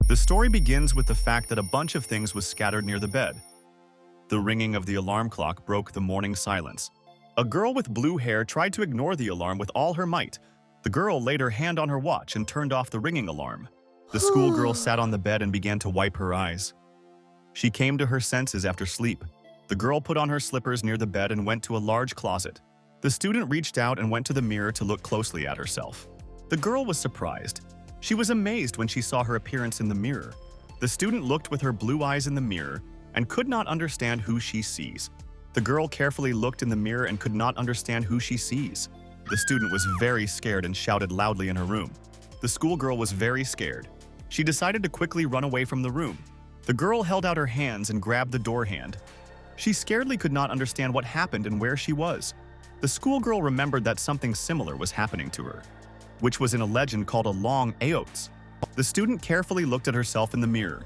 The story begins with the fact that a bunch of things was scattered near the bed. The ringing of the alarm clock broke the morning silence. A girl with blue hair tried to ignore the alarm with all her might. The girl laid her hand on her watch and turned off the ringing alarm. The schoolgirl sat on the bed and began to wipe her eyes. She came to her senses after sleep. The girl put on her slippers near the bed and went to a large closet. The student reached out and went to the mirror to look closely at herself. The girl was surprised. She was amazed when she saw her appearance in the mirror. The student looked with her blue eyes in the mirror and could not understand who she sees. The girl carefully looked in the mirror and could not understand who she sees. The student was very scared and shouted loudly in her room. The schoolgirl was very scared. She decided to quickly run away from the room. The girl held out her hands and grabbed the door hand. She scaredly could not understand what happened and where she was. The schoolgirl remembered that something similar was happening to her, which was in a legend called a long aots. The student carefully looked at herself in the mirror.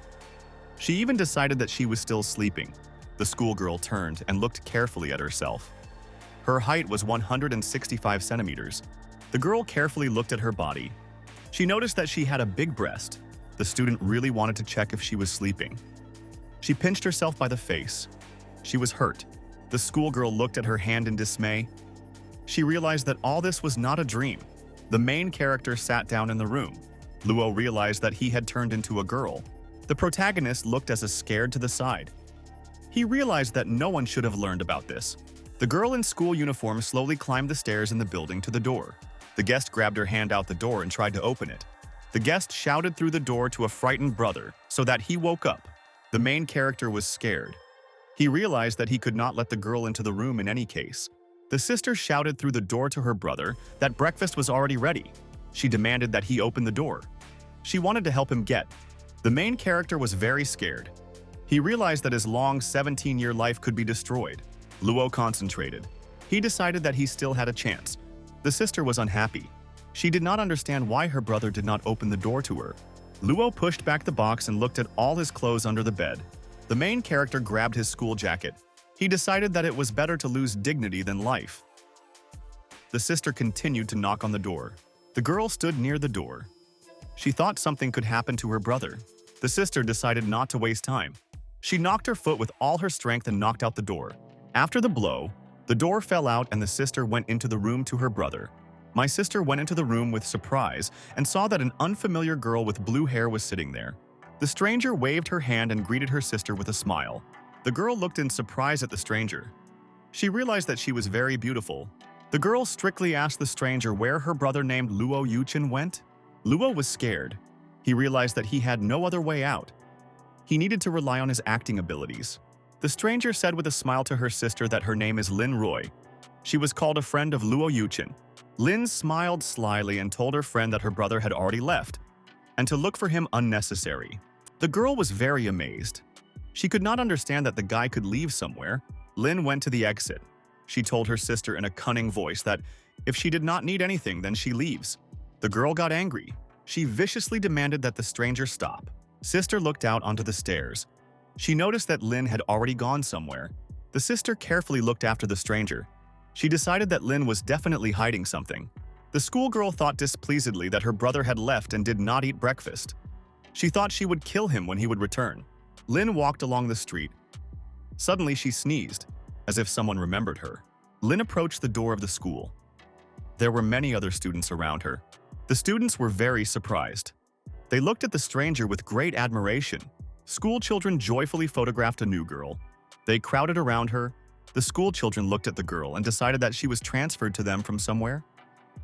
She even decided that she was still sleeping. The schoolgirl turned and looked carefully at herself. Her height was 165 centimeters. The girl carefully looked at her body. She noticed that she had a big breast. The student really wanted to check if she was sleeping. She pinched herself by the face. She was hurt. The schoolgirl looked at her hand in dismay. She realized that all this was not a dream. The main character sat down in the room. Luo realized that he had turned into a girl. The protagonist looked as a scared to the side. He realized that no one should have learned about this. The girl in school uniform slowly climbed the stairs in the building to the door. The guest grabbed her hand out the door and tried to open it. The guest shouted through the door to a frightened brother so that he woke up. The main character was scared. He realized that he could not let the girl into the room in any case. The sister shouted through the door to her brother that breakfast was already ready. She demanded that he open the door. She wanted to help him get. The main character was very scared. He realized that his long 17-year life could be destroyed. Luo concentrated. He decided that he still had a chance. The sister was unhappy. She did not understand why her brother did not open the door to her. Luo pushed back the box and looked at all his clothes under the bed. The main character grabbed his school jacket. He decided that it was better to lose dignity than life. The sister continued to knock on the door. The girl stood near the door. She thought something could happen to her brother. The sister decided not to waste time. She knocked her foot with all her strength and knocked out the door. After the blow, the door fell out and the sister went into the room to her brother. My sister went into the room with surprise and saw that an unfamiliar girl with blue hair was sitting there. The stranger waved her hand and greeted her sister with a smile. The girl looked in surprise at the stranger. She realized that she was very beautiful. The girl strictly asked the stranger where her brother named Luo Yuchen went. Luo was scared. He realized that he had no other way out. He needed to rely on his acting abilities. The stranger said with a smile to her sister that her name is Lin Roy. She was called a friend of Luo Yuchen. Lin smiled slyly and told her friend that her brother had already left, and to look for him unnecessary. The girl was very amazed. She could not understand that the guy could leave somewhere. Lin went to the exit. She told her sister in a cunning voice that if she did not need anything, then she leaves. The girl got angry. She viciously demanded that the stranger stop. Sister looked out onto the stairs. She noticed that Lin had already gone somewhere. The sister carefully looked after the stranger. She decided that Lin was definitely hiding something. The schoolgirl thought displeasedly that her brother had left and did not eat breakfast. She thought she would kill him when he would return. Lin walked along the street. Suddenly she sneezed, as if someone remembered her. Lin approached the door of the school. There were many other students around her. The students were very surprised. They looked at the stranger with great admiration. School children joyfully photographed a new girl. They crowded around her. The school children looked at the girl and decided that she was transferred to them from somewhere.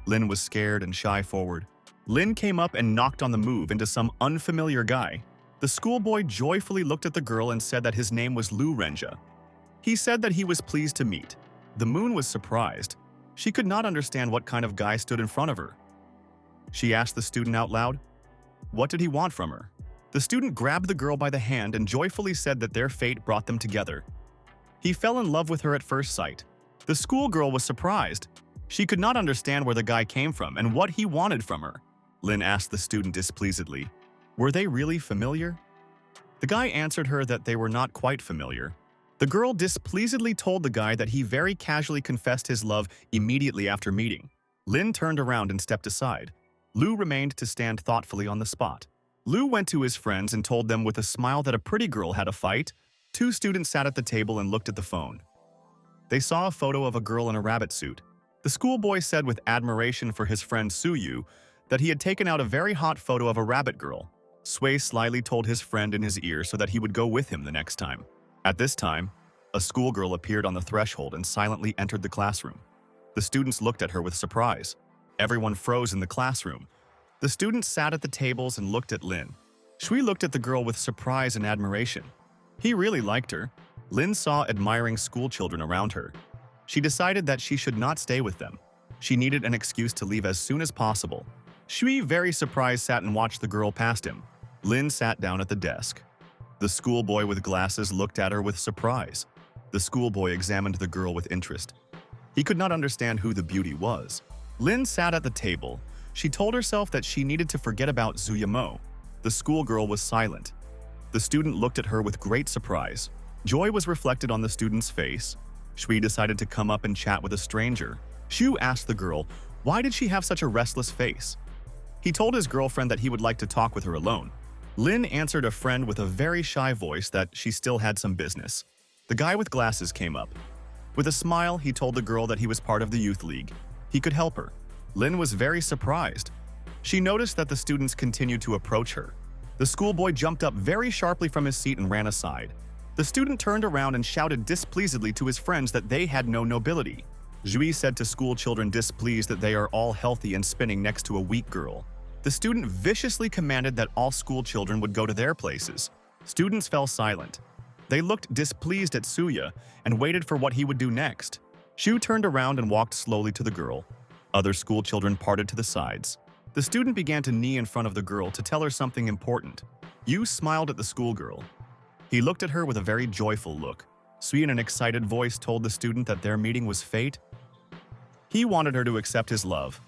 Lin was scared and shy forward. Lin came up and knocked on the move into some unfamiliar guy. The schoolboy joyfully looked at the girl and said that his name was Lu Renjia. He said that he was pleased to meet. The moon was surprised. She could not understand what kind of guy stood in front of her. She asked the student out loud, what did he want from her? The student grabbed the girl by the hand and joyfully said that their fate brought them together. He fell in love with her at first sight. The schoolgirl was surprised. She could not understand where the guy came from and what he wanted from her. Lin asked the student displeasedly, were they really familiar? The guy answered her that they were not quite familiar. The girl displeasedly told the guy that he very casually confessed his love immediately after meeting. Lin turned around and stepped aside. Lu remained to stand thoughtfully on the spot. Lu went to his friends and told them with a smile that a pretty girl had a fight. Two students sat at the table and looked at the phone. They saw a photo of a girl in a rabbit suit. The schoolboy said with admiration for his friend Suyu that he had taken out a very hot photo of a rabbit girl. Sui slyly told his friend in his ear so that he would go with him the next time. At this time, a schoolgirl appeared on the threshold and silently entered the classroom. The students looked at her with surprise. Everyone froze in the classroom. The students sat at the tables and looked at Lin. Shui looked at the girl with surprise and admiration. He really liked her. Lin saw admiring schoolchildren around her. She decided that she should not stay with them. She needed an excuse to leave as soon as possible. Shui, very surprised, sat and watched the girl past him. Lin sat down at the desk. The schoolboy with glasses looked at her with surprise. The schoolboy examined the girl with interest. He could not understand who the beauty was. Lin sat at the table. She told herself that she needed to forget about Zuyamo. The schoolgirl was silent. The student looked at her with great surprise. Joy was reflected on the student's face. Shui decided to come up and chat with a stranger. Shu asked the girl, why did she have such a restless face? He told his girlfriend that he would like to talk with her alone. Lin answered a friend with a very shy voice that she still had some business. The guy with glasses came up. With a smile, he told the girl that he was part of the youth league. He could help her. Lin was very surprised. She noticed that the students continued to approach her. The schoolboy jumped up very sharply from his seat and ran aside. The student turned around and shouted displeasedly to his friends that they had no nobility. Zhui said to school children displeased that they are all healthy and spinning next to a weak girl. The student viciously commanded that all school children would go to their places. Students fell silent. They looked displeased at Suya and waited for what he would do next. Shu turned around and walked slowly to the girl. Other school children parted to the sides. The student began to kneel in front of the girl to tell her something important. Yu smiled at the schoolgirl. He looked at her with a very joyful look. Sui, in an excited voice, told the student that their meeting was fate. He wanted her to accept his love.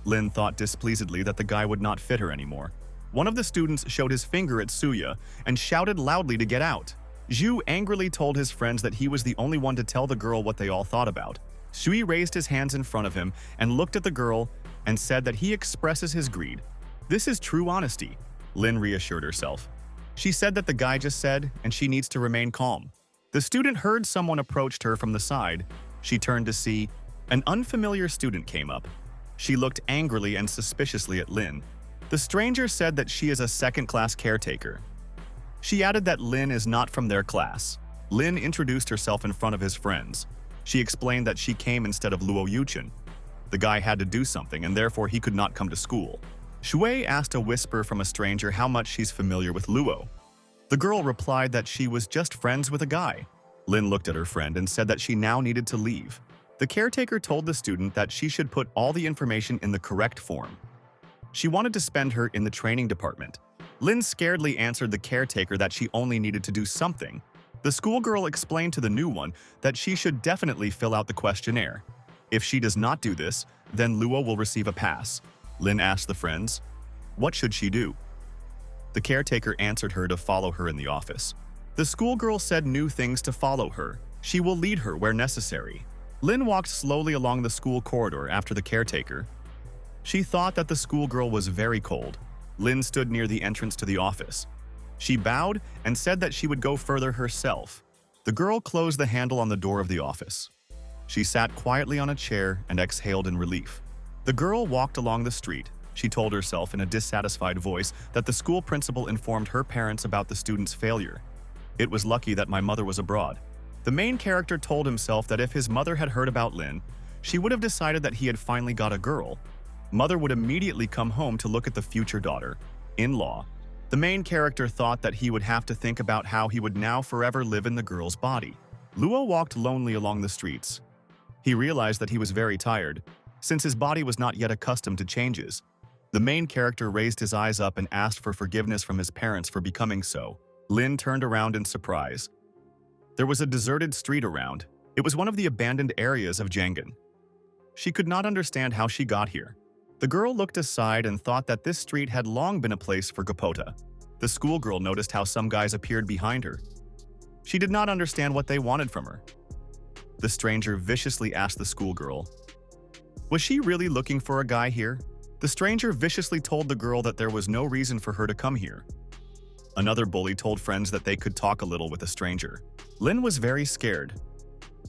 Lin thought displeasedly that the guy would not fit her anymore. One of the students showed his finger at Suya and shouted loudly to get out. Zhu angrily told his friends that he was the only one to tell the girl what they all thought about. Sui raised his hands in front of him and looked at the girl and said that he expresses his greed. This is true honesty, Lin reassured herself. She said that the guy just said, and she needs to remain calm. The student heard someone approached her from the side. She turned to see an unfamiliar student came up. She looked angrily and suspiciously at Lin. The stranger said that she is a second-class caretaker. She added that Lin is not from their class. Lin introduced herself in front of his friends. She explained that she came instead of Luo Yuchen. The guy had to do something and therefore he could not come to school. Shui asked a whisper from a stranger how much she's familiar with Luo. The girl replied that she was just friends with a guy. Lin looked at her friend and said that she now needed to leave. The caretaker told the student that she should put all the information in the correct form. She wanted to spend her in the training department. Lin scaredly answered the caretaker that she only needed to do something. The schoolgirl explained to the new one that she should definitely fill out the questionnaire. If she does not do this, then Luo will receive a pass. Lin asked the friends, what should she do? The caretaker answered her to follow her in the office. The schoolgirl said new things to follow her. She will lead her where necessary. Lin walked slowly along the school corridor after the caretaker. She thought that the schoolgirl was very cold. Lin stood near the entrance to the office. She bowed and said that she would go further herself. The girl closed the handle on the door of the office. She sat quietly on a chair and exhaled in relief. The girl walked along the street. She told herself in a dissatisfied voice that the school principal informed her parents about the student's failure. It was lucky that my mother was abroad. The main character told himself that if his mother had heard about Lin, she would have decided that he had finally got a girl. Mother would immediately come home to look at the future daughter, in-law. The main character thought that he would have to think about how he would now forever live in the girl's body. Luo walked lonely along the streets. He realized that he was very tired, since his body was not yet accustomed to changes. The main character raised his eyes up and asked for forgiveness from his parents for becoming so. Lin turned around in surprise. There was a deserted street around. It was one of the abandoned areas of Jangan. She could not understand how she got here. The girl looked aside and thought that this street had long been a place for Gapota. The schoolgirl noticed how some guys appeared behind her. She did not understand what they wanted from her. The stranger viciously asked the schoolgirl, was she really looking for a guy here? The stranger viciously told the girl that there was no reason for her to come here. Another bully told friends that they could talk a little with a stranger. Lin was very scared.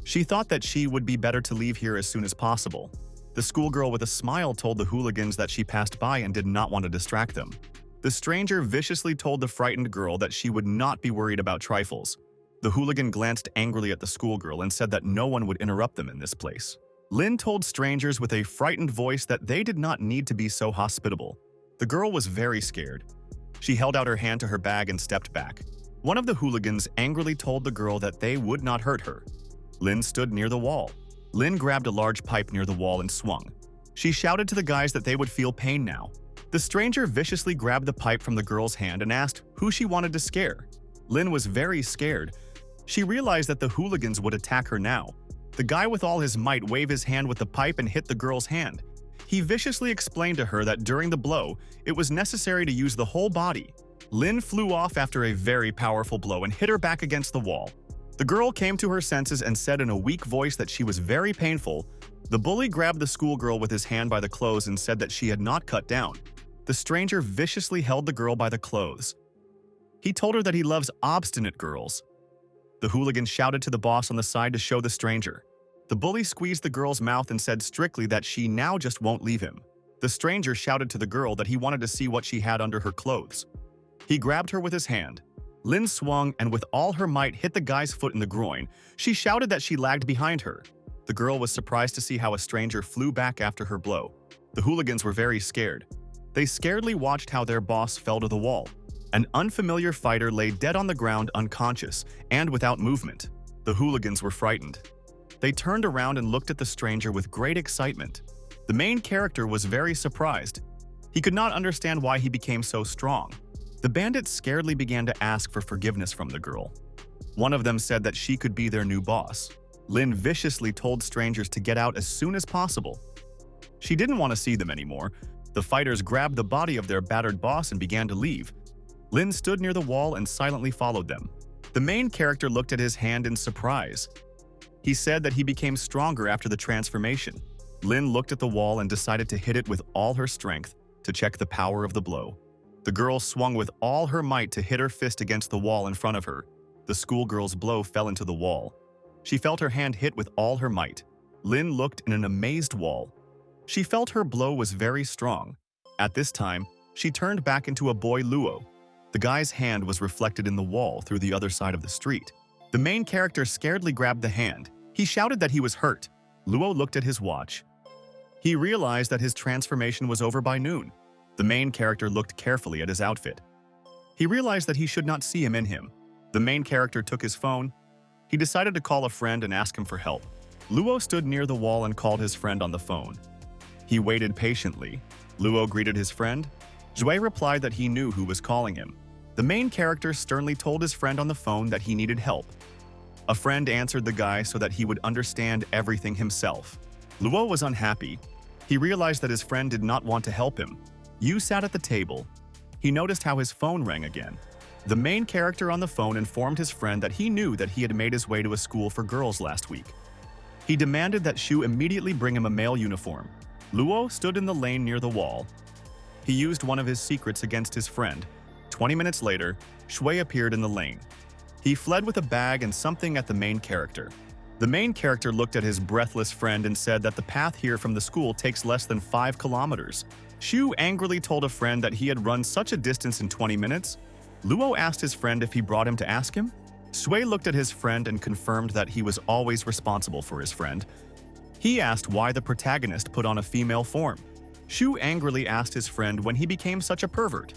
She thought that she would be better to leave here as soon as possible. The schoolgirl with a smile told the hooligans that she passed by and did not want to distract them. The stranger viciously told the frightened girl that she would not be worried about trifles. The hooligan glanced angrily at the schoolgirl and said that no one would interrupt them in this place. Lin told strangers with a frightened voice that they did not need to be so hospitable. The girl was very scared. She held out her hand to her bag and stepped back. One of the hooligans angrily told the girl that they would not hurt her. Lin stood near the wall. Lin grabbed a large pipe near the wall and swung. She shouted to the guys that they would feel pain now. The stranger viciously grabbed the pipe from the girl's hand and asked who she wanted to scare. Lin was very scared. She realized that the hooligans would attack her now. The guy with all his might waved his hand with the pipe and hit the girl's hand. He viciously explained to her that during the blow, it was necessary to use the whole body. Lin flew off after a very powerful blow and hit her back against the wall. The girl came to her senses and said in a weak voice that she was very painful. The bully grabbed the schoolgirl with his hand by the clothes and said that she had not cut down. The stranger viciously held the girl by the clothes. He told her that he loves obstinate girls. The hooligan shouted to the boss on the side to show the stranger. The bully squeezed the girl's mouth and said strictly that she now just won't leave him. The stranger shouted to the girl that he wanted to see what she had under her clothes. He grabbed her with his hand. Lin swung and with all her might hit the guy's foot in the groin. She shouted that she lagged behind her. The girl was surprised to see how a stranger flew back after her blow. The hooligans were very scared. They scaredly watched how their boss fell to the wall. An unfamiliar fighter lay dead on the ground unconscious and without movement. The hooligans were frightened. They turned around and looked at the stranger with great excitement. The main character was very surprised. He could not understand why he became so strong. The bandits scaredly began to ask for forgiveness from the girl. One of them said that she could be their new boss. Lin viciously told strangers to get out as soon as possible. She didn't want to see them anymore. The fighters grabbed the body of their battered boss and began to leave. Lin stood near the wall and silently followed them. The main character looked at his hand in surprise. He said that he became stronger after the transformation. Lin looked at the wall and decided to hit it with all her strength to check the power of the blow. The girl swung with all her might to hit her fist against the wall in front of her. The schoolgirl's blow fell into the wall. She felt her hand hit with all her might. Lin looked in an amazed wall. She felt her blow was very strong. At this time, she turned back into a boy Luo. The guy's hand was reflected in the wall through the other side of the street. The main character scaredly grabbed the hand. He shouted that he was hurt. Luo looked at his watch. He realized that his transformation was over by noon. The main character looked carefully at his outfit. He realized that he should not see him in him. The main character took his phone. He decided to call a friend and ask him for help. Luo stood near the wall and called his friend on the phone. He waited patiently. Luo greeted his friend. Zhui replied that he knew who was calling him. The main character sternly told his friend on the phone that he needed help. A friend answered the guy so that he would understand everything himself. Luo was unhappy. He realized that his friend did not want to help him. Yu sat at the table. He noticed how his phone rang again. The main character on the phone informed his friend that he knew that he had made his way to a school for girls last week. He demanded that Shu immediately bring him a male uniform. Luo stood in the lane near the wall. He used one of his secrets against his friend. 20 minutes later, Shui appeared in the lane. He fled with a bag and something at the main character. The main character looked at his breathless friend and said that the path here from the school takes less than 5 kilometers. Shu angrily told a friend that he had run such a distance in 20 minutes. Luo asked his friend if he brought him to ask him. Shui looked at his friend and confirmed that he was always responsible for his friend. He asked why the protagonist put on a female form. Shu angrily asked his friend when he became such a pervert.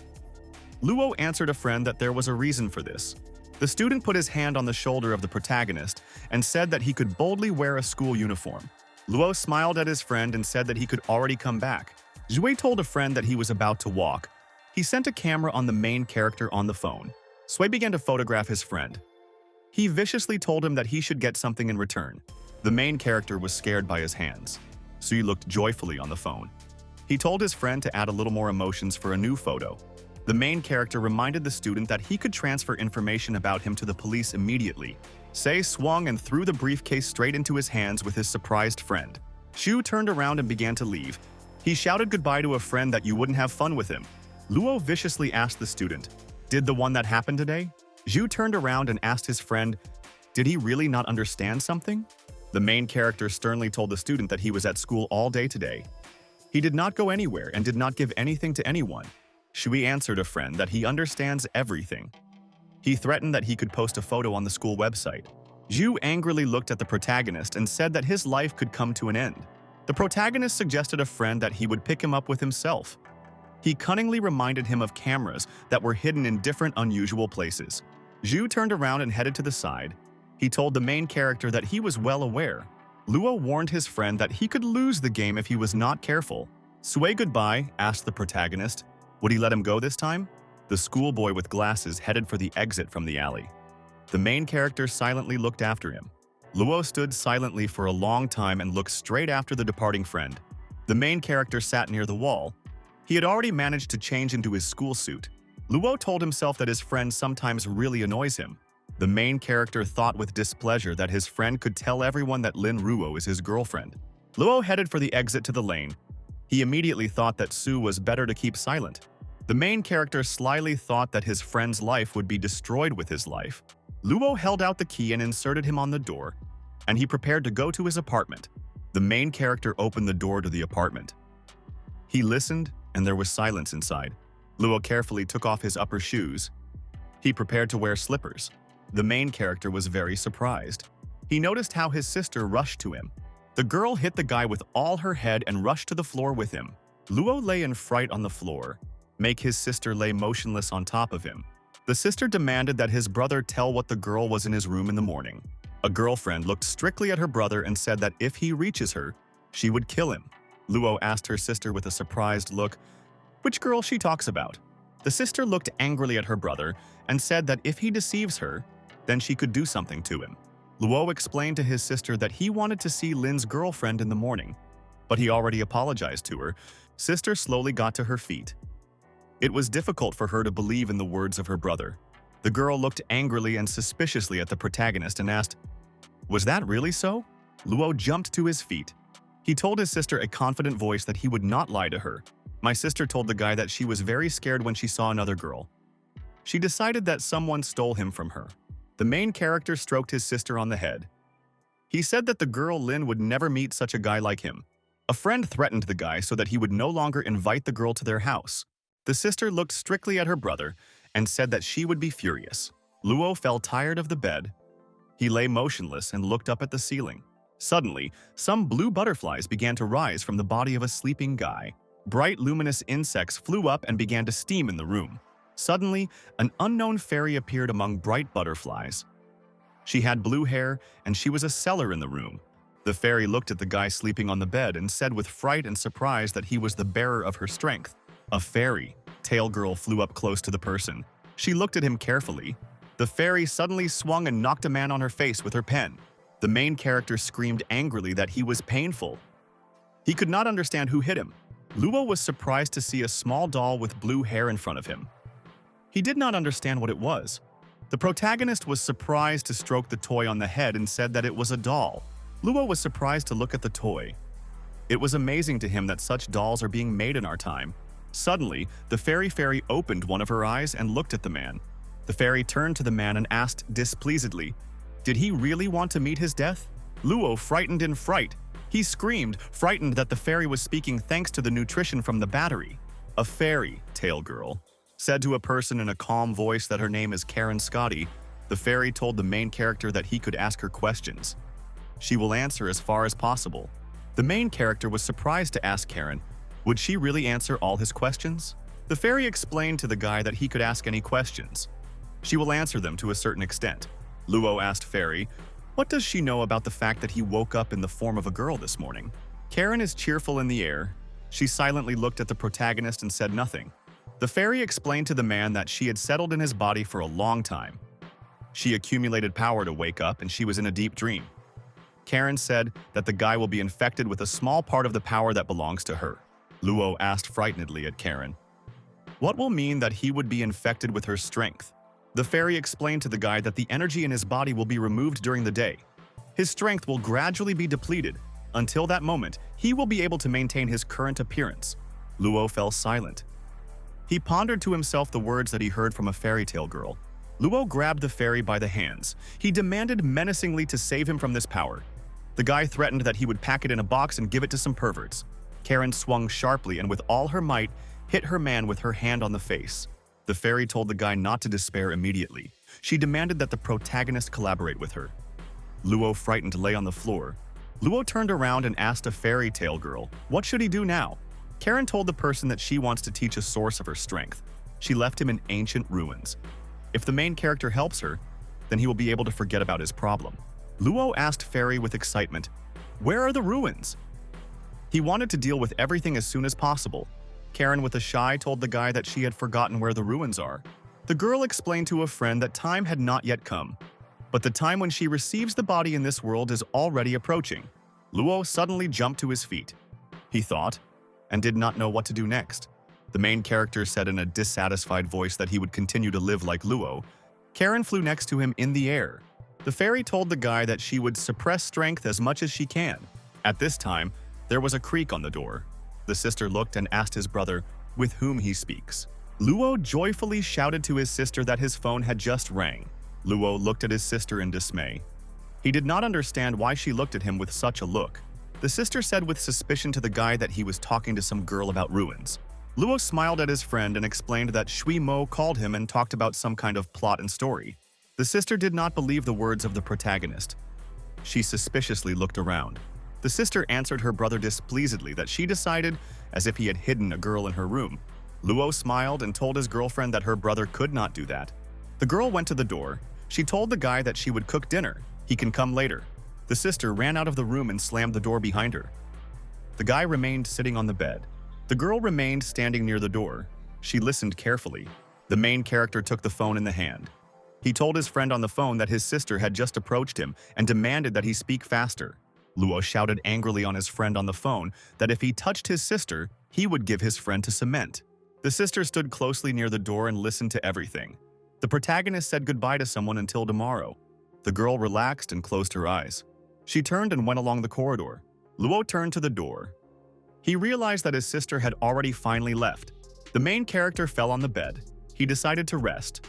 Luo answered a friend that there was a reason for this. The student put his hand on the shoulder of the protagonist and said that he could boldly wear a school uniform. Luo smiled at his friend and said that he could already come back. Zhui told a friend that he was about to walk. He sent a camera on the main character on the phone. Sui began to photograph his friend. He viciously told him that he should get something in return. The main character was scared by his hands. Sui looked joyfully on the phone. He told his friend to add a little more emotions for a new photo. The main character reminded the student that he could transfer information about him to the police immediately. Sei swung and threw the briefcase straight into his hands with his surprised friend. Shu turned around and began to leave. He shouted goodbye to a friend that you wouldn't have fun with him. Luo viciously asked the student, "Did the one that happened today?" Zhu turned around and asked his friend, "Did he really not understand something?" The main character sternly told the student that he was at school all day today. He did not go anywhere and did not give anything to anyone. Shui answered a friend that he understands everything. He threatened that he could post a photo on the school website. Zhu angrily looked at the protagonist and said that his life could come to an end. The protagonist suggested a friend that he would pick him up with himself. He cunningly reminded him of cameras that were hidden in different unusual places. Zhu turned around and headed to the side. He told the main character that he was well aware. Luo warned his friend that he could lose the game if he was not careful. "Sway goodbye," asked the protagonist. Would he let him go this time? The schoolboy with glasses headed for the exit from the alley. The main character silently looked after him. Luo stood silently for a long time and looked straight after the departing friend. The main character sat near the wall. He had already managed to change into his school suit. Luo told himself that his friend sometimes really annoys him. The main character thought with displeasure that his friend could tell everyone that Lin Ruo is his girlfriend. Luo headed for the exit to the lane. He immediately thought that Su was better to keep silent. The main character slyly thought that his friend's life would be destroyed with his life. Luo held out the key and inserted him on the door, and he prepared to go to his apartment. The main character opened the door to the apartment. He listened, and there was silence inside. Luo carefully took off his upper shoes. He prepared to wear slippers. The main character was very surprised. He noticed how his sister rushed to him. The girl hit the guy with all her head and rushed to the floor with him. Luo lay in fright on the floor, make his sister lay motionless on top of him. The sister demanded that his brother tell what the girl was in his room in the morning. A girlfriend looked strictly at her brother and said that if he reaches her, she would kill him. Luo asked her sister with a surprised look, which girl she talks about. The sister looked angrily at her brother and said that if he deceives her, then she could do something to him. Luo explained to his sister that he wanted to see Lin's girlfriend in the morning, but he already apologized to her. Sister slowly got to her feet. It was difficult for her to believe in the words of her brother. The girl looked angrily and suspiciously at the protagonist and asked, "Was that really so?" Luo jumped to his feet. He told his sister a confident voice that he would not lie to her. My sister told the guy that she was very scared when she saw another girl. She decided that someone stole him from her. The main character stroked his sister on the head. He said that the girl Lin would never meet such a guy like him. A friend threatened the guy so that he would no longer invite the girl to their house. The sister looked strictly at her brother and said that she would be furious. Luo felt tired of the bed. He lay motionless and looked up at the ceiling. Suddenly, some blue butterflies began to rise from the body of a sleeping guy. Bright luminous insects flew up and began to steam in the room. Suddenly, an unknown fairy appeared among bright butterflies. She had blue hair, and she was a seller in the room. The fairy looked at the guy sleeping on the bed and said with fright and surprise that he was the bearer of her strength. A fairy, Tail Girl, flew up close to the person. She looked at him carefully. The fairy suddenly swung and knocked a man on her face with her pen. The main character screamed angrily that he was painful. He could not understand who hit him. Luo was surprised to see a small doll with blue hair in front of him. He did not understand what it was. The protagonist was surprised to stroke the toy on the head and said that it was a doll. Luo was surprised to look at the toy. It was amazing to him that such dolls are being made in our time. Suddenly, the fairy opened one of her eyes and looked at the man. The fairy turned to the man and asked displeasedly, did he really want to meet his death? Luo frightened in fright. He screamed, frightened that the fairy was speaking thanks to the nutrition from the battery. A fairy, Tail Girl, said to a person in a calm voice that her name is Karen Scotty. The fairy told the main character that he could ask her questions. She will answer as far as possible. The main character was surprised to ask Karen, would she really answer all his questions? The fairy explained to the guy that he could ask any questions. She will answer them to a certain extent. Luo asked Fairy, what does she know about the fact that he woke up in the form of a girl this morning? Karen is cheerful in the air. She silently looked at the protagonist and said nothing. The fairy explained to the man that she had settled in his body for a long time. She accumulated power to wake up and she was in a deep dream. Karen said that the guy will be infected with a small part of the power that belongs to her. Luo asked frightenedly at Karen, what will mean that he would be infected with her strength? The fairy explained to the guy that the energy in his body will be removed during the day. His strength will gradually be depleted. Until that moment, he will be able to maintain his current appearance. Luo fell silent. He pondered to himself the words that he heard from a fairy tale girl. Luo grabbed the fairy by the hands. He demanded menacingly to save him from this power. The guy threatened that he would pack it in a box and give it to some perverts. Karen swung sharply and with all her might, hit her man with her hand on the face. The fairy told the guy not to despair immediately. She demanded that the protagonist collaborate with her. Luo, frightened, lay on the floor. Luo turned around and asked a fairy tale girl, what should he do now? Karen told the person that she wants to teach a source of her strength. She left him in ancient ruins. If the main character helps her, then he will be able to forget about his problem. Luo asked Fairy with excitement, where are the ruins? He wanted to deal with everything as soon as possible. Karen, with a shy, told the guy that she had forgotten where the ruins are. The girl explained to a friend that time had not yet come, but the time when she receives the body in this world is already approaching. Luo suddenly jumped to his feet. He thought, and did not know what to do next. The main character said in a dissatisfied voice that he would continue to live like Luo. Karen flew next to him in the air. The fairy told the guy that she would suppress strength as much as she can. At this time, there was a creak on the door. The sister looked and asked his brother, with whom he speaks. Luo joyfully shouted to his sister that his phone had just rang. Luo looked at his sister in dismay. He did not understand why she looked at him with such a look. The sister said with suspicion to the guy that he was talking to some girl about ruins. Luo smiled at his friend and explained that Shui Mo called him and talked about some kind of plot and story. The sister did not believe the words of the protagonist. She suspiciously looked around. The sister answered her brother displeasedly that she decided as if he had hidden a girl in her room. Luo smiled and told his girlfriend that her brother could not do that. The girl went to the door. She told the guy that she would cook dinner. He can come later. The sister ran out of the room and slammed the door behind her. The guy remained sitting on the bed. The girl remained standing near the door. She listened carefully. The main character took the phone in the hand. He told his friend on the phone that his sister had just approached him and demanded that he speak faster. Luo shouted angrily on his friend on the phone that if he touched his sister, he would give his friend to cement. The sister stood closely near the door and listened to everything. The protagonist said goodbye to someone until tomorrow. The girl relaxed and closed her eyes. She turned and went along the corridor. Luo turned to the door. He realized that his sister had already finally left. The main character fell on the bed. He decided to rest.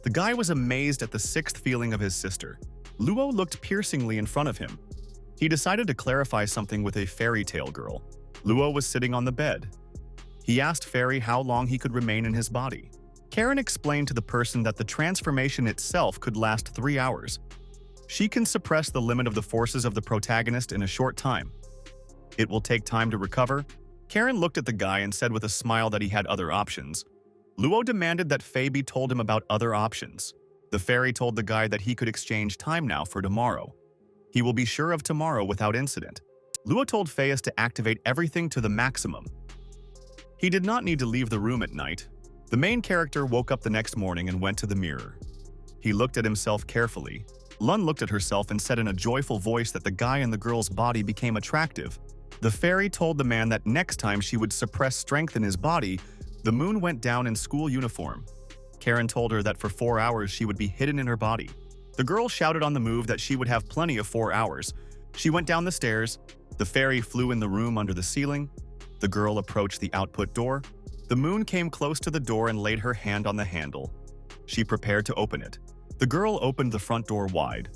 The guy was amazed at the sixth feeling of his sister. Luo looked piercingly in front of him. He decided to clarify something with a fairy tale girl. Luo was sitting on the bed. He asked Fairy how long he could remain in his body. Karen explained to the person that the transformation itself could last 3 hours. She can suppress the limit of the forces of the protagonist in a short time. It will take time to recover. Karen looked at the guy and said with a smile that he had other options. Luo demanded that Fei be told him about other options. The fairy told the guy that he could exchange time now for tomorrow. He will be sure of tomorrow without incident. Luo told Fei to activate everything to the maximum. He did not need to leave the room at night. The main character woke up the next morning and went to the mirror. He looked at himself carefully. Lun looked at herself and said in a joyful voice that the guy in the girl's body became attractive. The fairy told the man that next time she would suppress strength in his body. The moon went down in school uniform. Karen told her that for 4 hours she would be hidden in her body. The girl shouted on the move that she would have plenty of 4 hours. She went down the stairs. The fairy flew in the room under the ceiling. The girl approached the output door. The moon came close to the door and laid her hand on the handle. She prepared to open it. The girl opened the front door wide.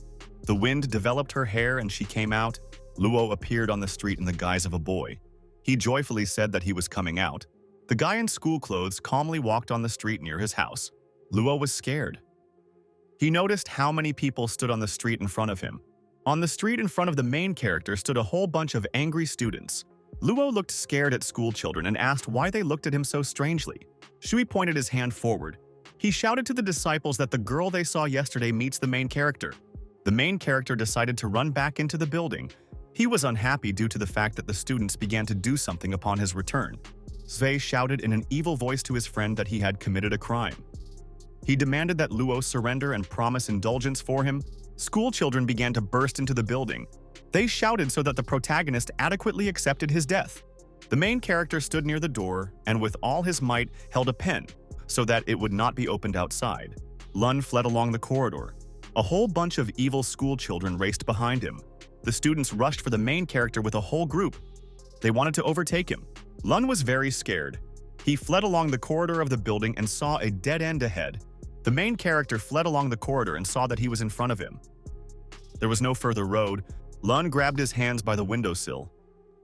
The wind developed her hair and she came out. Luo appeared on the street in the guise of a boy. He joyfully said that he was coming out. The guy in school clothes calmly walked on the street near his house. Luo was scared. He noticed how many people stood on the street in front of him. On the street in front of the main character stood a whole bunch of angry students. Luo looked scared at school children and asked why they looked at him so strangely. Shui pointed his hand forward. He shouted to the disciples that the girl they saw yesterday meets the main character. The main character decided to run back into the building. He was unhappy due to the fact that the students began to do something upon his return. Zwei shouted in an evil voice to his friend that he had committed a crime. He demanded that Luo surrender and promise indulgence for him. School children began to burst into the building. They shouted so that the protagonist adequately accepted his death. The main character stood near the door and with all his might held a pen so that it would not be opened outside. Lun fled along the corridor. A whole bunch of evil school children raced behind him. The students rushed for the main character with a whole group. They wanted to overtake him. Lun was very scared. He fled along the corridor of the building and saw a dead end ahead. The main character fled along the corridor and saw that he was in front of him. There was no further road. Lun grabbed his hands by the windowsill.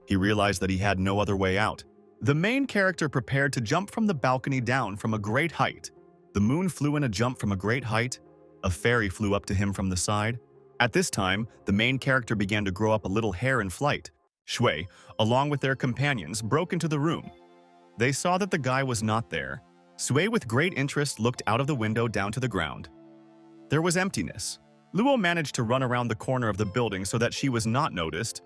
He realized that he had no other way out. The main character prepared to jump from the balcony down from a great height. The moon flew in a jump from a great height. A fairy flew up to him from the side. At this time, the main character began to grow up a little hair in flight. Shui, along with their companions, broke into the room. They saw that the guy was not there. Sui, with great interest, looked out of the window down to the ground. There was emptiness. Luo managed to run around the corner of the building so that she was not noticed.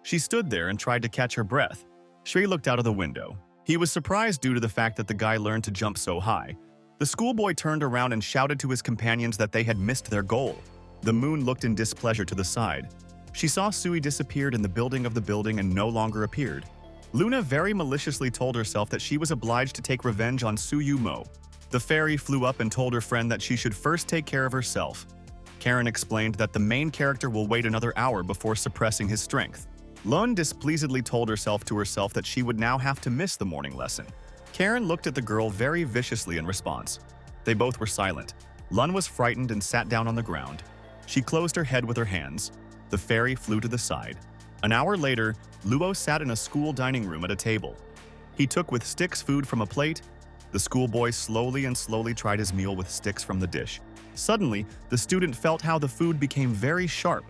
She stood there and tried to catch her breath. Shui looked out of the window. He was surprised due to the fact that the guy learned to jump so high. The schoolboy turned around and shouted to his companions that they had missed their goal. The moon looked in displeasure to the side. She saw Sui disappeared in the building and no longer appeared. Luna very maliciously told herself that she was obliged to take revenge on Suyu Mo. The fairy flew up and told her friend that she should first take care of herself. Karen explained that the main character will wait another hour before suppressing his strength. Lun displeasedly told herself that she would now have to miss the morning lesson. Karen looked at the girl very viciously in response. They both were silent. Lun was frightened and sat down on the ground. She closed her head with her hands. The fairy flew to the side. An hour later, Luo sat in a school dining room at a table. He took with sticks food from a plate. The schoolboy slowly tried his meal with sticks from the dish. Suddenly, the student felt how the food became very sharp.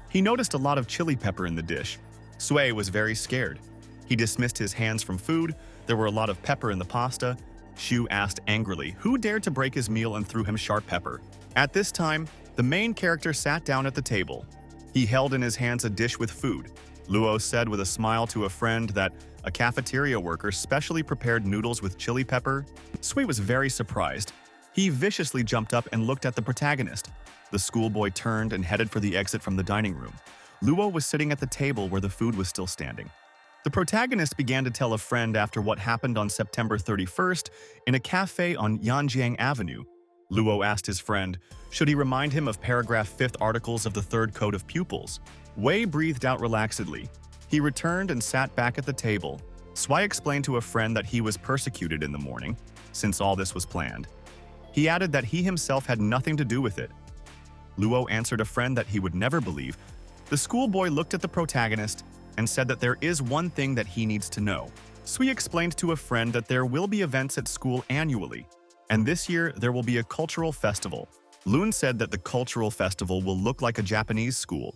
He noticed a lot of chili pepper in the dish. Sui was very scared. He dismissed his hands from food. There were a lot of pepper in the pasta. Shu asked angrily who dared to break his meal and threw him sharp pepper. At this time, the main character sat down at the table. He held in his hands a dish with food. Luo said with a smile to a friend that a cafeteria worker specially prepared noodles with chili pepper. Sui was very surprised. He viciously jumped up and looked at the protagonist. The schoolboy turned and headed for the exit from the dining room. Luo was sitting at the table where the food was still standing. The protagonist began to tell a friend after what happened on September 31st in a cafe on Yanjiang Avenue. Luo asked his friend, should he remind him of paragraph 5th articles of the 3rd Code of Pupils? Wei breathed out relaxedly. He returned and sat back at the table. Sui explained to a friend that he was persecuted in the morning, since all this was planned. He added that he himself had nothing to do with it. Luo answered a friend that he would never believe. The schoolboy looked at the protagonist and said that there is one thing that he needs to know. Sui explained to a friend that there will be events at school annually, and this year there will be a cultural festival. Lun said that the cultural festival will look like a Japanese school.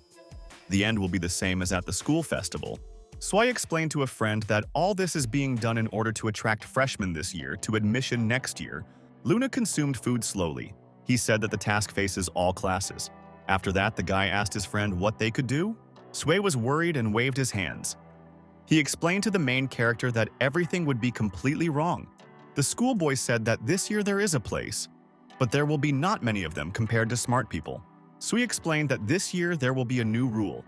The end will be the same as at the school festival. Sui explained to a friend that all this is being done in order to attract freshmen this year to admission next year. Luna consumed food slowly. He said that the task faces all classes. After that, the guy asked his friend what they could do. Sui was worried and waved his hands. He explained to the main character that everything would be completely wrong. The schoolboy said that this year there is a place, but there will be not many of them compared to smart people. Sui explained that this year there will be a new rule.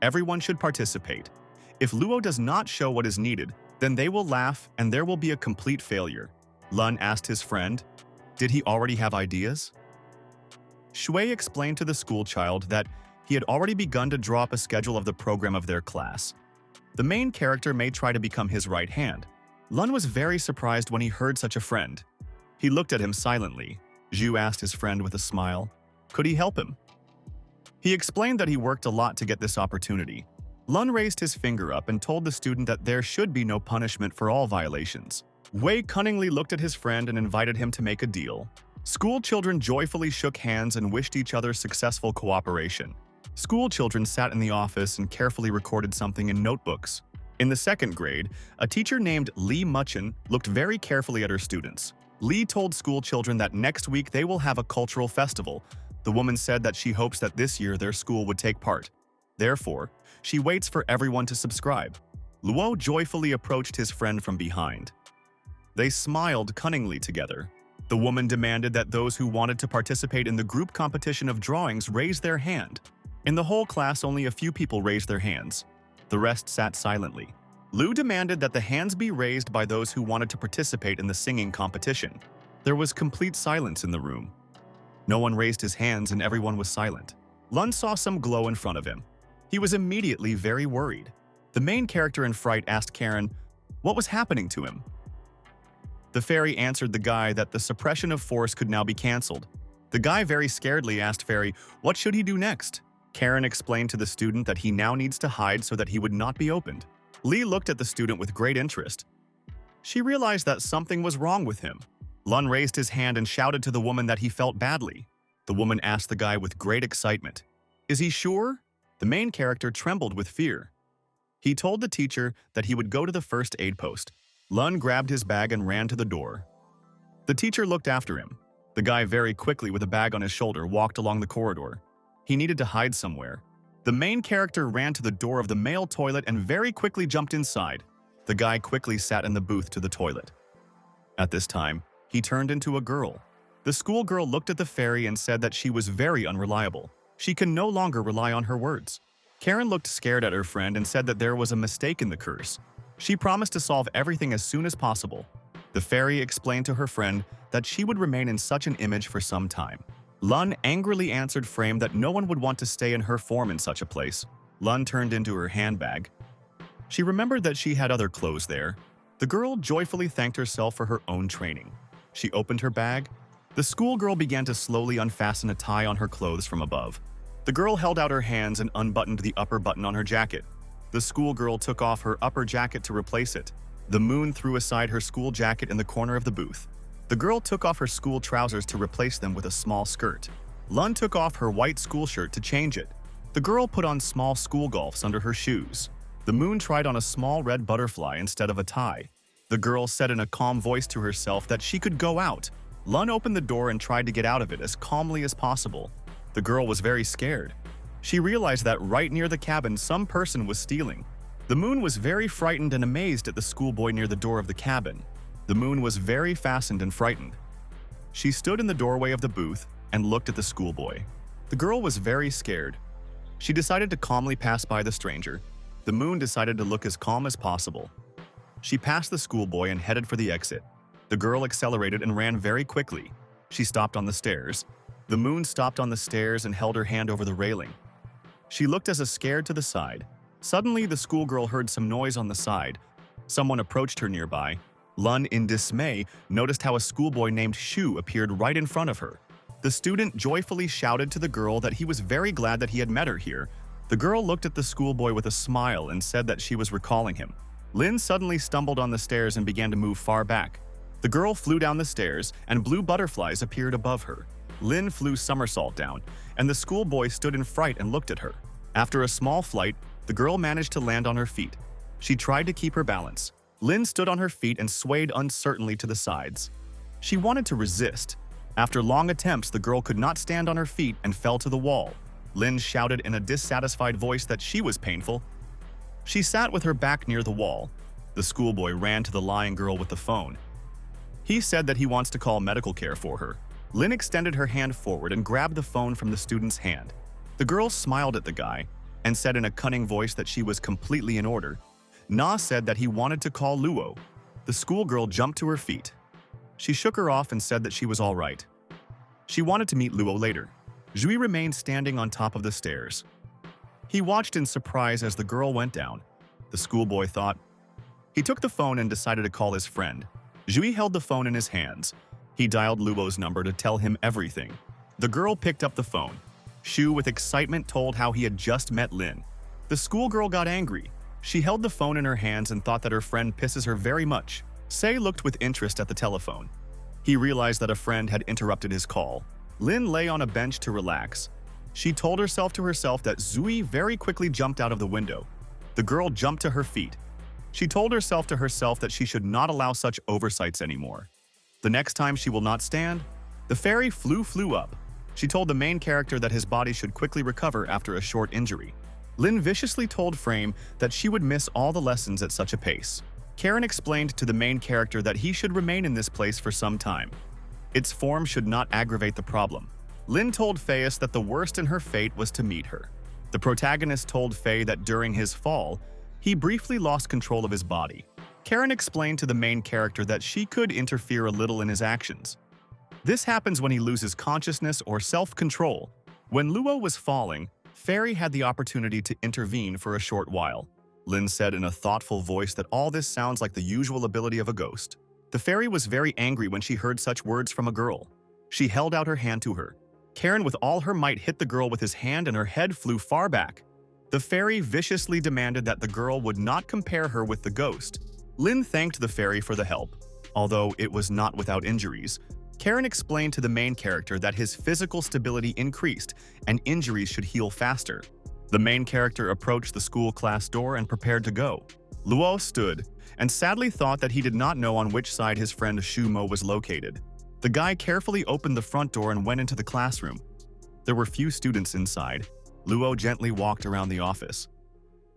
Everyone should participate. If Luo does not show what is needed, then they will laugh and there will be a complete failure. Lun asked his friend, did he already have ideas? Shui explained to the schoolchild that he had already begun to draw up a schedule of the program of their class. The main character may try to become his right hand. Lun was very surprised when he heard such a friend. He looked at him silently. Zhu asked his friend with a smile, could he help him? He explained that he worked a lot to get this opportunity. Lun raised his finger up and told the student that there should be no punishment for all violations. Wei cunningly looked at his friend and invited him to make a deal. School children joyfully shook hands and wished each other successful cooperation. School children sat in the office and carefully recorded something in notebooks. In the 2nd grade, a teacher named Li Muchen looked very carefully at her students. Li told school children that next week they will have a cultural festival. The woman said that she hopes that this year their school would take part. Therefore, she waits for everyone to subscribe. Luo joyfully approached his friend from behind. They smiled cunningly together. The woman demanded that those who wanted to participate in the group competition of drawings raise their hand. In the whole class, only a few people raised their hands. The rest sat silently. Lu demanded that the hands be raised by those who wanted to participate in the singing competition. There was complete silence in the room. No one raised his hands and everyone was silent. Lun saw some glow in front of him. He was immediately very worried. The main character in fright asked Karen what was happening to him. The fairy answered the guy that the suppression of force could now be cancelled. The guy very scaredly asked Fairy what should he do next. Karen explained to the student that he now needs to hide so that he would not be opened. Lee looked at the student with great interest. She realized that something was wrong with him. Lun raised his hand and shouted to the woman that he felt badly. The woman asked the guy with great excitement, "Is he sure?" The main character trembled with fear. He told the teacher that he would go to the first aid post. Lun grabbed his bag and ran to the door. The teacher looked after him. The guy very quickly with a bag on his shoulder walked along the corridor. He needed to hide somewhere. The main character ran to the door of the male toilet and very quickly jumped inside. The guy quickly sat in the booth to the toilet. At this time, he turned into a girl. The schoolgirl looked at the fairy and said that she was very unreliable. She can no longer rely on her words. Karen looked scared at her friend and said that there was a mistake in the curse. She promised to solve everything as soon as possible. The fairy explained to her friend that she would remain in such an image for some time. Lun angrily answered Frame that no one would want to stay in her form in such a place. Lun turned into her handbag. She remembered that she had other clothes there. The girl joyfully thanked herself for her own training. She opened her bag. The schoolgirl began to slowly unfasten a tie on her clothes from above. The girl held out her hands and unbuttoned the upper button on her jacket. The schoolgirl took off her upper jacket to replace it. The moon threw aside her school jacket in the corner of the booth. The girl took off her school trousers to replace them with a small skirt. Lun took off her white school shirt to change it. The girl put on small school golfs under her shoes. The moon tried on a small red butterfly instead of a tie. The girl said in a calm voice to herself that she could go out. Lun opened the door and tried to get out of it as calmly as possible. The girl was very scared. She realized that right near the cabin some person was stealing. The moon was very frightened and amazed at the schoolboy near the door of the cabin. The moon was very fastened and frightened. She stood in the doorway of the booth and looked at the schoolboy. The girl was very scared. She decided to calmly pass by the stranger. The moon decided to look as calm as possible. She passed the schoolboy and headed for the exit. The girl accelerated and ran very quickly. She stopped on the stairs. The moon stopped on the stairs and held her hand over the railing. She looked as a scared to the side. Suddenly, the schoolgirl heard some noise on the side. Someone approached her nearby. Lun, in dismay, noticed how a schoolboy named Shu appeared right in front of her. The student joyfully shouted to the girl that he was very glad that he had met her here. The girl looked at the schoolboy with a smile and said that she was recalling him. Lin suddenly stumbled on the stairs and began to move far back. The girl flew down the stairs, and blue butterflies appeared above her. Lin flew somersault down, and the schoolboy stood in fright and looked at her. After a small flight, the girl managed to land on her feet. She tried to keep her balance. Lin stood on her feet and swayed uncertainly to the sides. She wanted to resist. After long attempts, the girl could not stand on her feet and fell to the wall. Lin shouted in a dissatisfied voice that she was painful. She sat with her back near the wall. The schoolboy ran to the lying girl with the phone. He said that he wants to call medical care for her. Lin extended her hand forward and grabbed the phone from the student's hand. The girl smiled at the guy and said in a cunning voice that she was completely in order. Na said that he wanted to call Luo. The schoolgirl jumped to her feet. She shook her off and said that she was all right. She wanted to meet Luo later. Zhui remained standing on top of the stairs. He watched in surprise as the girl went down. The schoolboy thought. He took the phone and decided to call his friend. Zhui held the phone in his hands. He dialed Luo's number to tell him everything. The girl picked up the phone. Shu, with excitement, told how he had just met Lin. The schoolgirl got angry. She held the phone in her hands and thought that her friend pisses her very much. Sei looked with interest at the telephone. He realized that a friend had interrupted his call. Lin lay on a bench to relax. She told herself to herself that Zui very quickly jumped out of the window. The girl jumped to her feet. She told herself to herself that she should not allow such oversights anymore. The next time she will not stand. The fairy flew up. She told the main character that his body should quickly recover after a short injury. Lin viciously told Frame that she would miss all the lessons at such a pace. Karen explained to the main character that he should remain in this place for some time. Its form should not aggravate the problem. Lin told Faius that the worst in her fate was to meet her. The protagonist told Faye that during his fall, he briefly lost control of his body. Karen explained to the main character that she could interfere a little in his actions. This happens when he loses consciousness or self-control. When Luo was falling, Fairy had the opportunity to intervene for a short while. Lin said in a thoughtful voice that all this sounds like the usual ability of a ghost. The fairy was very angry when she heard such words from a girl. She held out her hand to her. Karen with all her might hit the girl with his hand and her head flew far back. The fairy viciously demanded that the girl would not compare her with the ghost. Lin thanked the fairy for the help. Although it was not without injuries, Karen explained to the main character that his physical stability increased and injuries should heal faster. The main character approached the school class door and prepared to go. Luo stood and sadly thought that he did not know on which side his friend Shumo was located. The guy carefully opened the front door and went into the classroom. There were few students inside. Luo gently walked around the office.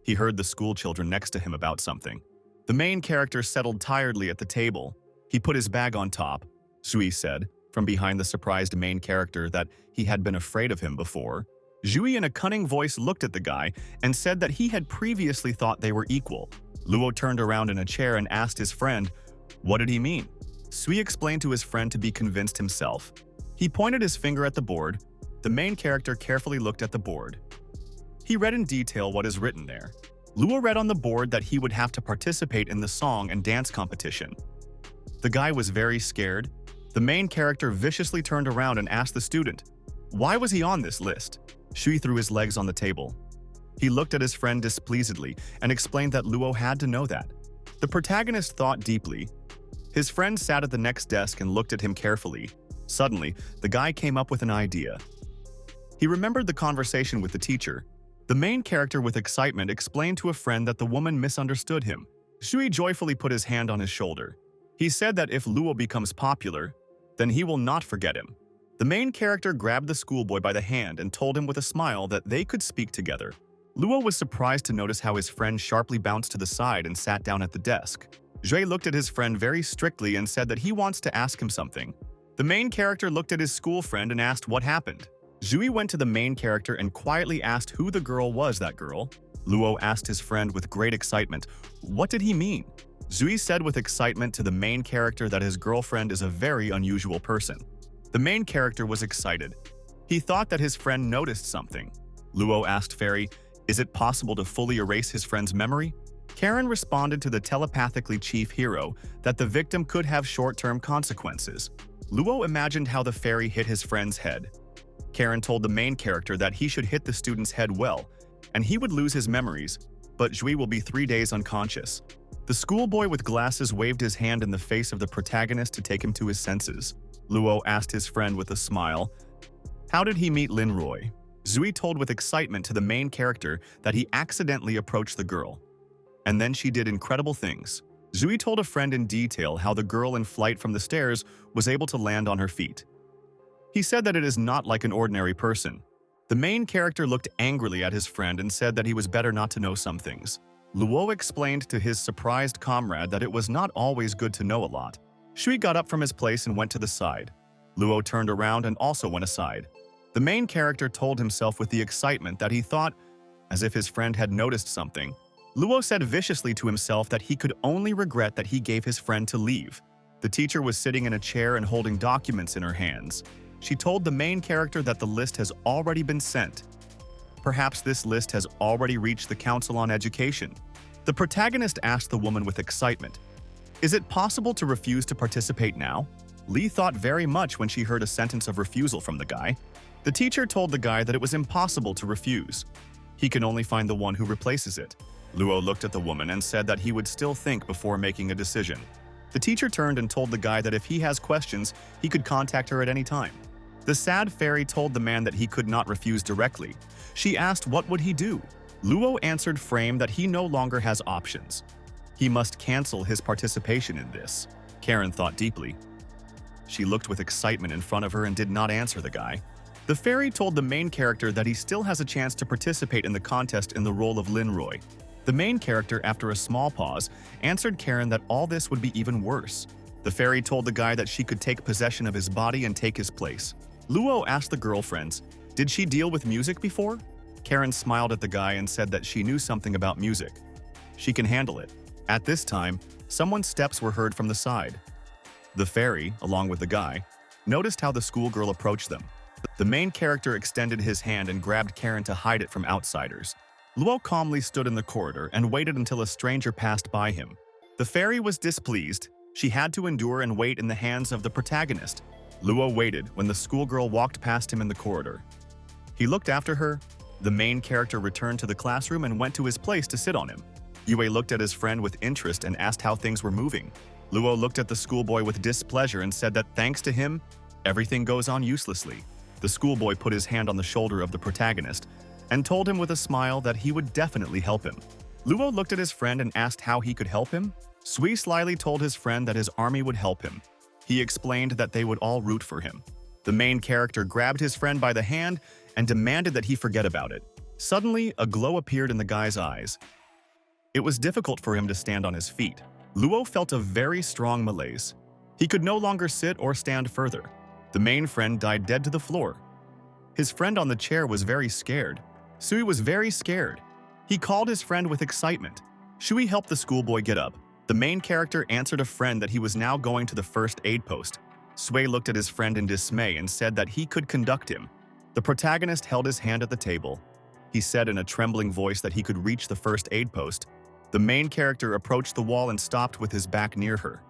He heard the school children next to him about something. The main character settled tiredly at the table. He put his bag on top. Zhui said, from behind the surprised main character, that he had been afraid of him before. Zhui in a cunning voice looked at the guy and said that he had previously thought they were equal. Luo turned around in a chair and asked his friend, what did he mean? Zhui explained to his friend to be convinced himself. He pointed his finger at the board. The main character carefully looked at the board. He read in detail what is written there. Luo read on the board that he would have to participate in the song and dance competition. The guy was very scared. The main character viciously turned around and asked the student, why was he on this list? Zhui threw his legs on the table. He looked at his friend displeasedly and explained that Luo had to know that. The protagonist thought deeply. His friend sat at the next desk and looked at him carefully. Suddenly, the guy came up with an idea. He remembered the conversation with the teacher. The main character with excitement explained to a friend that the woman misunderstood him. Zhui joyfully put his hand on his shoulder. He said that if Luo becomes popular, then he will not forget him. The main character grabbed the schoolboy by the hand and told him with a smile that they could speak together. Luo was surprised to notice how his friend sharply bounced to the side and sat down at the desk. Zhui looked at his friend very strictly and said that he wants to ask him something. The main character looked at his school friend and asked what happened. Zhui went to the main character and quietly asked who the girl was, that girl. Luo asked his friend with great excitement, what did he mean? Zhui said with excitement to the main character that his girlfriend is a very unusual person. The main character was excited. He thought that his friend noticed something. Luo asked Fairy, is it possible to fully erase his friend's memory? Karen responded to the telepathically chief hero that the victim could have short-term consequences. Luo imagined how the fairy hit his friend's head. Karen told the main character that he should hit the student's head well, and he would lose his memories, but Zhui will be 3 days unconscious. The schoolboy with glasses waved his hand in the face of the protagonist to take him to his senses. Luo asked his friend with a smile, how did he meet Lin Roy? Zhui told with excitement to the main character that he accidentally approached the girl. And then she did incredible things. Zhui told a friend in detail how the girl in flight from the stairs was able to land on her feet. He said that it is not like an ordinary person. The main character looked angrily at his friend and said that he was better not to know some things. Luo explained to his surprised comrade that it was not always good to know a lot. Zhui got up from his place and went to the side. Luo turned around and also went aside. The main character told himself with the excitement that he thought, as if his friend had noticed something. Luo said viciously to himself that he could only regret that he gave his friend to leave. The teacher was sitting in a chair and holding documents in her hands. She told the main character that the list has already been sent. Perhaps this list has already reached the Council on Education. The protagonist asked the woman with excitement, is it possible to refuse to participate now? Li thought very much when she heard a sentence of refusal from the guy. The teacher told the guy that it was impossible to refuse. He can only find the one who replaces it. Luo looked at the woman and said that he would still think before making a decision. The teacher turned and told the guy that if he has questions, he could contact her at any time. The sad fairy told the man that he could not refuse directly. She asked what would he do. Luo answered Frame that he no longer has options. He must cancel his participation in this. Karen thought deeply. She looked with excitement in front of her and did not answer the guy. The fairy told the main character that he still has a chance to participate in the contest in the role of Lin Roy. The main character, after a small pause, answered Karen that all this would be even worse. The fairy told the guy that she could take possession of his body and take his place. Luo asked the girlfriends, did she deal with music before? Karen smiled at the guy and said that she knew something about music. She can handle it. At this time, someone's steps were heard from the side. The fairy, along with the guy, noticed how the schoolgirl approached them. The main character extended his hand and grabbed Karen to hide it from outsiders. Luo calmly stood in the corridor and waited until a stranger passed by him. The fairy was displeased. She had to endure and wait in the hands of the protagonist. Luo waited when the schoolgirl walked past him in the corridor. He looked after her. The main character returned to the classroom and went to his place to sit on him. Yue looked at his friend with interest and asked how things were moving. Luo looked at the schoolboy with displeasure and said that thanks to him, everything goes on uselessly. The schoolboy put his hand on the shoulder of the protagonist and told him with a smile that he would definitely help him. Luo looked at his friend and asked how he could help him. Sui slyly told his friend that his army would help him. He explained that they would all root for him. The main character grabbed his friend by the hand and demanded that he forget about it. Suddenly, a glow appeared in the guy's eyes. It was difficult for him to stand on his feet. Luo felt a very strong malaise. He could no longer sit or stand further. The main friend died dead to the floor. His friend on the chair was very scared. Sui was very scared. He called his friend with excitement. Shui helped the schoolboy get up. The main character answered a friend that he was now going to the first aid post. Sui looked at his friend in dismay and said that he could conduct him. The protagonist held his hand at the table. He said in a trembling voice that he could reach the first aid post. The main character approached the wall and stopped with his back near her.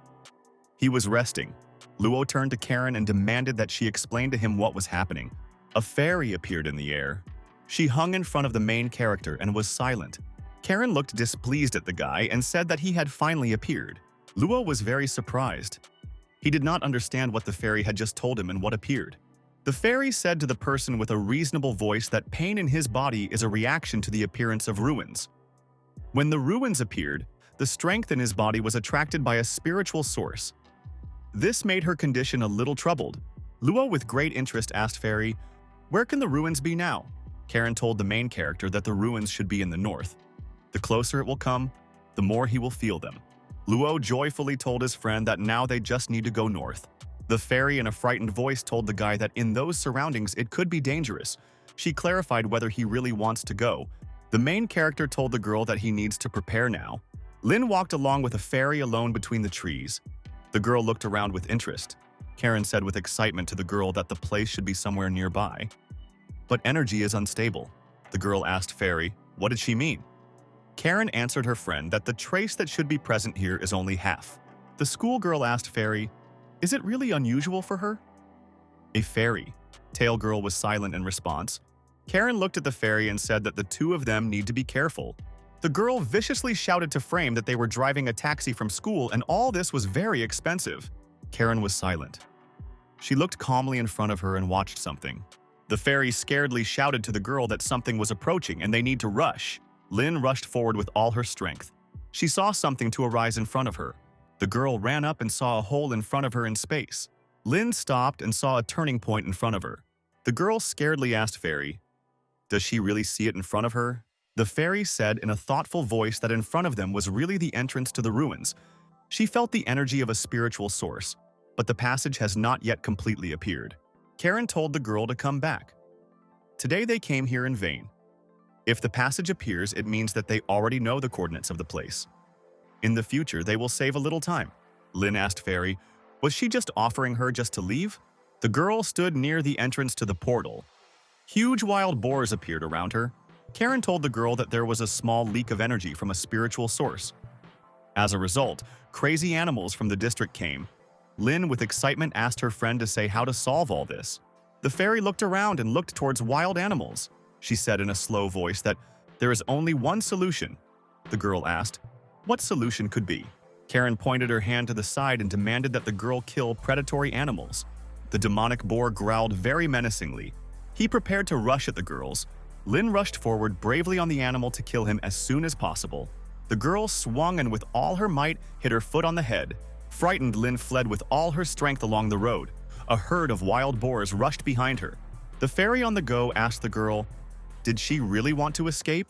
He was resting. Luo turned to Karen and demanded that she explain to him what was happening. A fairy appeared in the air. She hung in front of the main character and was silent. Karen looked displeased at the guy and said that he had finally appeared. Luo was very surprised. He did not understand what the fairy had just told him and what appeared. The fairy said to the person with a reasonable voice that pain in his body is a reaction to the appearance of ruins. When the ruins appeared, the strength in his body was attracted by a spiritual source. This made her condition a little troubled. Luo with great interest asked Fairy, "Where can the ruins be now?" Karen told the main character that the ruins should be in the north. The closer it will come, the more he will feel them. Luo joyfully told his friend that now they just need to go north. The fairy in a frightened voice told the guy that in those surroundings it could be dangerous. She clarified whether he really wants to go. The main character told the girl that he needs to prepare now. Lin walked along with a fairy alone between the trees. The girl looked around with interest. Karen said with excitement to the girl that the place should be somewhere nearby. But energy is unstable. The girl asked Fairy, what did she mean? Karen answered her friend that the trace that should be present here is only half. The schoolgirl asked Fairy, is it really unusual for her? A fairy. Tail Girl was silent in response. Karen looked at the fairy and said that the two of them need to be careful. The girl viciously shouted to Frame that they were driving a taxi from school and all this was very expensive. Karen was silent. She looked calmly in front of her and watched something. The fairy scaredly shouted to the girl that something was approaching and they need to rush. Lin rushed forward with all her strength. She saw something to arise in front of her. The girl ran up and saw a hole in front of her in space. Lin stopped and saw a turning point in front of her. The girl scaredly asked Fairy, does she really see it in front of her? The fairy said in a thoughtful voice that in front of them was really the entrance to the ruins. She felt the energy of a spiritual source, but the passage has not yet completely appeared. Karen told the girl to come back. Today they came here in vain. If the passage appears, it means that they already know the coordinates of the place. In the future, they will save a little time. Lin asked Fairy, was she just offering her just to leave? The girl stood near the entrance to the portal. Huge wild boars appeared around her. Karen told the girl that there was a small leak of energy from a spiritual source. As a result, crazy animals from the district came. Lin, with excitement, asked her friend to say how to solve all this. The fairy looked around and looked towards wild animals. She said in a slow voice that there is only one solution. The girl asked, what solution could be? Karen pointed her hand to the side and demanded that the girl kill predatory animals. The demonic boar growled very menacingly. He prepared to rush at the girls. Lin rushed forward bravely on the animal to kill him as soon as possible. The girl swung and with all her might hit her foot on the head. Frightened, Lin fled with all her strength along the road. A herd of wild boars rushed behind her. The fairy on the go asked the girl, did she really want to escape?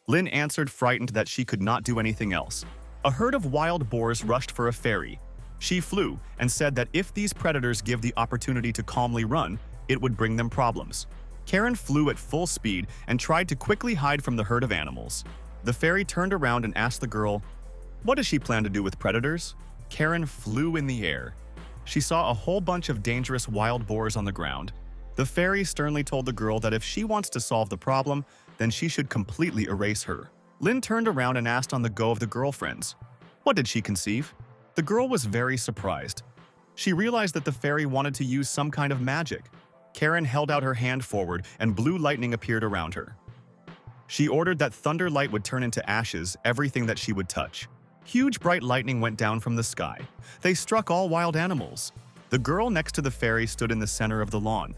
Lin answered, frightened, that she could not do anything else. A herd of wild boars rushed for a fairy. She flew and said that if these predators give the opportunity to calmly run, it would bring them problems. Karen flew at full speed and tried to quickly hide from the herd of animals. The fairy turned around and asked the girl, what does she plan to do with predators? Karen flew in the air. She saw a whole bunch of dangerous wild boars on the ground. The fairy sternly told the girl that if she wants to solve the problem, then she should completely erase her. Lin turned around and asked on the go of the girlfriends, what did she conceive? The girl was very surprised. She realized that the fairy wanted to use some kind of magic. Karen held out her hand forward and blue lightning appeared around her. She ordered that thunder light would turn into ashes everything that she would touch. Huge bright lightning went down from the sky. They struck all wild animals. The girl next to the fairy stood in the center of the lawn.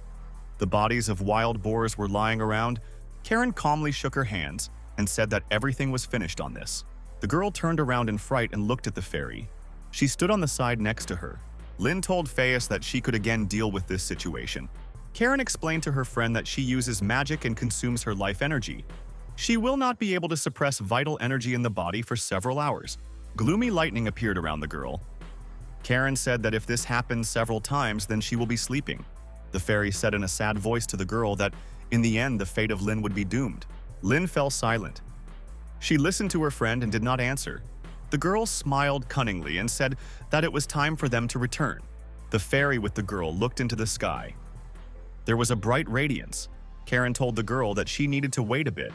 The bodies of wild boars were lying around. Karen calmly shook her hands and said that everything was finished on this. The girl turned around in fright and looked at the fairy. She stood on the side next to her. Lin told Faius that she could again deal with this situation. Karen explained to her friend that she uses magic and consumes her life energy. She will not be able to suppress vital energy in the body for several hours. Gloomy lightning appeared around the girl. Karen said that if this happens several times, then she will be sleeping. The fairy said in a sad voice to the girl that in the end the fate of Lin would be doomed. Lin fell silent. She listened to her friend and did not answer. The girl smiled cunningly and said that it was time for them to return. The fairy with the girl looked into the sky. There was a bright radiance. Karen told the girl that she needed to wait a bit.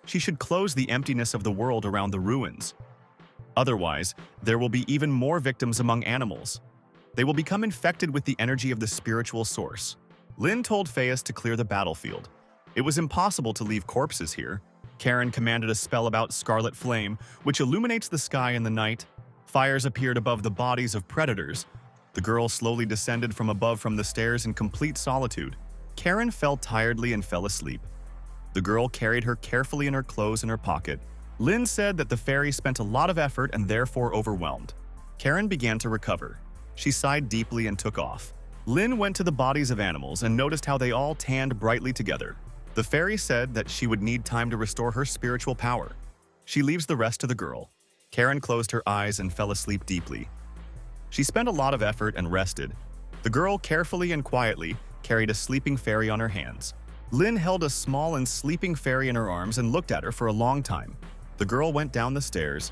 She should close the emptiness of the world around the ruins. Otherwise, there will be even more victims among animals. They will become infected with the energy of the spiritual source. Lin told Faius to clear the battlefield. It was impossible to leave corpses here. Karen commanded a spell about scarlet flame, which illuminates the sky in the night. Fires appeared above the bodies of predators. The girl slowly descended from above from the stairs in complete solitude. Karen fell tiredly and fell asleep. The girl carried her carefully in her clothes in her pocket. Lin said that the fairy spent a lot of effort and therefore overwhelmed. Karen began to recover. She sighed deeply and took off. Lin went to the bodies of animals and noticed how they all tanned brightly together. The fairy said that she would need time to restore her spiritual power. She leaves the rest to the girl. Karen closed her eyes and fell asleep deeply. She spent a lot of effort and rested. The girl carefully and quietly carried a sleeping fairy on her hands. Lin held a small and sleeping fairy in her arms and looked at her for a long time. The girl went down the stairs.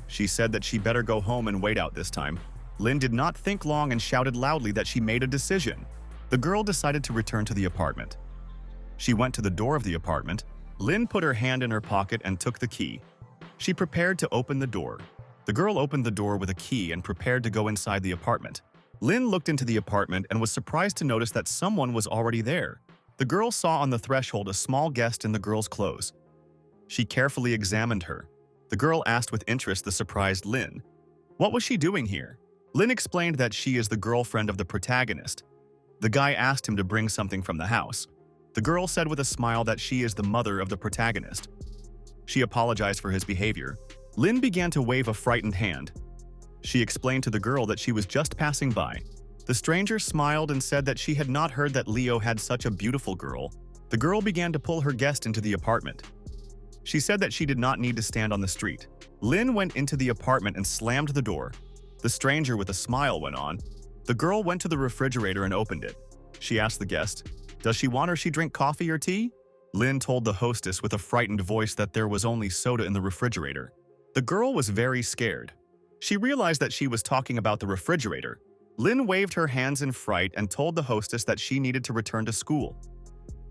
She said that she better go home and wait out this time. Lin did not think long and shouted loudly that she made a decision. The girl decided to return to the apartment. She went to the door of the apartment. Lin put her hand in her pocket and took the key. She prepared to open the door. The girl opened the door with a key and prepared to go inside the apartment. Lin looked into the apartment and was surprised to notice that someone was already there. The girl saw on the threshold a small guest in the girl's clothes. She carefully examined her. The girl asked with interest the surprised Lin, "What was she doing here?" Lin explained that she is the girlfriend of the protagonist. The guy asked him to bring something from the house. The girl said with a smile that she is the mother of the protagonist. She apologized for his behavior. Lin began to wave a frightened hand. She explained to the girl that she was just passing by. The stranger smiled and said that she had not heard that Leo had such a beautiful girl. The girl began to pull her guest into the apartment. She said that she did not need to stand on the street. Lin went into the apartment and slammed the door. The stranger with a smile went on. The girl went to the refrigerator and opened it. She asked the guest, "Does she want or she drink coffee or tea?" Lin told the hostess with a frightened voice that there was only soda in the refrigerator. The girl was very scared. She realized that she was talking about the refrigerator. Lin waved her hands in fright and told the hostess that she needed to return to school.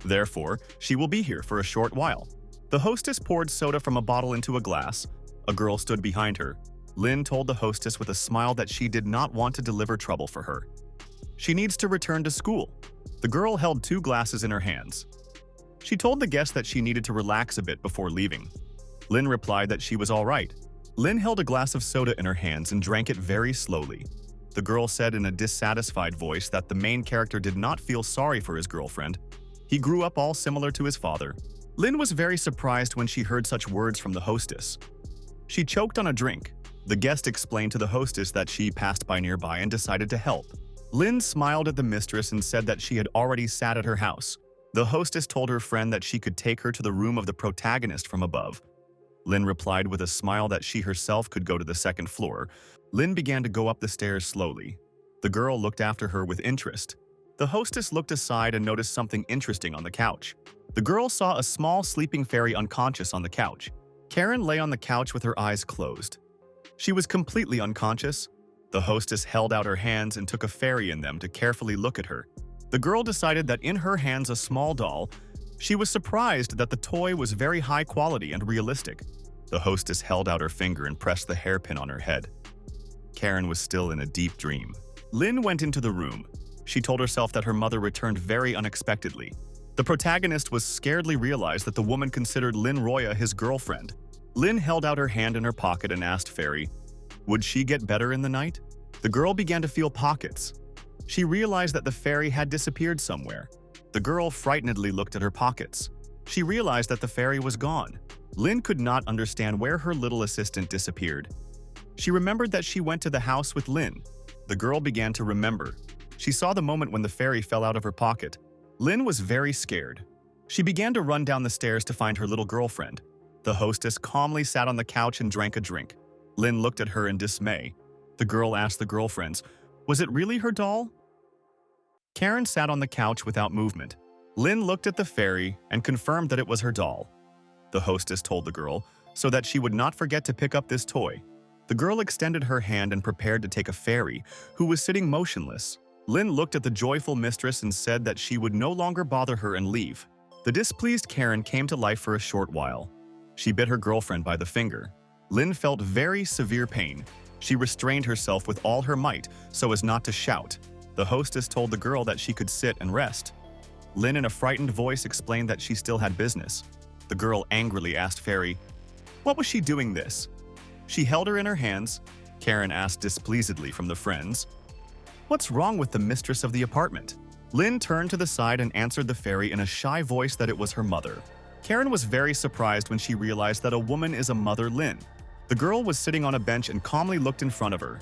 Therefore, she will be here for a short while. The hostess poured soda from a bottle into a glass. A girl stood behind her. Lin told the hostess with a smile that she did not want to deliver trouble for her. She needs to return to school. The girl held 2 glasses in her hands. She told the guest that she needed to relax a bit before leaving. Lin replied that she was all right. Lin held a glass of soda in her hands and drank it very slowly. The girl said in a dissatisfied voice that the main character did not feel sorry for his girlfriend. He grew up all similar to his father. Lin was very surprised when she heard such words from the hostess. She choked on a drink. The guest explained to the hostess that she passed by nearby and decided to help. Lin smiled at the mistress and said that she had already sat at her house. The hostess told her friend that she could take her to the room of the protagonist from above. Lin replied with a smile that she herself could go to the 2nd floor. Lin began to go up the stairs slowly. The girl looked after her with interest. The hostess looked aside and noticed something interesting on the couch. The girl saw a small sleeping fairy unconscious on the couch. Karen lay on the couch with her eyes closed. She was completely unconscious. The hostess held out her hands and took a fairy in them to carefully look at her. The girl decided that in her hands a small doll. She was surprised that the toy was very high quality and realistic. The hostess held out her finger and pressed the hairpin on her head. Karen was still in a deep dream. Lynn went into the room. She told herself that her mother returned very unexpectedly. The protagonist was scaredly realized that the woman considered Lynn Roya his girlfriend. Lynn held out her hand in her pocket and asked Fairy, would she get better in the night? The girl began to feel pockets. She realized that the fairy had disappeared somewhere. The girl frightenedly looked at her pockets. She realized that the fairy was gone. Lynn could not understand where her little assistant disappeared. She remembered that she went to the house with Lynn. The girl began to remember. She saw the moment when the fairy fell out of her pocket. Lynn was very scared. She began to run down the stairs to find her little girlfriend. The hostess calmly sat on the couch and drank a drink. Lynn looked at her in dismay. The girl asked the girlfriends, was it really her doll? Karen sat on the couch without movement. Lynn looked at the fairy and confirmed that it was her doll. The hostess told the girl so that she would not forget to pick up this toy. The girl extended her hand and prepared to take a fairy, who was sitting motionless. Lynn looked at the joyful mistress and said that she would no longer bother her and leave. The displeased Karen came to life for a short while. She bit her girlfriend by the finger. Lynn felt very severe pain. She restrained herself with all her might so as not to shout. The hostess told the girl that she could sit and rest. Lynn in a frightened voice explained that she still had business. The girl angrily asked Fairy, what was she doing this? She held her in her hands. Karen asked displeasedly from the friends, what's wrong with the mistress of the apartment? Lynn turned to the side and answered the fairy in a shy voice that it was her mother. Karen was very surprised when she realized that a woman is a mother Lynn. The girl was sitting on a bench and calmly looked in front of her.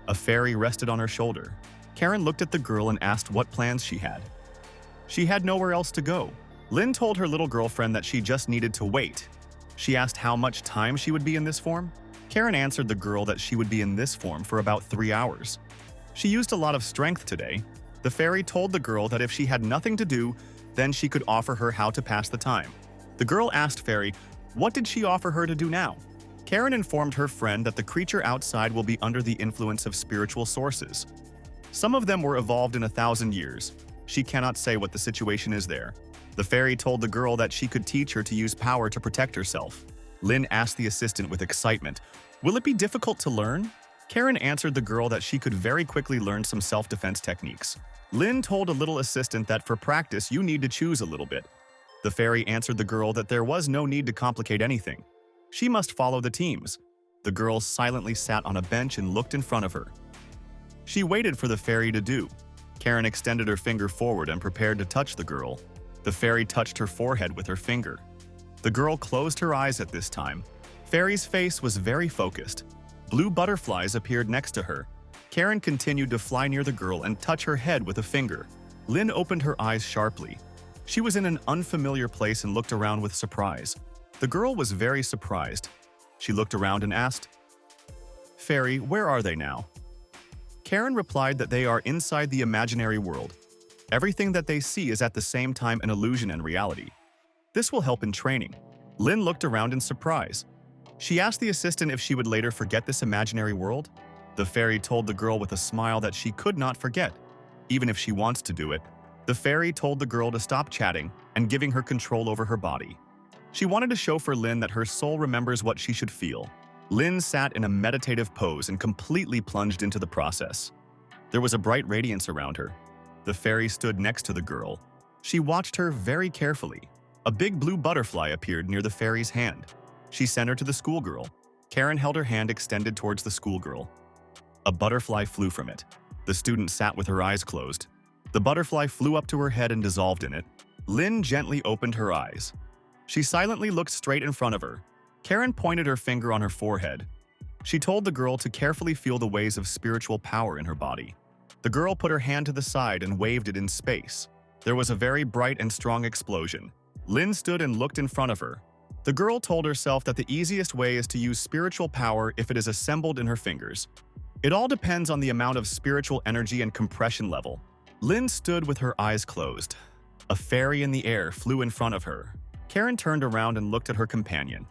A fairy rested on her shoulder. Karen looked at the girl and asked what plans she had. She had nowhere else to go. Lynn told her little girlfriend that she just needed to wait. She asked how much time she would be in this form. Karen answered the girl that she would be in this form for about 3 hours. She used a lot of strength today. The fairy told the girl that if she had nothing to do, then she could offer her how to pass the time. The girl asked Fairy, what did she offer her to do now? Karen informed her friend that the creature outside will be under the influence of spiritual sources. Some of them were evolved in 1,000 years. She cannot say what the situation is there. The fairy told the girl that she could teach her to use power to protect herself. Lynn asked the assistant with excitement, will it be difficult to learn? Karen answered the girl that she could very quickly learn some self-defense techniques. Lynn told a little assistant that for practice you need to choose a little bit. The fairy answered the girl that there was no need to complicate anything. She must follow the teams. The girl silently sat on a bench and looked in front of her. She waited for the fairy to do. Karen extended her finger forward and prepared to touch the girl. The fairy touched her forehead with her finger. The girl closed her eyes at this time. Fairy's face was very focused. Blue butterflies appeared next to her. Karen continued to fly near the girl and touch her head with a finger. Lynn opened her eyes sharply. She was in an unfamiliar place and looked around with surprise. The girl was very surprised. She looked around and asked, Fairy, where are they now? Karen replied that they are inside the imaginary world. Everything that they see is at the same time an illusion and reality. This will help in training. Lynn looked around in surprise. She asked the assistant if she would later forget this imaginary world. The fairy told the girl with a smile that she could not forget, even if she wants to do it. The fairy told the girl to stop chatting and giving her control over her body. She wanted to show for Lynn that her soul remembers what she should feel. Lynn sat in a meditative pose and completely plunged into the process. There was a bright radiance around her. The fairy stood next to the girl. She watched her very carefully. A big blue butterfly appeared near the fairy's hand. She sent her to the schoolgirl. Karen held her hand extended towards the schoolgirl. A butterfly flew from it. The student sat with her eyes closed. The butterfly flew up to her head and dissolved in it. Lynn gently opened her eyes. She silently looked straight in front of her. Karen pointed her finger on her forehead. She told the girl to carefully feel the waves of spiritual power in her body. The girl put her hand to the side and waved it in space. There was a very bright and strong explosion. Lynn stood and looked in front of her. The girl told herself that the easiest way is to use spiritual power if it is assembled in her fingers. It all depends on the amount of spiritual energy and compression level. Lynn stood with her eyes closed. A fairy in the air flew in front of her. Karen turned around and looked at her companion.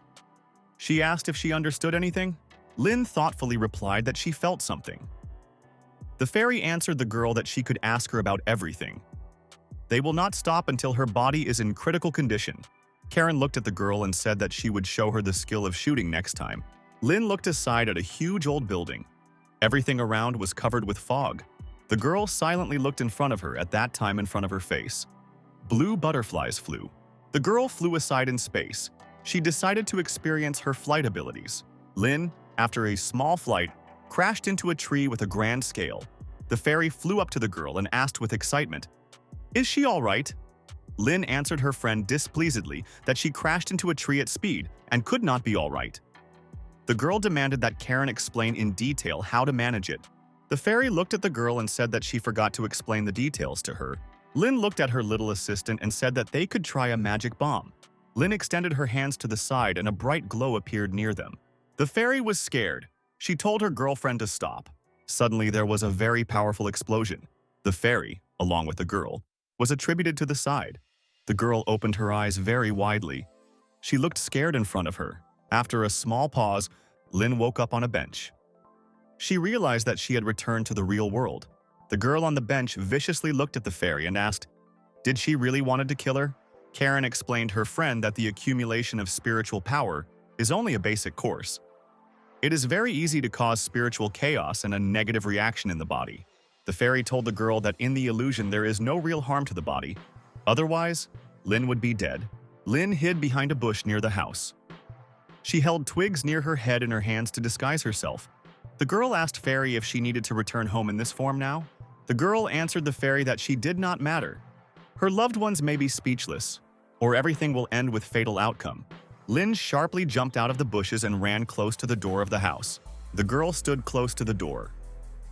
She asked if she understood anything. Lynn thoughtfully replied that she felt something. The fairy answered the girl that she could ask her about everything. They will not stop until her body is in critical condition. Karen looked at the girl and said that she would show her the skill of shooting next time. Lynn looked aside at a huge old building. Everything around was covered with fog. The girl silently looked in front of her at that time in front of her face. Blue butterflies flew. The girl flew aside in space. She decided to experience her flight abilities. Lynn, after a small flight, crashed into a tree with a grand scale. The fairy flew up to the girl and asked with excitement, "Is she all right?" Lynn answered her friend displeasedly that she crashed into a tree at speed and could not be all right. The girl demanded that Karen explain in detail how to manage it. The fairy looked at the girl and said that she forgot to explain the details to her. Lynn looked at her little assistant and said that they could try a magic bomb. Lynn extended her hands to the side and a bright glow appeared near them. The fairy was scared. She told her girlfriend to stop. Suddenly, there was a very powerful explosion. The fairy, along with the girl, was attributed to the side. The girl opened her eyes very widely. She looked scared in front of her. After a small pause, Lynn woke up on a bench. She realized that she had returned to the real world. The girl on the bench viciously looked at the fairy and asked, "Did she really wanted to kill her?" Karen explained her friend that the accumulation of spiritual power is only a basic course. It is very easy to cause spiritual chaos and a negative reaction in the body. The fairy told the girl that in the illusion there is no real harm to the body. Otherwise, Lynn would be dead. Lynn hid behind a bush near the house. She held twigs near her head in her hands to disguise herself. The girl asked Fairy if she needed to return home in this form now. The girl answered the fairy that she did not matter. Her loved ones may be speechless, or everything will end with fatal outcome. Lynn sharply jumped out of the bushes and ran close to the door of the house. The girl stood close to the door.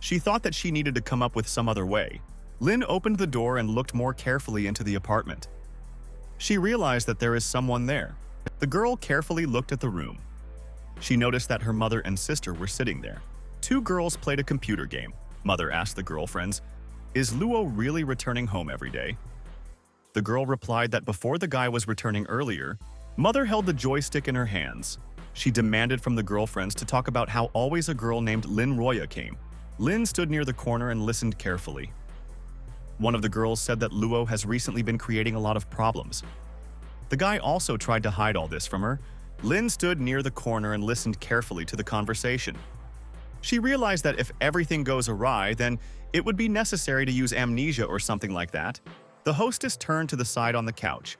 She thought that she needed to come up with some other way. Lynn opened the door and looked more carefully into the apartment. She realized that there is someone there. The girl carefully looked at the room. She noticed that her mother and sister were sitting there. Two girls played a computer game. Mother asked the girlfriends, "Is Luo really returning home every day?" The girl replied that before the guy was returning earlier, Mother held the joystick in her hands. She demanded from the girlfriends to talk about how always a girl named Lynn Roya came. Lynn stood near the corner and listened carefully. One of the girls said that Luo has recently been creating a lot of problems. The guy also tried to hide all this from her. Lynn stood near the corner and listened carefully to the conversation. She realized that if everything goes awry, then it would be necessary to use amnesia or something like that. The hostess turned to the side on the couch.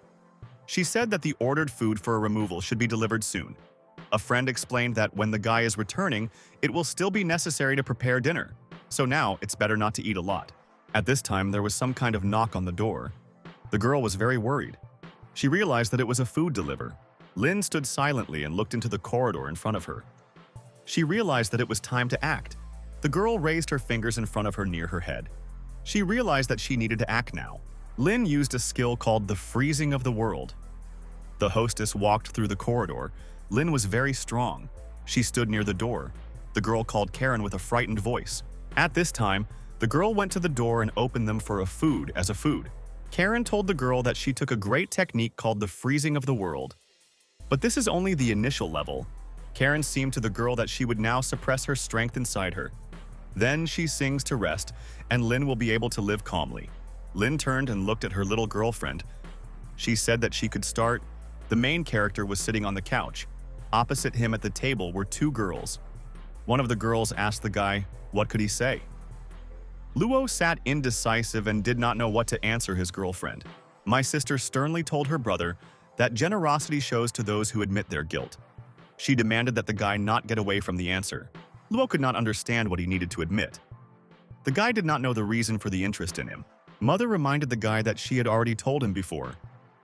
She said that the ordered food for a removal should be delivered soon. A friend explained that when the guy is returning, it will still be necessary to prepare dinner. So now it's better not to eat a lot. At this time, there was some kind of knock on the door. The girl was very worried. She realized that it was a food deliverer. Lynn stood silently and looked into the corridor in front of her. She realized that it was time to act. The girl raised her fingers in front of her near her head. She realized that she needed to act now. Lynn used a skill called the freezing of the world. The hostess walked through the corridor. Lynn was very strong. She stood near the door. The girl called Karen with a frightened voice. At this time, the girl went to the door and opened them for a food as a food. Karen told the girl that she took a great technique called the freezing of the world. But this is only the initial level. Karen seemed to the girl that she would now suppress her strength inside her. Then she sings to rest, and Lynn will be able to live calmly. Lynn turned and looked at her little girlfriend. She said that she could start. The main character was sitting on the couch. Opposite him at the table were two girls. One of the girls asked the guy, what could he say? Luo sat indecisive and did not know what to answer his girlfriend. My sister sternly told her brother that generosity shows to those who admit their guilt. She demanded that the guy not get away from the answer. Luo could not understand what he needed to admit. The guy did not know the reason for the interest in him. Mother reminded the guy that she had already told him before,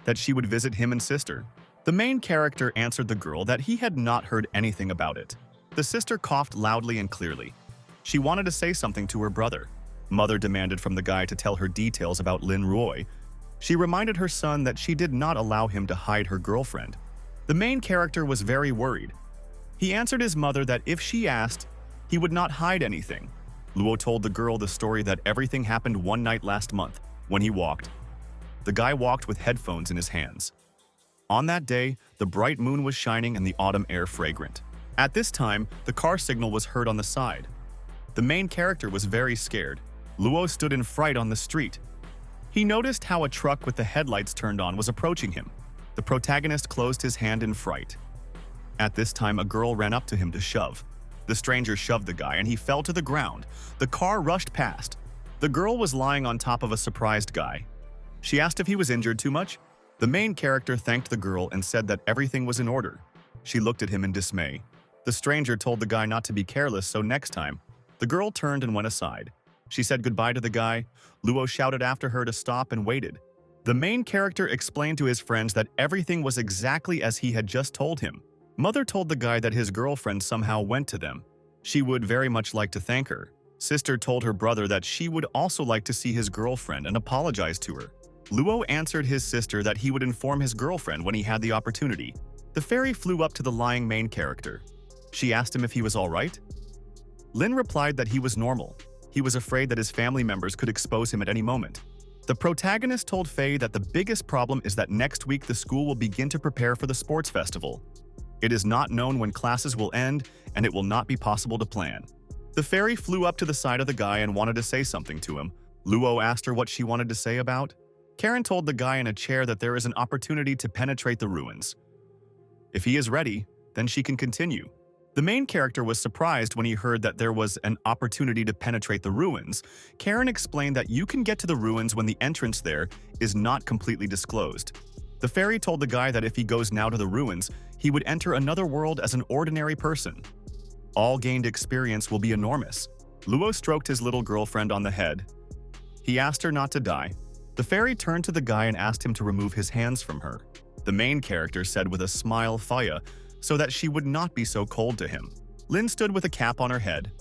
that she would visit him and sister. The main character answered the girl that he had not heard anything about it. The sister coughed loudly and clearly. She wanted to say something to her brother. Mother demanded from the guy to tell her details about Lin Roy. She reminded her son that she did not allow him to hide her girlfriend. The main character was very worried. He answered his mother that if she asked, he would not hide anything. Luo told the girl the story that everything happened one night last month, when he walked. The guy walked with headphones in his hands. On that day, the bright moon was shining and the autumn air fragrant. At this time, the car signal was heard on the side. The main character was very scared. Luo stood in fright on the street. He noticed how a truck with the headlights turned on was approaching him. The protagonist closed his hand in fright. At this time, a girl ran up to him to shove. The stranger shoved the guy and he fell to the ground. The car rushed past. The girl was lying on top of a surprised guy. She asked if he was injured too much. The main character thanked the girl and said that everything was in order. She looked at him in dismay. The stranger told the guy not to be careless, so next time, the girl turned and went aside. She said goodbye to the guy. Luo shouted after her to stop and waited. The main character explained to his friends that everything was exactly as he had just told him. Mother told the guy that his girlfriend somehow went to them. She would very much like to thank her. Sister told her brother that she would also like to see his girlfriend and apologize to her. Luo answered his sister that he would inform his girlfriend when he had the opportunity. The fairy flew up to the lying main character. She asked him if he was all right. Lin replied that he was normal. He was afraid that his family members could expose him at any moment. The protagonist told Faye that the biggest problem is that next week the school will begin to prepare for the sports festival. It is not known when classes will end, and it will not be possible to plan. The fairy flew up to the side of the guy and wanted to say something to him. Luo asked her what she wanted to say about. Karen told the guy in a chair that there is an opportunity to penetrate the ruins. If he is ready, then she can continue. The main character was surprised when he heard that there was an opportunity to penetrate the ruins. Karen explained that you can get to the ruins when the entrance there is not completely disclosed. The fairy told the guy that if he goes now to the ruins, he would enter another world as an ordinary person. All gained experience will be enormous. Luo stroked his little girlfriend on the head. He asked her not to die. The fairy turned to the guy and asked him to remove his hands from her. The main character said with a smile Faya, so that she would not be so cold to him. Lin stood with a cap on her head.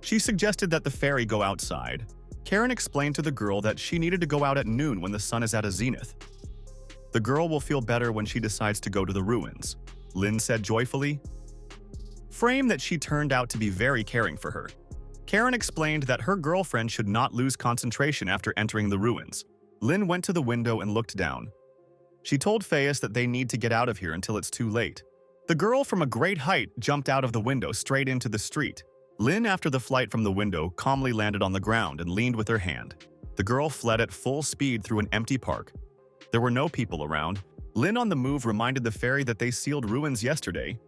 She suggested that the fairy go outside. Karen explained to the girl that she needed to go out at noon when the sun is at a zenith. The girl will feel better when she decides to go to the ruins, Lin said joyfully. Frame that she turned out to be very caring for her. Karen explained that her girlfriend should not lose concentration after entering the ruins. Lin went to the window and looked down. She told Fayus that they need to get out of here until it's too late. The girl from a great height jumped out of the window straight into the street. Lin, after the flight from the window, calmly landed on the ground and leaned with her hand. The girl fled at full speed through an empty park. There were no people around. Lin on the move reminded the fairy that they sealed ruins yesterday.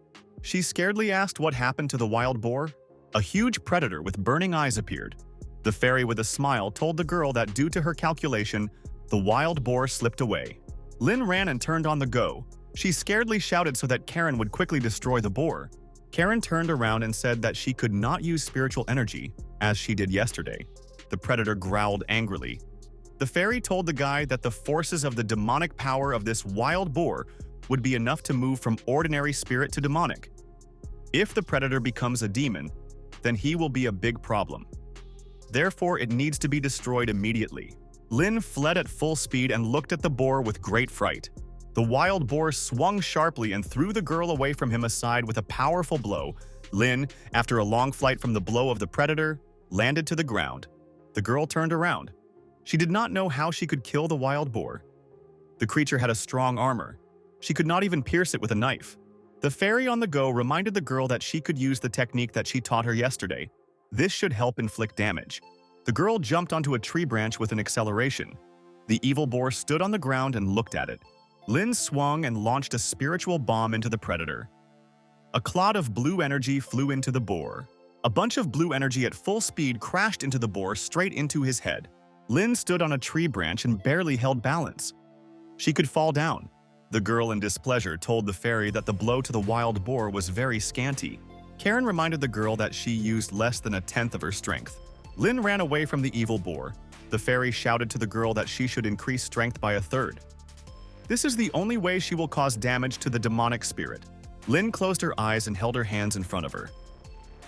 She scaredly asked what happened to the wild boar. A huge predator with burning eyes appeared. The fairy with a smile told the girl that due to her calculation, the wild boar slipped away. Lin ran and turned on the go. She scaredly shouted so that Karen would quickly destroy the boar. Karen turned around and said that she could not use spiritual energy, as she did yesterday. The predator growled angrily. The fairy told the guy that the forces of the demonic power of this wild boar would be enough to move from ordinary spirit to demonic. If the predator becomes a demon, then he will be a big problem. Therefore, it needs to be destroyed immediately. Lin fled at full speed and looked at the boar with great fright. The wild boar swung sharply and threw the girl away from him aside with a powerful blow. Lin, after a long flight from the blow of the predator, landed to the ground. The girl turned around. She did not know how she could kill the wild boar. The creature had a strong armor. She could not even pierce it with a knife. The fairy on the go reminded the girl that she could use the technique that she taught her yesterday. This should help inflict damage. The girl jumped onto a tree branch with an acceleration. The evil boar stood on the ground and looked at it. Lin swung and launched a spiritual bomb into the predator. A cloud of blue energy flew into the boar. A bunch of blue energy at full speed crashed into the boar straight into his head. Lin stood on a tree branch and barely held balance. She could fall down. The girl in displeasure told the fairy that the blow to the wild boar was very scanty. Karen reminded the girl that she used less than a tenth of her strength. Lin ran away from the evil boar. The fairy shouted to the girl that she should increase strength by a third. This is the only way she will cause damage to the demonic spirit. Lin closed her eyes and held her hands in front of her.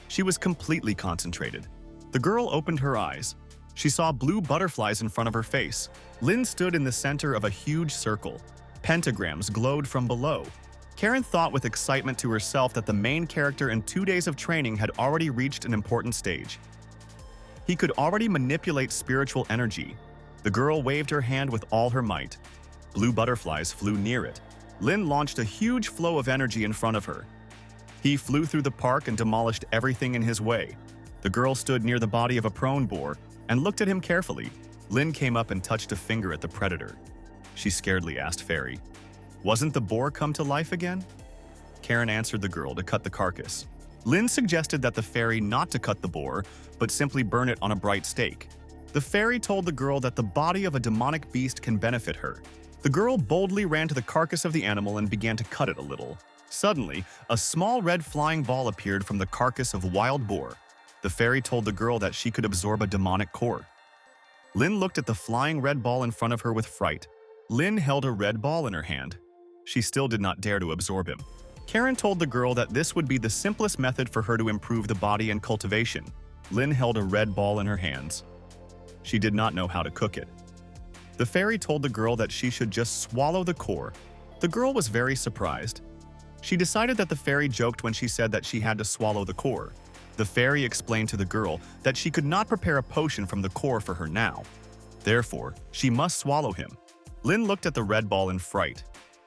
She was completely concentrated. The girl opened her eyes. She saw blue butterflies in front of her face. Lin stood in the center of a huge circle. Pentagrams glowed from below. Karen thought with excitement to herself that the main character in 2 days of training had already reached an important stage. He could already manipulate spiritual energy. The girl waved her hand with all her might. Blue butterflies flew near it. Lin launched a huge flow of energy in front of her. He flew through the park and demolished everything in his way. The girl stood near the body of a prone boar and looked at him carefully. Lin came up and touched a finger at the predator. She scaredly asked Fairy, "Wasn't the boar come to life again?" Karen answered the girl to cut the carcass. Lin suggested that the fairy not to cut the boar, but simply burn it on a bright stake. The fairy told the girl that the body of a demonic beast can benefit her. The girl boldly ran to the carcass of the animal and began to cut it a little. Suddenly, a small red flying ball appeared from the carcass of a wild boar. The fairy told the girl that she could absorb a demonic core. Lin looked at the flying red ball in front of her with fright. Lin held a red ball in her hand. She still did not dare to absorb him. Karen told the girl that this would be the simplest method for her to improve the body and cultivation. Lin held a red ball in her hands. She did not know how to cook it. The fairy told the girl that she should just swallow the core. The girl was very surprised. She decided that the fairy joked when she said that she had to swallow the core. The fairy explained to the girl that she could not prepare a potion from the core for her now. Therefore, she must swallow him. Lin looked at the red ball in fright.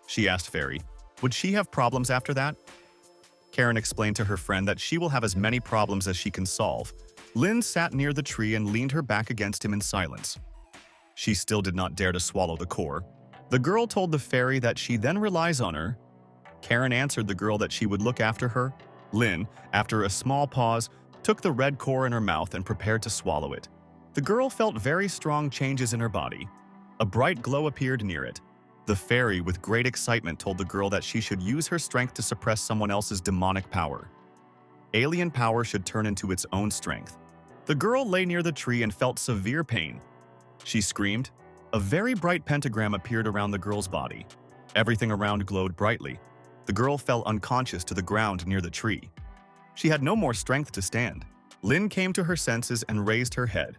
She asked Fairy, would she have problems after that? Karen explained to her friend that she will have as many problems as she can solve. Lin sat near the tree and leaned her back against him in silence. She still did not dare to swallow the core. The girl told the fairy that she then relies on her. Karen answered the girl that she would look after her. Lin, after a small pause, took the red core in her mouth and prepared to swallow it. The girl felt very strong changes in her body. A bright glow appeared near it. The fairy, with great excitement, told the girl that she should use her strength to suppress someone else's demonic power. Alien power should turn into its own strength. The girl lay near the tree and felt severe pain. She screamed. A very bright pentagram appeared around the girl's body. Everything around glowed brightly. The girl fell unconscious to the ground near the tree. She had no more strength to stand. Lin came to her senses and raised her head.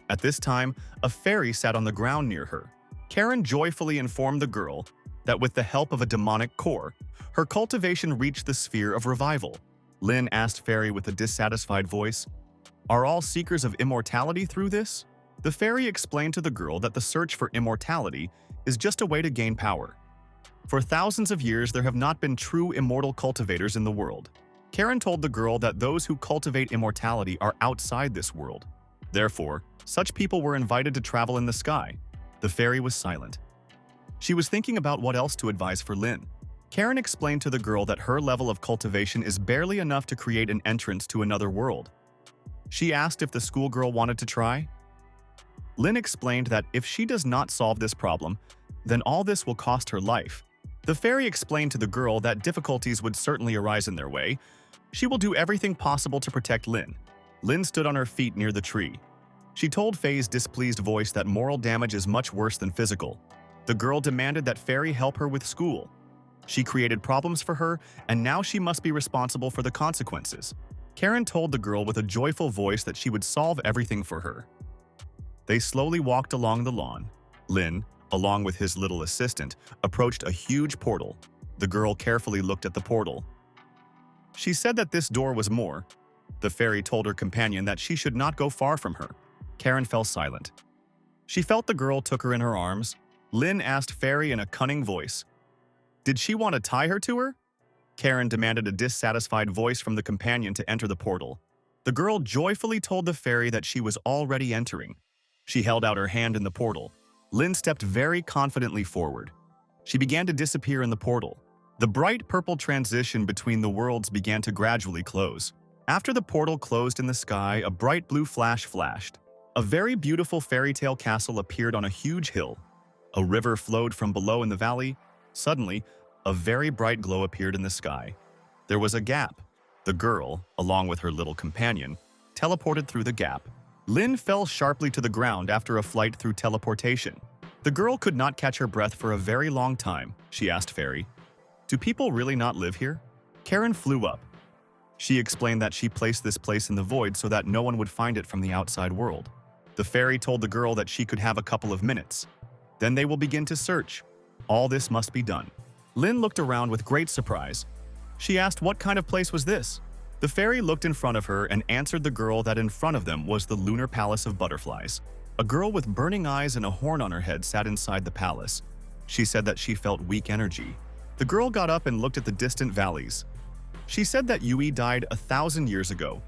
At this time, a fairy sat on the ground near her. Karen joyfully informed the girl that with the help of a demonic core, her cultivation reached the sphere of revival. Lin asked Fairy with a dissatisfied voice, "Are all seekers of immortality through this?" The fairy explained to the girl that the search for immortality is just a way to gain power. For thousands of years, there have not been true immortal cultivators in the world. Karen told the girl that those who cultivate immortality are outside this world. Therefore, such people were invited to travel in the sky. The fairy was silent. She was thinking about what else to advise for Lin. Karen explained to the girl that her level of cultivation is barely enough to create an entrance to another world. She asked if the schoolgirl wanted to try. Lin explained that if she does not solve this problem, then all this will cost her life. The fairy explained to the girl that difficulties would certainly arise in their way. She will do everything possible to protect Lin. Lin stood on her feet near the tree. She told Faye's displeased voice that moral damage is much worse than physical. The girl demanded that Fairy help her with school. She created problems for her, and now she must be responsible for the consequences. Karen told the girl with a joyful voice that she would solve everything for her. They slowly walked along the lawn. Lin, along with his little assistant, approached a huge portal. The girl carefully looked at the portal. She said that this door was more. The fairy told her companion that she should not go far from her. Karen fell silent. She felt the girl took her in her arms. Lin asked Fairy in a cunning voice, "Did she want to tie her to her?" Karen demanded a dissatisfied voice from the companion to enter the portal. The girl joyfully told the fairy that she was already entering. She held out her hand in the portal. Lin stepped very confidently forward. She began to disappear in the portal. The bright purple transition between the worlds began to gradually close. After the portal closed in the sky, a bright blue flash flashed. A very beautiful fairy tale castle appeared on a huge hill. A river flowed from below in the valley. Suddenly, a very bright glow appeared in the sky. There was a gap. The girl, along with her little companion, teleported through the gap. Lin fell sharply to the ground after a flight through teleportation. The girl could not catch her breath for a very long time. She asked Fairy, "Do people really not live here?" Karen flew up. She explained that she placed this place in the void so that no one would find it from the outside world. The fairy told the girl that she could have a couple of minutes. Then they will begin to search. All this must be done. Lin looked around with great surprise. She asked what kind of place was this? The fairy looked in front of her and answered the girl that in front of them was the lunar palace of butterflies. A girl with burning eyes and a horn on her head sat inside the palace. She said that she felt weak energy. The girl got up and looked at the distant valleys. She said that Yui died 1,000 years ago.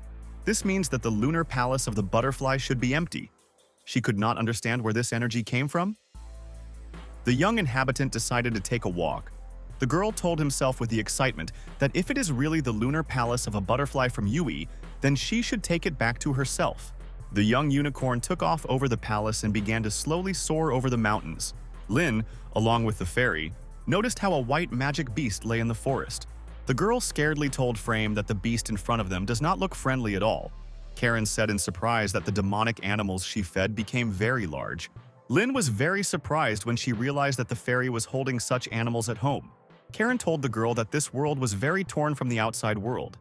This means that the lunar palace of the butterfly should be empty. She could not understand where this energy came from. The young inhabitant decided to take a walk. The girl told himself with the excitement that if it is really the lunar palace of a butterfly from Yui, then she should take it back to herself. The young unicorn took off over the palace and began to slowly soar over the mountains. Lin, along with the fairy, noticed how a white magic beast lay in the forest. The girl scaredly told Frame that the beast in front of them does not look friendly at all. Karen said in surprise that the demonic animals she fed became very large. Lin was very surprised when she realized that the fairy was holding such animals at home. Karen told the girl that this world was very torn from the outside world.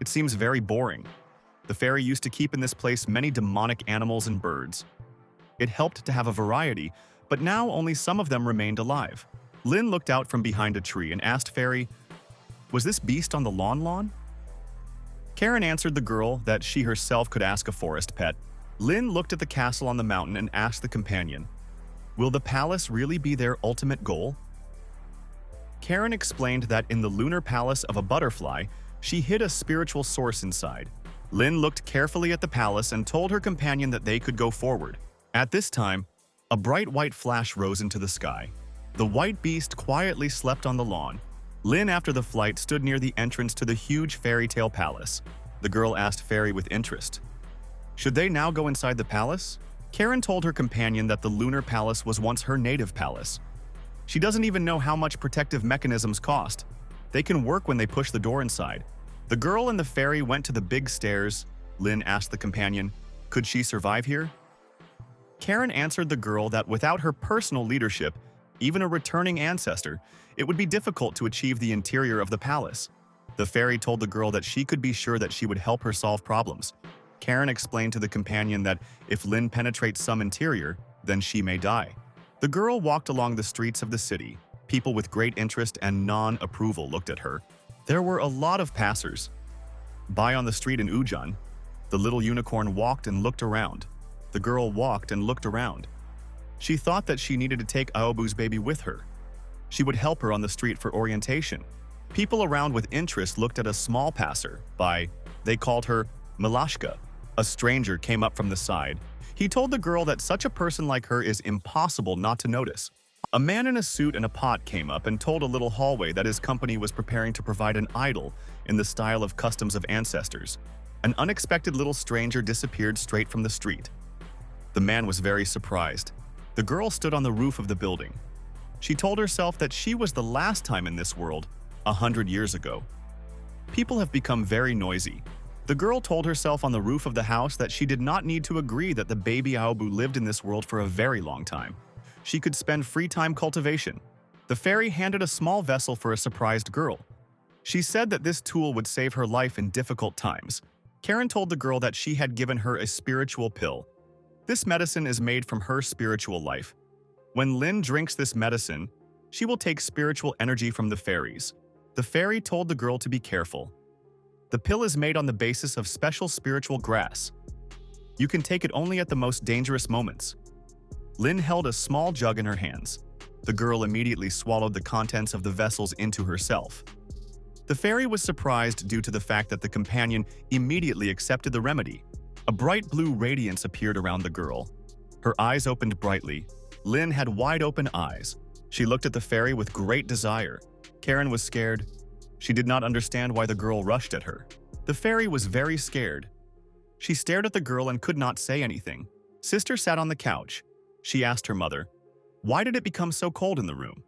It seems very boring. The fairy used to keep in this place many demonic animals and birds. It helped to have a variety, but now only some of them remained alive. Lin looked out from behind a tree and asked Fairy, "Was this beast on the lawn?" Karen answered the girl that she herself could ask a forest pet. Lin looked at the castle on the mountain and asked the companion, "Will the palace really be their ultimate goal?" Karen explained that in the lunar palace of a butterfly, she hid a spiritual source inside. Lin looked carefully at the palace and told her companion that they could go forward. At this time, a bright white flash rose into the sky. The white beast quietly slept on the lawn. Lin, after the flight, stood near the entrance to the huge fairy tale palace. The girl asked Fairy with interest, "Should they now go inside the palace?" Karen told her companion that the lunar palace was once her native palace. She doesn't even know how much protective mechanisms cost. They can work when they push the door inside. The girl and the fairy went to the big stairs. Lin asked the companion, could she survive here? Karen answered the girl that without her personal leadership, even a returning ancestor, it would be difficult to achieve the interior of the palace. The fairy told the girl that she could be sure that she would help her solve problems. Karen explained to the companion that if Lin penetrates some interior, then she may die. The girl walked along the streets of the city. People with great interest and non-approval looked at her. There were a lot of passers by on the street in Ujun. The little unicorn walked and looked around. The girl walked and looked around. She thought that she needed to take Aobu's baby with her. She would help her on the street for orientation. People around with interest looked at a small passer by. They called her Milashka. A stranger came up from the side. He told the girl that such a person like her is impossible not to notice. A man in a suit and a pot came up and told a little hallway that his company was preparing to provide an idol in the style of customs of ancestors. An unexpected little stranger disappeared straight from the street. The man was very surprised. The girl stood on the roof of the building. She told herself that she was the last time in this world, 100 years ago. People have become very noisy. The girl told herself on the roof of the house that she did not need to agree that the baby Aobu lived in this world for a very long time. She could spend free time cultivation. The fairy handed a small vessel for a surprised girl. She said that this tool would save her life in difficult times. Karen told the girl that she had given her a spiritual pill. This medicine is made from her spiritual life. When Lin drinks this medicine, she will take spiritual energy from the fairies. The fairy told the girl to be careful. The pill is made on the basis of special spiritual grass. You can take it only at the most dangerous moments. Lin held a small jug in her hands. The girl immediately swallowed the contents of the vessels into herself. The fairy was surprised due to the fact that the companion immediately accepted the remedy. A bright blue radiance appeared around the girl. Her eyes opened brightly. Lin had wide open eyes. She looked at the fairy with great desire. Karen was scared. She did not understand why the girl rushed at her. The fairy was very scared. She stared at the girl and could not say anything. Sister sat on the couch. She asked her mother, "Why did it become so cold in the room?"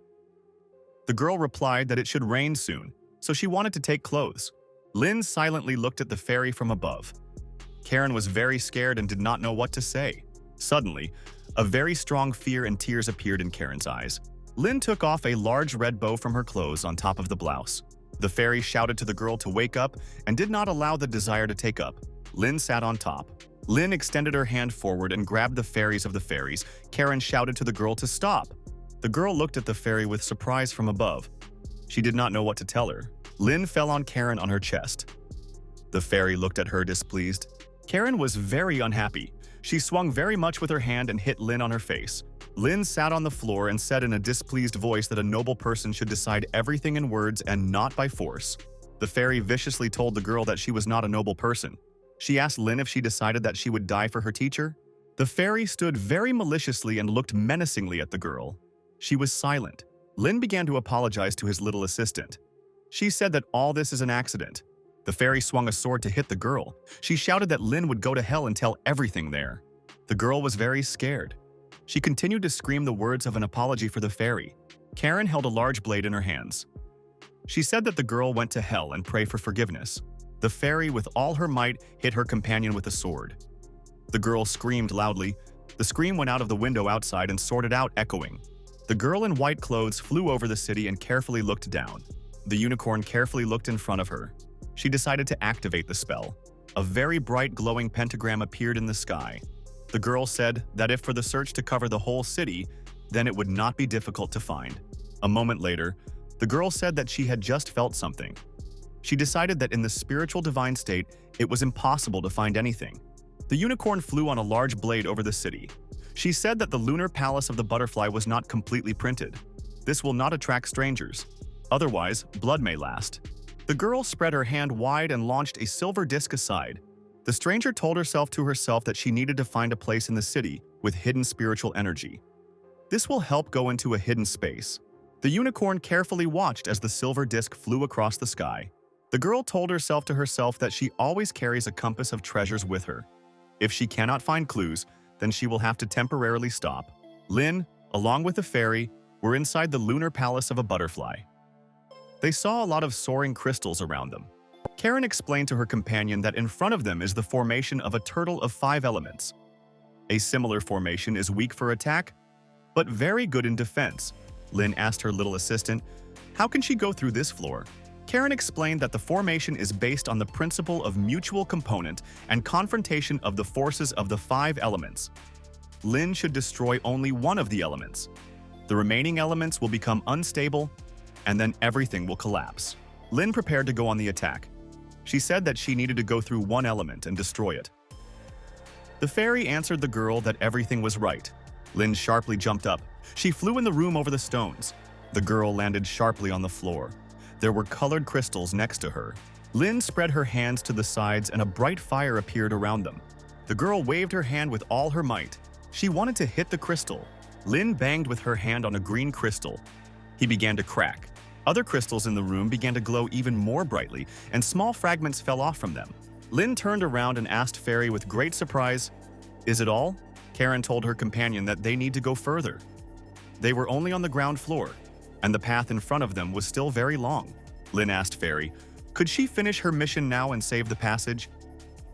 The girl replied that it should rain soon, so she wanted to take clothes. Lin silently looked at the fairy from above. Karen was very scared and did not know what to say. Suddenly, a very strong fear and tears appeared in Karen's eyes. Lin took off a large red bow from her clothes on top of the blouse. The fairy shouted to the girl to wake up and did not allow the desire to take up. Lin sat on top. Lin extended her hand forward and grabbed the fairies of the fairies. Karen shouted to the girl to stop. The girl looked at the fairy with surprise from above. She did not know what to tell her. Lin fell on Karen on her chest. The fairy looked at her displeased. Karen was very unhappy. She swung very much with her hand and hit Lin on her face. Lin sat on the floor and said in a displeased voice that a noble person should decide everything in words and not by force. The fairy viciously told the girl that she was not a noble person. She asked Lin if she decided that she would die for her teacher. The fairy stood very maliciously and looked menacingly at the girl. She was silent. Lin began to apologize to his little assistant. She said that all this is an accident. The fairy swung a sword to hit the girl. She shouted that Lin would go to hell and tell everything there. The girl was very scared. She continued to scream the words of an apology for the fairy. Karen held a large blade in her hands. She said that the girl went to hell and prayed for forgiveness. The fairy, with all her might, hit her companion with a sword. The girl screamed loudly. The scream went out of the window outside and sorted out, echoing. The girl in white clothes flew over the city and carefully looked down. The unicorn carefully looked in front of her. She decided to activate the spell. A very bright glowing pentagram appeared in the sky. The girl said that if for the search to cover the whole city, then it would not be difficult to find. A moment later, the girl said that she had just felt something. She decided that in the spiritual divine state, it was impossible to find anything. The unicorn flew on a large blade over the city. She said that the lunar palace of the butterfly was not completely printed. This will not attract strangers. Otherwise, blood may last. The girl spread her hand wide and launched a silver disc aside. The stranger told herself to herself that she needed to find a place in the city with hidden spiritual energy. This will help go into a hidden space. The unicorn carefully watched as the silver disc flew across the sky. The girl told herself to herself that she always carries a compass of treasures with her. If she cannot find clues, then she will have to temporarily stop. Lin, along with the fairy, were inside the lunar palace of a butterfly. They saw a lot of soaring crystals around them. Karen explained to her companion that in front of them is the formation of a turtle of 5 elements. A similar formation is weak for attack, but very good in defense. Lin asked her little assistant, how can she go through this floor? Karen explained that the formation is based on the principle of mutual component and confrontation of the forces of the 5 elements. Lin should destroy only one of the elements. The remaining elements will become unstable, and then everything will collapse. Lin prepared to go on the attack. She said that she needed to go through one element and destroy it. The fairy answered the girl that everything was right. Lin sharply jumped up. She flew in the room over the stones. The girl landed sharply on the floor. There were colored crystals next to her. Lin spread her hands to the sides and a bright fire appeared around them. The girl waved her hand with all her might. She wanted to hit the crystal. Lin banged with her hand on a green crystal. He began to crack. Other crystals in the room began to glow even more brightly, and small fragments fell off from them. Lin turned around and asked Fairy with great surprise, "Is it all?" Karen told her companion that they need to go further. They were only on the ground floor, and the path in front of them was still very long. Lin asked Fairy, could she finish her mission now and save the passage?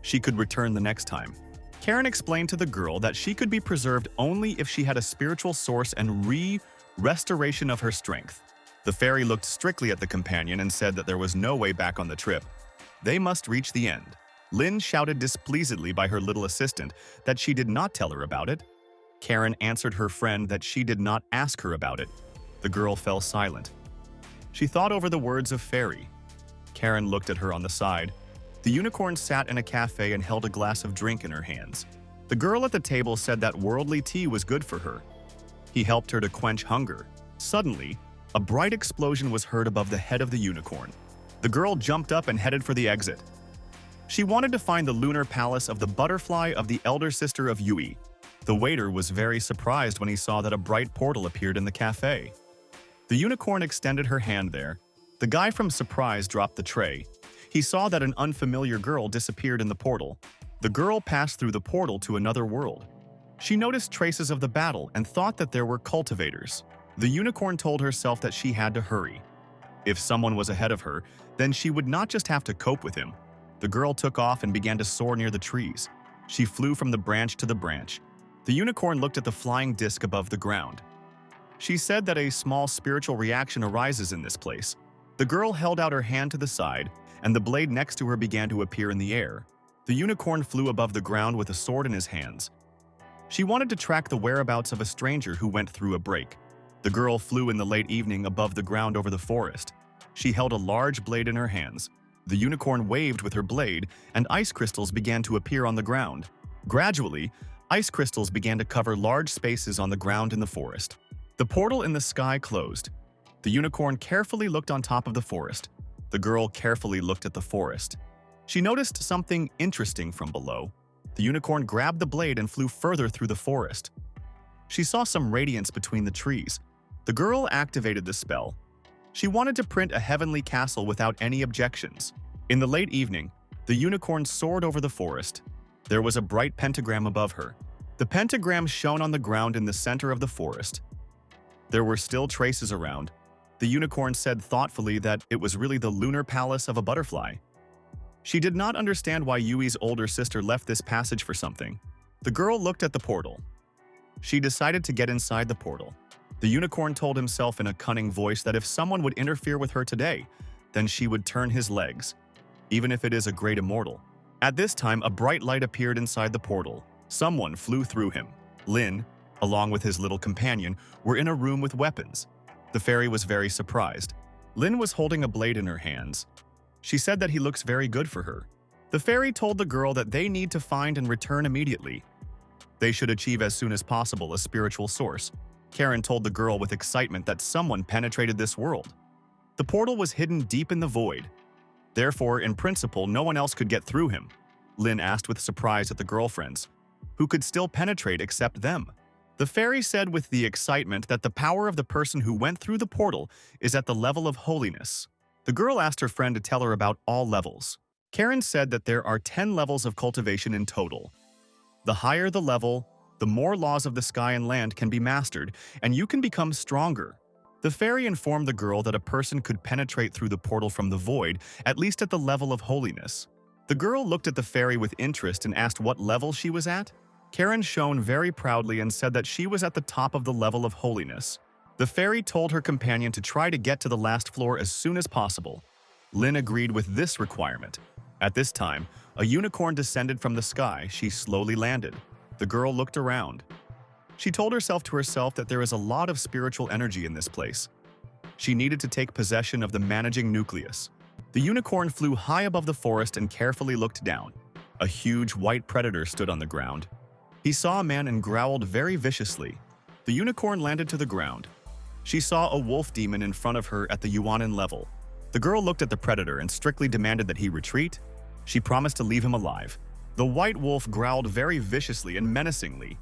She could return the next time. Karen explained to the girl that she could be preserved only if she had a spiritual source and restoration of her strength. The fairy looked strictly at the companion and said that there was no way back on the trip. They must reach the end. Lin shouted displeasedly by her little assistant that she did not tell her about it. Karen answered her friend that she did not ask her about it. The girl fell silent. She thought over the words of Fairy. Karen looked at her on the side. The unicorn sat in a cafe and held a glass of drink in her hands. The girl at the table said that worldly tea was good for her. He helped her to quench hunger. Suddenly, a bright explosion was heard above the head of the unicorn. The girl jumped up and headed for the exit. She wanted to find the lunar palace of the butterfly of the elder sister of Yui. The waiter was very surprised when he saw that a bright portal appeared in the cafe. The unicorn extended her hand there. The guy from Surprise dropped the tray. He saw that an unfamiliar girl disappeared in the portal. The girl passed through the portal to another world. She noticed traces of the battle and thought that there were cultivators. The unicorn told herself that she had to hurry. If someone was ahead of her, then she would not just have to cope with him. The girl took off and began to soar near the trees. She flew from the branch to the branch. The unicorn looked at the flying disc above the ground. She said that a small spiritual reaction arises in this place. The girl held out her hand to the side, and the blade next to her began to appear in the air. The unicorn flew above the ground with a sword in his hands. She wanted to track the whereabouts of a stranger who went through a break. The girl flew in the late evening above the ground over the forest. She held a large blade in her hands. The unicorn waved with her blade, and ice crystals began to appear on the ground. Gradually, ice crystals began to cover large spaces on the ground in the forest. The portal in the sky closed. The unicorn carefully looked on top of the forest. The girl carefully looked at the forest. She noticed something interesting from below. The unicorn grabbed the blade and flew further through the forest. She saw some radiance between the trees. The girl activated the spell. She wanted to print a heavenly castle without any objections. In the late evening, the unicorn soared over the forest. There was a bright pentagram above her. The pentagram shone on the ground in the center of the forest. There were still traces around. The unicorn said thoughtfully that it was really the lunar palace of a butterfly. She did not understand why Yui's older sister left this passage for something. The girl looked at the portal. She decided to get inside the portal. The unicorn told himself in a cunning voice that if someone would interfere with her today, then she would turn his legs, even if it is a great immortal. At this time, a bright light appeared inside the portal. Someone flew through him. Lin, along with his little companion, were in a room with weapons. The fairy was very surprised. Lin was holding a blade in her hands. She said that he looks very good for her. The fairy told the girl that they need to find and return immediately. They should achieve as soon as possible a spiritual source. Karen told the girl with excitement that someone penetrated this world. The portal was hidden deep in the void. Therefore, in principle, no one else could get through him. Lin asked with surprise at the girlfriends, who could still penetrate except them. The fairy said with the excitement that the power of the person who went through the portal is at the level of holiness. The girl asked her friend to tell her about all levels. Karen said that there are 10 levels of cultivation in total. The higher the level, the more laws of the sky and land can be mastered, and you can become stronger. The fairy informed the girl that a person could penetrate through the portal from the void, at least at the level of holiness. The girl looked at the fairy with interest and asked what level she was at. Karen shone very proudly and said that she was at the top of the level of holiness. The fairy told her companion to try to get to the last floor as soon as possible. Lin agreed with this requirement. At this time, a unicorn descended from the sky. She slowly landed. The girl looked around. She told herself to herself that there is a lot of spiritual energy in this place. She needed to take possession of the managing nucleus. The unicorn flew high above the forest and carefully looked down. A huge white predator stood on the ground. He saw a man and growled very viciously. The unicorn landed to the ground. She saw a wolf demon in front of her at the Yuanin level. The girl looked at the predator and strictly demanded that he retreat. She promised to leave him alive. The white wolf growled very viciously and menacingly.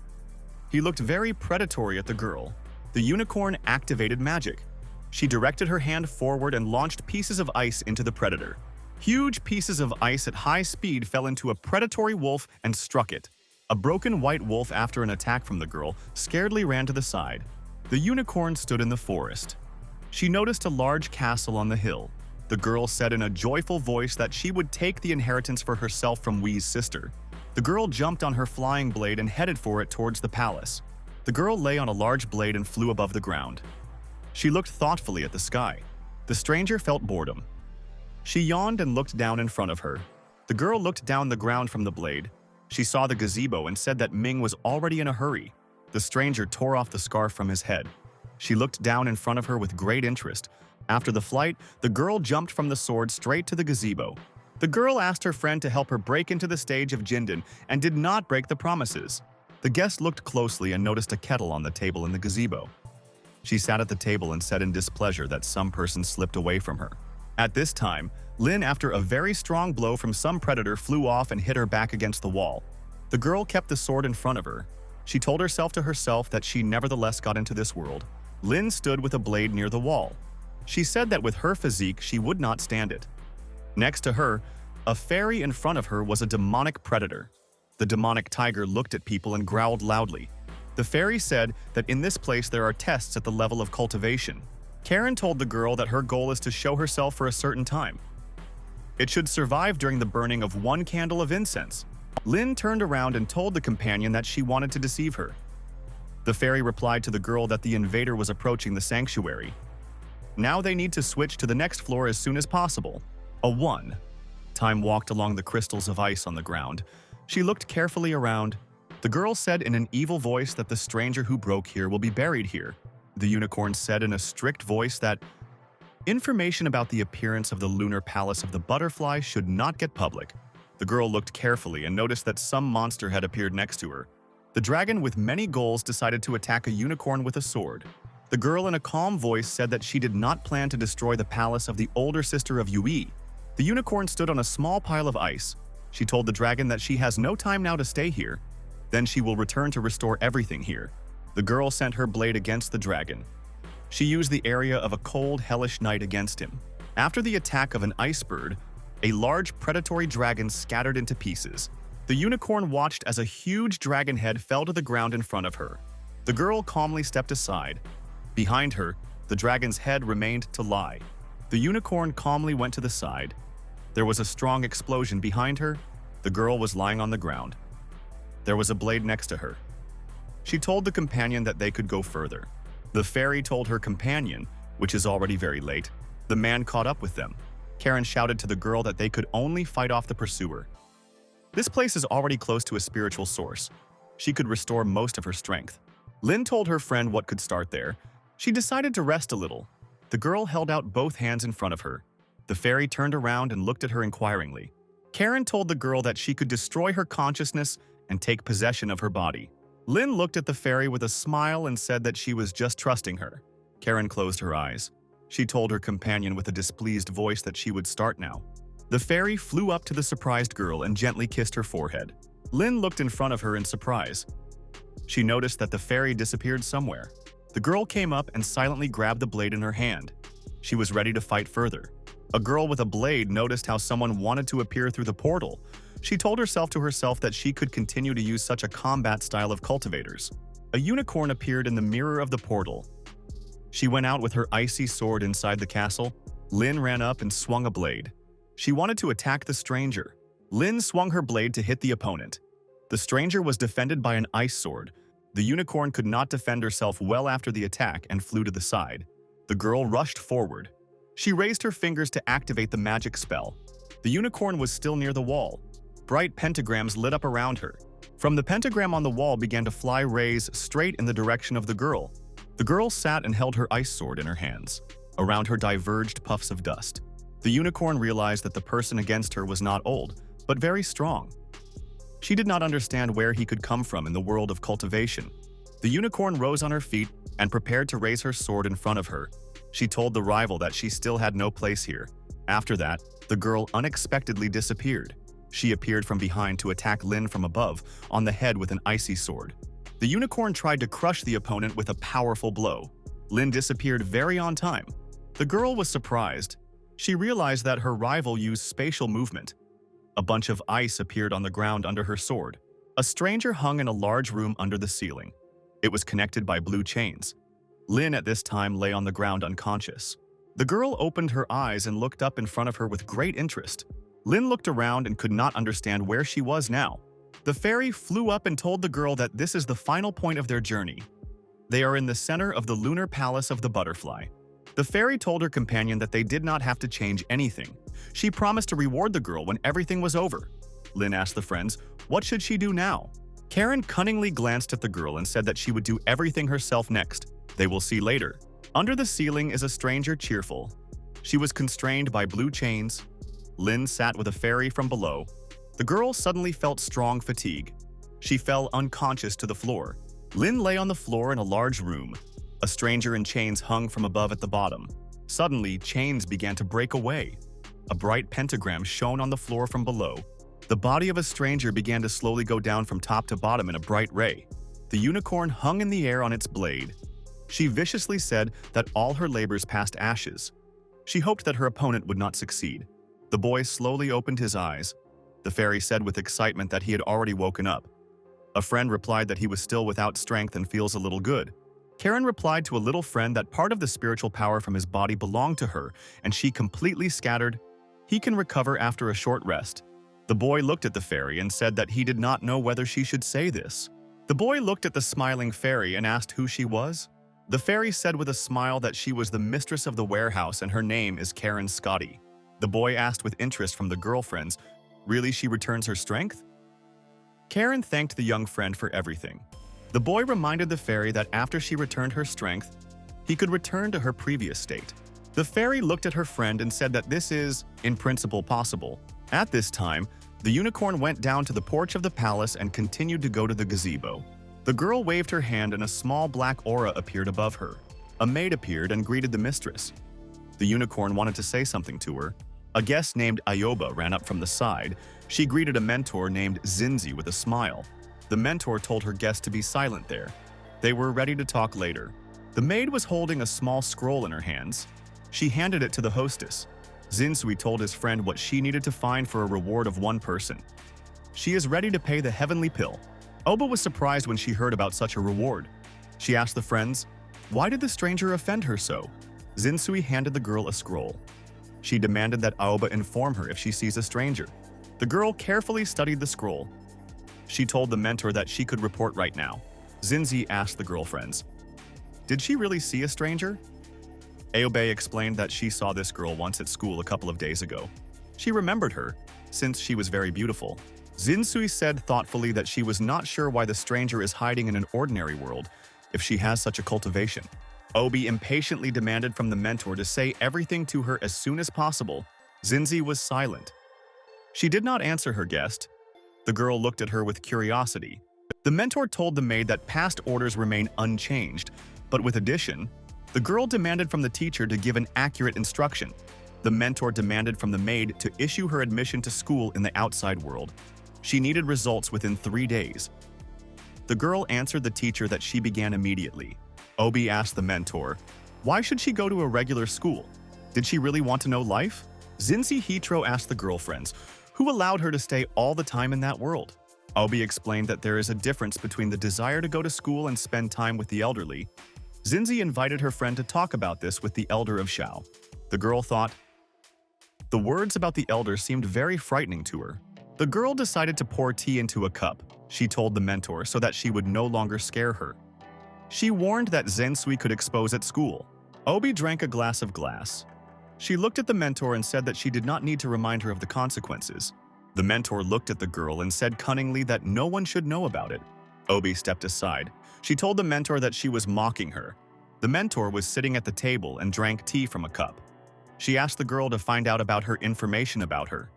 He looked very predatory at the girl. The unicorn activated magic. She directed her hand forward and launched pieces of ice into the predator. Huge pieces of ice at high speed fell into a predatory wolf and struck it. A broken white wolf, after an attack from the girl, scaredly ran to the side. The unicorn stood in the forest. She noticed a large castle on the hill. The girl said in a joyful voice that she would take the inheritance for herself from Wii's sister. The girl jumped on her flying blade and headed for it towards the palace. The girl lay on a large blade and flew above the ground. She looked thoughtfully at the sky. The stranger felt boredom. She yawned and looked down in front of her. The girl looked down the ground from the blade. She saw the gazebo and said that Ming was already in a hurry. The stranger tore off the scarf from his head. She looked down in front of her with great interest. After the flight, the girl jumped from the sword straight to the gazebo. The girl asked her friend to help her break into the stage of Jindan and did not break the promises. The guest looked closely and noticed a kettle on the table in the gazebo. She sat at the table and said in displeasure that some person slipped away from her. At this time, Lin, after a very strong blow from some predator, flew off and hit her back against the wall. The girl kept the sword in front of her. She told herself to herself that she nevertheless got into this world. Lin stood with a blade near the wall. She said that with her physique, she would not stand it. Next to her, a fairy in front of her was a demonic predator. The demonic tiger looked at people and growled loudly. The fairy said that in this place there are tests at the level of cultivation. Karen told the girl that her goal is to show herself for a certain time. It should survive during the burning of 1 candle of incense. Lin turned around and told the companion that she wanted to deceive her. The fairy replied to the girl that the invader was approaching the sanctuary. Now they need to switch to the next floor as soon as possible. A 1. Time walked along the crystals of ice on the ground. She looked carefully around. The girl said in an evil voice that the stranger who broke here will be buried here. The unicorn said in a strict voice that information about the appearance of the lunar palace of the butterfly should not get public. The girl looked carefully and noticed that some monster had appeared next to her. The dragon with many goals decided to attack a unicorn with a sword. The girl in a calm voice said that she did not plan to destroy the palace of the older sister of Yui. The The unicorn stood on a small pile of ice. She told the dragon that she has no time now to stay here. Then she will return to restore everything here. The girl sent her blade against the dragon. She used the area of a cold, hellish night against him. After the attack of an ice bird, a large predatory dragon scattered into pieces. The unicorn watched as a huge dragon head fell to the ground in front of her. The girl calmly stepped aside. Behind her, the dragon's head remained to lie. The unicorn calmly went to the side. There was a strong explosion behind her. The girl was lying on the ground. There was a blade next to her. She told the companion that they could go further. The fairy told her companion, which is already very late. The man caught up with them. Karen shouted to the girl that they could only fight off the pursuer. This place is already close to a spiritual source. She could restore most of her strength. Lynn told her friend what could start there. She decided to rest a little. The girl held out both hands in front of her. The fairy turned around and looked at her inquiringly. Karen told the girl that she could destroy her consciousness and take possession of her body. Lynn looked at the fairy with a smile and said that she was just trusting her. Karen closed her eyes. She told her companion with a displeased voice that she would start now. The fairy flew up to the surprised girl and gently kissed her forehead. Lynn looked in front of her in surprise. She noticed that the fairy disappeared somewhere. The girl came up and silently grabbed the blade in her hand. She was ready to fight further. A girl with a blade noticed how someone wanted to appear through the portal. She told herself that she could continue to use such a combat style of cultivators. A unicorn appeared in the mirror of the portal. She went out with her icy sword inside the castle. Lynn ran up and swung a blade. She wanted to attack the stranger. Lynn swung her blade to hit the opponent. The stranger was defended by an ice sword. The unicorn could not defend herself well after the attack and flew to the side. The girl rushed forward. She raised her fingers to activate the magic spell. The unicorn was still near the wall. Bright pentagrams lit up around her. From the pentagram on the wall began to fly rays straight in the direction of the girl. The girl sat and held her ice sword in her hands. Around her diverged puffs of dust. The unicorn realized that the person against her was not old, but very strong. She did not understand where he could come from in the world of cultivation. The unicorn rose on her feet and prepared to raise her sword in front of her. She told the rival that she still had no place here. After that, the girl unexpectedly disappeared. She appeared from behind to attack Lynn from above, on the head with an icy sword. The unicorn tried to crush the opponent with a powerful blow. Lynn disappeared very on time. The girl was surprised. She realized that her rival used spatial movement. A bunch of ice appeared on the ground under her sword. A stranger hung in a large room under the ceiling. It was connected by blue chains. Lynn at this time lay on the ground unconscious. The girl opened her eyes and looked up in front of her with great interest. Lynn looked around and could not understand where she was now. The fairy flew up and told the girl that this is the final point of their journey. They are in the center of the lunar palace of the butterfly. The fairy told her companion that they did not have to change anything. She promised to reward the girl when everything was over. Lynn asked the friends, what should she do now? Karen cunningly glanced at the girl and said that she would do everything herself next. They will see later. Under the ceiling is a stranger cheerful. She was constrained by blue chains. Lynn sat with a fairy from below. The girl suddenly felt strong fatigue. She fell unconscious to the floor. Lynn lay on the floor in a large room. A stranger in chains hung from above at the bottom. Suddenly, chains began to break away. A bright pentagram shone on the floor from below. The body of a stranger began to slowly go down from top to bottom in a bright ray. The unicorn hung in the air on its blade. She viciously said that all her labors passed ashes. She hoped that her opponent would not succeed. The boy slowly opened his eyes. The fairy said with excitement that he had already woken up. A friend replied that he was still without strength and feels a little good. Karen replied to a little friend that part of the spiritual power from his body belonged to her, and she completely scattered. He can recover after a short rest. The boy looked at the fairy and said that he did not know whether she should say this. The boy looked at the smiling fairy and asked who she was. The fairy said with a smile that she was the mistress of the warehouse and her name is Karen Scotty. The boy asked with interest from the girlfriends, really she returns her strength? Karen thanked the young friend for everything. The boy reminded the fairy that after she returned her strength, he could return to her previous state. The fairy looked at her friend and said that this is, in principle, possible. At this time, the unicorn went down to the porch of the palace and continued to go to the gazebo. The girl waved her hand and a small black aura appeared above her. A maid appeared and greeted the mistress. The unicorn wanted to say something to her. A guest named Ayoba ran up from the side. She greeted a mentor named Zinzi with a smile. The mentor told her guest to be silent there. They were ready to talk later. The maid was holding a small scroll in her hands. She handed it to the hostess. Zinsui told his friend what she needed to find for a reward of one person. She is ready to pay the heavenly pill. Oba was surprised when she heard about such a reward. She asked the friends, why did the stranger offend her so? Zinsui handed the girl a scroll. She demanded that Aoba inform her if she sees a stranger. The girl carefully studied the scroll. She told the mentor that she could report right now. Zinzi asked the girlfriends, did she really see a stranger? Aobe explained that she saw this girl once at school a couple of days ago. She remembered her, since she was very beautiful. Zinsui said thoughtfully that she was not sure why the stranger is hiding in an ordinary world if she has such a cultivation. Obi impatiently demanded from the mentor to say everything to her as soon as possible. Zinzi was silent. She did not answer her guest. The girl looked at her with curiosity. The mentor told the maid that past orders remain unchanged, but with addition, the girl demanded from the teacher to give an accurate instruction. The mentor demanded from the maid to issue her admission to school in the outside world. She needed results within 3 days. The girl answered the teacher that she began immediately. Obi asked the mentor, why should she go to a regular school? Did she really want to know life? Zinzi Hitro asked the girlfriends, who allowed her to stay all the time in that world. Obi explained that there is a difference between the desire to go to school and spend time with the elderly. Zinzi invited her friend to talk about this with the elder of Shao. The girl thought, the words about the elder seemed very frightening to her. The girl decided to pour tea into a cup. She told the mentor so that she would no longer scare her. She warned that Zensui could expose at school. Obi drank a glass of glass. She looked at the mentor and said that she did not need to remind her of the consequences. The mentor looked at the girl and said cunningly that no one should know about it. Obi stepped aside. She told the mentor that she was mocking her. The mentor was sitting at the table and drank tea from a cup. She asked the girl to find out about her information about her.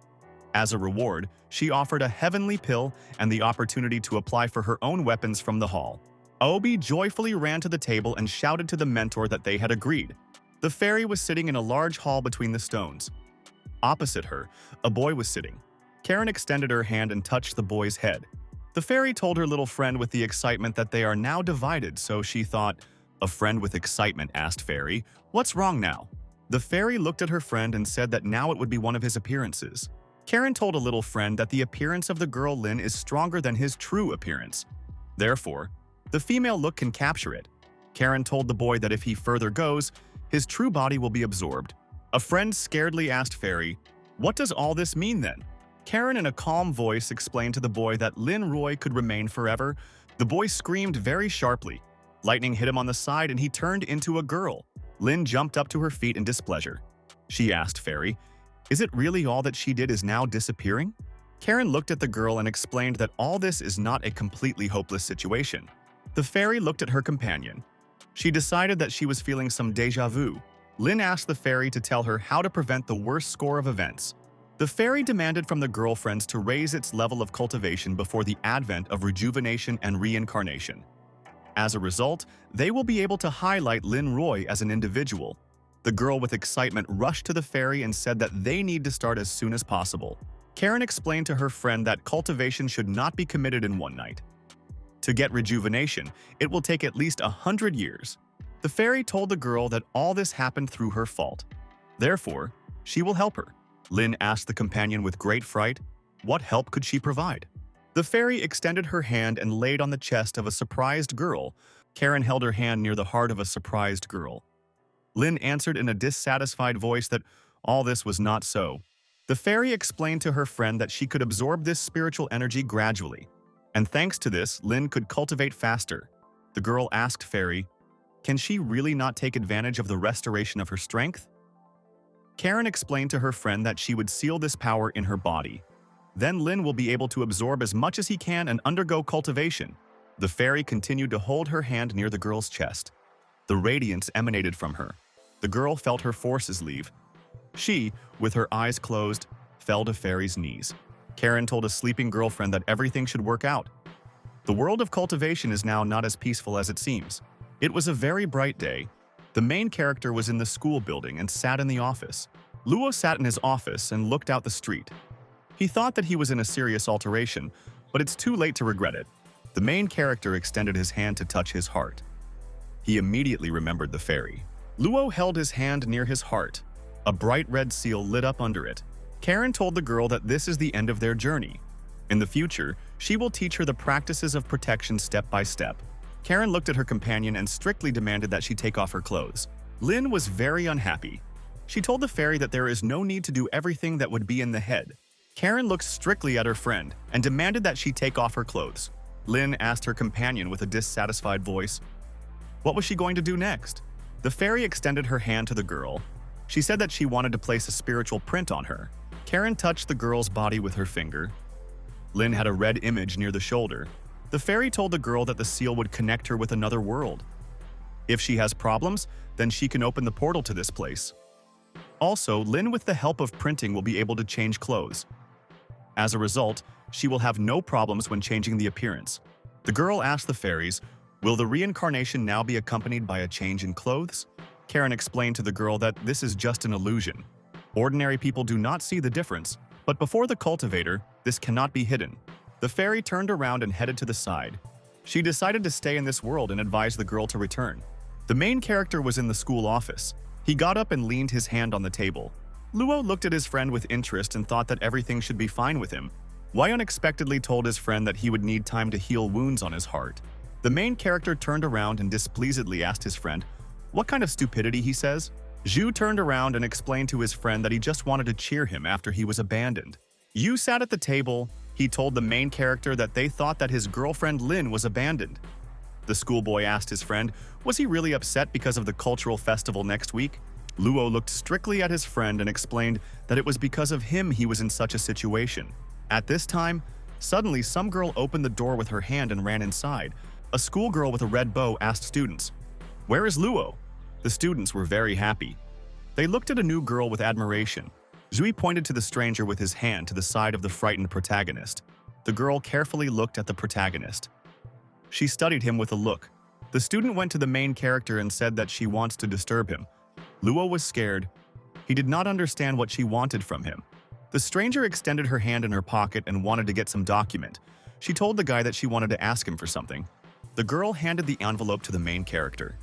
As a reward, she offered a heavenly pill and the opportunity to apply for her own weapons from the hall. Obi joyfully ran to the table and shouted to the mentor that they had agreed. The fairy was sitting in a large hall between the stones. Opposite her, a boy was sitting. Karen extended her hand and touched the boy's head. The fairy told her little friend with the excitement that they are now divided, so she thought, a friend with excitement asked Fairy, what's wrong now? The fairy looked at her friend and said that now it would be one of his appearances. Karen told a little friend that the appearance of the girl Lin is stronger than his true appearance. Therefore, the female look can capture it. Karen told the boy that if he further goes, his true body will be absorbed. A friend scaredly asked Fairy, what does all this mean then? Karen in a calm voice explained to the boy that Lin Roy could remain forever. The boy screamed very sharply. Lightning hit him on the side and he turned into a girl. Lin jumped up to her feet in displeasure. She asked Fairy, is it really all that she did is now disappearing? Karen looked at the girl and explained that all this is not a completely hopeless situation. The fairy looked at her companion. She decided that she was feeling some déjà vu. Lin asked the fairy to tell her how to prevent the worst score of events. The fairy demanded from the girlfriends to raise its level of cultivation before the advent of rejuvenation and reincarnation. As a result, they will be able to highlight Lin Roy as an individual. The girl with excitement rushed to the fairy and said that they need to start as soon as possible. Karen explained to her friend that cultivation should not be committed in one night. To get rejuvenation, it will take at least 100 years. The fairy told the girl that all this happened through her fault. Therefore, she will help her. Lin asked the companion with great fright, what help could she provide? The fairy extended her hand and laid on the chest of a surprised girl. Karen held her hand near the heart of a surprised girl. Lin answered in a dissatisfied voice that all this was not so. The fairy explained to her friend that she could absorb this spiritual energy gradually, and thanks to this, Lin could cultivate faster. The girl asked Fairy, can she really not take advantage of the restoration of her strength? Karen explained to her friend that she would seal this power in her body. Then Lin will be able to absorb as much as he can and undergo cultivation. The fairy continued to hold her hand near the girl's chest. The radiance emanated from her. The girl felt her forces leave. She, with her eyes closed, fell to Fairy's knees. Karen told a sleeping girlfriend that everything should work out. The world of cultivation is now not as peaceful as it seems. It was a very bright day. The main character was in the school building and sat in the office. Luo sat in his office and looked out the street. He thought that he was in a serious alteration, but it's too late to regret it. The main character extended his hand to touch his heart. He immediately remembered the fairy. Luo held his hand near his heart. A bright red seal lit up under it. Karen told the girl that this is the end of their journey. In the future, she will teach her the practices of protection step by step. Karen looked at her companion and strictly demanded that she take off her clothes. Lin was very unhappy. She told the fairy that there is no need to do everything that would be in the head. Karen looked strictly at her friend and demanded that she take off her clothes. Lin asked her companion with a dissatisfied voice, what was she going to do next? The fairy extended her hand to the girl. She said that she wanted to place a spiritual print on her. Karen touched the girl's body with her finger. Lin had a red image near the shoulder. The fairy told the girl that the seal would connect her with another world. If she has problems, then she can open the portal to this place. Also, Lin, with the help of printing, will be able to change clothes. As a result, she will have no problems when changing the appearance. The girl asked the fairies, will the reincarnation now be accompanied by a change in clothes? Karen explained to the girl that this is just an illusion. Ordinary people do not see the difference, but before the cultivator, this cannot be hidden. The fairy turned around and headed to the side. She decided to stay in this world and advised the girl to return. The main character was in the school office. He got up and leaned his hand on the table. Luo looked at his friend with interest and thought that everything should be fine with him. Wei unexpectedly told his friend that he would need time to heal wounds on his heart. The main character turned around and displeasedly asked his friend, what kind of stupidity, he says? Zhu turned around and explained to his friend that he just wanted to cheer him after he was abandoned. Yu sat at the table. He told the main character that they thought that his girlfriend Lin was abandoned. The schoolboy asked his friend, was he really upset because of the cultural festival next week? Luo looked strictly at his friend and explained that it was because of him he was in such a situation. At this time, suddenly some girl opened the door with her hand and ran inside. A schoolgirl with a red bow asked students, where is Luo? The students were very happy. They looked at a new girl with admiration. Zhui pointed to the stranger with his hand to the side of the frightened protagonist. The girl carefully looked at the protagonist. She studied him with a look. The student went to the main character and said that she wants to disturb him. Luo was scared. He did not understand what she wanted from him. The stranger extended her hand in her pocket and wanted to get some document. She told the guy that she wanted to ask him for something. The girl handed the envelope to the main character.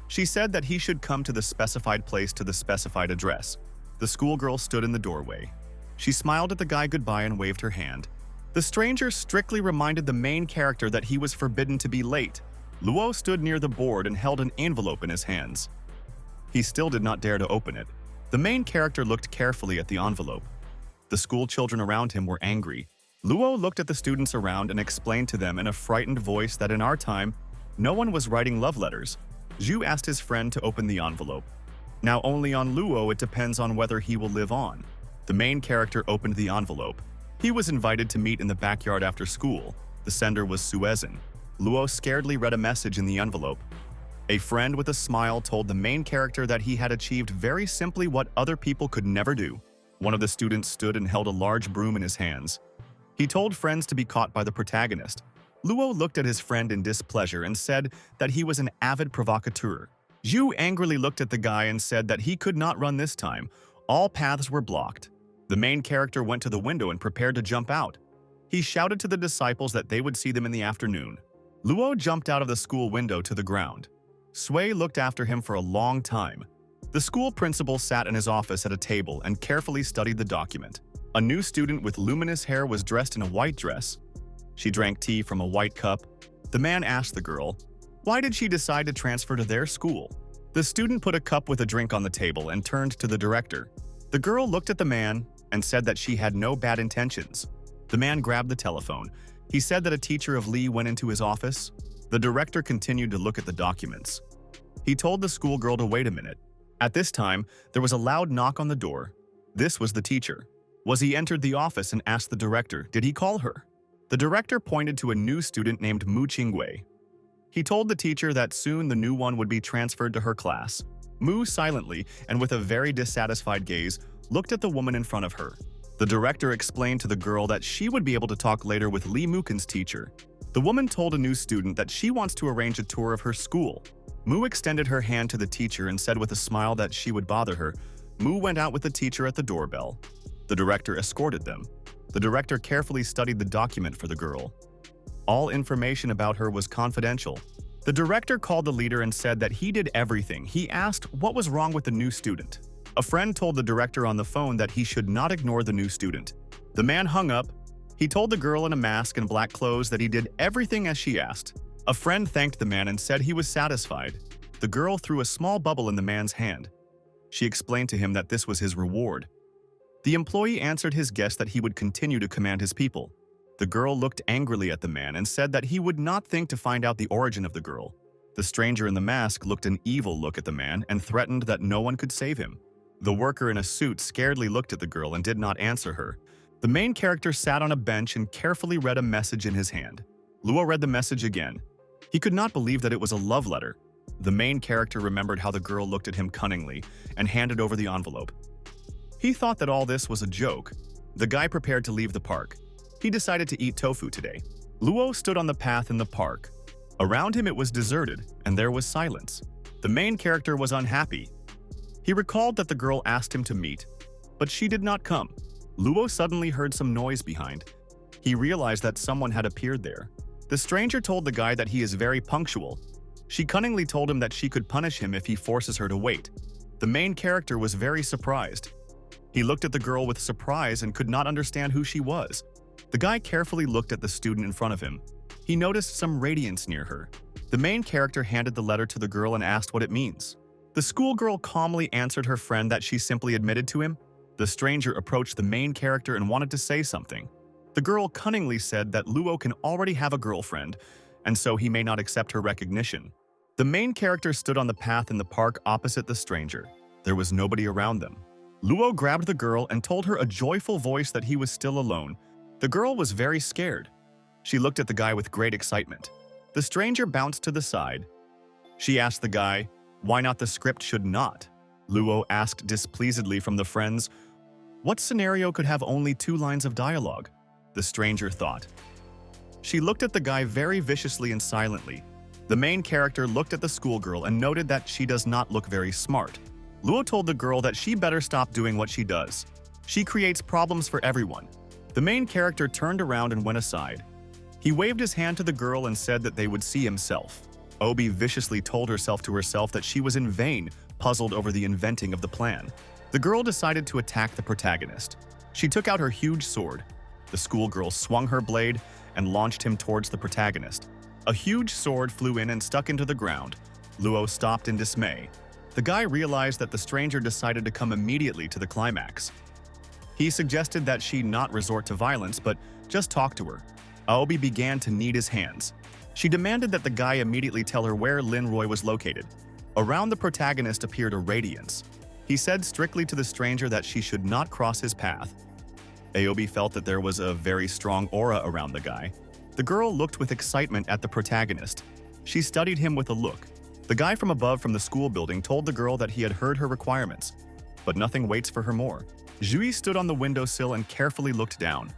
She said that he should come to the specified place to the specified address. The schoolgirl stood in the doorway. She smiled at the guy goodbye and waved her hand. The stranger strictly reminded the main character that he was forbidden to be late. Luo stood near the board and held an envelope in his hands. He still did not dare to open it. The main character looked carefully at the envelope. The school children around him were angry. Luo looked at the students around and explained to them in a frightened voice that in our time, no one was writing love letters. Zhu asked his friend to open the envelope. Now only on Luo it depends on whether he will live on. The main character opened the envelope. He was invited to meet in the backyard after school. The sender was Suezin. Luo scaredly read a message in the envelope. A friend with a smile told the main character that he had achieved very simply what other people could never do. One of the students stood and held a large broom in his hands. He told friends to be caught by the protagonist. Luo looked at his friend in displeasure and said that he was an avid provocateur. Zhu angrily looked at the guy and said that he could not run this time. All paths were blocked. The main character went to the window and prepared to jump out. He shouted to the disciples that they would see them in the afternoon. Luo jumped out of the school window to the ground. Sui looked after him for a long time. The school principal sat in his office at a table and carefully studied the document. A new student with luminous hair was dressed in a white dress. She drank tea from a white cup. The man asked the girl, why did she decide to transfer to their school? The student put a cup with a drink on the table and turned to the director. The girl looked at the man and said that she had no bad intentions. The man grabbed the telephone. He said that a teacher of Li went into his office. The director continued to look at the documents. He told the schoolgirl to wait a minute. At this time, there was a loud knock on the door. This was the teacher. He entered the office and asked the director, did he call her? The director pointed to a new student named Mu Qingwei. He told the teacher that soon the new one would be transferred to her class. Mu silently and with a very dissatisfied gaze looked at the woman in front of her. The director explained to the girl that she would be able to talk later with Li Mukin's teacher. The woman told a new student that she wants to arrange a tour of her school. Mu extended her hand to the teacher and said with a smile that she would bother her, Mu went out with the teacher at the doorbell. The director escorted them. The director carefully studied the document for the girl. All information about her was confidential. The director called the leader and said that he did everything. He asked what was wrong with the new student. A friend told the director on the phone that he should not ignore the new student. The man hung up. He told the girl in a mask and black clothes that he did everything as she asked. A friend thanked the man and said he was satisfied. The girl threw a small bubble in the man's hand. She explained to him that this was his reward. The employee answered his guest that he would continue to command his people. The girl looked angrily at the man and said that he would not think to find out the origin of the girl. The stranger in the mask looked an evil look at the man and threatened that no one could save him. The worker in a suit scaredly looked at the girl and did not answer her. The main character sat on a bench and carefully read a message in his hand. Luo read the message again. He could not believe that it was a love letter. The main character remembered how the girl looked at him cunningly and handed over the envelope. He thought that all this was a joke. The guy prepared to leave the park. He decided to eat tofu today. Luo stood on the path in the park. Around him it was deserted, and there was silence. The main character was unhappy. He recalled that the girl asked him to meet, but she did not come. Luo suddenly heard some noise behind. He realized that someone had appeared there. The stranger told the guy that he is very punctual. She cunningly told him that she could punish him if he forces her to wait. The main character was very surprised. He looked at the girl with surprise and could not understand who she was. The guy carefully looked at the student in front of him. He noticed some radiance near her. The main character handed the letter to the girl and asked what it means. The schoolgirl calmly answered her friend that she simply admitted to him. The stranger approached the main character and wanted to say something. The girl cunningly said that Luo can already have a girlfriend, and so he may not accept her recognition. The main character stood on the path in the park opposite the stranger. There was nobody around them. Luo grabbed the girl and told her a joyful voice that he was still alone. The girl was very scared. She looked at the guy with great excitement. The stranger bounced to the side. She asked the guy, why not the script should not? Luo asked displeasedly from the friends, what scenario could have only 2 lines of dialogue? The stranger thought. She looked at the guy very viciously and silently. The main character looked at the schoolgirl and noted that she does not look very smart. Luo told the girl that she better stop doing what she does. She creates problems for everyone. The main character turned around and went aside. He waved his hand to the girl and said that they would see himself. Obi viciously told herself to herself that she was in vain, puzzled over the inventing of the plan. The girl decided to attack the protagonist. She took out her huge sword. The schoolgirl swung her blade and launched him towards the protagonist. A huge sword flew in and stuck into the ground. Luo stopped in dismay. The guy realized that the stranger decided to come immediately to the climax. He suggested that she not resort to violence, but just talk to her. Aobi began to knead his hands. She demanded that the guy immediately tell her where Lin Roy was located. Around the protagonist appeared a radiance. He said strictly to the stranger that she should not cross his path. Aobi felt that there was a very strong aura around the guy. The girl looked with excitement at the protagonist. She studied him with a look. The guy from above from the school building told the girl that he had heard her requirements, but nothing waits for her more. Zhui stood on the windowsill and carefully looked down.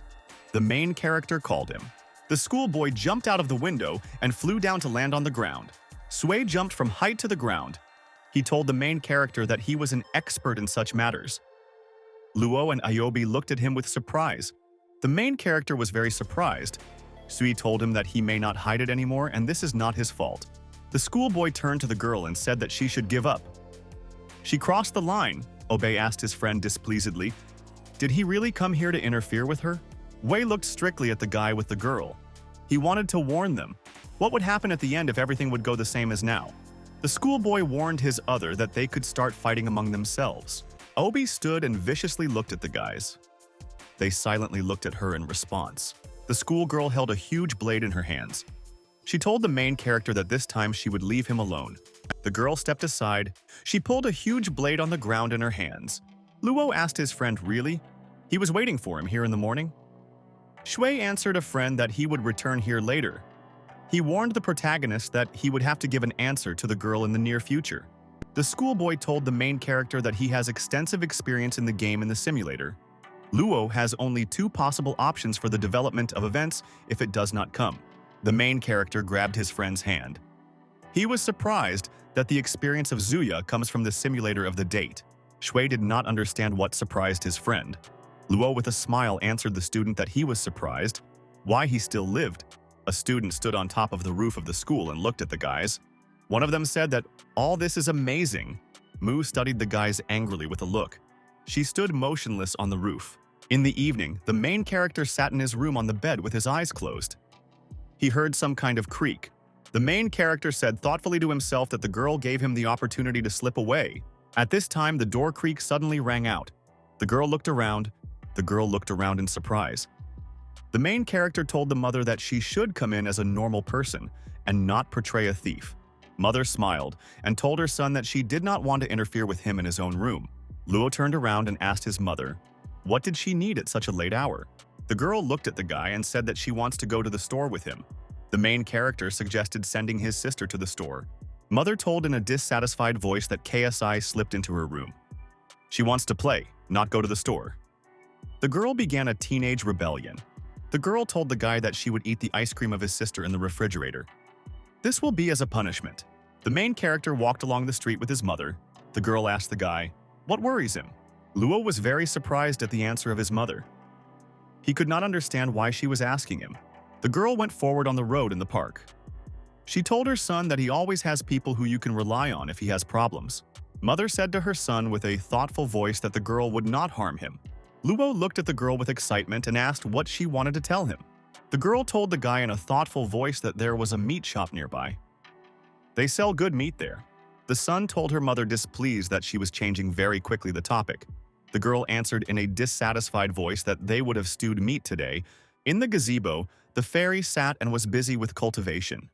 The main character called him. The schoolboy jumped out of the window and flew down to land on the ground. Sui jumped from height to the ground. He told the main character that he was an expert in such matters. Luo and Aobi looked at him with surprise. The main character was very surprised. Sui told him that he may not hide it anymore and this is not his fault. The schoolboy turned to the girl and said that she should give up. She crossed the line, Obey asked his friend displeasedly. Did he really come here to interfere with her? Wei looked strictly at the guy with the girl. He wanted to warn them. What would happen at the end if everything would go the same as now? The schoolboy warned his other that they could start fighting among themselves. Obi stood and viciously looked at the guys. They silently looked at her in response. The schoolgirl held a huge blade in her hands. She told the main character that this time she would leave him alone. The girl stepped aside. She pulled a huge blade on the ground in her hands. Luo asked his friend, really? He was waiting for him here in the morning? Shui answered a friend that he would return here later. He warned the protagonist that he would have to give an answer to the girl in the near future. The schoolboy told the main character that he has extensive experience in the game in the simulator. Luo has only 2 possible options for the development of events if it does not come. The main character grabbed his friend's hand. He was surprised that the experience of Zuya comes from the simulator of the date. Shui did not understand what surprised his friend. Luo with a smile answered the student that he was surprised why he still lived. A student stood on top of the roof of the school and looked at the guys. One of them said that all this is amazing. Mu studied the guys angrily with a look. She stood motionless on the roof. In the evening, the main character sat in his room on the bed with his eyes closed. He heard some kind of creak. The main character said thoughtfully to himself that the girl gave him the opportunity to slip away. At this time, the door creak suddenly rang out. The girl looked around. The girl looked around in surprise. The main character told the mother that she should come in as a normal person and not portray a thief. Mother smiled and told her son that she did not want to interfere with him in his own room. Luo turned around and asked his mother, what did she need at such a late hour? The girl looked at the guy and said that she wants to go to the store with him. The main character suggested sending his sister to the store. Mother told in a dissatisfied voice that KSI slipped into her room. She wants to play, not go to the store. The girl began a teenage rebellion. The girl told the guy that she would eat the ice cream of his sister in the refrigerator. This will be as a punishment. The main character walked along the street with his mother. The girl asked the guy, what worries him? Luo was very surprised at the answer of his mother. He could not understand why she was asking him. The girl went forward on the road in the park. She told her son that he always has people who you can rely on if he has problems. Mother said to her son with a thoughtful voice that the girl would not harm him. Luo looked at the girl with excitement and asked what she wanted to tell him. The girl told the guy in a thoughtful voice that there was a meat shop nearby. They sell good meat there. The son told her mother displeased that she was changing very quickly the topic. The girl answered in a dissatisfied voice that they would have stewed meat today. In the gazebo, the fairy sat and was busy with cultivation.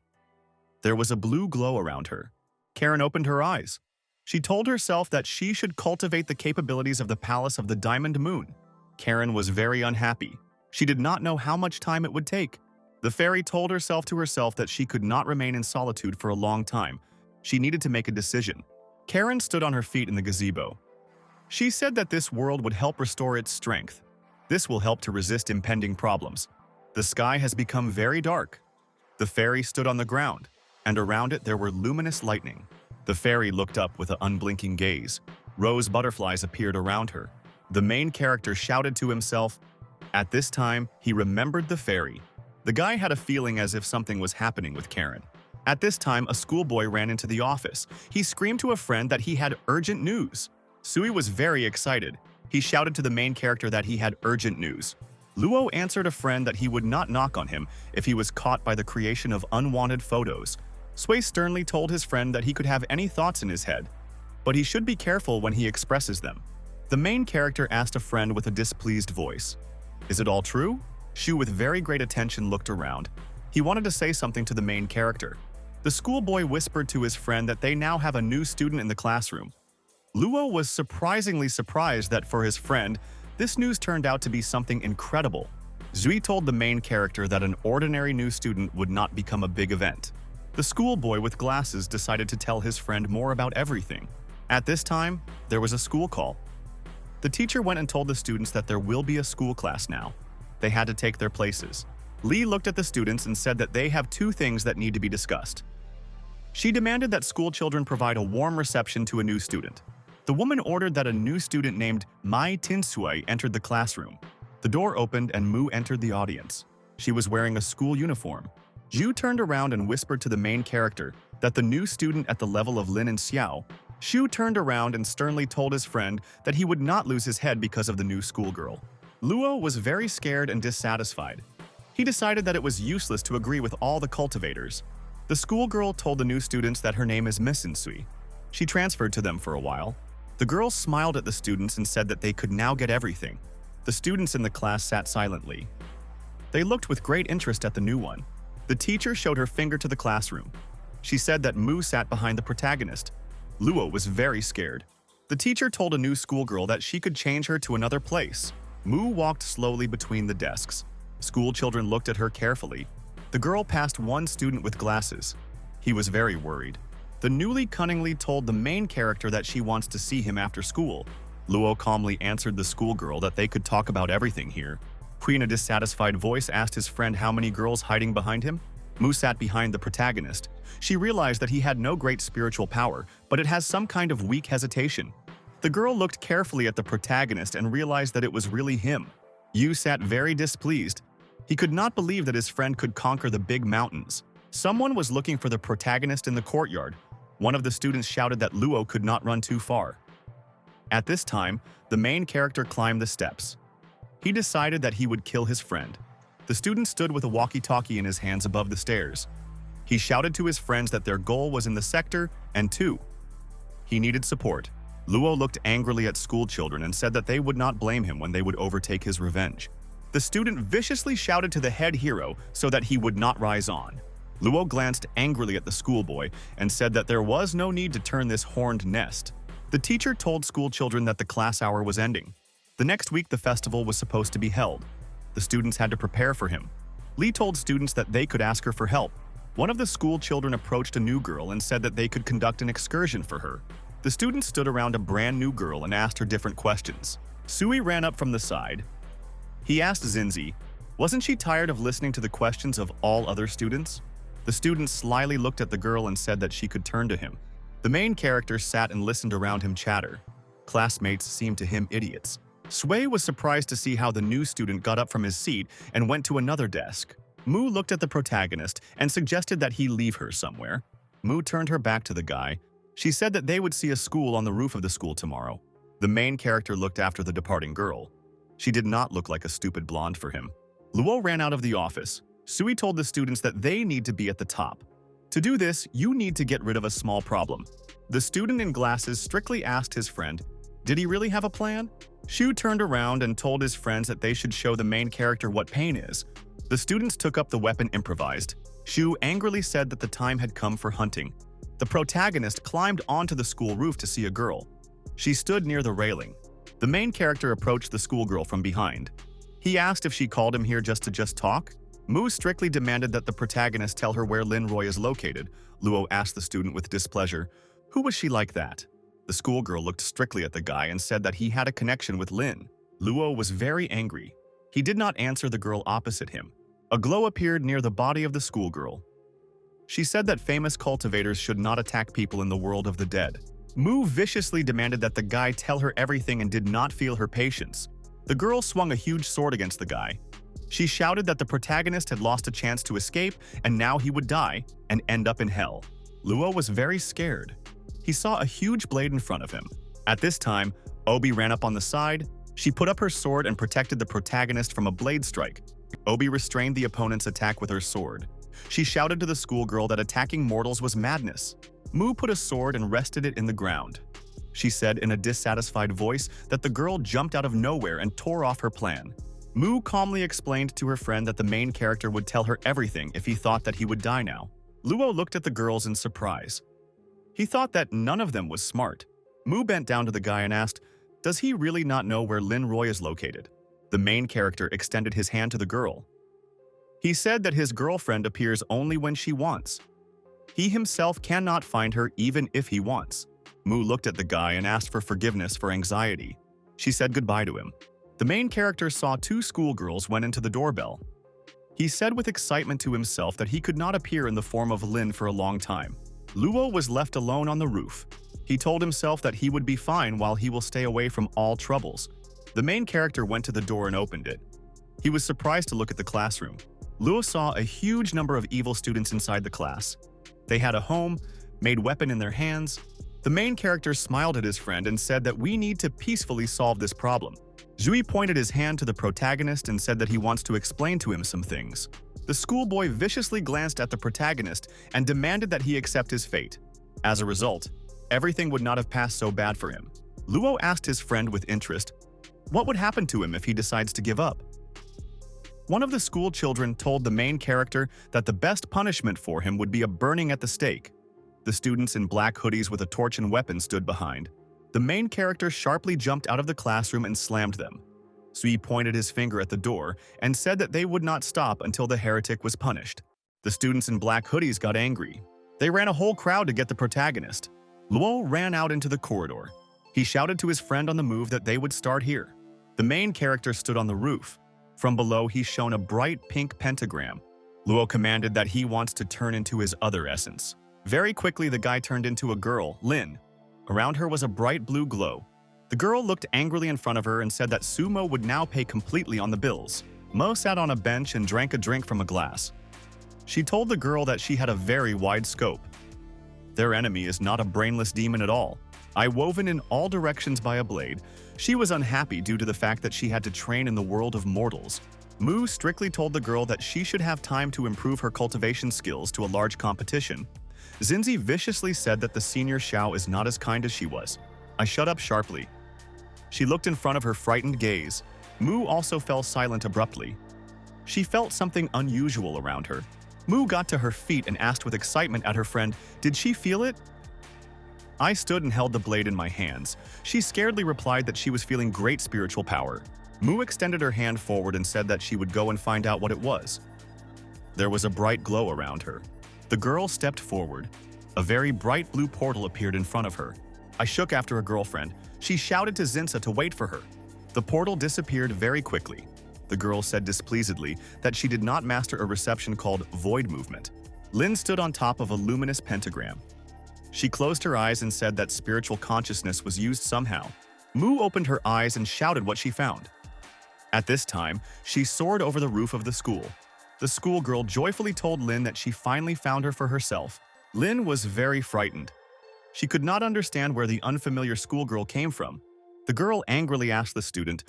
There was a blue glow around her. Karen opened her eyes. She told herself that she should cultivate the capabilities of the Palace of the Diamond Moon. Karen was very unhappy. She did not know how much time it would take. The fairy told herself to herself that she could not remain in solitude for a long time. She needed to make a decision. Karen stood on her feet in the gazebo. She said that this world would help restore its strength. This will help to resist impending problems. The sky has become very dark. The fairy stood on the ground, and around it there were luminous lightning. The fairy looked up with an unblinking gaze. Rose butterflies appeared around her. The main character shouted to himself. At this time, he remembered the fairy. The guy had a feeling as if something was happening with Karen. At this time, a schoolboy ran into the office. He screamed to a friend that he had urgent news. Sui was very excited. He shouted to the main character that he had urgent news. Luo answered a friend that he would not knock on him if he was caught by the creation of unwanted photos. Sui sternly told his friend that he could have any thoughts in his head, but he should be careful when he expresses them. The main character asked a friend with a displeased voice, "Is it all true?" Shu with very great attention looked around. He wanted to say something to the main character. The schoolboy whispered to his friend that they now have a new student in the classroom. Luo was surprisingly surprised that for his friend, this news turned out to be something incredible. Zui told the main character that an ordinary new student would not become a big event. The schoolboy with glasses decided to tell his friend more about everything. At this time, there was a school call. The teacher went and told the students that there will be a school class now. They had to take their places. Lee looked at the students and said that they have two things that need to be discussed. She demanded that school children provide a warm reception to a new student. The woman ordered that a new student named Mai Tinsui entered the classroom. The door opened and Mu entered the audience. She was wearing a school uniform. Zhu turned around and whispered to the main character that the new student at the level of Lin and Xiao. Shu turned around and sternly told his friend that he would not lose his head because of the new schoolgirl. Luo was very scared and dissatisfied. He decided that it was useless to agree with all the cultivators. The schoolgirl told the new students that her name is Miss Insui. She transferred to them for a while. The girl smiled at the students and said that they could now get everything. The students in the class sat silently. They looked with great interest at the new one. The teacher showed her finger to the classroom. She said that Mu sat behind the protagonist. Luo was very scared. The teacher told a new schoolgirl that she could change her to another place. Mu walked slowly between the desks. School children looked at her carefully. The girl passed one student with glasses. He was very worried. The newly cunningly told the main character that she wants to see him after school. Luo calmly answered the schoolgirl that they could talk about everything here. Hui in a dissatisfied voice asked his friend how many girls hiding behind him. Mu sat behind the protagonist. She realized that he had no great spiritual power, but it has some kind of weak hesitation. The girl looked carefully at the protagonist and realized that it was really him. Yu sat very displeased. He could not believe that his friend could conquer the big mountains. Someone was looking for the protagonist in the courtyard. One of the students shouted that Luo could not run too far. At this time, the main character climbed the steps. He decided that he would kill his friend. The student stood with a walkie-talkie in his hands above the stairs. He shouted to his friends that their goal was in the sector and 2. He needed support. Luo looked angrily at school children and said that they would not blame him when they would overtake his revenge. The student viciously shouted to the head hero so that he would not rise on. Luo glanced angrily at the schoolboy and said that there was no need to turn this horned nest. The teacher told school children that the class hour was ending. The next week the festival was supposed to be held. The students had to prepare for him. Lee told students that they could ask her for help. One of the school children approached a new girl and said that they could conduct an excursion for her. The students stood around a brand new girl and asked her different questions. Sui ran up from the side. He asked Zinzi, wasn't she tired of listening to the questions of all other students? The student slyly looked at the girl and said that she could turn to him. The main character sat and listened around him chatter. Classmates seemed to him idiots. Sui was surprised to see how the new student got up from his seat and went to another desk. Mu looked at the protagonist and suggested that he leave her somewhere. Mu turned her back to the guy. She said that they would see a school on the roof of the school tomorrow. The main character looked after the departing girl. She did not look like a stupid blonde for him. Luo ran out of the office. Sui told the students that they need to be at the top. To do this, you need to get rid of a small problem. The student in glasses strictly asked his friend, did he really have a plan? Shu turned around and told his friends that they should show the main character what pain is. The students took up the weapon improvised. Shu angrily said that the time had come for hunting. The protagonist climbed onto the school roof to see a girl. She stood near the railing. The main character approached the schoolgirl from behind. He asked if she called him here just to talk. Mu strictly demanded that the protagonist tell her where Lin Roy is located. Luo asked the student with displeasure, who was she like that? The schoolgirl looked strictly at the guy and said that he had a connection with Lin. Luo was very angry. He did not answer the girl opposite him. A glow appeared near the body of the schoolgirl. She said that famous cultivators should not attack people in the world of the dead. Mu viciously demanded that the guy tell her everything and did not feel her patience. The girl swung a huge sword against the guy. She shouted that the protagonist had lost a chance to escape and now he would die and end up in hell. Luo was very scared. He saw a huge blade in front of him. At this time, Obi ran up on the side. She put up her sword and protected the protagonist from a blade strike. Obi restrained the opponent's attack with her sword. She shouted to the schoolgirl that attacking mortals was madness. Mu put a sword and rested it in the ground. She said in a dissatisfied voice that the girl jumped out of nowhere and tore off her plan. Mu calmly explained to her friend that the main character would tell her everything if he thought that he would die now. Luo looked at the girls in surprise. He thought that none of them was smart. Mu bent down to the guy and asked, does he really not know where Lin Roy is located? The main character extended his hand to the girl. He said that his girlfriend appears only when she wants. He himself cannot find her even if he wants. Mu looked at the guy and asked for forgiveness for anxiety. She said goodbye to him. The main character saw 2 schoolgirls went into the doorbell. He said with excitement to himself that he could not appear in the form of Lin for a long time. Luo was left alone on the roof. He told himself that he would be fine while he will stay away from all troubles. The main character went to the door and opened it. He was surprised to look at the classroom. Luo saw a huge number of evil students inside the class. They had a home, made weapon in their hands. The main character smiled at his friend and said that we need to peacefully solve this problem. Zhui pointed his hand to the protagonist and said that he wants to explain to him some things. The schoolboy viciously glanced at the protagonist and demanded that he accept his fate. As a result, everything would not have passed so bad for him. Luo asked his friend with interest, what would happen to him if he decides to give up? One of the school children told the main character that the best punishment for him would be a burning at the stake. The students in black hoodies with a torch and weapon stood behind. The main character sharply jumped out of the classroom and slammed them. Sui pointed his finger at the door and said that they would not stop until the heretic was punished. The students in black hoodies got angry. They ran a whole crowd to get the protagonist. Luo ran out into the corridor. He shouted to his friend on the move that they would start here. The main character stood on the roof. From below, he shone a bright pink pentagram. Luo commanded that he wants to turn into his other essence. Very quickly, the guy turned into a girl, Lin. Around her was a bright blue glow. The girl looked angrily in front of her and said that Sumo would now pay completely on the bills. Mo sat on a bench and drank a drink from a glass. She told the girl that she had a very wide scope. Their enemy is not a brainless demon at all. Woven in all directions by a blade, she was unhappy due to the fact that she had to train in the world of mortals. Mu strictly told the girl that she should have time to improve her cultivation skills to a large competition. Xinzi viciously said that the senior Xiao is not as kind as she was. I shut up sharply. She looked in front of her frightened gaze. Mu also fell silent abruptly. She felt something unusual around her. Mu got to her feet and asked with excitement at her friend, "Did she feel it?" I stood and held the blade in my hands. She scaredly replied that she was feeling great spiritual power. Mu extended her hand forward and said that she would go and find out what it was. There was a bright glow around her. The girl stepped forward. A very bright blue portal appeared in front of her. I shook after a girlfriend. She shouted to Xinsa to wait for her. The portal disappeared very quickly. The girl said displeasedly that she did not master a reception called void movement. Lin stood on top of a luminous pentagram. She closed her eyes and said that spiritual consciousness was used somehow. Mu opened her eyes and shouted what she found. At this time, she soared over the roof of the school. The schoolgirl joyfully told Lin that she finally found her for herself. Lin was very frightened. She could not understand where the unfamiliar schoolgirl came from. The girl angrily asked the student,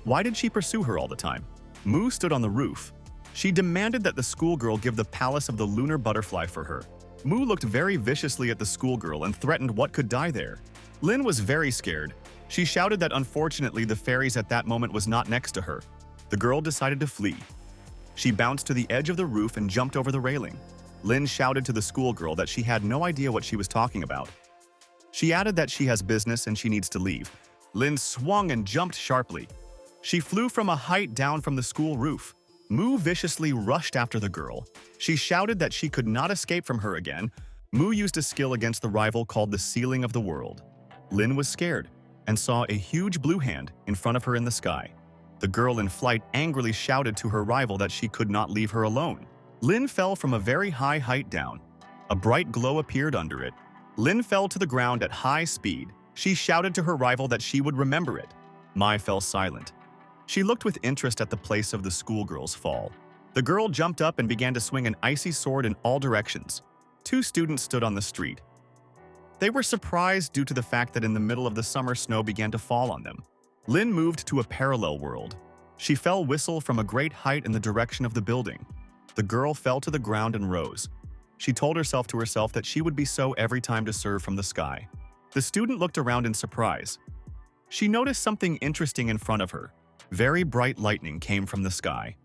why did she pursue her all the time? Mu stood on the roof. She demanded that the schoolgirl give the palace of the lunar butterfly for her. Mu looked very viciously at the schoolgirl and threatened what could die there. Lin was very scared. She shouted that unfortunately the fairies at that moment was not next to her. The girl decided to flee. She bounced to the edge of the roof and jumped over the railing. Lin shouted to the schoolgirl that she had no idea what she was talking about. She added that she has business and she needs to leave. Lin swung and jumped sharply. She flew from a height down from the school roof. Mu viciously rushed after the girl. She shouted that she could not escape from her again. Mu used a skill against the rival called the Sealing of the World. Lin was scared and saw a huge blue hand in front of her in the sky. The girl in flight angrily shouted to her rival that she could not leave her alone. Lin fell from a very high height down. A bright glow appeared under it. Lin fell to the ground at high speed. She shouted to her rival that she would remember it. Mai fell silent. She looked with interest at the place of the schoolgirl's fall. The girl jumped up and began to swing an icy sword in all directions. Two students stood on the street. They were surprised due to the fact that in the middle of the summer snow began to fall on them. Lin moved to a parallel world. She fell whistle from a great height in the direction of the building. The girl fell to the ground and rose. She told herself to herself that she would be so every time to serve from the sky. The student looked around in surprise. She noticed something interesting in front of her. Very bright lightning came from the sky.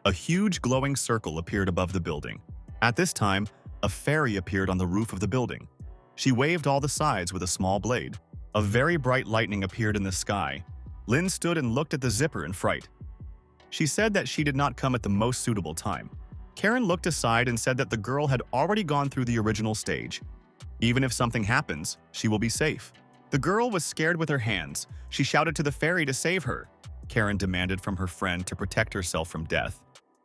A huge glowing circle appeared above the building. At this time, a fairy appeared on the roof of the building. She waved all the sides with a small blade. A very bright lightning appeared in the sky. Lin stood and looked at the zipper in fright. She said that she did not come at the most suitable time. Karen looked aside and said that the girl had already gone through the original stage. Even if something happens, she will be safe. The girl was scared with her hands. She shouted to the fairy to save her. Karen demanded from her friend to protect herself from death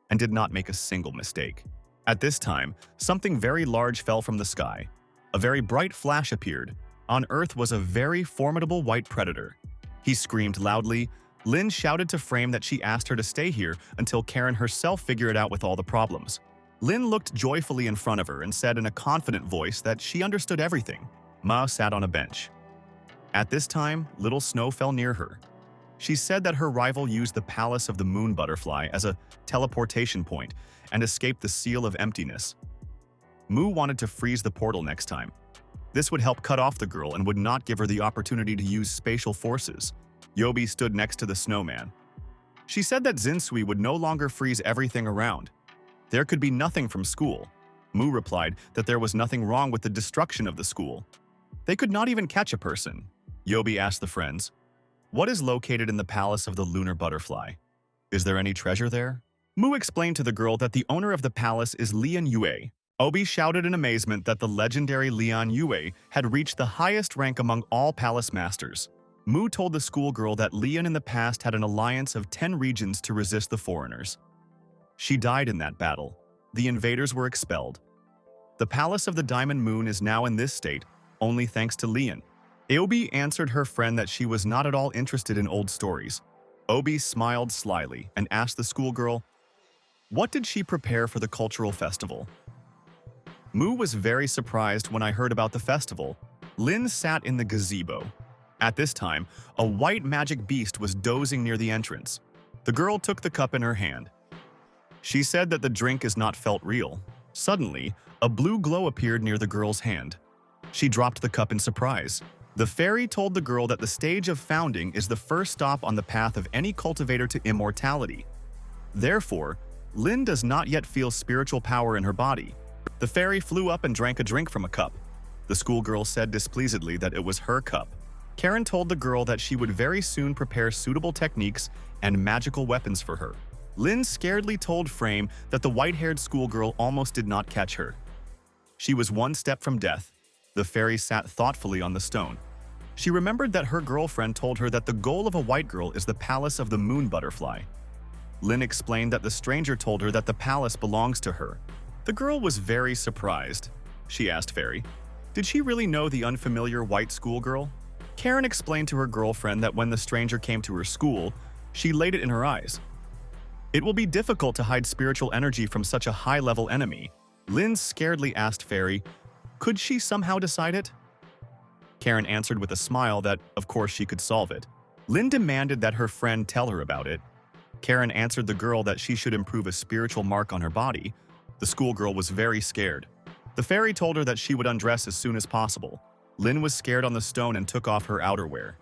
and did not make a single mistake. At this time, something very large fell from the sky. A very bright flash appeared. On Earth was a very formidable white predator. He screamed loudly. Lin shouted to Frame that she asked her to stay here until Karen herself figured it out with all the problems. Lin looked joyfully in front of her and said in a confident voice that she understood everything. Ma sat on a bench. At this time, little snow fell near her. She said that her rival used the palace of the moon butterfly as a teleportation point and escaped the seal of emptiness. Mu wanted to freeze the portal next time. This would help cut off the girl and would not give her the opportunity to use spatial forces. Yobi stood next to the snowman. She said that Zinsui would no longer freeze everything around. There could be nothing from school. Mu replied that there was nothing wrong with the destruction of the school. They could not even catch a person. Yobi asked the friends, "What is located in the palace of the lunar butterfly? Is there any treasure there?" Mu explained to the girl that the owner of the palace is Lian Yue. Obi shouted in amazement that the legendary Lian Yue had reached the highest rank among all palace masters. Mu told the schoolgirl that Lian in the past had an alliance of 10 regions to resist the foreigners. She died in that battle. The invaders were expelled. The palace of the Diamond Moon is now in this state, only thanks to Lian. Aobi answered her friend that she was not at all interested in old stories. Obi smiled slyly and asked the schoolgirl, what did she prepare for the cultural festival? Mu was very surprised when I heard about the festival. Lin sat in the gazebo. At this time, a white magic beast was dozing near the entrance. The girl took the cup in her hand. She said that the drink is not felt real. Suddenly, a blue glow appeared near the girl's hand. She dropped the cup in surprise. The fairy told the girl that the stage of founding is the first stop on the path of any cultivator to immortality. Therefore, Lin does not yet feel spiritual power in her body. The fairy flew up and drank a drink from a cup. The schoolgirl said displeasedly that it was her cup. Karen told the girl that she would very soon prepare suitable techniques and magical weapons for her. Lin scaredly told Frame that the white-haired schoolgirl almost did not catch her. She was one step from death. The fairy sat thoughtfully on the stone. She remembered that her girlfriend told her that the goal of a white girl is the palace of the moon butterfly. Lin explained that the stranger told her that the palace belongs to her. The girl was very surprised. She asked Fairy, did she really know the unfamiliar white schoolgirl? Karen explained to her girlfriend that when the stranger came to her school, she laid it in her eyes. It will be difficult to hide spiritual energy from such a high-level enemy. Lin scaredly asked Fairy, could she somehow decide it? Karen answered with a smile that, of course, she could solve it. Lin demanded that her friend tell her about it. Karen answered the girl that she should improve a spiritual mark on her body. The schoolgirl was very scared. The fairy told her that she would undress as soon as possible. Lin was scared on the stone and took off her outerwear.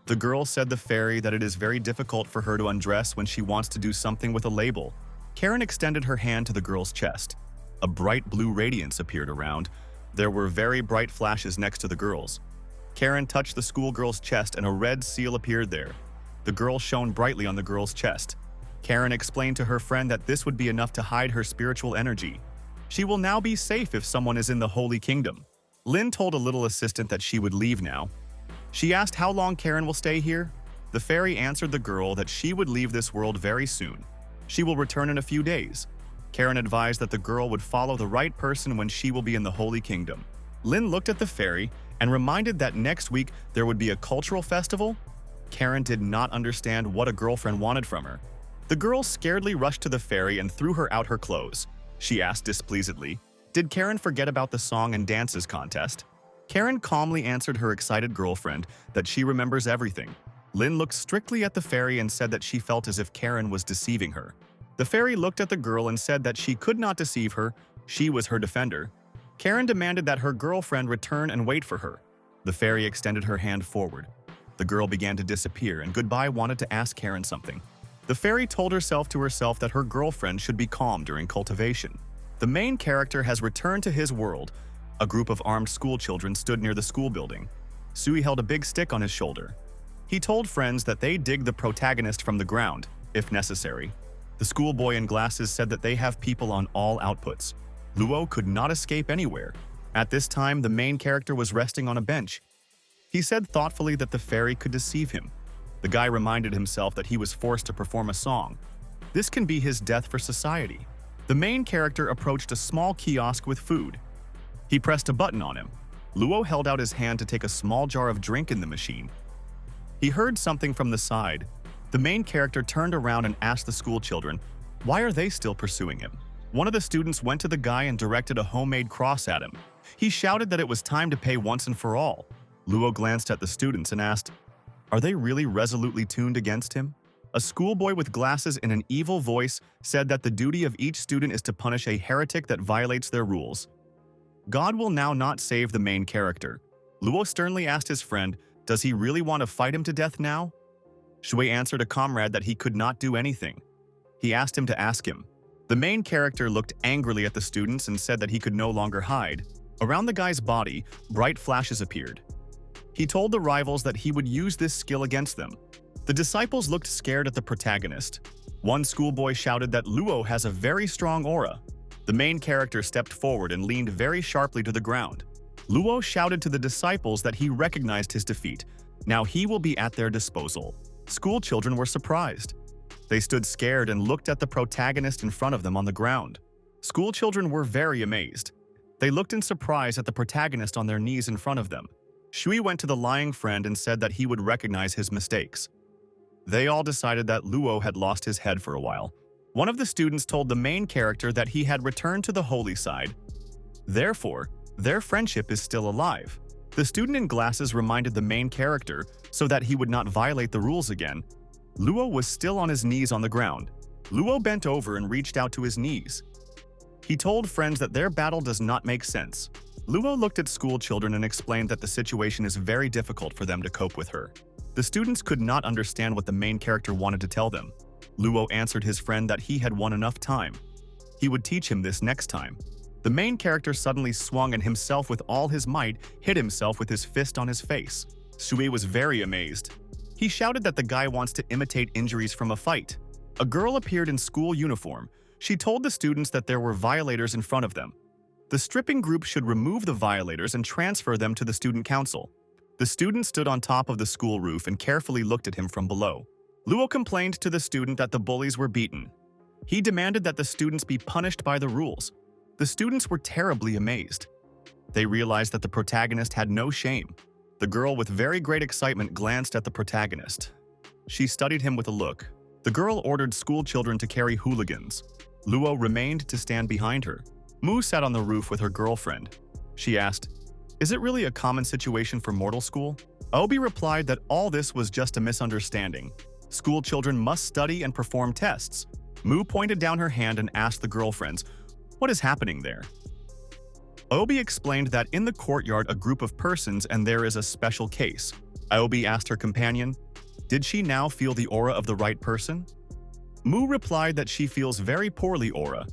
The girl said the fairy that it is very difficult for her to undress when she wants to do something with a label. Karen extended her hand to the girl's chest. A bright blue radiance appeared around. There were very bright flashes next to the girl's. Karen touched the schoolgirl's chest and a red seal appeared there. The girl shone brightly on the girl's chest. Karen explained to her friend that this would be enough to hide her spiritual energy. She will now be safe if someone is in the Holy Kingdom. Lin told a little assistant that she would leave now. She asked how long Karen will stay here. The fairy answered the girl that she would leave this world very soon. She will return in a few days. Karen advised that the girl would follow the right person when she will be in the Holy Kingdom. Lin looked at the fairy and reminded that next week there would be a cultural festival. Karen did not understand what a girlfriend wanted from her. The girl scaredly rushed to the fairy and threw her out her clothes. She asked displeasedly, did Karen forget about the song and dances contest? Karen calmly answered her excited girlfriend that she remembers everything. Lin looked strictly at the fairy and said that she felt as if Karen was deceiving her. The fairy looked at the girl and said that she could not deceive her, she was her defender. Karen demanded that her girlfriend return and wait for her. The fairy extended her hand forward. The girl began to disappear and Goodbye wanted to ask Karen something. The fairy told herself to herself that her girlfriend should be calm during cultivation. The main character has returned to his world. A group of armed school children stood near the school building. Sui held a big stick on his shoulder. He told friends that they dig the protagonist from the ground, if necessary. The schoolboy in glasses said that they have people on all outputs. Luo could not escape anywhere. At this time, the main character was resting on a bench. He said thoughtfully that the fairy could deceive him. The guy reminded himself that he was forced to perform a song. This can be his death for society. The main character approached a small kiosk with food. He pressed a button on him. Luo held out his hand to take a small jar of drink in the machine. He heard something from the side. The main character turned around and asked the school children, why are they still pursuing him? One of the students went to the guy and directed a homemade cross at him. He shouted that it was time to pay once and for all. Luo glanced at the students and asked, are they really resolutely tuned against him? A schoolboy with glasses in an evil voice said that the duty of each student is to punish a heretic that violates their rules. God will now not save the main character. Luo sternly asked his friend, does he really want to fight him to death now? Shui answered a comrade that he could not do anything. He asked him to ask him. The main character looked angrily at the students and said that he could no longer hide. Around the guy's body, bright flashes appeared. He told the rivals that he would use this skill against them. The disciples looked scared at the protagonist. One schoolboy shouted that Luo has a very strong aura. The main character stepped forward and leaned very sharply to the ground. Luo shouted to the disciples that he recognized his defeat. Now he will be at their disposal. School children were surprised. They stood scared and looked at the protagonist in front of them on the ground. School children were very amazed. They looked in surprise at the protagonist on their knees in front of them. Shui went to the lying friend and said that he would recognize his mistakes. They all decided that Luo had lost his head for a while. One of the students told the main character that he had returned to the holy side. Therefore, their friendship is still alive. The student in glasses reminded the main character so that he would not violate the rules again. Luo was still on his knees on the ground. Luo bent over and reached out to his knees. He told friends that their battle does not make sense. Luo looked at school children and explained that the situation is very difficult for them to cope with her. The students could not understand what the main character wanted to tell them. Luo answered his friend that he had won enough time. He would teach him this next time. The main character suddenly swung and himself with all his might hit himself with his fist on his face. Sui was very amazed. He shouted that the guy wants to imitate injuries from a fight. A girl appeared in school uniform. She told the students that there were violators in front of them. The stripping group should remove the violators and transfer them to the student council. The student stood on top of the school roof and carefully looked at him from below. Luo complained to the student that the bullies were beaten. He demanded that the students be punished by the rules. The students were terribly amazed. They realized that the protagonist had no shame. The girl with very great excitement glanced at the protagonist. She studied him with a look. The girl ordered school children to carry hooligans. Luo remained to stand behind her. Mu sat on the roof with her girlfriend. She asked, "Is it really a common situation for mortal school?" Obi replied that all this was just a misunderstanding. School children must study and perform tests. Mu pointed down her hand and asked the girlfriends, "What is happening there?" Obi explained that in the courtyard a group of persons and there is a special case. Obi asked her companion, "Did she now feel the aura of the right person?" Mu replied that she feels very poorly aura.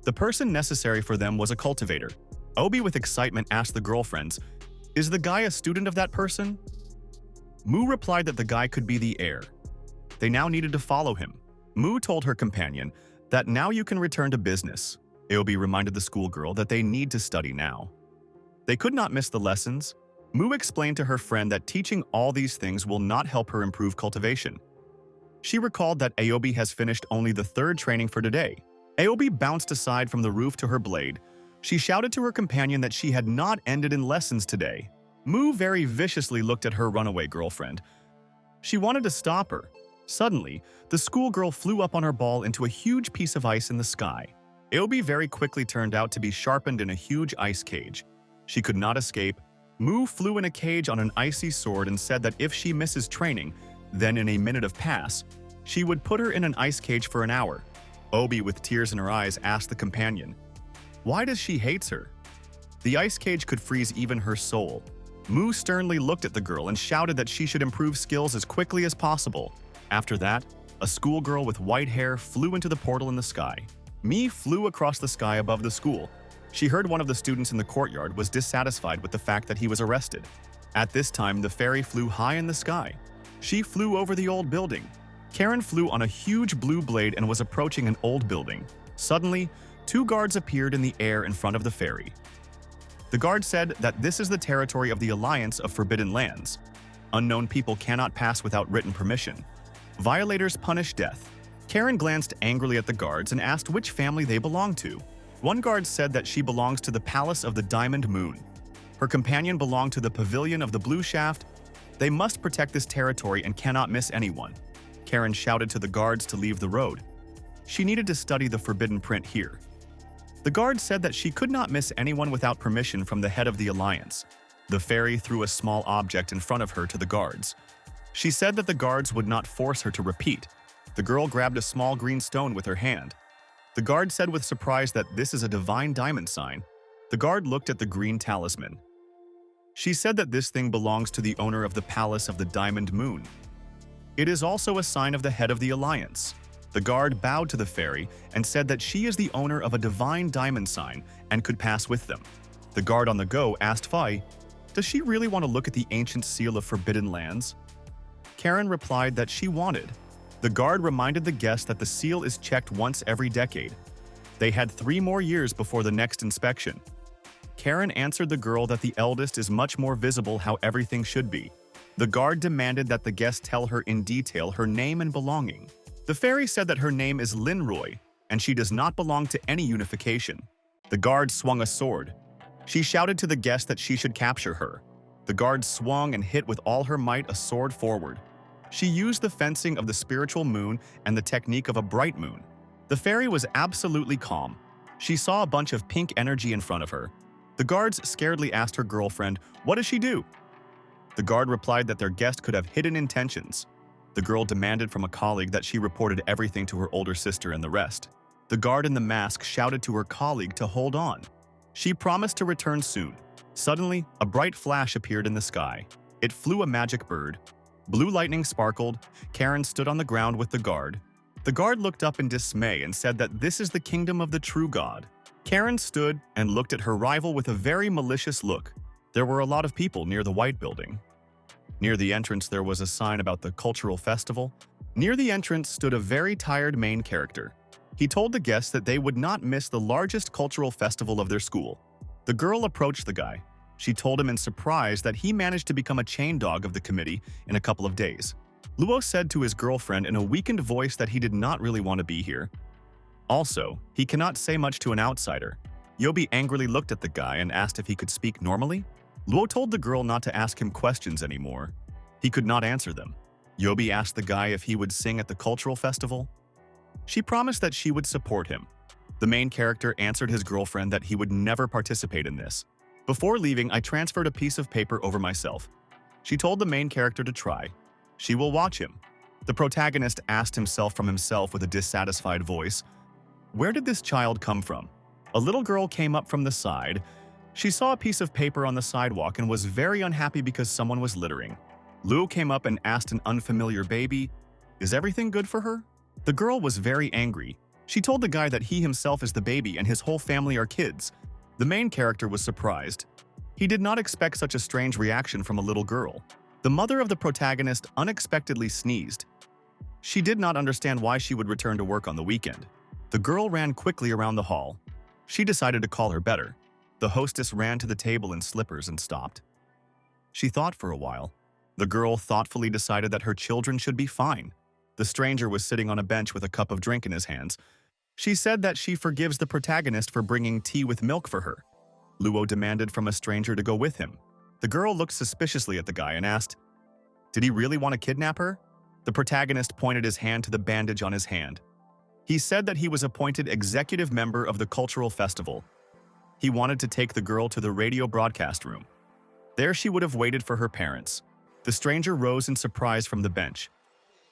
The person necessary for them was a cultivator. Obi with excitement asked the girlfriends, "Is the guy a student of that person?" Mu replied that the guy could be the heir. They now needed to follow him. Mu told her companion that now you can return to business. Aobi reminded the schoolgirl that they need to study now. They could not miss the lessons. Mu explained to her friend that teaching all these things will not help her improve cultivation. She recalled that Aobi has finished only the third training for today. Aobi bounced aside from the roof to her blade. She shouted to her companion that she had not ended in lessons today. Mu very viciously looked at her runaway girlfriend. She wanted to stop her. Suddenly, the schoolgirl flew up on her ball into a huge piece of ice in the sky. Aobi very quickly turned out to be sharpened in a huge ice cage. She could not escape. Mu flew in a cage on an icy sword and said that if she misses training, then in a minute of pass, she would put her in an ice cage for an hour. Obi, with tears in her eyes, asked the companion, "Why does she hate her?" The ice cage could freeze even her soul. Mu sternly looked at the girl and shouted that she should improve skills as quickly as possible. After that, a schoolgirl with white hair flew into the portal in the sky. Mi flew across the sky above the school. She heard one of the students in the courtyard was dissatisfied with the fact that he was arrested. At this time, the fairy flew high in the sky. She flew over the old building. Karen flew on a huge blue blade and was approaching an old building. Suddenly, two guards appeared in the air in front of the fairy. The guard said that this is the territory of the Alliance of Forbidden Lands. Unknown people cannot pass without written permission. Violators punish death. Karen glanced angrily at the guards and asked which family they belong to. One guard said that she belongs to the Palace of the Diamond Moon. Her companion belonged to the Pavilion of the Blue Shaft. They must protect this territory and cannot miss anyone. Karen shouted to the guards to leave the road. She needed to study the forbidden print here. The guard said that she could not miss anyone without permission from the head of the Alliance. The fairy threw a small object in front of her to the guards. She said that the guards would not force her to repeat. The girl grabbed a small green stone with her hand. The guard said with surprise that this is a divine diamond sign. The guard looked at the green talisman. She said that this thing belongs to the owner of the Palace of the Diamond Moon. It is also a sign of the head of the Alliance. The guard bowed to the fairy and said that she is the owner of a divine diamond sign and could pass with them. The guard on the go asked Fai, "Does she really want to look at the ancient seal of Forbidden Lands?" Karen replied that she wanted. The guard reminded the guest that the seal is checked once every decade. They had 3 more years before the next inspection. Karen answered the girl that the eldest is much more visible how everything should be. The guard demanded that the guest tell her in detail her name and belonging. The fairy said that her name is Linroy, and she does not belong to any unification. The guard swung a sword. She shouted to the guest that she should capture her. The guard swung and hit with all her might a sword forward. She used the fencing of the spiritual moon and the technique of a bright moon. The fairy was absolutely calm. She saw a bunch of pink energy in front of her. The guards scaredly asked her girlfriend, "What does she do?" The guard replied that their guest could have hidden intentions. The girl demanded from a colleague that she reported everything to her older sister and the rest. The guard in the mask shouted to her colleague to hold on. She promised to return soon. Suddenly, a bright flash appeared in the sky. It flew a magic bird. Blue lightning sparkled. Karen stood on the ground with the guard. The guard looked up in dismay and said that this is the kingdom of the true god. Karen stood and looked at her rival with a very malicious look. There were a lot of people near the white building. Near the entrance there was a sign about the cultural festival. Near the entrance stood a very tired main character. He told the guests that they would not miss the largest cultural festival of their school. The girl approached the guy. She told him in surprise that he managed to become a chain dog of the committee in a couple of days. Luo said to his girlfriend in a weakened voice that he did not really want to be here. Also, he cannot say much to an outsider. Yobi angrily looked at the guy and asked if he could speak normally. Luo told the girl not to ask him questions anymore. He could not answer them. Yobi asked the guy if he would sing at the cultural festival. She promised that she would support him. The main character answered his girlfriend that he would never participate in this. Before leaving, I transferred a piece of paper over myself. She told the main character to try. She will watch him. The protagonist asked himself from himself with a dissatisfied voice, "Where did this child come from?" A little girl came up from the side. She saw a piece of paper on the sidewalk and was very unhappy because someone was littering. Luo came up and asked an unfamiliar baby, "Is everything good for her?" The girl was very angry. She told the guy that he himself is the baby and his whole family are kids. The main character was surprised. He did not expect such a strange reaction from a little girl. The mother of the protagonist unexpectedly sneezed. She did not understand why she would return to work on the weekend. The girl ran quickly around the hall. She decided to call her better. The hostess ran to the table in slippers and stopped. She thought for a while. The girl thoughtfully decided that her children should be fine. The stranger was sitting on a bench with a cup of drink in his hands. She said that she forgives the protagonist for bringing tea with milk for her. Luo demanded from a stranger to go with him. The girl looked suspiciously at the guy and asked, "Did he really want to kidnap her?" The protagonist pointed his hand to the bandage on his hand. He said that he was appointed executive member of the cultural festival. He wanted to take the girl to the radio broadcast room. There she would have waited for her parents. The stranger rose in surprise from the bench.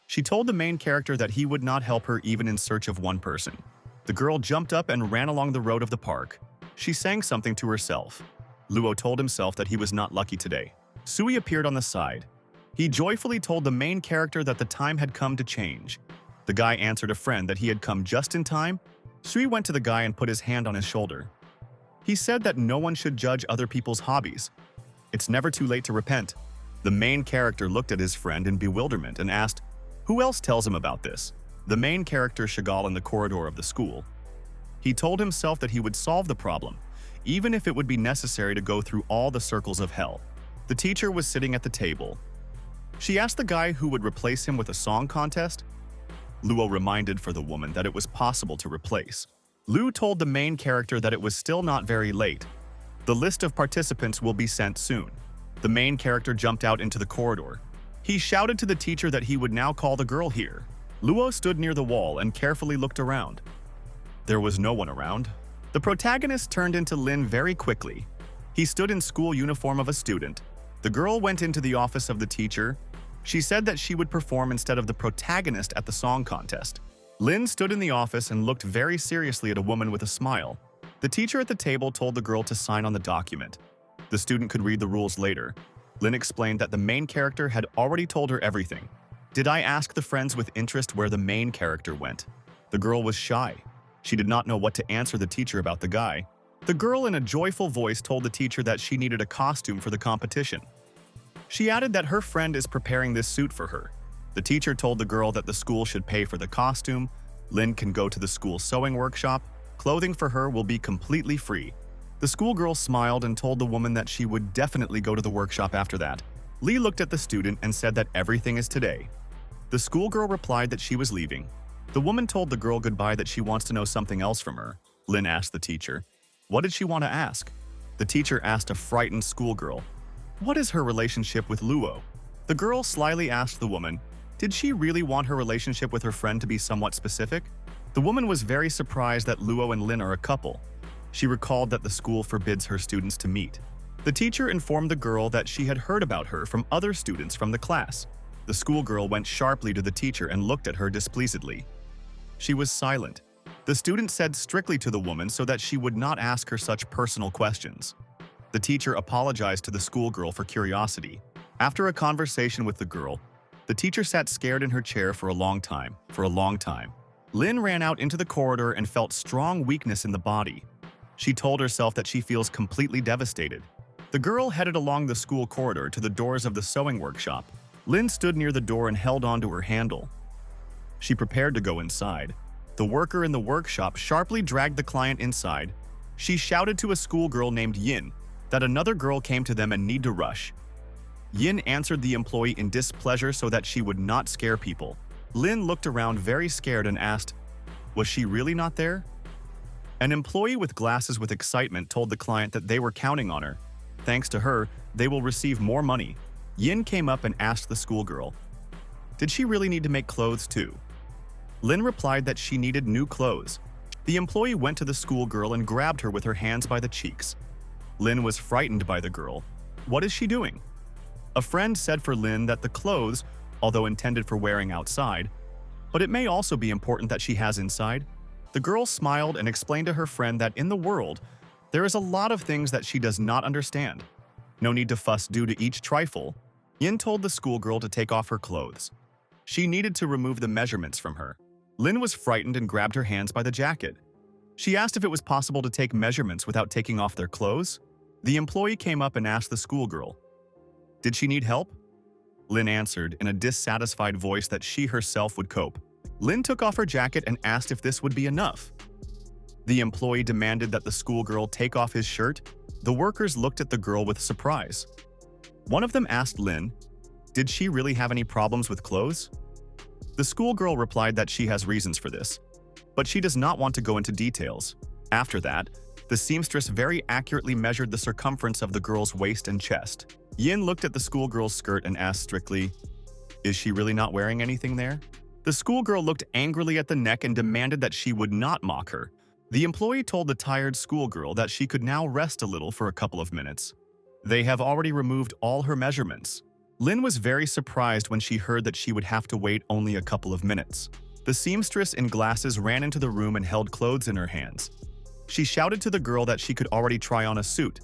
She told the main character that he would not help her even in search of one person. The girl jumped up and ran along the road of the park. She sang something to herself. Luo told himself that he was not lucky today. Sui appeared on the side. He joyfully told the main character that the time had come to change. The guy answered a friend that he had come just in time. Sui went to the guy and put his hand on his shoulder. He said that no one should judge other people's hobbies. It's never too late to repent. The main character looked at his friend in bewilderment and asked, "Who else tells him about this?" The main character Chagall in the corridor of the school. He told himself that he would solve the problem, even if it would be necessary to go through all the circles of hell. The teacher was sitting at the table. She asked the guy who would replace him with a song contest. Luo reminded for the woman that it was possible to replace. Lu told the main character that it was still not very late. The list of participants will be sent soon. The main character jumped out into the corridor. He shouted to the teacher that he would now call the girl here. Luo stood near the wall and carefully looked around. There was no one around. The protagonist turned into Lin very quickly. He stood in school uniform of a student. The girl went into the office of the teacher. She said that she would perform instead of the protagonist at the song contest. Lin stood in the office and looked very seriously at a woman with a smile. The teacher at the table told the girl to sign on the document. The student could read the rules later. Lin explained that the main character had already told her everything. Did I ask the friends with interest where the main character went? The girl was shy. She did not know what to answer the teacher about the guy. The girl in a joyful voice told the teacher that she needed a costume for the competition. She added that her friend is preparing this suit for her. The teacher told the girl that the school should pay for the costume. Lin can go to the school sewing workshop. Clothing for her will be completely free. The schoolgirl smiled and told the woman that she would definitely go to the workshop after that. Lee looked at the student and said that everything is today. The schoolgirl replied that she was leaving. The woman told the girl goodbye that she wants to know something else from her. Lin asked the teacher, "What did she want to ask?" The teacher asked a frightened schoolgirl, What is her relationship with Luo? The girl slyly asked the woman, did she really want her relationship with her friend to be somewhat specific? The woman was very surprised that Luo and Lin are a couple. She recalled that the school forbids her students to meet. The teacher informed the girl that she had heard about her from other students from the class. The schoolgirl went sharply to the teacher and looked at her displeasedly. She was silent. The student said strictly to the woman so that she would not ask her such personal questions. The teacher apologized to the schoolgirl for curiosity. After a conversation with the girl, the teacher sat scared in her chair for a long time. Lin ran out into the corridor and felt strong weakness in the body. She told herself that she feels completely devastated. The girl headed along the school corridor to the doors of the sewing workshop. Lin stood near the door and held onto her handle. She prepared to go inside. The worker in the workshop sharply dragged the client inside. She shouted to a schoolgirl named Yin that another girl came to them and need to rush. Yin answered the employee in displeasure so that she would not scare people. Lin looked around very scared and asked, was she really not there? An employee with glasses with excitement told the client that they were counting on her. Thanks to her, they will receive more money. Yin came up and asked the schoolgirl, did she really need to make clothes too? Lin replied that she needed new clothes. The employee went to the schoolgirl and grabbed her with her hands by the cheeks. Lin was frightened by the girl. What is she doing? A friend said for Lin that the clothes, although intended for wearing outside, but it may also be important that she has inside. The girl smiled and explained to her friend that in the world, there is a lot of things that she does not understand. No need to fuss due to each trifle. Yin told the schoolgirl to take off her clothes. She needed to remove the measurements from her. Lin was frightened and grabbed her hands by the jacket. She asked if it was possible to take measurements without taking off their clothes. The employee came up and asked the schoolgirl, did she need help? Lin answered in a dissatisfied voice that she herself would cope. Lin took off her jacket and asked if this would be enough. The employee demanded that the schoolgirl take off his shirt. The workers looked at the girl with surprise. One of them asked Lin, did she really have any problems with clothes? The schoolgirl replied that she has reasons for this, but she does not want to go into details. After that, the seamstress very accurately measured the circumference of the girl's waist and chest. Yin looked at the schoolgirl's skirt and asked strictly, is she really not wearing anything there? The schoolgirl looked angrily at the neck and demanded that she would not mock her. The employee told the tired schoolgirl that she could now rest a little for a couple of minutes. They have already removed all her measurements. Lin was very surprised when she heard that she would have to wait only a couple of minutes. The seamstress in glasses ran into the room and held clothes in her hands. She shouted to the girl that she could already try on a suit.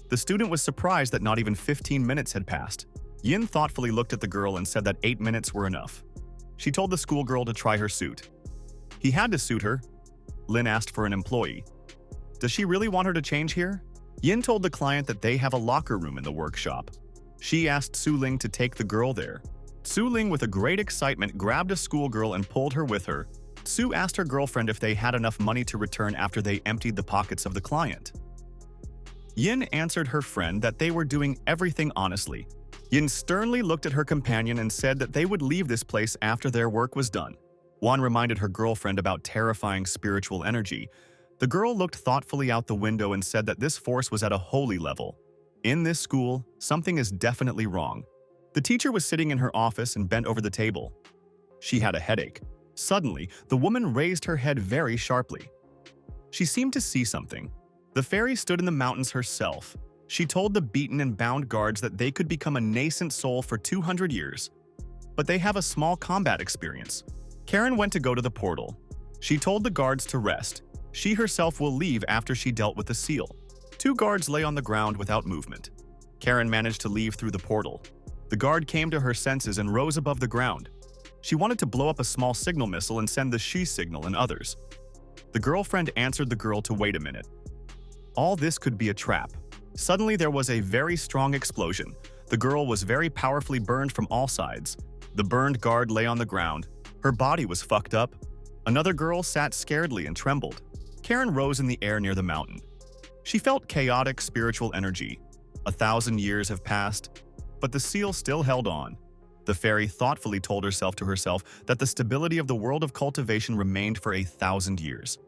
The student was surprised that not even 15 minutes had passed. Yin thoughtfully looked at the girl and said that 8 minutes were enough. She told the schoolgirl to try her suit. He had to suit her. Lin asked for an employee. Does she really want her to change here? Yin told the client that they have a locker room in the workshop. She asked Su Ling to take the girl there. Su Ling, with a great excitement, grabbed a schoolgirl and pulled her with her. Su asked her girlfriend if they had enough money to return after they emptied the pockets of the client. Yin answered her friend that they were doing everything honestly. Yin sternly looked at her companion and said that they would leave this place after their work was done. Wan reminded her girlfriend about terrifying spiritual energy. The girl looked thoughtfully out the window and said that this force was at a holy level. In this school, something is definitely wrong. The teacher was sitting in her office and bent over the table. She had a headache. Suddenly, the woman raised her head very sharply. She seemed to see something. The fairy stood in the mountains herself. She told the beaten and bound guards that they could become a nascent soul for 200 years, but they have a small combat experience. Karen went to go to the portal. She told the guards to rest. She herself will leave after she dealt with the seal. 2 guards lay on the ground without movement. Karen managed to leave through the portal. The guard came to her senses and rose above the ground. She wanted to blow up a small signal missile and send the she signal and others. The girlfriend answered the girl to wait a minute. All this could be a trap. Suddenly there was a very strong explosion. The girl was very powerfully burned from all sides. The burned guard lay on the ground. Her body was fucked up. Another girl sat scaredly and trembled. Karen rose in the air near the mountain. She felt chaotic spiritual energy. 1,000 years have passed, but the seal still held on. The fairy thoughtfully told herself to herself that the stability of the world of cultivation remained for 1,000 years.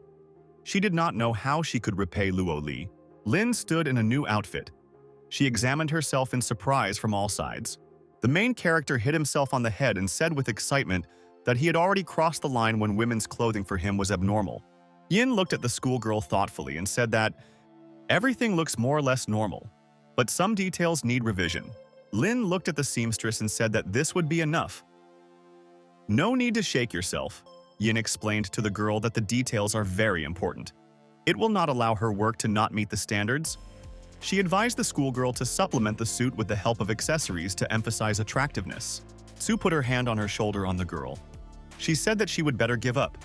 She did not know how she could repay Luo Li. Lin stood in a new outfit. She examined herself in surprise from all sides. The main character hit himself on the head and said with excitement that he had already crossed the line when women's clothing for him was abnormal. Yin looked at the schoolgirl thoughtfully and said that everything looks more or less normal, but some details need revision. Lin looked at the seamstress and said that this would be enough. No need to shake yourself. Yin explained to the girl that the details are very important. It will not allow her work to not meet the standards. She advised the schoolgirl to supplement the suit with the help of accessories to emphasize attractiveness. Sue put her hand on her shoulder on the girl. She said that she would better give up.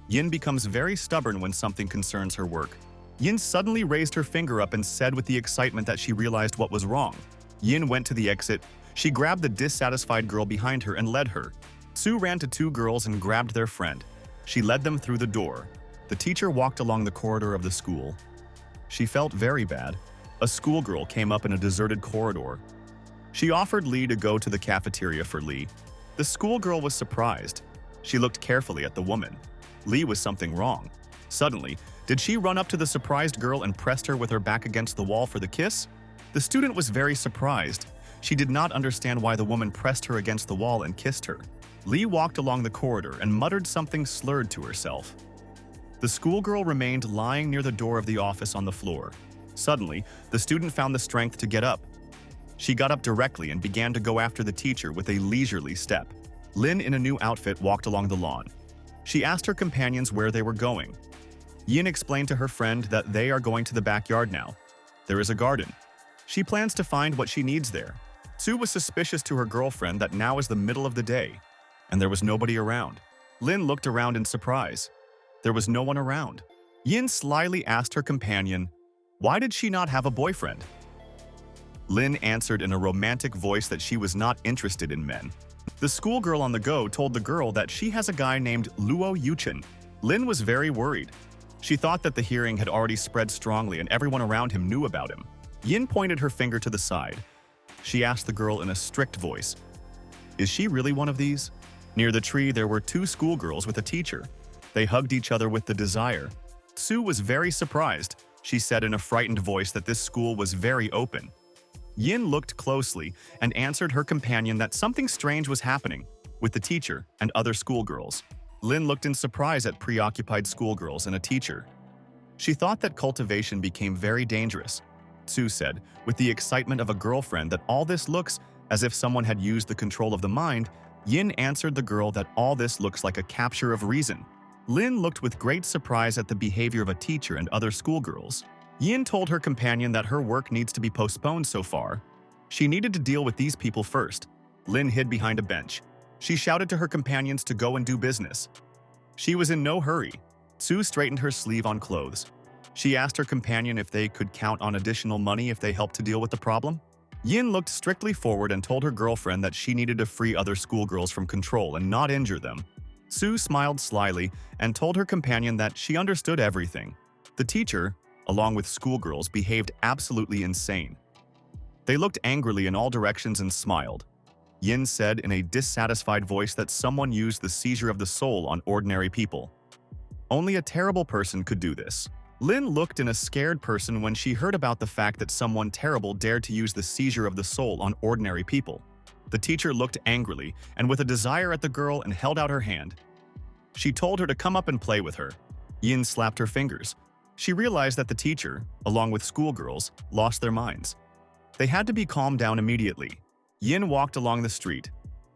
Yin becomes very stubborn when something concerns her work. Yin suddenly raised her finger up and said with the excitement that she realized what was wrong. Yin went to the exit. She grabbed the dissatisfied girl behind her and led her. Sue ran to two girls and grabbed their friend. She led them through the door. The teacher walked along the corridor of the school. She felt very bad. A schoolgirl came up in a deserted corridor. She offered Lee to go to the cafeteria for Lee. The schoolgirl was surprised. She looked carefully at the woman. Lee was something wrong. Suddenly, did she run up to the surprised girl and pressed her with her back against the wall for the kiss? The student was very surprised. She did not understand why the woman pressed her against the wall and kissed her. Lee walked along the corridor and muttered something slurred to herself. The schoolgirl remained lying near the door of the office on the floor. Suddenly, the student found the strength to get up. She got up directly and began to go after the teacher with a leisurely step. Lin, in a new outfit, walked along the lawn. She asked her companions where they were going. Yin explained to her friend that they are going to the backyard now. There is a garden. She plans to find what she needs there. Sue was suspicious to her girlfriend that now is the middle of the day, and there was nobody around. Lin looked around in surprise. There was no one around. Yin slyly asked her companion, why did she not have a boyfriend? Lin answered in a romantic voice that she was not interested in men. The schoolgirl on the go told the girl that she has a guy named Luo Yuchen. Lin was very worried. She thought that the hearing had already spread strongly and everyone around him knew about him. Yin pointed her finger to the side. She asked the girl in a strict voice, is she really one of these? Near the tree, there were two schoolgirls with a teacher. They hugged each other with the desire. Sue was very surprised. She said in a frightened voice that this school was very open. Yin looked closely and answered her companion that something strange was happening with the teacher and other schoolgirls. Lin looked in surprise at preoccupied schoolgirls and a teacher. She thought that cultivation became very dangerous. Sue said, with the excitement of a girlfriend, that all this looks as if someone had used the control of the mind. Yin answered the girl that all this looks like a capture of reason. Lin looked with great surprise at the behavior of a teacher and other schoolgirls. Yin told her companion that her work needs to be postponed so far. She needed to deal with these people first. Lin hid behind a bench. She shouted to her companions to go and do business. She was in no hurry. Sue straightened her sleeve on clothes. She asked her companion if they could count on additional money if they helped to deal with the problem. Yin looked strictly forward and told her girlfriend that she needed to free other schoolgirls from control and not injure them. Sue smiled slyly and told her companion that she understood everything. The teacher, along with schoolgirls, behaved absolutely insane. They looked angrily in all directions and smiled. Yin said in a dissatisfied voice that someone used the seizure of the soul on ordinary people. Only a terrible person could do this. Lin looked in a scared person when she heard about the fact that someone terrible dared to use the seizure of the soul on ordinary people. The teacher looked angrily and with a desire at the girl and held out her hand. She told her to come up and play with her. Yin slapped her fingers. She realized that the teacher, along with schoolgirls, lost their minds. They had to be calmed down immediately. Yin walked along the street.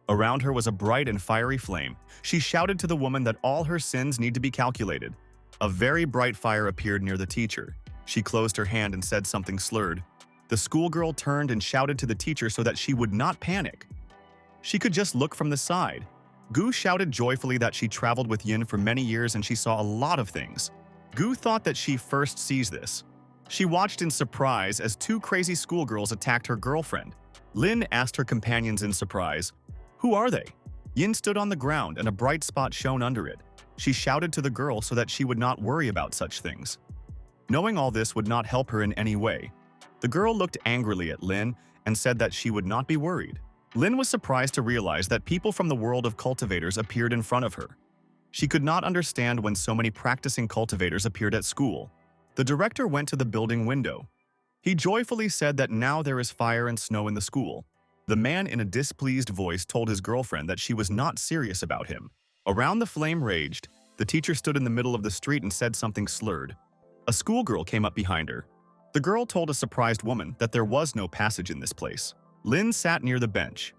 Around her was a bright and fiery flame. She shouted to the woman that all her sins need to be calculated. A very bright fire appeared near the teacher. She closed her hand and said something slurred. The schoolgirl turned and shouted to the teacher so that she would not panic. She could just look from the side. Gu shouted joyfully that she traveled with Yin for many years and she saw a lot of things. Gu thought that she first sees this. She watched in surprise as two crazy schoolgirls attacked her girlfriend. Lin asked her companions in surprise, "Who are they?" Yin stood on the ground and a bright spot shone under it. She shouted to the girl so that she would not worry about such things. Knowing all this would not help her in any way. The girl looked angrily at Lin and said that she would not be worried. Lin was surprised to realize that people from the world of cultivators appeared in front of her. She could not understand when so many practicing cultivators appeared at school. The director went to the building window. He joyfully said that now there is fire and snow in the school. The man in a displeased voice told his girlfriend that she was not serious about him. Around the flame raged. The teacher stood in the middle of the street and said something slurred. A schoolgirl came up behind her. The girl told a surprised woman that there was no passage in this place. Lin sat near the bench.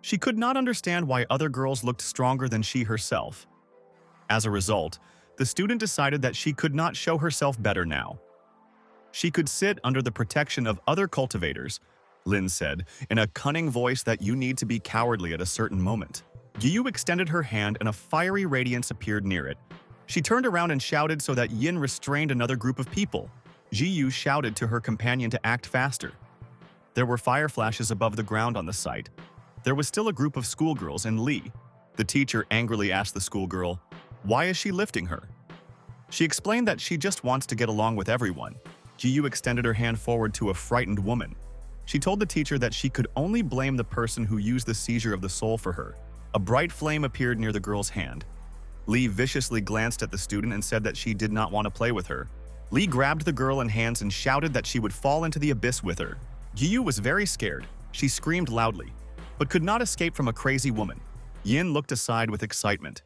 She could not understand why other girls looked stronger than she herself. As a result, the student decided that she could not show herself better now. She could sit under the protection of other cultivators, Lin said, in a cunning voice that you need to be cowardly at a certain moment. Yu extended her hand and a fiery radiance appeared near it. She turned around and shouted so that Yin restrained another group of people. Yu shouted to her companion to act faster. There were fire flashes above the ground on the site. There was still a group of schoolgirls and Li. The teacher angrily asked the schoolgirl, "Why is she lifting her?" She explained that she just wants to get along with everyone. Yu extended her hand forward to a frightened woman. She told the teacher that she could only blame the person who used the seizure of the soul for her. A bright flame appeared near the girl's hand. Li viciously glanced at the student and said that she did not want to play with her. Li grabbed the girl in hands and shouted that she would fall into the abyss with her. Yu was very scared. She screamed loudly, but could not escape from a crazy woman. Yin looked aside with excitement.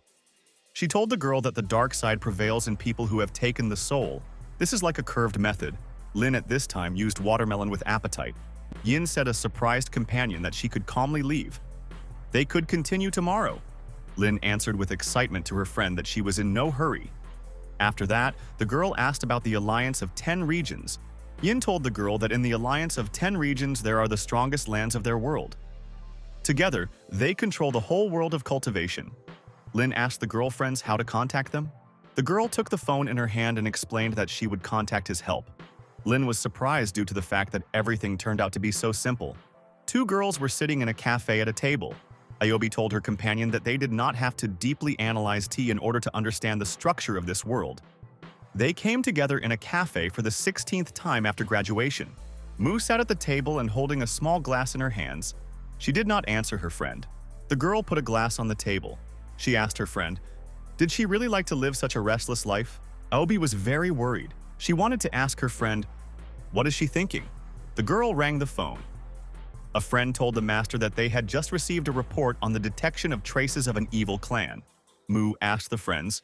She told the girl that the dark side prevails in people who have taken the soul. This is like a curved method. Lin at this time used watermelon with appetite. Yin said a surprised companion that she could calmly leave. They could continue tomorrow. Lin answered with excitement to her friend that she was in no hurry. After that, the girl asked about the alliance of 10 regions. Yin told the girl that in the alliance of 10 regions there are the strongest lands of their world. Together, they control the whole world of cultivation. Lin asked the girlfriends how to contact them. The girl took the phone in her hand and explained that she would contact his help. Lin was surprised due to the fact that everything turned out to be so simple. 2 girls were sitting in a cafe at a table. Ayobi told her companion that they did not have to deeply analyze tea in order to understand the structure of this world. They came together in a cafe for the 16th time after graduation. Mu sat at the table and holding a small glass in her hands. She did not answer her friend. The girl put a glass on the table. She asked her friend, did she really like to live such a restless life? Aobi was very worried. She wanted to ask her friend, what is she thinking? The girl rang the phone. A friend told the master that they had just received a report on the detection of traces of an evil clan. Mu asked the friends,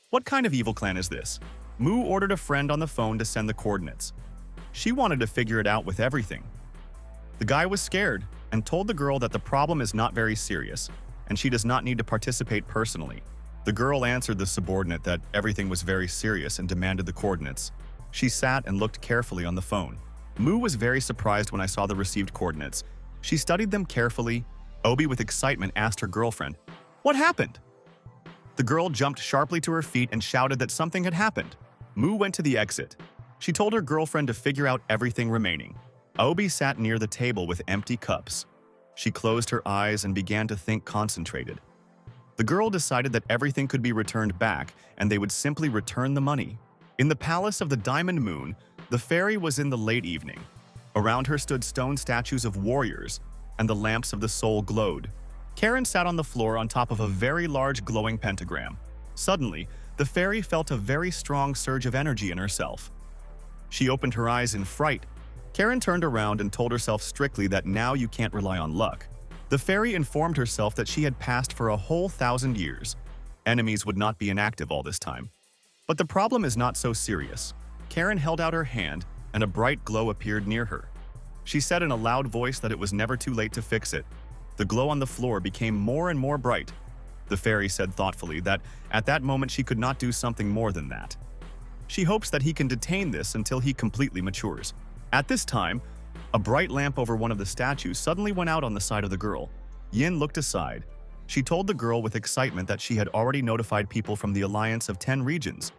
what kind of evil clan is this? Mu ordered a friend on the phone to send the coordinates. She wanted to figure it out with everything. The guy was scared and told the girl that the problem is not very serious and she does not need to participate personally. The girl answered the subordinate that everything was very serious and demanded the coordinates. She sat and looked carefully on the phone. Mu was very surprised when I saw the received coordinates. She studied them carefully. Obi, with excitement, asked her girlfriend, what happened? The girl jumped sharply to her feet and shouted that something had happened. Mu went to the exit. She told her girlfriend to figure out everything remaining. Obi sat near the table with empty cups. She closed her eyes and began to think concentrated. The girl decided that everything could be returned back and they would simply return the money. In the palace of the Diamond Moon, the fairy was in the late evening. Around her stood stone statues of warriors, and the lamps of the soul glowed. Karen sat on the floor on top of a very large glowing pentagram. Suddenly, the fairy felt a very strong surge of energy in herself. She opened her eyes in fright. Karen turned around and told herself strictly that now you can't rely on luck. The fairy informed herself that she had passed for a whole 1,000 years. Enemies would not be inactive all this time. But the problem is not so serious. Karen held out her hand, and a bright glow appeared near her. She said in a loud voice that it was never too late to fix it. The glow on the floor became more and more bright. The fairy said thoughtfully that at that moment she could not do something more than that. She hopes that he can detain this until he completely matures. At this time, a bright lamp over one of the statues suddenly went out on the side of the girl. Yin looked aside. She told the girl with excitement that she had already notified people from the alliance of 10 regions.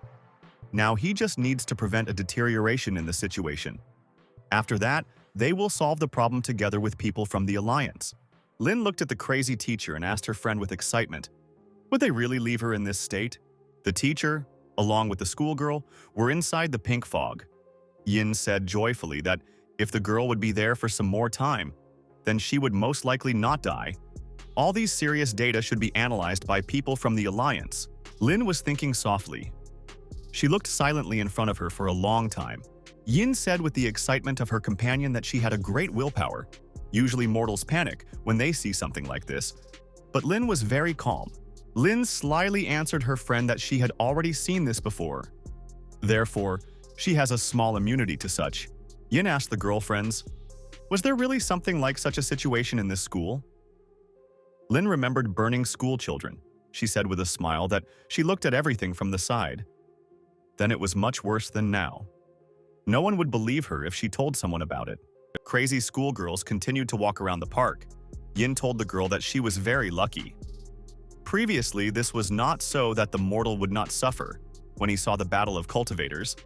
Now he just needs to prevent a deterioration in the situation. After that, they will solve the problem together with people from the alliance. Lin looked at the crazy teacher and asked her friend with excitement, would they really leave her in this state? The teacher, along with the schoolgirl, were inside the pink fog. Yin said joyfully that if the girl would be there for some more time, then she would most likely not die. All these serious data should be analyzed by people from the alliance. Lin was thinking softly. She looked silently in front of her for a long time. Yin said with the excitement of her companion that she had a great willpower. Usually mortals panic when they see something like this, but Lin was very calm. Lin slyly answered her friend that she had already seen this before. Therefore, she has a small immunity to such. Yin asked the girlfriends, "Was there really something like such a situation in this school?" Lin remembered burning school children. She said with a smile that she looked at everything from the side. Then it was much worse than now. No one would believe her if she told someone about it. Crazy schoolgirls continued to walk around the park. Yin told the girl that she was very lucky. Previously, this was not so that the mortal would not suffer. When he saw the battle of cultivators,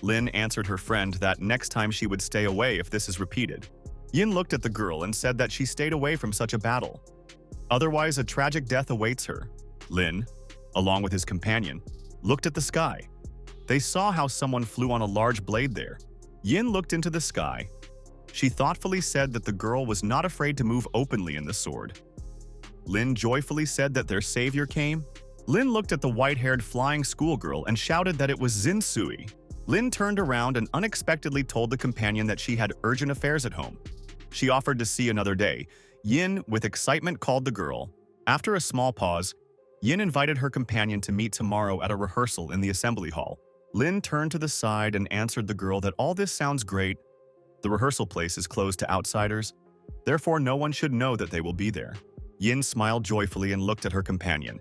Lin answered her friend that next time she would stay away if this is repeated. Yin looked at the girl and said that she stayed away from such a battle. Otherwise, a tragic death awaits her. Lin, along with his companion, looked at the sky. They saw how someone flew on a large blade there. Yin looked into the sky. She thoughtfully said that the girl was not afraid to move openly in the sword. Lin joyfully said that their savior came. Lin looked at the white-haired flying schoolgirl and shouted that it was Zinsui. Lin turned around and unexpectedly told the companion that she had urgent affairs at home. She offered to see another day. Yin, with excitement, called the girl. After a small pause, Yin invited her companion to meet tomorrow at a rehearsal in the assembly hall. Lin turned to the side and answered the girl that all this sounds great. The rehearsal place is closed to outsiders, therefore no one should know that they will be there. Yin smiled joyfully and looked at her companion.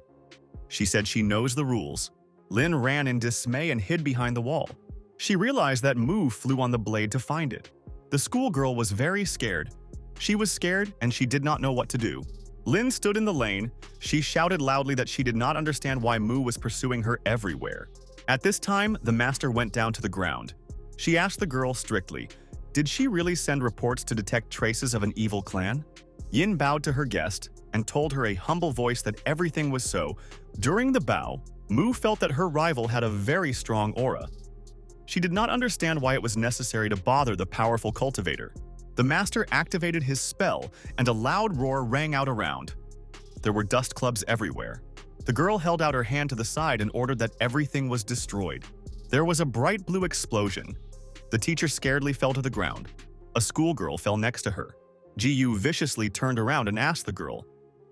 She said she knows the rules. Lin ran in dismay and hid behind the wall. She realized that Mu flew on the blade to find it. The schoolgirl was very scared. She was scared and she did not know what to do. Lin stood in the lane. She shouted loudly that she did not understand why Mu was pursuing her everywhere. At this time, the master went down to the ground. She asked the girl strictly, did she really send reports to detect traces of an evil clan? Yin bowed to her guest and told her a humble voice that everything was so. During the bow, Mu felt that her rival had a very strong aura. She did not understand why it was necessary to bother the powerful cultivator. The master activated his spell and a loud roar rang out around. There were dust clubs everywhere. The girl held out her hand to the side and ordered that everything was destroyed. There was a bright blue explosion. The teacher scaredly fell to the ground. A schoolgirl fell next to her. Jiyu viciously turned around and asked the girl,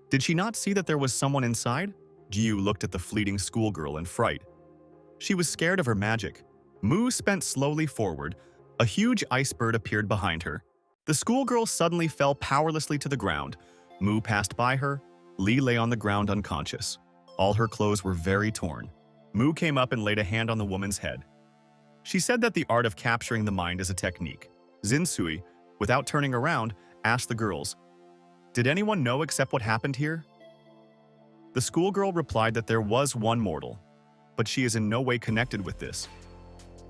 did she not see that there was someone inside? Jiyu looked at the fleeting schoolgirl in fright. She was scared of her magic. Mu spent slowly forward. A huge ice bird appeared behind her. The schoolgirl suddenly fell powerlessly to the ground. Mu passed by her. Li lay on the ground unconscious. All her clothes were very torn. Mu came up and laid a hand on the woman's head. She said that the art of capturing the mind is a technique. Zinsui, without turning around, asked the girls, did anyone know except what happened here? The schoolgirl replied that there was one mortal, but she is in no way connected with this.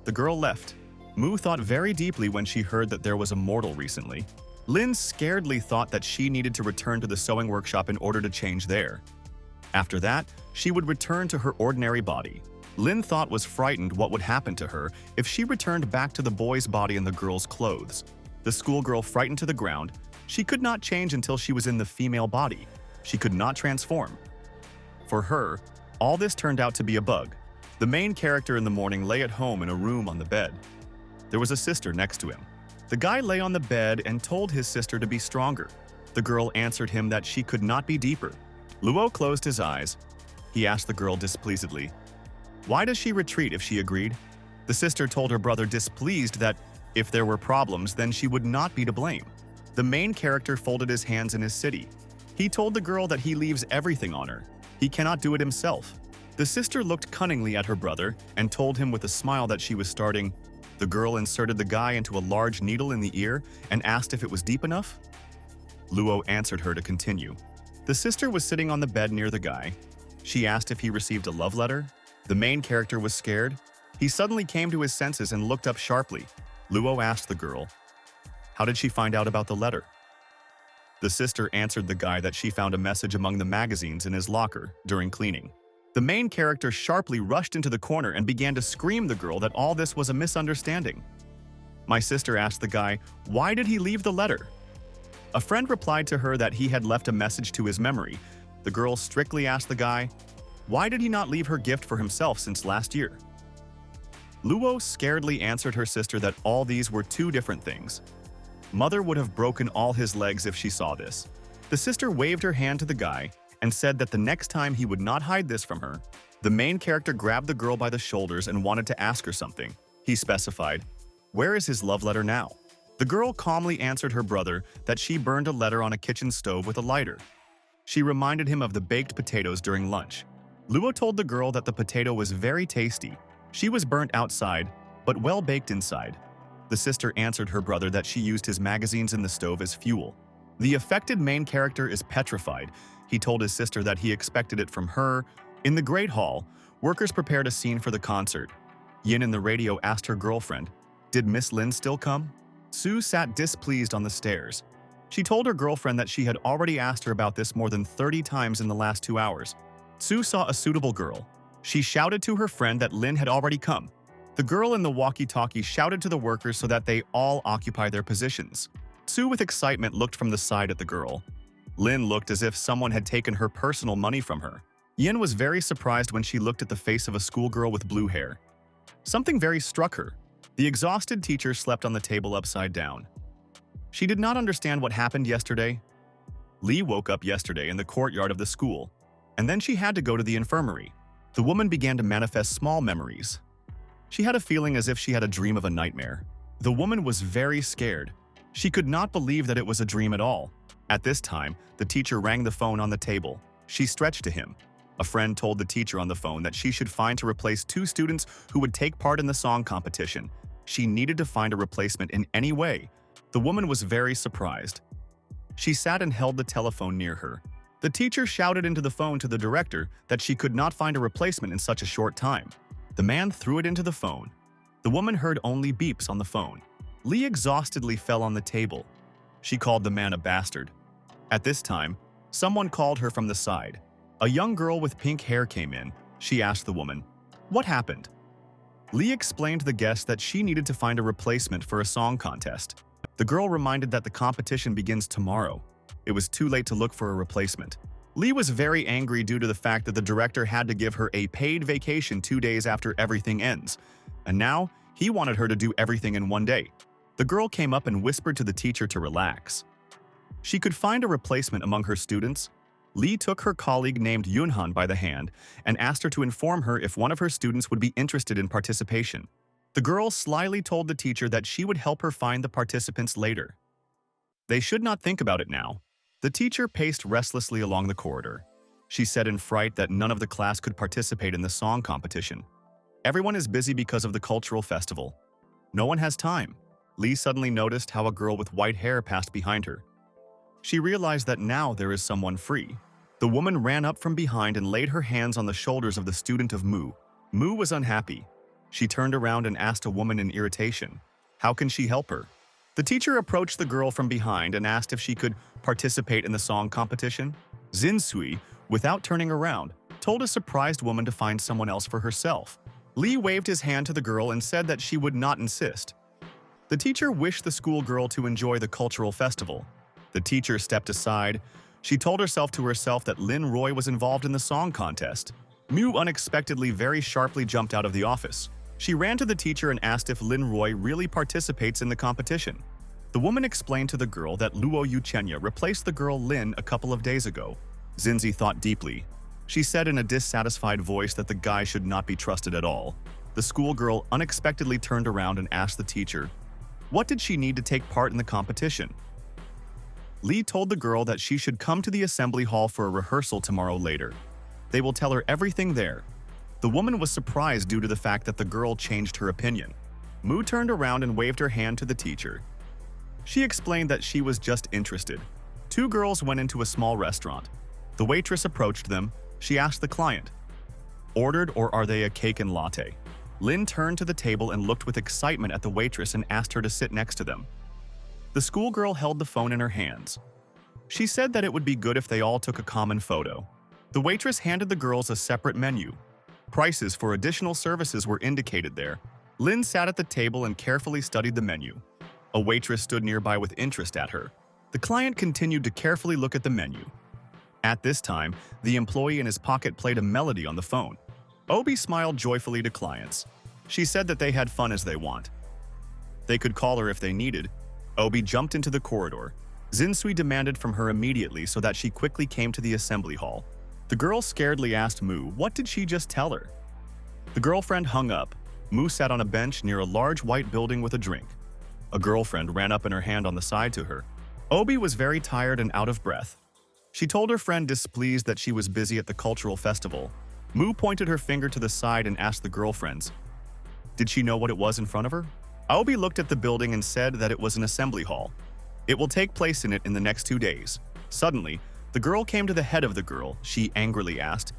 The girl left. Mu thought very deeply when she heard that there was a mortal recently. Lin scaredly thought that she needed to return to the sewing workshop in order to change there. After that, she would return to her ordinary body. Lin thought was frightened what would happen to her if she returned back to the boy's body in the girl's clothes. The schoolgirl frightened to the ground. She could not change until she was in the female body. She could not transform. For her, all this turned out to be a bug. The main character in the morning lay at home in a room on the bed. There was a sister next to him. The guy lay on the bed and told his sister to be stronger. The girl answered him that she could not be deeper. Luo closed his eyes. He asked the girl displeasedly, why does she retreat if she agreed? The sister told her brother displeased that if there were problems, then she would not be to blame. The main character folded his hands in his city. He told the girl that he leaves everything on her. He cannot do it himself. The sister looked cunningly at her brother and told him with a smile that she was starting. The girl inserted the guy into a large needle in the ear and asked if it was deep enough. Luo answered her to continue. The sister was sitting on the bed near the guy. She asked if he received a love letter. The main character was scared. He suddenly came to his senses and looked up sharply. Luo asked the girl, how did she find out about the letter? The sister answered the guy that she found a message among the magazines in his locker during cleaning. The main character sharply rushed into the corner and began to scream the girl that all this was a misunderstanding. My sister asked the guy, why did he leave the letter? A friend replied to her that he had left a message to his memory. The girl strictly asked the guy, why did he not leave her gift for himself since last year? Luo scaredly answered her sister that all these were two different things. Mother would have broken all his legs if she saw this. The sister waved her hand to the guy and said that the next time he would not hide this from her. The main character grabbed the girl by the shoulders and wanted to ask her something. He specified, "Where is his love letter now?" The girl calmly answered her brother that she burned a letter on a kitchen stove with a lighter. She reminded him of the baked potatoes during lunch. Luo told the girl that the potato was very tasty. She was burnt outside, but well baked inside. The sister answered her brother that she used his magazines in the stove as fuel. The affected main character is petrified. He told his sister that he expected it from her. In the Great Hall, workers prepared a scene for the concert. Yin in the radio asked her girlfriend, "Did Miss Lin still come?" Sue sat displeased on the stairs. She told her girlfriend that she had already asked her about this more than 30 times in the last 2 hours. Sue saw a suitable girl. She shouted to her friend that Lin had already come. The girl in the walkie-talkie shouted to the workers so that they all occupy their positions. Sue with excitement looked from the side at the girl. Lin looked as if someone had taken her personal money from her. Yin was very surprised when she looked at the face of a schoolgirl with blue hair. Something very struck her. The exhausted teacher slept on the table upside down. She did not understand what happened yesterday. Lee woke up yesterday in the courtyard of the school, and then she had to go to the infirmary. The woman began to manifest small memories. She had a feeling as if she had a dream of a nightmare. The woman was very scared. She could not believe that it was a dream at all. At this time, the teacher rang the phone on the table. She stretched to him. A friend told the teacher on the phone that she should find to replace 2 students who would take part in the song competition. She needed to find a replacement in any way. The woman was very surprised. She sat and held the telephone near her. The teacher shouted into the phone to the director that she could not find a replacement in such a short time. The man threw it into the phone. The woman heard only beeps on the phone. Lee exhaustedly fell on the table. She called the man a bastard. At this time, someone called her from the side. A young girl with pink hair came in. She asked the woman, "What happened?" Lee explained to the guest that she needed to find a replacement for a song contest. The girl reminded that the competition begins tomorrow. It was too late to look for a replacement. Lee was very angry due to the fact that the director had to give her a paid vacation 2 days after everything ends. And now, he wanted her to do everything in 1 day. The girl came up and whispered to the teacher to relax. She could find a replacement among her students. Lee took her colleague named Yunhan by the hand and asked her to inform her if one of her students would be interested in participation. The girl slyly told the teacher that she would help her find the participants later. They should not think about it now. The teacher paced restlessly along the corridor. She said in fright that none of the class could participate in the song competition. Everyone is busy because of the cultural festival. No one has time. Lee suddenly noticed how a girl with white hair passed behind her. She realized that now there is someone free. The woman ran up from behind and laid her hands on the shoulders of the student of Mu. Mu was unhappy. She turned around and asked a woman in irritation, "How can she help her?" The teacher approached the girl from behind and asked if she could participate in the song competition. Zin Sui, without turning around, told a surprised woman to find someone else for herself. Lee waved his hand to the girl and said that she would not insist. The teacher wished the schoolgirl to enjoy the cultural festival. The teacher stepped aside. She told herself that Lin Roy was involved in the song contest. Mu unexpectedly very sharply jumped out of the office. She ran to the teacher and asked if Lin Roy really participates in the competition. The woman explained to the girl that Luo Yuchenya replaced the girl Lin a couple of days ago. Zinzi thought deeply. She said in a dissatisfied voice that the guy should not be trusted at all. The schoolgirl unexpectedly turned around and asked the teacher, what did she need to take part in the competition? Lee told the girl that she should come to the assembly hall for a rehearsal tomorrow later. They will tell her everything there. The woman was surprised due to the fact that the girl changed her opinion. Mu turned around and waved her hand to the teacher. She explained that she was just interested. 2 girls went into a small restaurant. The waitress approached them. She asked the client, "Ordered or are they a cake and latte?" Lin turned to the table and looked with excitement at the waitress and asked her to sit next to them. The schoolgirl held the phone in her hands. She said that it would be good if they all took a common photo. The waitress handed the girls a separate menu. Prices for additional services were indicated there. Lin sat at the table and carefully studied the menu. A waitress stood nearby with interest at her. The client continued to carefully look at the menu. At this time, the employee in his pocket played a melody on the phone. Obi smiled joyfully to clients. She said that they had fun as they want. They could call her if they needed. Obi jumped into the corridor. Zinsui demanded from her immediately so that she quickly came to the assembly hall. The girl scaredly asked Mu, what did she just tell her? The girlfriend hung up. Mu sat on a bench near a large white building with a drink. A girlfriend ran up in her hand on the side to her. Obi was very tired and out of breath. She told her friend displeased that she was busy at the cultural festival. Mu pointed her finger to the side and asked the girlfriends, did she know what it was in front of her? Obi looked at the building and said that it was an assembly hall. It will take place in it in the next 2 days. Suddenly, the girl came to the head of the girl. She angrily asked,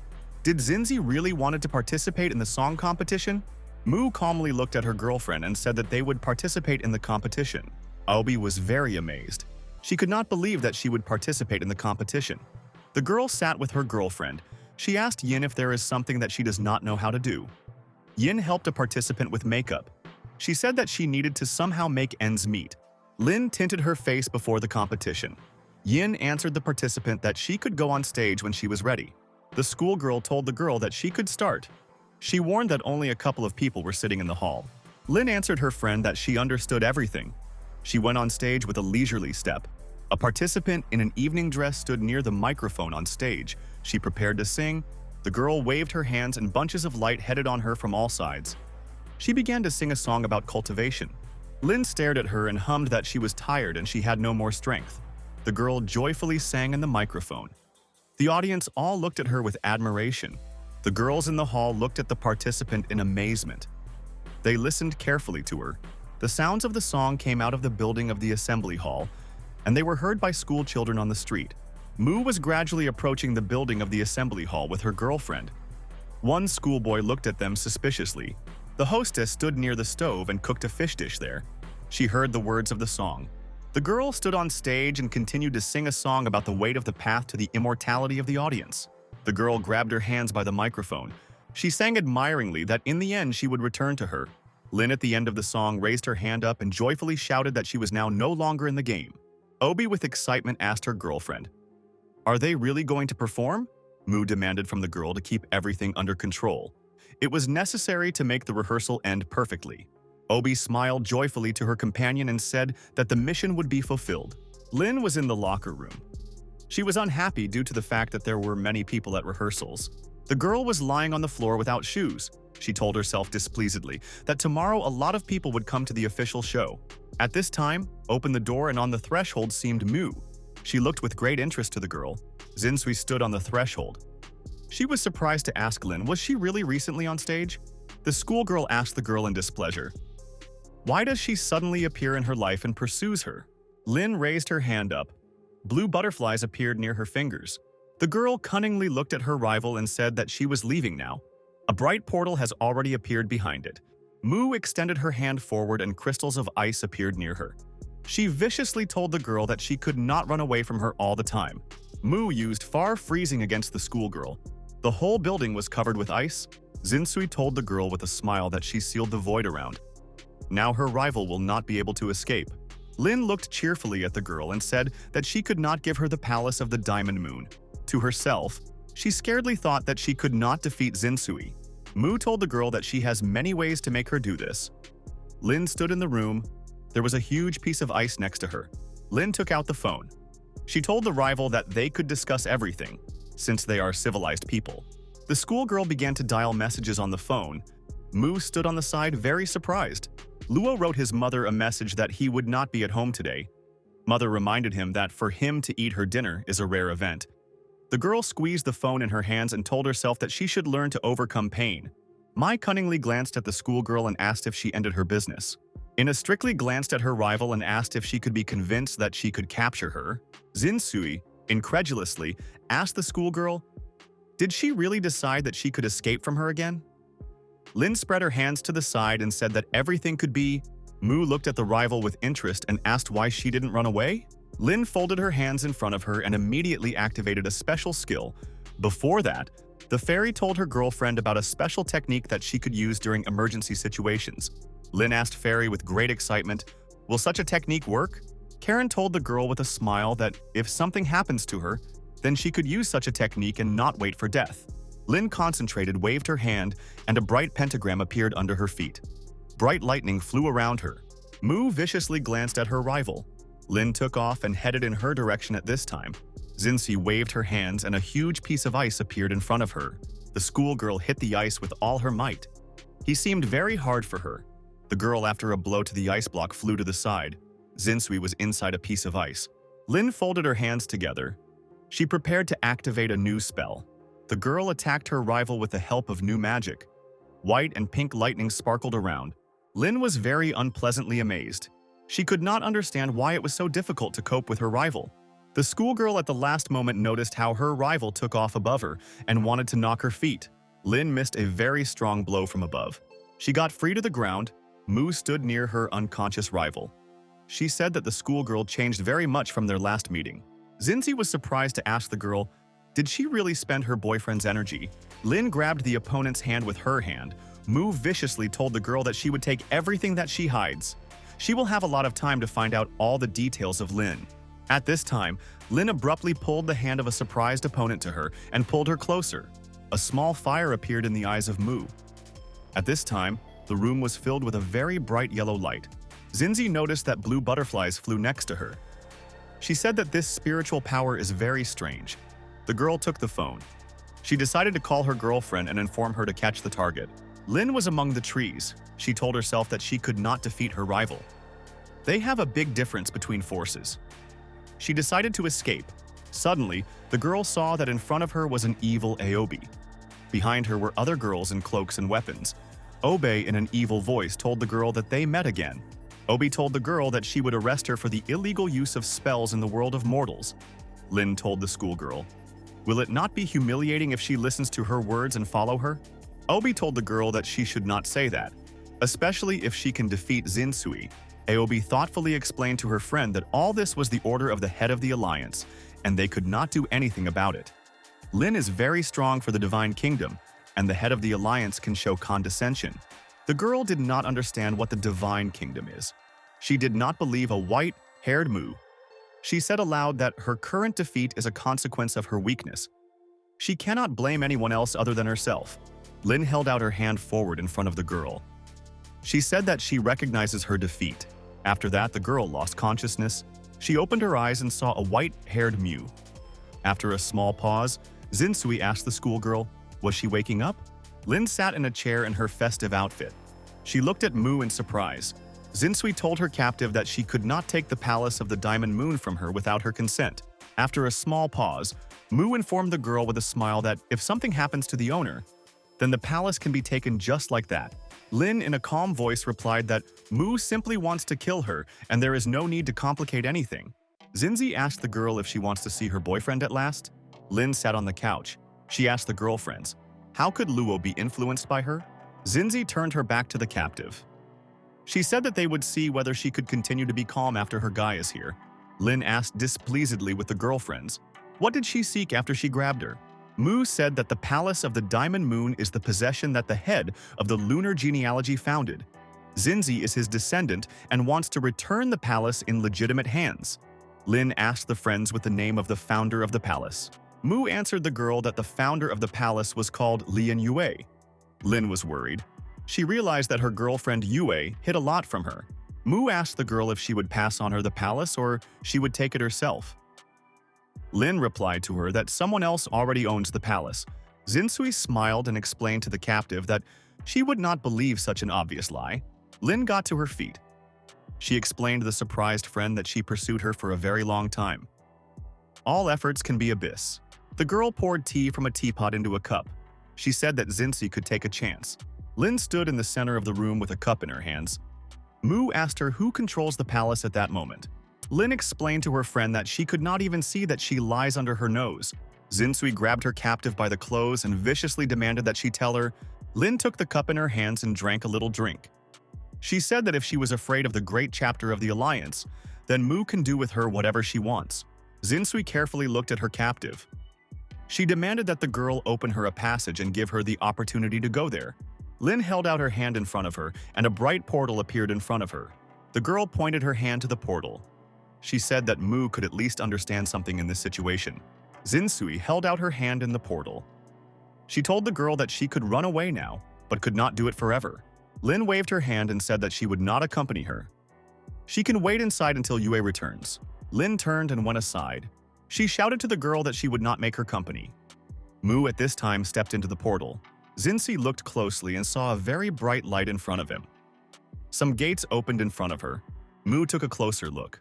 did Zinzi really wanted to participate in the song competition? Mu calmly looked at her girlfriend and said that they would participate in the competition. Obi was very amazed. She could not believe that she would participate in the competition. The girl sat with her girlfriend. She asked Yin if there is something that she does not know how to do. Yin helped a participant with makeup. She said that she needed to somehow make ends meet. Lin tinted her face before the competition. Yin answered the participant that she could go on stage when she was ready. The schoolgirl told the girl that she could start. She warned that only a couple of people were sitting in the hall. Lin answered her friend that she understood everything. She went on stage with a leisurely step. A participant in an evening dress stood near the microphone on stage. She prepared to sing. The girl waved her hands and bunches of light headed on her from all sides. She began to sing a song about cultivation. Lin stared at her and hummed that she was tired and she had no more strength. The girl joyfully sang in the microphone. The audience all looked at her with admiration. The girls in the hall looked at the participant in amazement. They listened carefully to her. The sounds of the song came out of the building of the assembly hall, and they were heard by school children on the street. Mu was gradually approaching the building of the assembly hall with her girlfriend. One schoolboy looked at them suspiciously. The hostess stood near the stove and cooked a fish dish there. She heard the words of the song. The girl stood on stage and continued to sing a song about the weight of the path to the immortality of the audience. The girl grabbed her hands by the microphone. She sang admiringly that in the end she would return to her. Lin at the end of the song raised her hand up and joyfully shouted that she was now no longer in the game. Obi with excitement asked her girlfriend, are they really going to perform? Mu demanded from the girl to keep everything under control. It was necessary to make the rehearsal end perfectly. Obi smiled joyfully to her companion and said that the mission would be fulfilled. Lin was in the locker room. She was unhappy due to the fact that there were many people at rehearsals. The girl was lying on the floor without shoes. She told herself displeasedly that tomorrow a lot of people would come to the official show. At this time, opened the door and on the threshold seemed Mu. She looked with great interest to the girl. Zinsui stood on the threshold. She was surprised to ask Lin, was she really recently on stage? The schoolgirl asked the girl in displeasure, why does she suddenly appear in her life and pursues her? Lin raised her hand up. Blue butterflies appeared near her fingers. The girl cunningly looked at her rival and said that she was leaving now. A bright portal has already appeared behind it. Mu extended her hand forward and crystals of ice appeared near her. She viciously told the girl that she could not run away from her all the time. Mu used far freezing against the schoolgirl. The whole building was covered with ice. Zinsui told the girl with a smile that she sealed the void around. Now her rival will not be able to escape. Lin looked cheerfully at the girl and said that she could not give her the palace of the Diamond Moon. To herself, she scaredly thought that she could not defeat Zinsui. Mu told the girl that she has many ways to make her do this. Lin stood in the room. There was a huge piece of ice next to her. Lin took out the phone. She told the rival that they could discuss everything, since they are civilized people. The schoolgirl began to dial messages on the phone. Mu stood on the side very surprised. Luo wrote his mother a message that he would not be at home today. Mother reminded him that for him to eat her dinner is a rare event. The girl squeezed the phone in her hands and told herself that she should learn to overcome pain. Mai cunningly glanced at the schoolgirl and asked if she ended her business. Ina strictly glanced at her rival and asked if she could be convinced that she could capture her. Zinsui, incredulously, asked the schoolgirl, did she really decide that she could escape from her again? Lin spread her hands to the side and said that everything could be. Mu looked at the rival with interest and asked why she didn't run away. Lin folded her hands in front of her and immediately activated a special skill. Before that, the fairy told her girlfriend about a special technique that she could use during emergency situations. Lin asked Fairy with great excitement, will such a technique work? Karen told the girl with a smile that if something happens to her, then she could use such a technique and not wait for death. Lin concentrated, waved her hand, and a bright pentagram appeared under her feet. Bright lightning flew around her. Mu viciously glanced at her rival. Lin took off and headed in her direction at this time. Xinxi waved her hands and a huge piece of ice appeared in front of her. The schoolgirl hit the ice with all her might. He seemed very hard for her. The girl, after a blow to the ice block, flew to the side. Xinxi was inside a piece of ice. Lin folded her hands together. She prepared to activate a new spell. The girl attacked her rival with the help of new magic. White and pink lightning sparkled around. Lin was very unpleasantly amazed. She could not understand why it was so difficult to cope with her rival. The schoolgirl at the last moment noticed how her rival took off above her and wanted to knock her feet. Lin missed a very strong blow from above. She got free to the ground. Mu stood near her unconscious rival. She said that the schoolgirl changed very much from their last meeting. Xinxi was surprised to ask the girl, did she really spend her boyfriend's energy? Lin grabbed the opponent's hand with her hand. Mu viciously told the girl that she would take everything that she hides. She will have a lot of time to find out all the details of Lin. At this time, Lin abruptly pulled the hand of a surprised opponent to her and pulled her closer. A small fire appeared in the eyes of Mu. At this time, the room was filled with a very bright yellow light. Xinxi noticed that blue butterflies flew next to her. She said that this spiritual power is very strange. The girl took the phone. She decided to call her girlfriend and inform her to catch the target. Lin was among the trees. She told herself that she could not defeat her rival. They have a big difference between forces. She decided to escape. Suddenly, the girl saw that in front of her was an evil Aobi. Behind her were other girls in cloaks and weapons. Obe, in an evil voice, told the girl that they met again. Obi told the girl that she would arrest her for the illegal use of spells in the world of mortals. Lin told the schoolgirl, will it not be humiliating if she listens to her words and follow her? Obi told the girl that she should not say that, especially if she can defeat Xinxi. Aobi thoughtfully explained to her friend that all this was the order of the head of the alliance, and they could not do anything about it. Lin is very strong for the divine kingdom, and the head of the alliance can show condescension. The girl did not understand what the divine kingdom is. She did not believe a white-haired Mu. She said aloud that her current defeat is a consequence of her weakness. She cannot blame anyone else other than herself. Lin held out her hand forward in front of the girl. She said that she recognizes her defeat. After that, the girl lost consciousness. She opened her eyes and saw a white-haired Mu. After a small pause, Xinxi asked the schoolgirl, was she waking up? Lin sat in a chair in her festive outfit. She looked at Mu in surprise. Xinxi told her captive that she could not take the palace of the Diamond Moon from her without her consent. After a small pause, Mu informed the girl with a smile that if something happens to the owner, then the palace can be taken just like that. Lin, in a calm voice, replied that Mu simply wants to kill her and there is no need to complicate anything. Xinxi asked the girl if she wants to see her boyfriend at last. Lin sat on the couch. She asked the girlfriends, how could Luo be influenced by her? Xinxi turned her back to the captive. She said that they would see whether she could continue to be calm after her guy is here. Lin asked displeasedly with the girlfriends, what did she seek after she grabbed her? Mu said that the palace of the Diamond Moon is the possession that the head of the lunar genealogy founded. Xinxi is his descendant and wants to return the palace in legitimate hands. Lin asked the friends with the name of the founder of the palace. Mu answered the girl that the founder of the palace was called Lian Yue. Lin was worried. She realized that her girlfriend Yue hid a lot from her. Mu asked the girl if she would pass on her the palace or she would take it herself. Lin replied to her that someone else already owns the palace. Xinxi smiled and explained to the captive that she would not believe such an obvious lie. Lin got to her feet. She explained to the surprised friend that she pursued her for a very long time. All efforts can be abyss. The girl poured tea from a teapot into a cup. She said that Xinxi could take a chance. Lin stood in the center of the room with a cup in her hands. Mu asked her who controls the palace at that moment. Lin explained to her friend that she could not even see that she lies under her nose. Xinxi grabbed her captive by the clothes and viciously demanded that she tell her. Lin took the cup in her hands and drank a little drink. She said that if she was afraid of the great chapter of the alliance, then Mu can do with her whatever she wants. Xinxi carefully looked at her captive. She demanded that the girl open her a passage and give her the opportunity to go there. Lin held out her hand in front of her, and a bright portal appeared in front of her. The girl pointed her hand to the portal. She said that Mu could at least understand something in this situation. Xinxi held out her hand in the portal. She told the girl that she could run away now, but could not do it forever. Lin waved her hand and said that she would not accompany her. She can wait inside until Yue returns. Lin turned and went aside. She shouted to the girl that she would not make her company. Mu at this time stepped into the portal. Xinzi looked closely and saw a very bright light in front of him. Some gates opened in front of her. Mu took a closer look.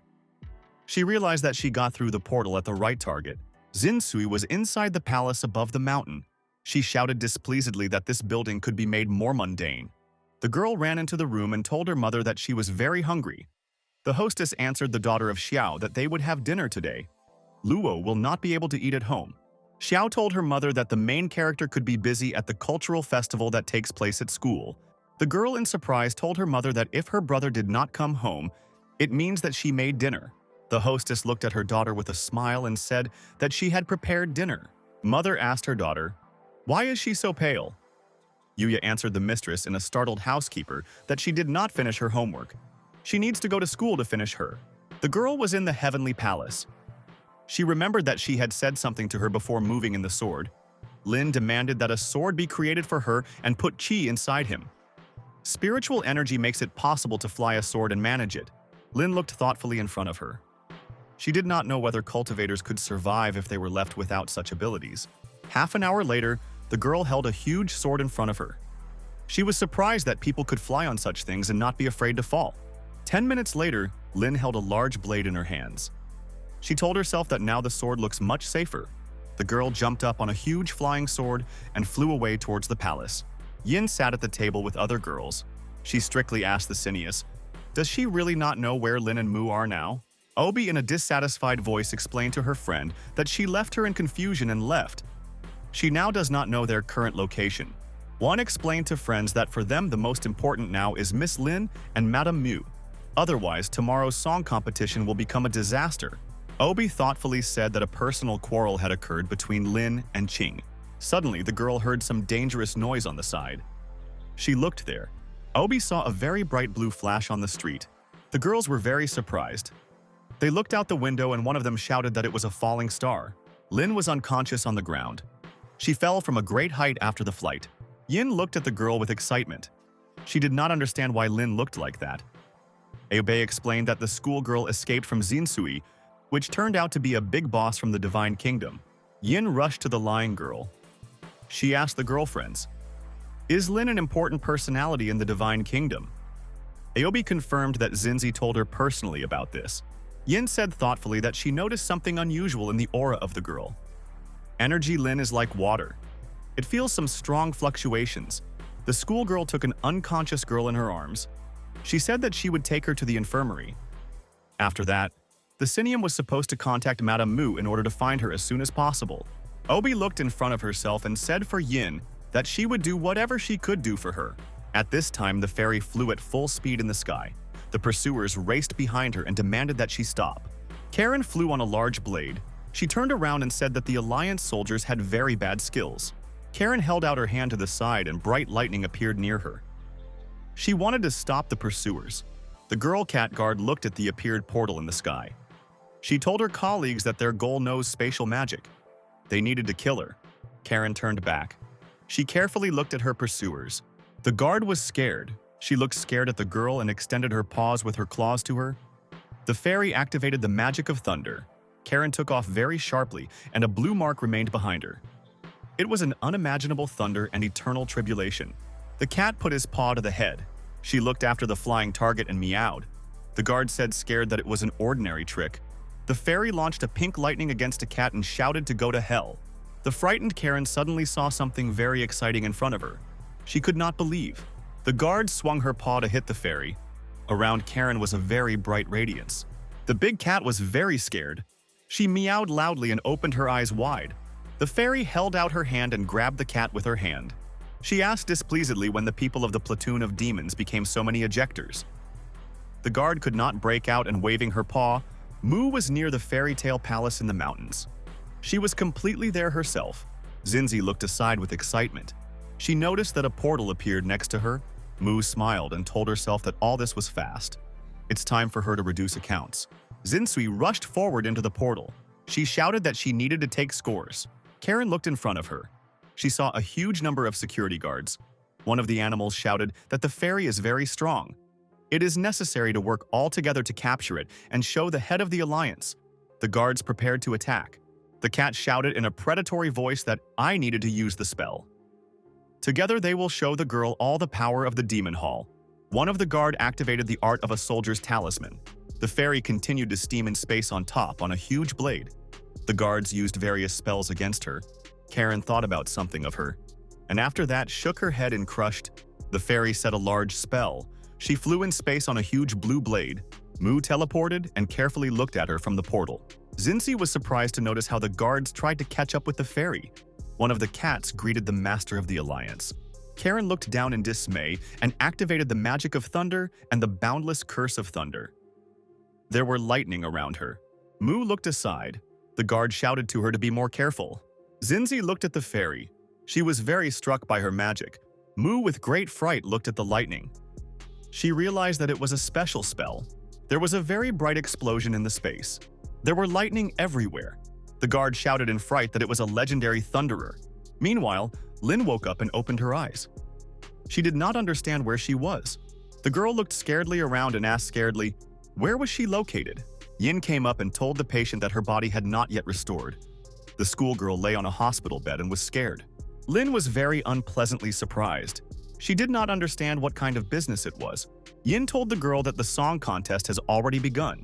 She realized that she got through the portal at the right target. Xinzi was inside the palace above the mountain. She shouted displeasedly that this building could be made more mundane. The girl ran into the room and told her mother that she was very hungry. The hostess answered the daughter of Xiao that they would have dinner today. Luo will not be able to eat at home. Xiao told her mother that the main character could be busy at the cultural festival that takes place at school. The girl in surprise told her mother that if her brother did not come home, it means that she made dinner. The hostess looked at her daughter with a smile and said that she had prepared dinner. Mother asked her daughter, "Why is she so pale?" Yuya answered the mistress in a startled housekeeper that she did not finish her homework. She needs to go to school to finish her. The girl was in the heavenly palace. She remembered that she had said something to her before moving in the sword. Lin demanded that a sword be created for her and put chi inside him. Spiritual energy makes it possible to fly a sword and manage it. Lin looked thoughtfully in front of her. She did not know whether cultivators could survive if they were left without such abilities. Half an hour later, the girl held a huge sword in front of her. She was surprised that people could fly on such things and not be afraid to fall. 10 minutes later, Lin held a large blade in her hands. She told herself that now the sword looks much safer. The girl jumped up on a huge flying sword and flew away towards the palace. Yin sat at the table with other girls. She strictly asked the Cineas, "Does she really not know where Lin and Mu are now?" Obi, in a dissatisfied voice, explained to her friend that she left her in confusion and left. She now does not know their current location. One explained to friends that for them the most important now is Miss Lin and Madame Mu. Otherwise, tomorrow's song competition will become a disaster. Obi thoughtfully said that a personal quarrel had occurred between Lin and Qing. Suddenly, the girl heard some dangerous noise on the side. She looked there. Obi saw a very bright blue flash on the street. The girls were very surprised. They looked out the window and one of them shouted that it was a falling star. Lin was unconscious on the ground. She fell from a great height after the flight. Yin looked at the girl with excitement. She did not understand why Lin looked like that. Aobe explained that the schoolgirl escaped from Zinsui, which turned out to be a big boss from the Divine Kingdom. Yin rushed to the lying girl. She asked the girlfriends, "Is Lin an important personality in the Divine Kingdom?" Aobe confirmed that Xinzi told her personally about this. Yin said thoughtfully that she noticed something unusual in the aura of the girl. Energy Lin is like water. It feels some strong fluctuations. The schoolgirl took an unconscious girl in her arms. She said that she would take her to the infirmary. After that, the Sinium was supposed to contact Madame Mu in order to find her as soon as possible. Obi looked in front of herself and said for Yin that she would do whatever she could do for her. At this time, the fairy flew at full speed in the sky. The pursuers raced behind her and demanded that she stop. Karen flew on a large blade. She turned around and said that the Alliance soldiers had very bad skills. Karen held out her hand to the side and bright lightning appeared near her. She wanted to stop the pursuers. The girl cat guard looked at the appeared portal in the sky. She told her colleagues that their goal knows spatial magic. They needed to kill her. Karen turned back. She carefully looked at her pursuers. The guard was scared. She looked scared at the girl and extended her paws with her claws to her. The fairy activated the magic of thunder. Karen took off very sharply, and a blue mark remained behind her. It was an unimaginable thunder and eternal tribulation. The cat put his paw to the head. She looked after the flying target and meowed. The guard said scared that it was an ordinary trick. The fairy launched a pink lightning against a cat and shouted to go to hell. The frightened Karen suddenly saw something very exciting in front of her. She could not believe. The guard swung her paw to hit the fairy. Around Karen was a very bright radiance. The big cat was very scared. She meowed loudly and opened her eyes wide. The fairy held out her hand and grabbed the cat with her hand. She asked displeasedly when the people of the platoon of demons became so many ejectors. The guard could not break out and waving her paw. Mu was near the fairy tale palace in the mountains. She was completely there herself. Xinzi looked aside with excitement. She noticed that a portal appeared next to her. Mu smiled and told herself that all this was fast. It's time for her to reduce accounts. Zinsui rushed forward into the portal. She shouted that she needed to take scores. Karen looked in front of her. She saw a huge number of security guards. One of the animals shouted that the fairy is very strong. It is necessary to work all together to capture it and show the head of the alliance. The guards prepared to attack. The cat shouted in a predatory voice that I needed to use the spell. Together they will show the girl all the power of the demon hall. One of the guard activated the art of a soldier's talisman. The fairy continued to steam in space on top on a huge blade. The guards used various spells against her. Karen thought about something of her, and after that shook her head and crushed. The fairy said a large spell. She flew in space on a huge blue blade. Mu teleported and carefully looked at her from the portal. Xinzi was surprised to notice how the guards tried to catch up with the fairy. One of the cats greeted the master of the alliance. Karen looked down in dismay and activated the magic of thunder and the boundless curse of thunder. There were lightning around her. Mu looked aside. The guard shouted to her to be more careful. Xinzi looked at the fairy. She was very struck by her magic. Mu, with great fright, looked at the lightning. She realized that it was a special spell. There was a very bright explosion in the space. There were lightning everywhere. The guard shouted in fright that it was a legendary thunderer. Meanwhile, Lin woke up and opened her eyes. She did not understand where she was. The girl looked scaredly around and asked scaredly, where was she located? Yin came up and told the patient that her body had not yet restored. The schoolgirl lay on a hospital bed and was scared. Lin was very unpleasantly surprised. She did not understand what kind of business it was. Yin told the girl that the song contest has already begun,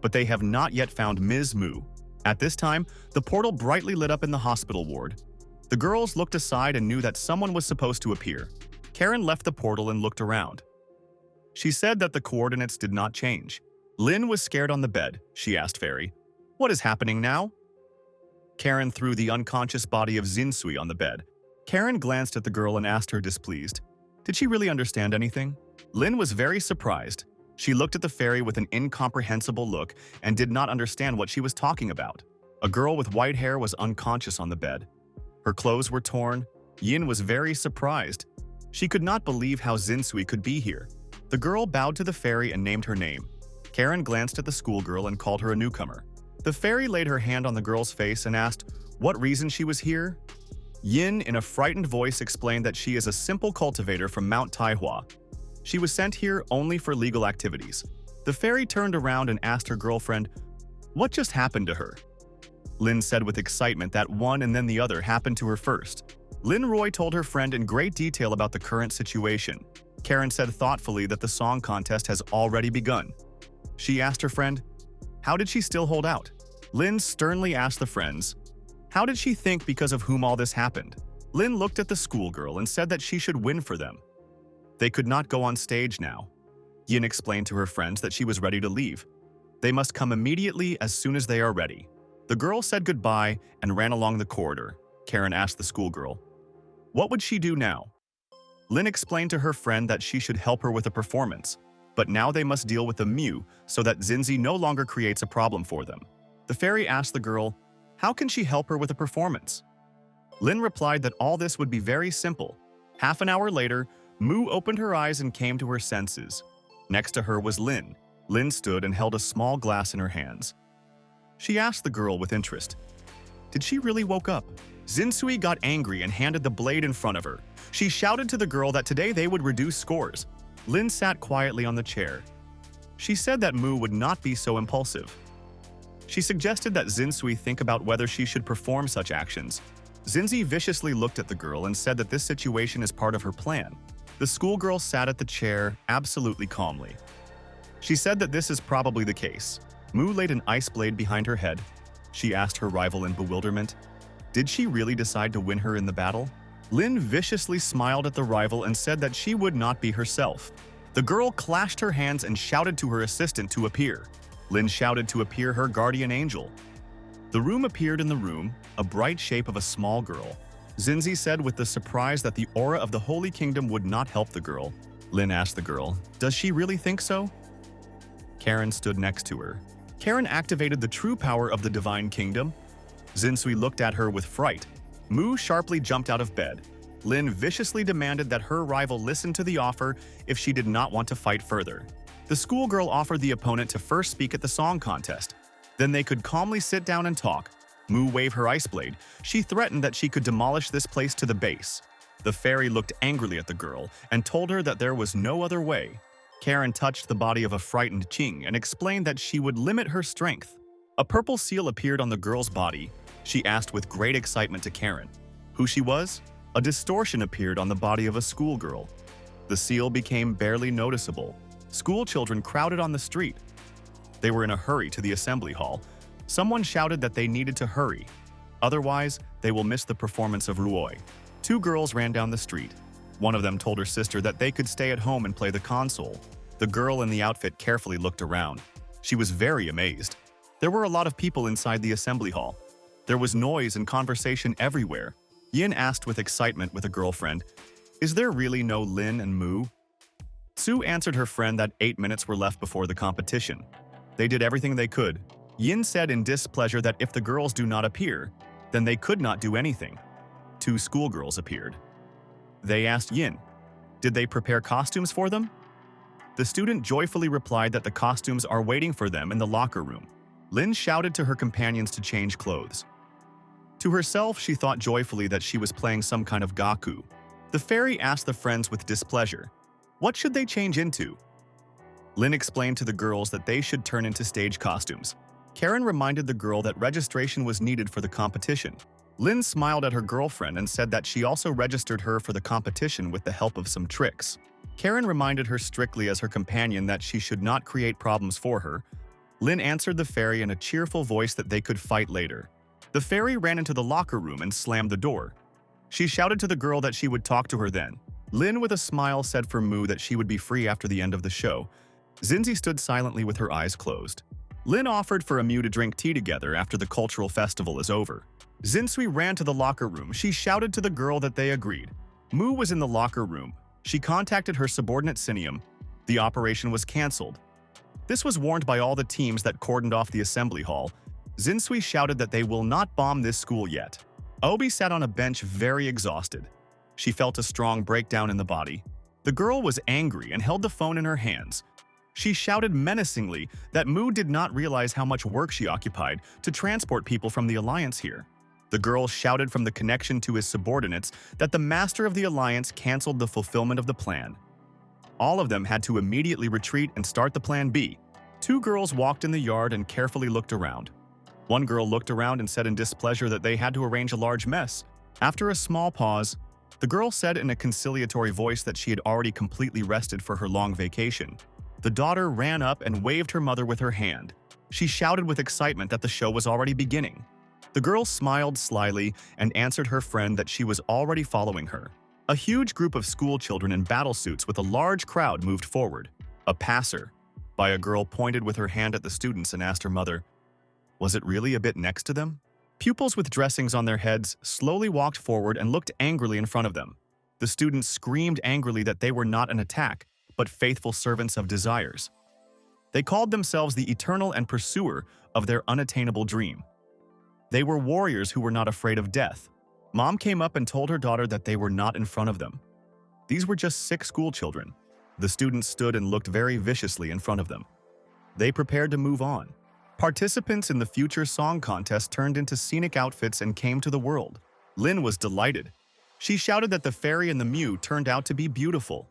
but they have not yet found Ms. Mu. At this time, the portal brightly lit up in the hospital ward. The girls looked aside and knew that someone was supposed to appear. Karen left the portal and looked around. She said that the coordinates did not change. Lin was scared on the bed. She asked Fairy, "What is happening now?" Karen threw the unconscious body of Zinsui on the bed. Karen glanced at the girl and asked her displeased, did she really understand anything? Lin was very surprised. She looked at the fairy with an incomprehensible look and did not understand what she was talking about. A girl with white hair was unconscious on the bed. Her clothes were torn. Yin was very surprised. She could not believe how Zinsui could be here. The girl bowed to the fairy and named her name. Karen glanced at the schoolgirl and called her a newcomer. The fairy laid her hand on the girl's face and asked what reason she was here. Yin, in a frightened voice, explained that she is a simple cultivator from Mount Taihua. She was sent here only for legal activities. The fairy turned around and asked her girlfriend, what just happened to her? Lin said with excitement that one and then the other happened to her first. Lin Roy told her friend in great detail about the current situation. Karen said thoughtfully that the song contest has already begun. She asked her friend, how did she still hold out? Lin sternly asked the friends, how did she think because of whom all this happened? Lin looked at the schoolgirl and said that she should win for them. They could not go on stage now. Yin explained to her friends that she was ready to leave. They must come immediately as soon as they are ready. The girl said goodbye and ran along the corridor. Karen asked the schoolgirl, what would she do now? Lin explained to her friend that she should help her with a performance, but now they must deal with the Mew so that Xinzi no longer creates a problem for them. The fairy asked the girl, how can she help her with a performance? Lin replied that all this would be very simple. Half an hour later, Mu opened her eyes and came to her senses. Next to her was Lin. Lin stood and held a small glass in her hands. She asked the girl with interest, did she really woke up? Zinsui got angry and handed the blade in front of her. She shouted to the girl that today they would reduce scores. Lin sat quietly on the chair. She said that Mu would not be so impulsive. She suggested that Zinsui think about whether she should perform such actions. Xinzi viciously looked at the girl and said that this situation is part of her plan. The schoolgirl sat at the chair absolutely calmly. She said that this is probably the case. Mu laid an ice blade behind her head. She asked her rival in bewilderment, did she really decide to win her in the battle? Lin viciously smiled at the rival and said that she would not be herself. The girl clashed her hands and shouted to her assistant to appear. Lin shouted to appear her guardian angel. The room appeared in the room, a bright shape of a small girl. Xinzi said with the surprise that the aura of the Holy Kingdom would not help the girl. Lin asked the girl, does she really think so? Karen stood next to her. Karen activated the true power of the Divine Kingdom. Zinsui looked at her with fright. Mu sharply jumped out of bed. Lin viciously demanded that her rival listen to the offer if she did not want to fight further. The schoolgirl offered the opponent to first speak at the song contest. Then they could calmly sit down and talk. Mu waved her ice blade. She threatened that she could demolish this place to the base. The fairy looked angrily at the girl and told her that there was no other way. Karen touched the body of a frightened Qing and explained that she would limit her strength. A purple seal appeared on the girl's body. She asked with great excitement to Karen who she was. A distortion appeared on the body of a schoolgirl. The seal became barely noticeable. School children crowded on the street. They were in a hurry to the assembly hall. Someone shouted that they needed to hurry. Otherwise, they will miss the performance of Ruoy. Two girls ran down the street. One of them told her sister that they could stay at home and play the console. The girl in the outfit carefully looked around. She was very amazed. There were a lot of people inside the assembly hall. There was noise and conversation everywhere. Yin asked with excitement with a girlfriend, "Is there really no Lin and Mu?" Sue answered her friend that 8 minutes were left before the competition. They did everything they could. Yin said in displeasure that if the girls do not appear, then they could not do anything. Two schoolgirls appeared. They asked Yin, did they prepare costumes for them? The student joyfully replied that the costumes are waiting for them in the locker room. Lin shouted to her companions to change clothes. To herself, she thought joyfully that she was playing some kind of gaku. The fairy asked the friends with displeasure, what should they change into? Lin explained to the girls that they should turn into stage costumes. Karen reminded the girl that registration was needed for the competition. Lin smiled at her girlfriend and said that she also registered her for the competition with the help of some tricks. Karen reminded her strictly as her companion that she should not create problems for her. Lin answered the fairy in a cheerful voice that they could fight later. The fairy ran into the locker room and slammed the door. She shouted to the girl that she would talk to her then. Lin with a smile said for Mu that she would be free after the end of the show. Zinzi stood silently with her eyes closed. Lin offered for Mu to drink tea together after the cultural festival is over. Zinsui ran to the locker room. She shouted to the girl that they agreed. Mu was in the locker room. She contacted her subordinate Sinium. The operation was cancelled. This was warned by all the teams that cordoned off the assembly hall. Zinsui shouted that they will not bomb this school yet. Obi sat on a bench very exhausted. She felt a strong breakdown in the body. The girl was angry and held the phone in her hands. She shouted menacingly that Mu did not realize how much work she occupied to transport people from the Alliance here. The girl shouted from the connection to his subordinates that the master of the Alliance cancelled the fulfillment of the plan. All of them had to immediately retreat and start the plan B. Two girls walked in the yard and carefully looked around. One girl looked around and said in displeasure that they had to arrange a large mess. After a small pause, the girl said in a conciliatory voice that she had already completely rested for her long vacation. The daughter ran up and waved her mother with her hand. She shouted with excitement that the show was already beginning. The girl smiled slyly and answered her friend that she was already following her. A huge group of school children in battle suits with a large crowd moved forward. A passer by a girl pointed with her hand at the students and asked her mother, was it really a bit next to them? Pupils with dressings on their heads slowly walked forward and looked angrily in front of them. The students screamed angrily that they were not an attack, but faithful servants of desires. They called themselves the eternal and pursuer of their unattainable dream. They were warriors who were not afraid of death. Mom came up and told her daughter that they were not in front of them. These were just sick school children. The students stood and looked very viciously in front of them. They prepared to move on. Participants in the future song contest turned into scenic outfits and came to the world. Lin was delighted. She shouted that the fairy and the Mew turned out to be beautiful.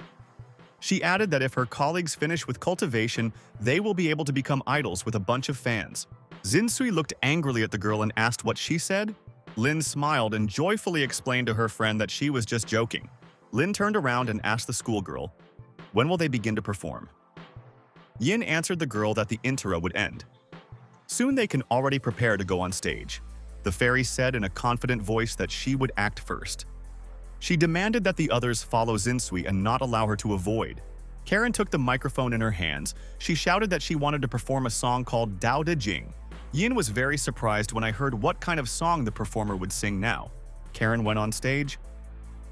She added that if her colleagues finish with cultivation, they will be able to become idols with a bunch of fans. Zinsui looked angrily at the girl and asked what she said. Lin smiled and joyfully explained to her friend that she was just joking. Lin turned around and asked the schoolgirl, when will they begin to perform? Yin answered the girl that the intro would end. Soon they can already prepare to go on stage. The fairy said in a confident voice that she would act first. She demanded that the others follow Zinsui and not allow her to avoid. Karen took the microphone in her hands. She shouted that she wanted to perform a song called Dao De Jing. Yin was very surprised when I heard what kind of song the performer would sing now. Karen went on stage.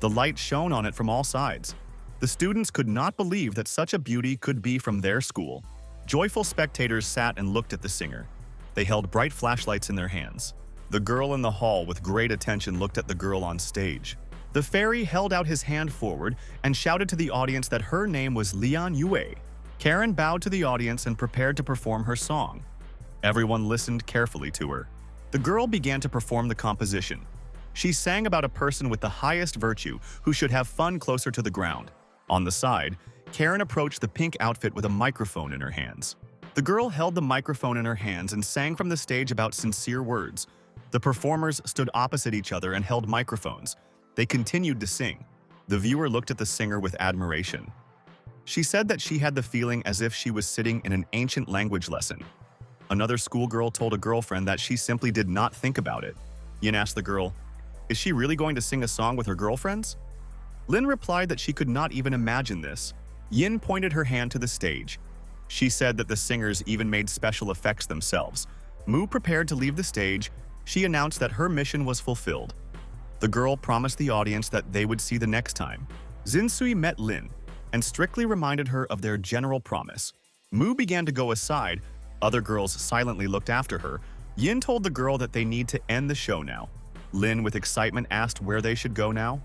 The light shone on it from all sides. The students could not believe that such a beauty could be from their school. Joyful spectators sat and looked at the singer. They held bright flashlights in their hands. The girl in the hall with great attention looked at the girl on stage. The fairy held out his hand forward and shouted to the audience that her name was Lian Yue. Karen bowed to the audience and prepared to perform her song. Everyone listened carefully to her. The girl began to perform the composition. She sang about a person with the highest virtue who should have fun closer to the ground. On the side, Karen approached the pink outfit with a microphone in her hands. The girl held the microphone in her hands and sang from the stage about sincere words. The performers stood opposite each other and held microphones. They continued to sing. The viewer looked at the singer with admiration. She said that she had the feeling as if she was sitting in an ancient language lesson. Another schoolgirl told a girlfriend that she simply did not think about it. Yin asked the girl, "Is she really going to sing a song with her girlfriends?" Lin replied that she could not even imagine this. Yin pointed her hand to the stage. She said that the singers even made special effects themselves. Mu prepared to leave the stage. She announced that her mission was fulfilled. The girl promised the audience that they would see the next time. Zinsui met Lin and strictly reminded her of their general promise. Mu began to go aside. Other girls silently looked after her. Yin told the girl that they need to end the show now. Lin, with excitement, asked where they should go now.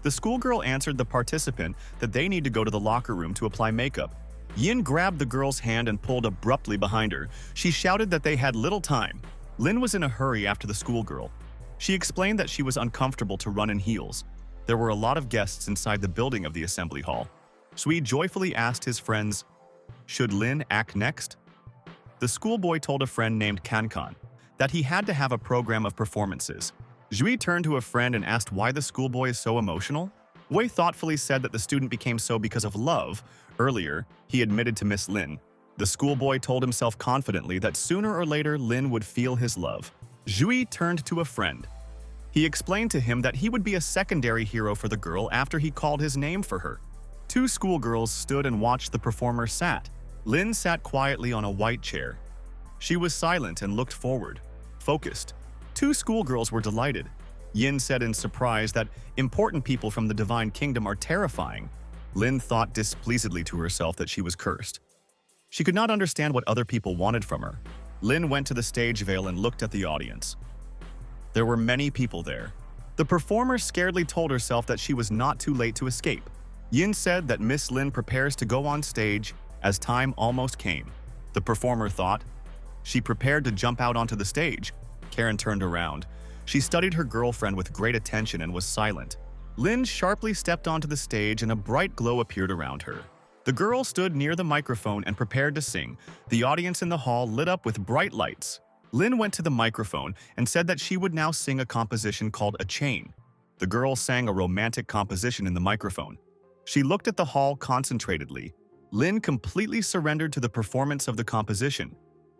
The schoolgirl answered the participant that they need to go to the locker room to apply makeup. Yin grabbed the girl's hand and pulled abruptly behind her. She shouted that they had little time. Lin was in a hurry after the schoolgirl. She explained that she was uncomfortable to run in heels. There were a lot of guests inside the building of the assembly hall. Sui joyfully asked his friends, "Should Lin act next?" The schoolboy told a friend named Kankan that he had to have a program of performances. Zhui turned to a friend and asked why the schoolboy is so emotional. Wei thoughtfully said that the student became so because of love. Earlier, he admitted to Miss Lin. The schoolboy told himself confidently that sooner or later Lin would feel his love. Zhui turned to a friend. He explained to him that he would be a secondary hero for the girl after he called his name for her. Two schoolgirls stood and watched the performer sat. Lin sat quietly on a white chair. She was silent and looked forward, focused. Two schoolgirls were delighted. Yin said in surprise that important people from the Divine Kingdom are terrifying. Lin thought displeasedly to herself that she was cursed. She could not understand what other people wanted from her. Lin went to the stage veil and looked at the audience. There were many people there. The performer scaredly told herself that she was not too late to escape. Yin said that Miss Lin prepares to go on stage as time almost came. The performer thought. She prepared to jump out onto the stage. Karen turned around. She studied her girlfriend with great attention and was silent. Lin sharply stepped onto the stage and a bright glow appeared around her. The girl stood near the microphone and prepared to sing. The audience in the hall lit up with bright lights. Lin went to the microphone and said that she would now sing a composition called A Chain. The girl sang a romantic composition in the microphone. She looked at the hall concentratedly. Lin completely surrendered to the performance of the composition.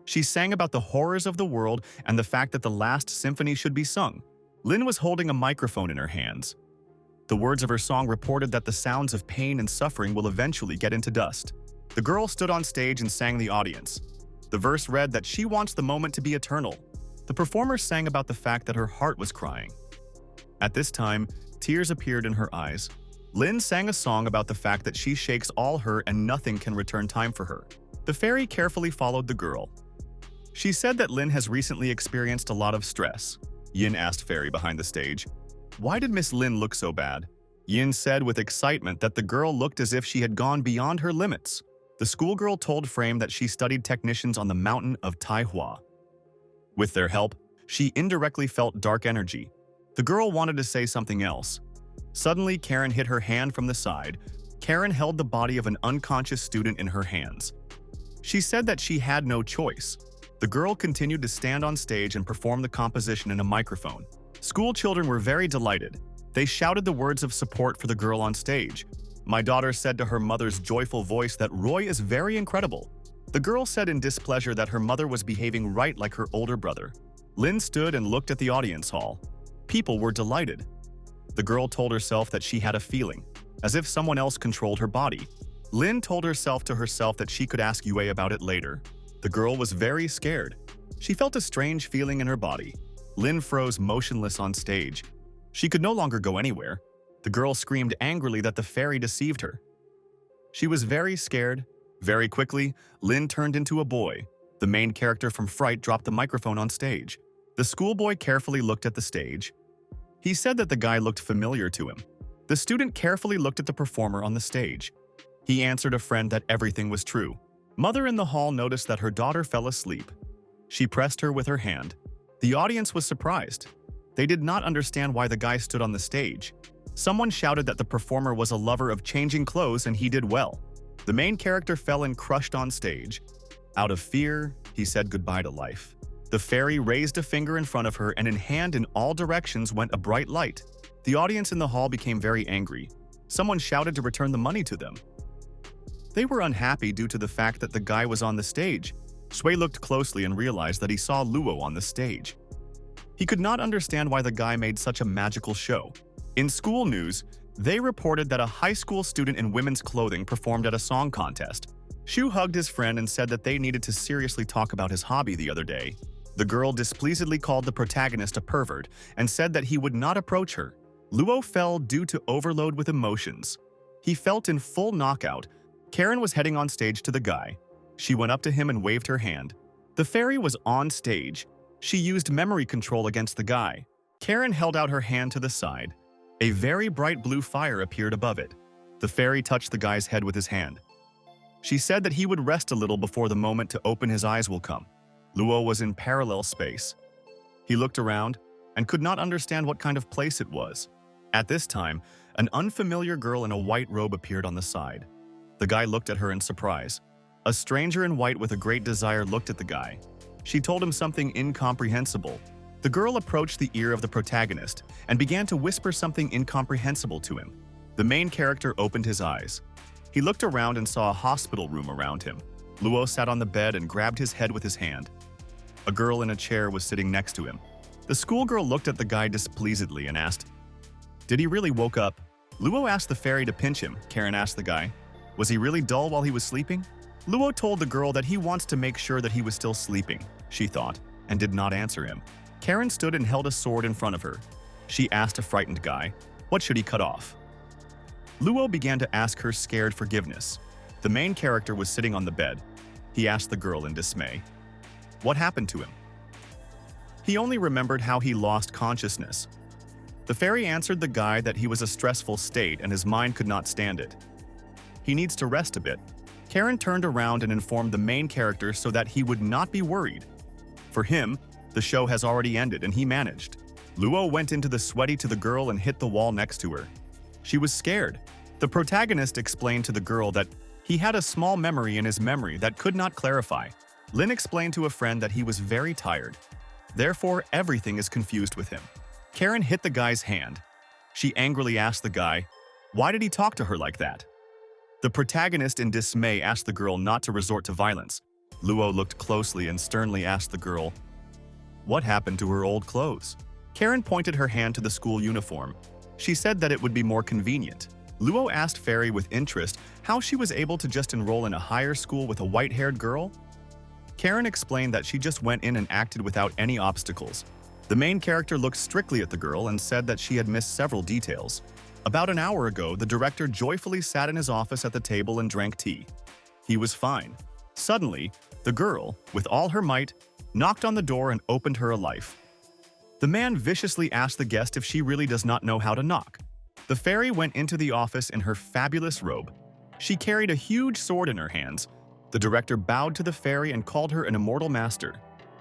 She sang about the horrors of the world and the fact that the last symphony should be sung. Lin was holding a microphone in her hands. The words of her song reported that the sounds of pain and suffering will eventually get into dust. The girl stood on stage and sang the audience. The verse read that she wants the moment to be eternal. The performer sang about the fact that her heart was crying. At this time, tears appeared in her eyes. Lin sang a song about the fact that she shakes all her and nothing can return time for her. The fairy carefully followed the girl. She said that Lin has recently experienced a lot of stress. Yin asked Fairy behind the stage, "Why did Miss Lin look so bad?" Yin said with excitement that the girl looked as if she had gone beyond her limits. The schoolgirl told Frame that she studied technicians on the mountain of Taihua. With their help, she indirectly felt dark energy. The girl wanted to say something else. Suddenly, Karen hit her hand from the side. Karen held the body of an unconscious student in her hands. She said that she had no choice. The girl continued to stand on stage and perform the composition in a microphone. School children were very delighted. They shouted the words of support for the girl on stage. My daughter said to her mother's joyful voice that Roy is very incredible. The girl said in displeasure that her mother was behaving right like her older brother. Lin stood and looked at the audience hall. People were delighted. The girl told herself that she had a feeling, as if someone else controlled her body. Lin told herself that she could ask Yue about it later. The girl was very scared. She felt a strange feeling in her body. Lin froze motionless on stage. She could no longer go anywhere. The girl screamed angrily that the fairy deceived her. She was very scared. Very quickly, Lin turned into a boy. The main character from Fright dropped the microphone on stage. The schoolboy carefully looked at the stage. He said that the guy looked familiar to him. The student carefully looked at the performer on the stage. He answered a friend that everything was true. Mother in the hall noticed that her daughter fell asleep. She pressed her with her hand. The audience was surprised. They did not understand why the guy stood on the stage. Someone shouted that the performer was a lover of changing clothes and he did well. The main character fell and crushed on stage. Out of fear, he said goodbye to life. The fairy raised a finger in front of her, and in all directions went a bright light. The audience in the hall became very angry. Someone shouted to return the money to them. They were unhappy due to the fact that the guy was on the stage. Sui looked closely and realized that he saw Luo on the stage. He could not understand why the guy made such a magical show. In school news, they reported that a high school student in women's clothing performed at a song contest. Shu hugged his friend and said that they needed to seriously talk about his hobby the other day. The girl displeasedly called the protagonist a pervert and said that he would not approach her. Luo fell due to overload with emotions. He felt in full knockout. Karen was heading on stage to the guy. She went up to him and waved her hand. The fairy was on stage. She used memory control against the guy. Karen held out her hand to the side. A very bright blue fire appeared above it. The fairy touched the guy's head with his hand. She said that he would rest a little before the moment to open his eyes will come. Luo was in parallel space. He looked around and could not understand what kind of place it was. At this time, an unfamiliar girl in a white robe appeared on the side. The guy looked at her in surprise. A stranger in white with a great desire looked at the guy. She told him something incomprehensible. The girl approached the ear of the protagonist and began to whisper something incomprehensible to him. The main character opened his eyes. He looked around and saw a hospital room around him. Luo sat on the bed and grabbed his head with his hand. A girl in a chair was sitting next to him. The schoolgirl looked at the guy displeasedly and asked, "Did he really woke up?" Luo asked the fairy to pinch him. Karen asked the guy, "Was he really dull while he was sleeping?" Luo told the girl that he wants to make sure that he was still sleeping, she thought, and did not answer him. Karen stood and held a sword in front of her. She asked a frightened guy, "What should he cut off?" Luo began to ask her scared forgiveness. The main character was sitting on the bed. He asked the girl in dismay, "What happened to him?" He only remembered how he lost consciousness. The fairy answered the guy that he was a stressful state and his mind could not stand it. He needs to rest a bit. Karen turned around and informed the main character so that he would not be worried. For him, the show has already ended and he managed. Luo went into the sweaty to the girl and hit the wall next to her. She was scared. The protagonist explained to the girl that he had a small memory in his memory that could not clarify. Lin explained to a friend that he was very tired. Therefore, everything is confused with him. Karen hit the guy's hand. She angrily asked the guy, "Why did he talk to her like that?" The protagonist in dismay asked the girl not to resort to violence. Luo looked closely and sternly asked the girl, "What happened to her old clothes?" Karen pointed her hand to the school uniform. She said that it would be more convenient. Luo asked Fairy with interest how she was able to just enroll in a higher school with a white-haired girl. Karen explained that she just went in and acted without any obstacles. The main character looked strictly at the girl and said that she had missed several details. About an hour ago, the director joyfully sat in his office at the table and drank tea. He was fine. Suddenly, the girl, with all her might, knocked on the door and opened her a life. The man viciously asked the guest if she really does not know how to knock. The fairy went into the office in her fabulous robe. She carried a huge sword in her hands. The director bowed to the fairy and called her an immortal master.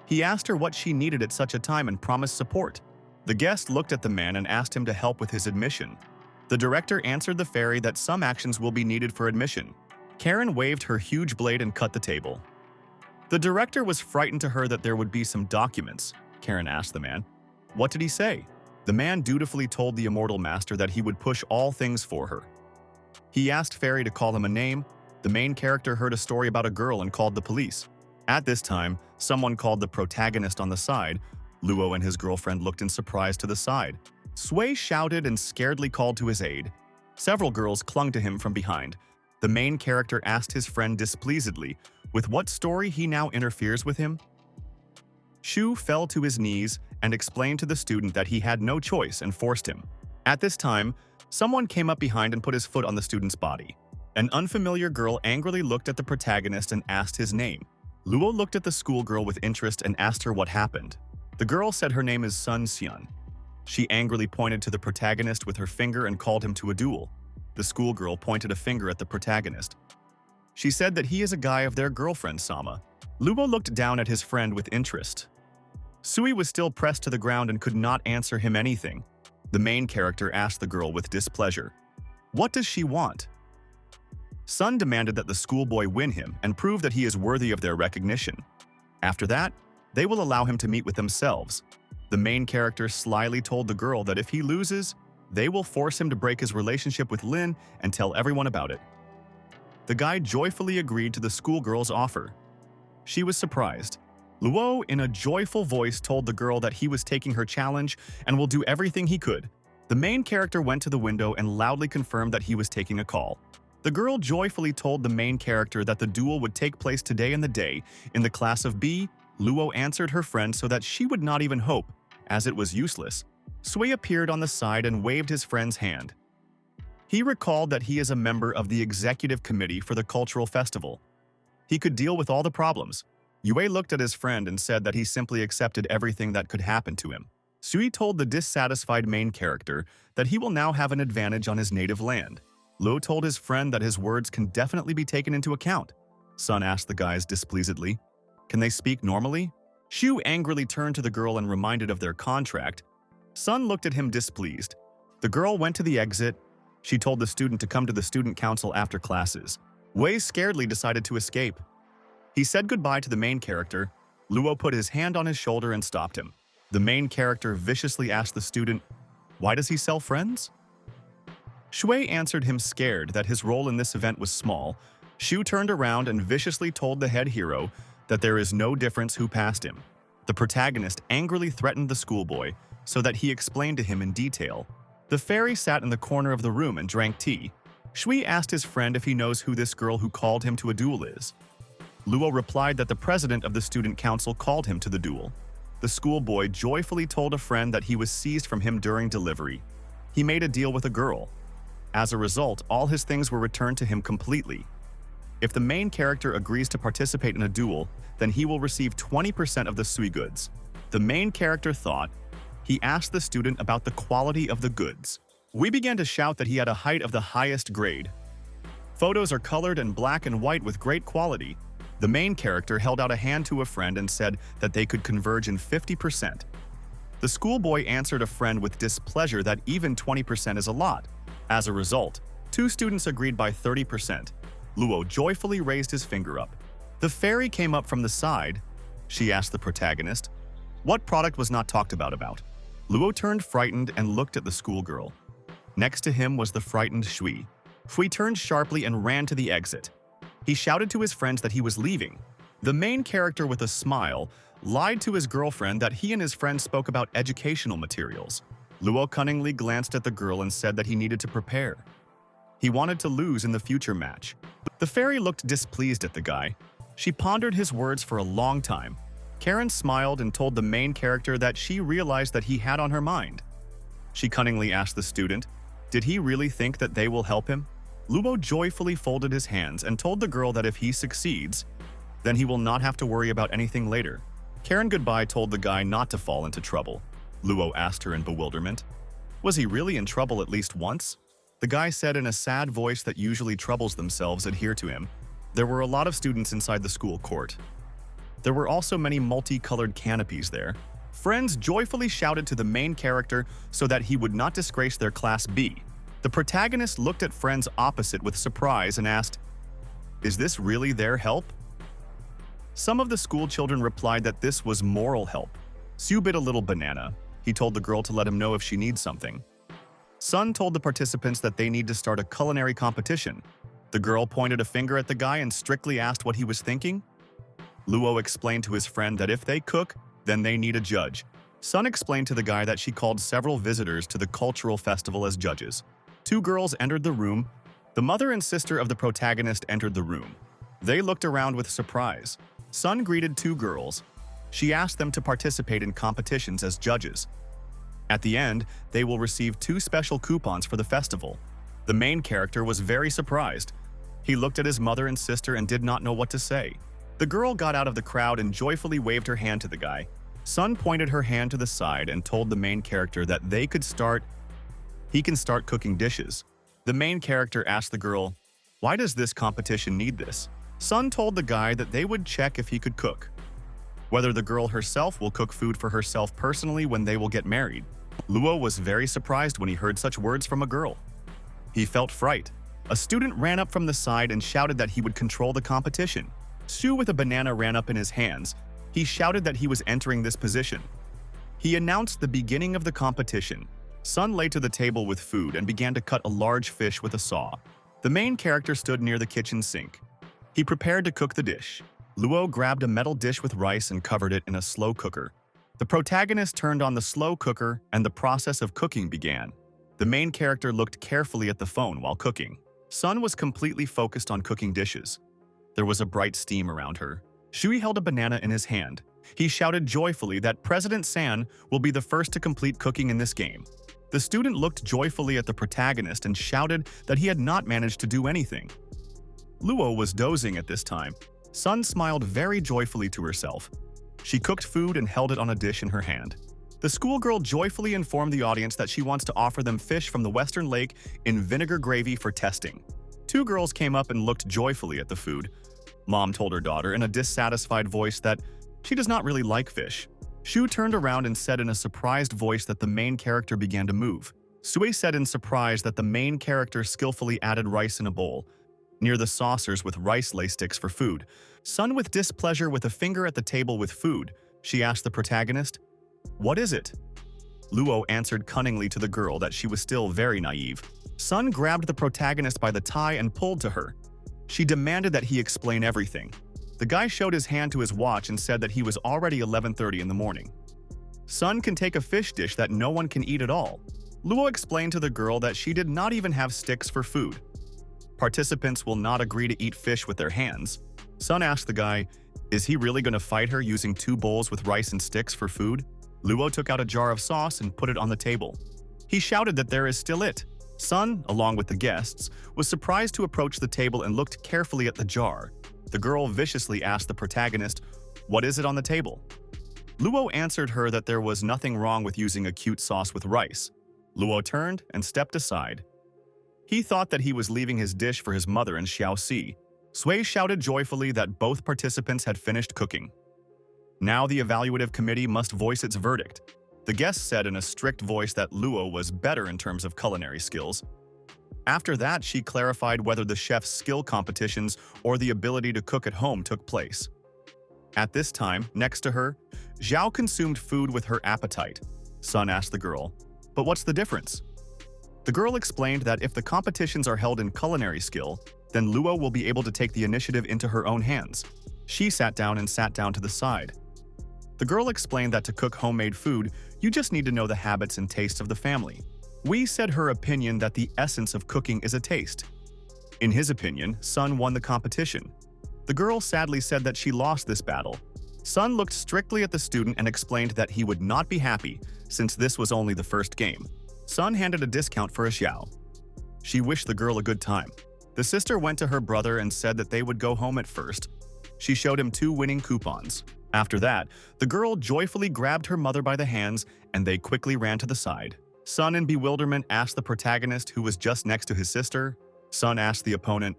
He asked her what she needed at such a time and promised support. The guest looked at the man and asked him to help with his admission. The director answered the fairy that some actions will be needed for admission. Karen waved her huge blade and cut the table. The director was frightened to her that there would be some documents. Karen asked the man, "What did he say?" The man dutifully told the immortal master that he would push all things for her. He asked Fairy to call him a name. The main character heard a story about a girl and called the police. At this time, someone called the protagonist on the side. Luo and his girlfriend looked in surprise to the side. Sui shouted and scaredly called to his aid. Several girls clung to him from behind. The main character asked his friend displeasedly, with what story he now interferes with him? Shu fell to his knees and explained to the student that he had no choice and forced him. At this time, someone came up behind and put his foot on the student's body. An unfamiliar girl angrily looked at the protagonist and asked his name. Luo looked at the schoolgirl with interest and asked her what happened. The girl said her name is Sun Xian. She angrily pointed to the protagonist with her finger and called him to a duel. The schoolgirl pointed a finger at the protagonist. She said that he is a guy of their girlfriend, Sama. Luo looked down at his friend with interest. Sui was still pressed to the ground and could not answer him anything. The main character asked the girl with displeasure, "What does she want?" Sun demanded that the schoolboy win him and prove that he is worthy of their recognition. After that, they will allow him to meet with themselves. The main character slyly told the girl that if he loses, they will force him to break his relationship with Lin and tell everyone about it. The guy joyfully agreed to the schoolgirl's offer. She was surprised. Luo, in a joyful voice, told the girl that he was taking her challenge and will do everything he could. The main character went to the window and loudly confirmed that he was taking a call. The girl joyfully told the main character that the duel would take place today in the day. In the class of B, Luo answered her friend so that she would not even hope, as it was useless. Sui appeared on the side and waved his friend's hand. He recalled that he is a member of the executive committee for the cultural festival. He could deal with all the problems. Yue looked at his friend and said that he simply accepted everything that could happen to him. Sui told the dissatisfied main character that he will now have an advantage on his native land. Luo told his friend that his words can definitely be taken into account. Sun asked the guys displeasedly, "Can they speak normally?" Shu angrily turned to the girl and reminded of their contract. Sun looked at him displeased. The girl went to the exit. She told the student to come to the student council after classes. Wei scaredly decided to escape. He said goodbye to the main character. Luo put his hand on his shoulder and stopped him. The main character viciously asked the student, "Why does he sell friends?" Shui answered him, scared that his role in this event was small. Shu turned around and viciously told the head hero that there is no difference who passed him. The protagonist angrily threatened the schoolboy so that he explained to him in detail. The fairy sat in the corner of the room and drank tea. Shui asked his friend if he knows who this girl who called him to a duel is. Luo replied that the president of the student council called him to the duel. The schoolboy joyfully told a friend that he was seized from him during delivery. He made a deal with a girl. As a result, all his things were returned to him completely. If the main character agrees to participate in a duel, then he will receive 20% of the Sui goods. The main character thought. He asked the student about the quality of the goods. We began to shout that he had a height of the highest grade. Photos are colored in black and white with great quality. The main character held out a hand to a friend and said that they could converge in 50%. The schoolboy answered a friend with displeasure that even 20% is a lot. As a result, two students agreed by 30%. Luo joyfully raised his finger up. The fairy came up from the side. She asked the protagonist, "What product was not talked about?" Luo turned frightened and looked at the schoolgirl. Next to him was the frightened Shui. Shui turned sharply and ran to the exit. He shouted to his friends that he was leaving. The main character, with a smile, lied to his girlfriend that he and his friend spoke about educational materials. Luo cunningly glanced at the girl and said that he needed to prepare. He wanted to lose in the future match. The fairy looked displeased at the guy. She pondered his words for a long time. Karen smiled and told the main character that she realized that he had on her mind. She cunningly asked the student, did he really think that they will help him? Luo joyfully folded his hands and told the girl that if he succeeds, then he will not have to worry about anything later. Karen goodbye told the guy not to fall into trouble. Luo asked her in bewilderment. Was he really in trouble at least once? The guy said in a sad voice that usually troubles themselves adhere to him. There were a lot of students inside the school court. There were also many multicolored canopies there. Friends joyfully shouted to the main character so that he would not disgrace their class B. The protagonist looked at friends opposite with surprise and asked, "Is this really their help?" Some of the school children replied that this was moral help. Su bit a little banana. He told the girl to let him know if she needs something. Sun told the participants that they need to start a culinary competition. The girl pointed a finger at the guy and strictly asked what he was thinking. Luo explained to his friend that if they cook, then they need a judge. Sun explained to the guy that she called several visitors to the cultural festival as judges. Two girls entered the room. The mother and sister of the protagonist entered the room. They looked around with surprise. Sun greeted two girls. She asked them to participate in competitions as judges. At the end, they will receive 2 special coupons for the festival. The main character was very surprised. He looked at his mother and sister and did not know what to say. The girl got out of the crowd and joyfully waved her hand to the guy. Sun pointed her hand to the side and told the main character that he can start cooking dishes. The main character asked the girl, "Why does this competition need this?" Sun told the guy that they would check if he could cook. whether the girl herself will cook food for herself personally when they will get married. Luo was very surprised when he heard such words from a girl. He felt fright. A student ran up from the side and shouted that he would control the competition. Shu with a banana ran up in his hands. He shouted that he was entering this position. He announced the beginning of the competition. Sun lay to the table with food and began to cut a large fish with a saw. The main character stood near the kitchen sink. He prepared to cook the dish. Luo grabbed a metal dish with rice and covered it in a slow cooker. The protagonist turned on the slow cooker and the process of cooking began. The main character looked carefully at the phone while cooking. Sun was completely focused on cooking dishes. There was a bright steam around her. Shui held a banana in his hand. He shouted joyfully that President San will be the first to complete cooking in this game. The student looked joyfully at the protagonist and shouted that he had not managed to do anything. Luo was dozing at this time. Sun smiled very joyfully to herself. She cooked food and held it on a dish in her hand. The schoolgirl joyfully informed the audience that she wants to offer them fish from the Western Lake in vinegar gravy for testing. Two girls came up and looked joyfully at the food. Mom told her daughter in a dissatisfied voice that she does not really like fish. Shu turned around and said in a surprised voice that the main character began to move. Sui said in surprise that the main character skillfully added rice in a bowl, near the saucers with rice lay sticks for food. Sun with displeasure with a finger at the table with food. She asked the protagonist, "What is it?" Luo answered cunningly to the girl that she was still very naive. Sun grabbed the protagonist by the tie and pulled to her. She demanded that he explain everything. The guy showed his hand to his watch and said that he was already 11:30 in the morning. Sun can take a fish dish that no one can eat at all. Luo explained to the girl that she did not even have sticks for food. Participants will not agree to eat fish with their hands. Sun asked the guy, is he really going to fight her using 2 bowls with rice and sticks for food? Luo took out a jar of sauce and put it on the table. He shouted that there is still it. Sun, along with the guests, was surprised to approach the table and looked carefully at the jar. The girl viciously asked the protagonist, "What is it on the table?" Luo answered her that there was nothing wrong with using a cute sauce with rice. Luo turned and stepped aside. He thought that he was leaving his dish for his mother and Xiaoxi. Sui shouted joyfully that both participants had finished cooking. Now the evaluative committee must voice its verdict. The guest said in a strict voice that Luo was better in terms of culinary skills. After that, she clarified whether the chef's skill competitions or the ability to cook at home took place. At this time, next to her, Zhao consumed food with her appetite. Sun asked the girl, "But what's the difference?" The girl explained that if the competitions are held in culinary skill, then Luo will be able to take the initiative into her own hands. She sat down to the side. The girl explained that to cook homemade food, you just need to know the habits and tastes of the family. Wei said her opinion that the essence of cooking is a taste. In his opinion, Sun won the competition. The girl sadly said that she lost this battle. Sun looked strictly at the student and explained that he would not be happy since this was only the first game. Sun handed a discount for a xiao. She wished the girl a good time. The sister went to her brother and said that they would go home at first. She showed him 2 winning coupons. After that, the girl joyfully grabbed her mother by the hands and they quickly ran to the side. Sun in bewilderment asked the protagonist who was just next to his sister. Sun asked the opponent,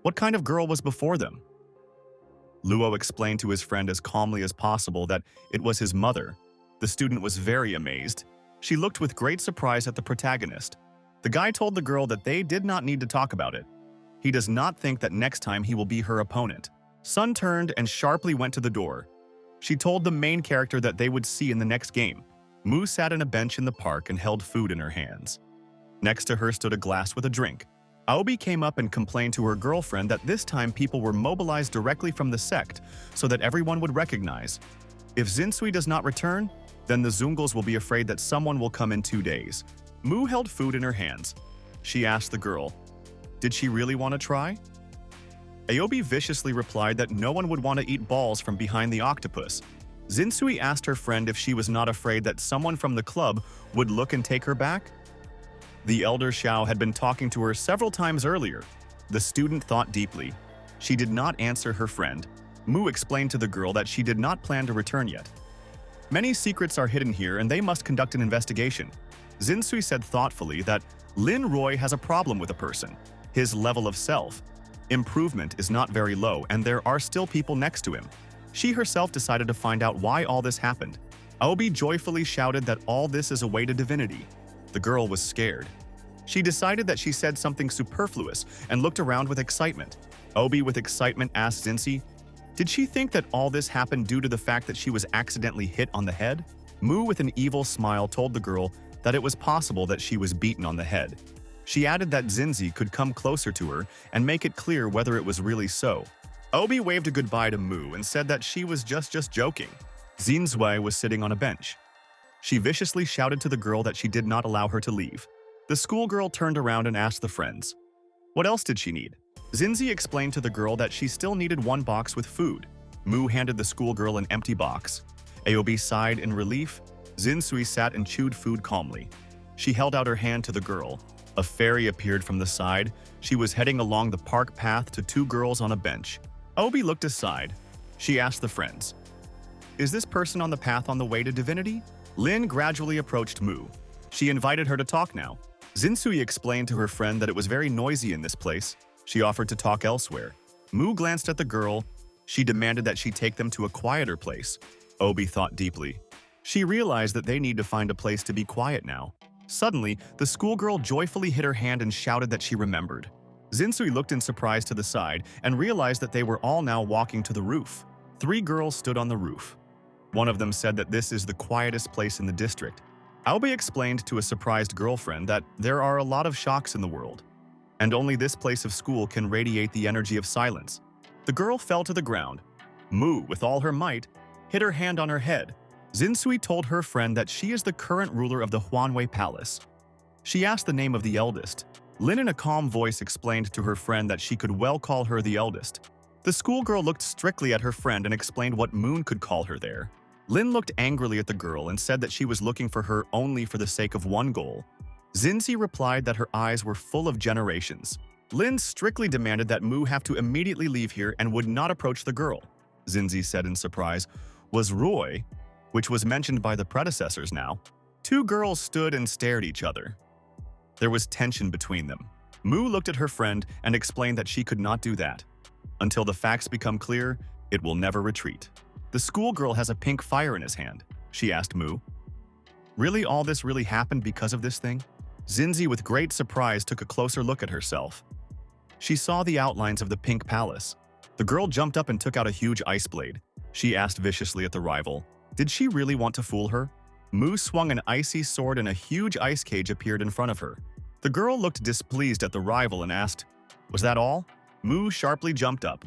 what kind of girl was before them? Luo explained to his friend as calmly as possible that it was his mother. The student was very amazed. She looked with great surprise at the protagonist. The guy told the girl that they did not need to talk about it. He does not think that next time he will be her opponent. Sun turned and sharply went to the door. She told the main character that they would see in the next game. Mu sat on a bench in the park and held food in her hands. Next to her stood a glass with a drink. Aobi came up and complained to her girlfriend that this time people were mobilized directly from the sect so that everyone would recognize. If Zinsui does not return, then the Zungles will be afraid that someone will come in 2 days. Mu held food in her hands. She asked the girl, did she really want to try? Aobi viciously replied that no one would want to eat balls from behind the octopus. Zinsui asked her friend if she was not afraid that someone from the club would look and take her back. The elder Xiao had been talking to her several times earlier. The student thought deeply. She did not answer her friend. Mu explained to the girl that she did not plan to return yet. Many secrets are hidden here and they must conduct an investigation. Zinsui said thoughtfully that Lin Roy has a problem with a person. His level of self improvement is not very low and there are still people next to him. She herself decided to find out why all this happened. Obi joyfully shouted that all this is a way to divinity. The girl was scared. She decided that she said something superfluous and looked around with excitement. Obi with excitement asked Zinzi, did she think that all this happened due to the fact that she was accidentally hit on the head? Mu with an evil smile told the girl that it was possible that she was beaten on the head. She added that Zinzi could come closer to her and make it clear whether it was really so. Obi waved a goodbye to Mu and said that she was just joking. Zinzui was sitting on a bench. She viciously shouted to the girl that she did not allow her to leave. The schoolgirl turned around and asked the friends, what else did she need? Zinzi explained to the girl that she still needed one box with food. Mu handed the schoolgirl an empty box. Aobi sighed in relief. Zinsui sat and chewed food calmly. She held out her hand to the girl. A fairy appeared from the side. She was heading along the park path to two girls on a bench. Obi looked aside. She asked the friends, is this person on the path on the way to divinity? Lin gradually approached Mu. She invited her to talk now. Zinsui explained to her friend that it was very noisy in this place. She offered to talk elsewhere. Mu glanced at the girl. She demanded that she take them to a quieter place. Obi thought deeply. She realized that they need to find a place to be quiet now. Suddenly, the schoolgirl joyfully hit her hand and shouted that she remembered. Zinsui looked in surprise to the side and realized that they were all now walking to the roof. Three girls stood on the roof. One of them said that this is the quietest place in the district. Aobi explained to a surprised girlfriend that there are a lot of shocks in the world, and only this place of school can radiate the energy of silence. The girl fell to the ground. Mu, with all her might, hit her hand on her head. Zinsui told her friend that she is the current ruler of the Huanwei Palace. She asked the name of the eldest. Lin in a calm voice explained to her friend that she could well call her the eldest. The schoolgirl looked strictly at her friend and explained what Moon could call her there. Lin looked angrily at the girl and said that she was looking for her only for the sake of one goal. Zinzi replied that her eyes were full of generations. Lin strictly demanded that Mu have to immediately leave here and would not approach the girl. Zinzi said in surprise, was Roy, which was mentioned by the predecessors now. Two girls stood and stared at each other. There was tension between them. Mu looked at her friend and explained that she could not do that. Until the facts become clear, it will never retreat. The schoolgirl has a pink fire in his hand, she asked Mu. Really, all this really happened because of this thing? Zinzi with great surprise took a closer look at herself. She saw the outlines of the pink palace. The girl jumped up and took out a huge ice blade. She asked viciously at the rival, did she really want to fool her? Mu swung an icy sword and a huge ice cage appeared in front of her. The girl looked displeased at the rival and asked, was that all? Mu sharply jumped up.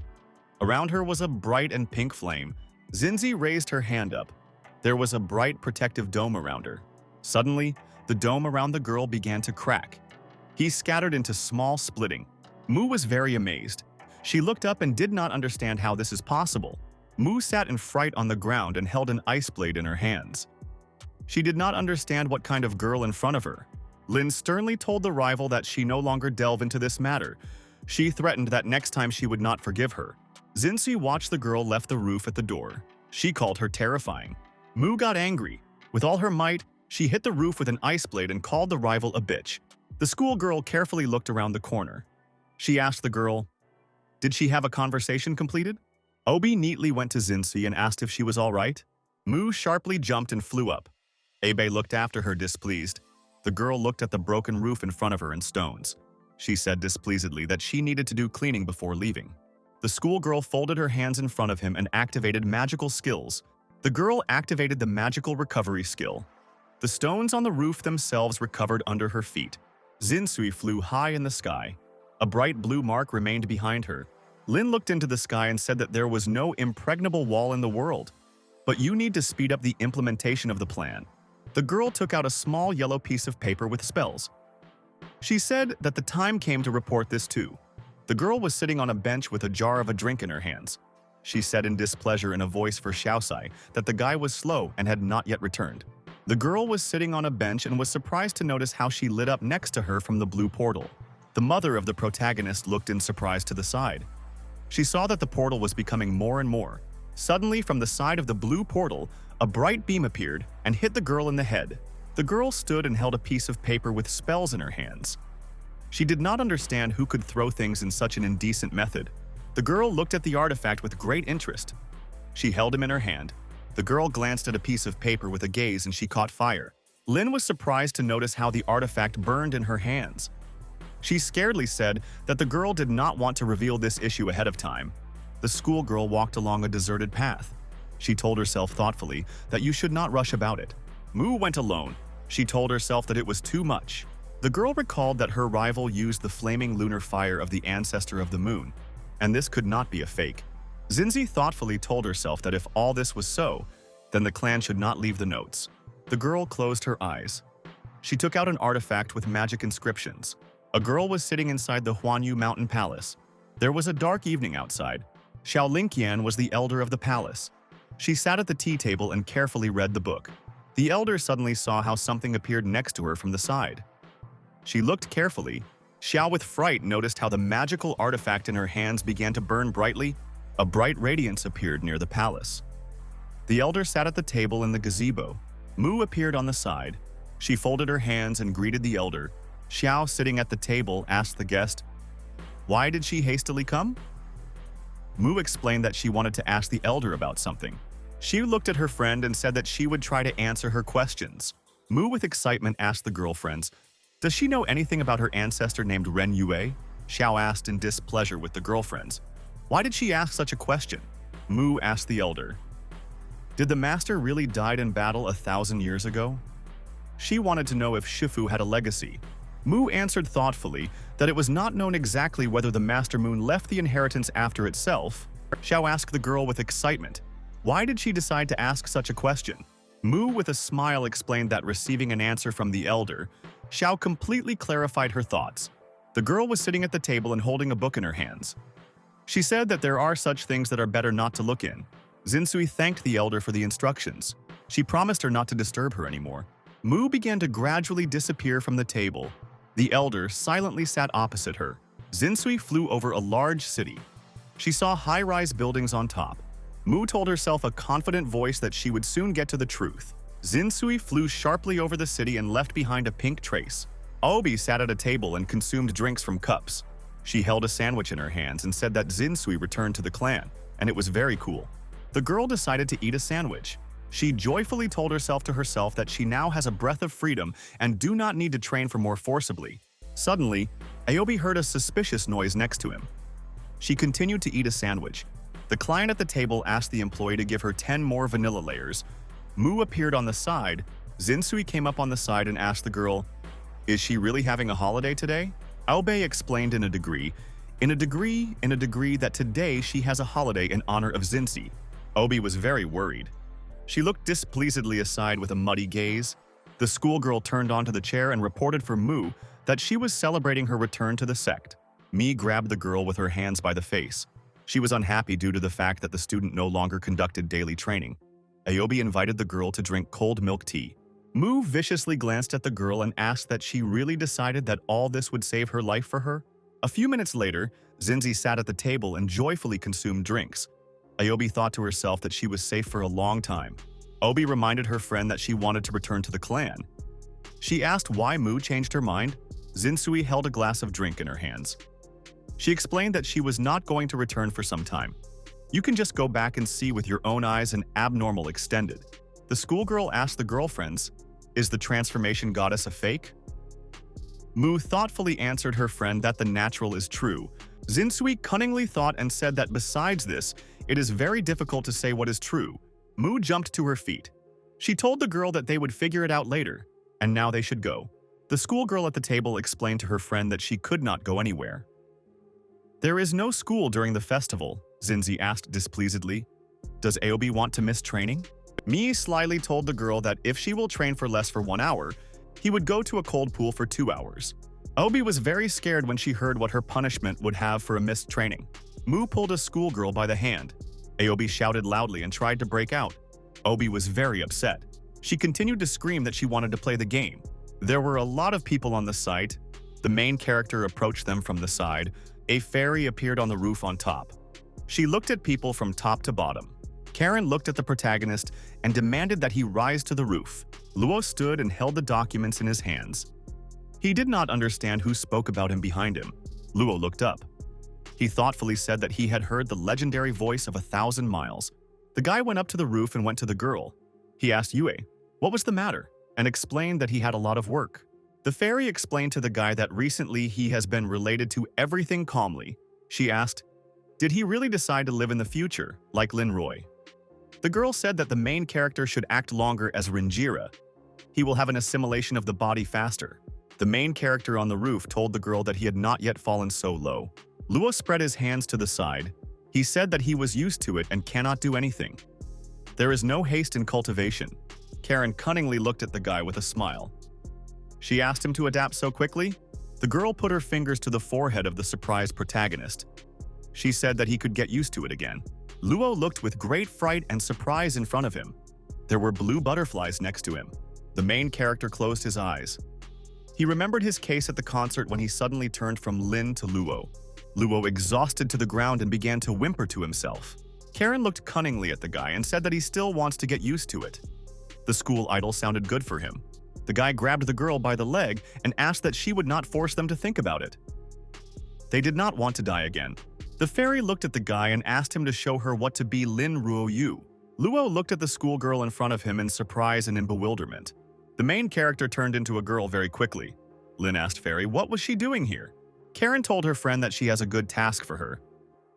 Around her was a bright and pink flame. Zinzi raised her hand up. There was a bright protective dome around her. Suddenly, the dome around the girl began to crack. He scattered into small splitting. Mu was very amazed. She looked up and did not understand how this is possible. Mu sat in fright on the ground and held an ice blade in her hands. She did not understand what kind of girl in front of her. Lin sternly told the rival that she no longer delve into this matter. She threatened that next time she would not forgive her. Zinzi watched the girl left the roof at the door. She called her terrifying. Mu got angry. With all her might, she hit the roof with an ice blade and called the rival a bitch. The schoolgirl carefully looked around the corner. She asked the girl, did she have a conversation completed? Obi neatly went to Zinzi and asked if she was all right. Mu sharply jumped and flew up. Abe looked after her displeased. The girl looked at the broken roof in front of her and stones. She said displeasedly that she needed to do cleaning before leaving. The schoolgirl folded her hands in front of him and activated magical skills. The girl activated the magical recovery skill. The stones on the roof themselves recovered under her feet. Zinsui flew high in the sky. A bright blue mark remained behind her. Lin looked into the sky and said that there was no impregnable wall in the world. But you need to speed up the implementation of the plan. The girl took out a small yellow piece of paper with spells. She said that the time came to report this too. The girl was sitting on a bench with a jar of a drink in her hands. She said in displeasure in a voice for Xiaosai that the guy was slow and had not yet returned. The girl was sitting on a bench and was surprised to notice how she lit up next to her from the blue portal. The mother of the protagonist looked in surprise to the side. She saw that the portal was becoming more and more. Suddenly, from the side of the blue portal, a bright beam appeared and hit the girl in the head. The girl stood and held a piece of paper with spells in her hands. She did not understand who could throw things in such an indecent method. The girl looked at the artifact with great interest. She held him in her hand. The girl glanced at a piece of paper with a gaze and she caught fire. Lin was surprised to notice how the artifact burned in her hands. She scaredly said that the girl did not want to reveal this issue ahead of time. The schoolgirl walked along a deserted path. She told herself thoughtfully that you should not rush about it. Mu went alone. She told herself that it was too much. The girl recalled that her rival used the flaming lunar fire of the ancestor of the moon, and this could not be a fake. Xinzi thoughtfully told herself that if all this was so, then the clan should not leave the notes. The girl closed her eyes. She took out an artifact with magic inscriptions. A girl was sitting inside the Huanyu Mountain Palace. There was a dark evening outside. Xiao Lingqian was the elder of the palace. She sat at the tea table and carefully read the book. The elder suddenly saw how something appeared next to her from the side. She looked carefully. Xiao, with fright, noticed how the magical artifact in her hands began to burn brightly. A bright radiance appeared near the palace. The elder sat at the table in the gazebo. Mu appeared on the side. She folded her hands and greeted the elder. Xiao, sitting at the table, asked the guest, "Why did she hastily come?" Mu explained that she wanted to ask the elder about something. She looked at her friend and said that she would try to answer her questions. Mu, with excitement, asked the girlfriends, "Does she know anything about her ancestor named Ren Yue?" Xiao asked in displeasure with the girlfriends. Why did she ask such a question? Mu asked the elder. Did the master really died in battle 1,000 years ago? She wanted to know if Shifu had a legacy. Mu answered thoughtfully that it was not known exactly whether the Master Moon left the inheritance after itself. Xiao asked the girl with excitement. Why did she decide to ask such a question? Mu, with a smile, explained that receiving an answer from the elder, Xiao completely clarified her thoughts. The girl was sitting at the table and holding a book in her hands. She said that there are such things that are better not to look in. Zinsui thanked the elder for the instructions. She promised her not to disturb her anymore. Mu began to gradually disappear from the table. The elder silently sat opposite her. Zinsui flew over a large city. She saw high-rise buildings on top. Mu told herself a confident voice that she would soon get to the truth. Zinsui flew sharply over the city and left behind a pink trace. Obi sat at a table and consumed drinks from cups. She held a sandwich in her hands and said that Zinsui returned to the clan, and it was very cool. The girl decided to eat a sandwich. She joyfully told herself that she now has a breath of freedom and do not need to train for more forcibly. Suddenly, Aobi heard a suspicious noise next to him. She continued to eat a sandwich. The client at the table asked the employee to give her 10 more vanilla layers. Mu appeared on the side. Zinsui came up on the side and asked the girl, "Is she really having a holiday today?" Aobe explained in a degree that today she has a holiday in honor of Zinsui. Obi was very worried. She looked displeasedly aside with a muddy gaze. The schoolgirl turned onto the chair and reported for Mu that she was celebrating her return to the sect. Mi grabbed the girl with her hands by the face. She was unhappy due to the fact that the student no longer conducted daily training. Aobi invited the girl to drink cold milk tea. Mu viciously glanced at the girl and asked that she really decided that all this would save her life for her. A few minutes later, Zinzi sat at the table and joyfully consumed drinks. Aobi thought to herself that she was safe for a long time. Obi reminded her friend that she wanted to return to the clan. She asked why Mu changed her mind. Zinsui held a glass of drink in her hands. She explained that she was not going to return for some time. You can just go back and see with your own eyes an abnormal extended. The schoolgirl asked the girlfriends, "Is the transformation goddess a fake?" Mu thoughtfully answered her friend that the natural is true. Zinsui cunningly thought and said that besides this, it is very difficult to say what is true. Mu jumped to her feet. She told the girl that they would figure it out later, and now they should go. The schoolgirl at the table explained to her friend that she could not go anywhere. "There is no school during the festival," Zinzi asked displeasedly. "Does Aobi want to miss training?" Mi slyly told the girl that if she will train for less for 1 hour, he would go to a cold pool for 2 hours. Obi was very scared when she heard what her punishment would have for a missed training. Mu pulled a schoolgirl by the hand. Aobi shouted loudly and tried to break out. Obi was very upset. She continued to scream that she wanted to play the game. There were a lot of people on the site. The main character approached them from the side. A fairy appeared on the roof on top. She looked at people from top to bottom. Karen looked at the protagonist and demanded that he rise to the roof. Luo stood and held the documents in his hands. He did not understand who spoke about him behind him. Luo looked up. He thoughtfully said that he had heard the legendary voice of 1,000 miles. The guy went up to the roof and went to the girl. He asked Yue what was the matter and explained that he had a lot of work. The fairy explained to the guy that recently he has been related to everything calmly. She asked, did he really decide to live in the future, like Lin Roy? The girl said that the main character should act longer as Rinjira. He will have an assimilation of the body faster. The main character on the roof told the girl that he had not yet fallen so low. Luo spread his hands to the side. He said that he was used to it and cannot do anything. There is no haste in cultivation. Karen cunningly looked at the guy with a smile. She asked him to adapt so quickly. The girl put her fingers to the forehead of the surprised protagonist. She said that he could get used to it again. Luo looked with great fright and surprise in front of him. There were blue butterflies next to him. The main character closed his eyes. He remembered his case at the concert when he suddenly turned from Lin to Luo. Luo exhausted to the ground and began to whimper to himself. Karen looked cunningly at the guy and said that he still wants to get used to it. The school idol sounded good for him. The guy grabbed the girl by the leg and asked that she would not force them to think about it. They did not want to die again. The fairy looked at the guy and asked him to show her what to be Lin Ruo Yu. Luo looked at the schoolgirl in front of him in surprise and in bewilderment. The main character turned into a girl very quickly. Lin asked Fairy what was she doing here. Karen told her friend that she has a good task for her.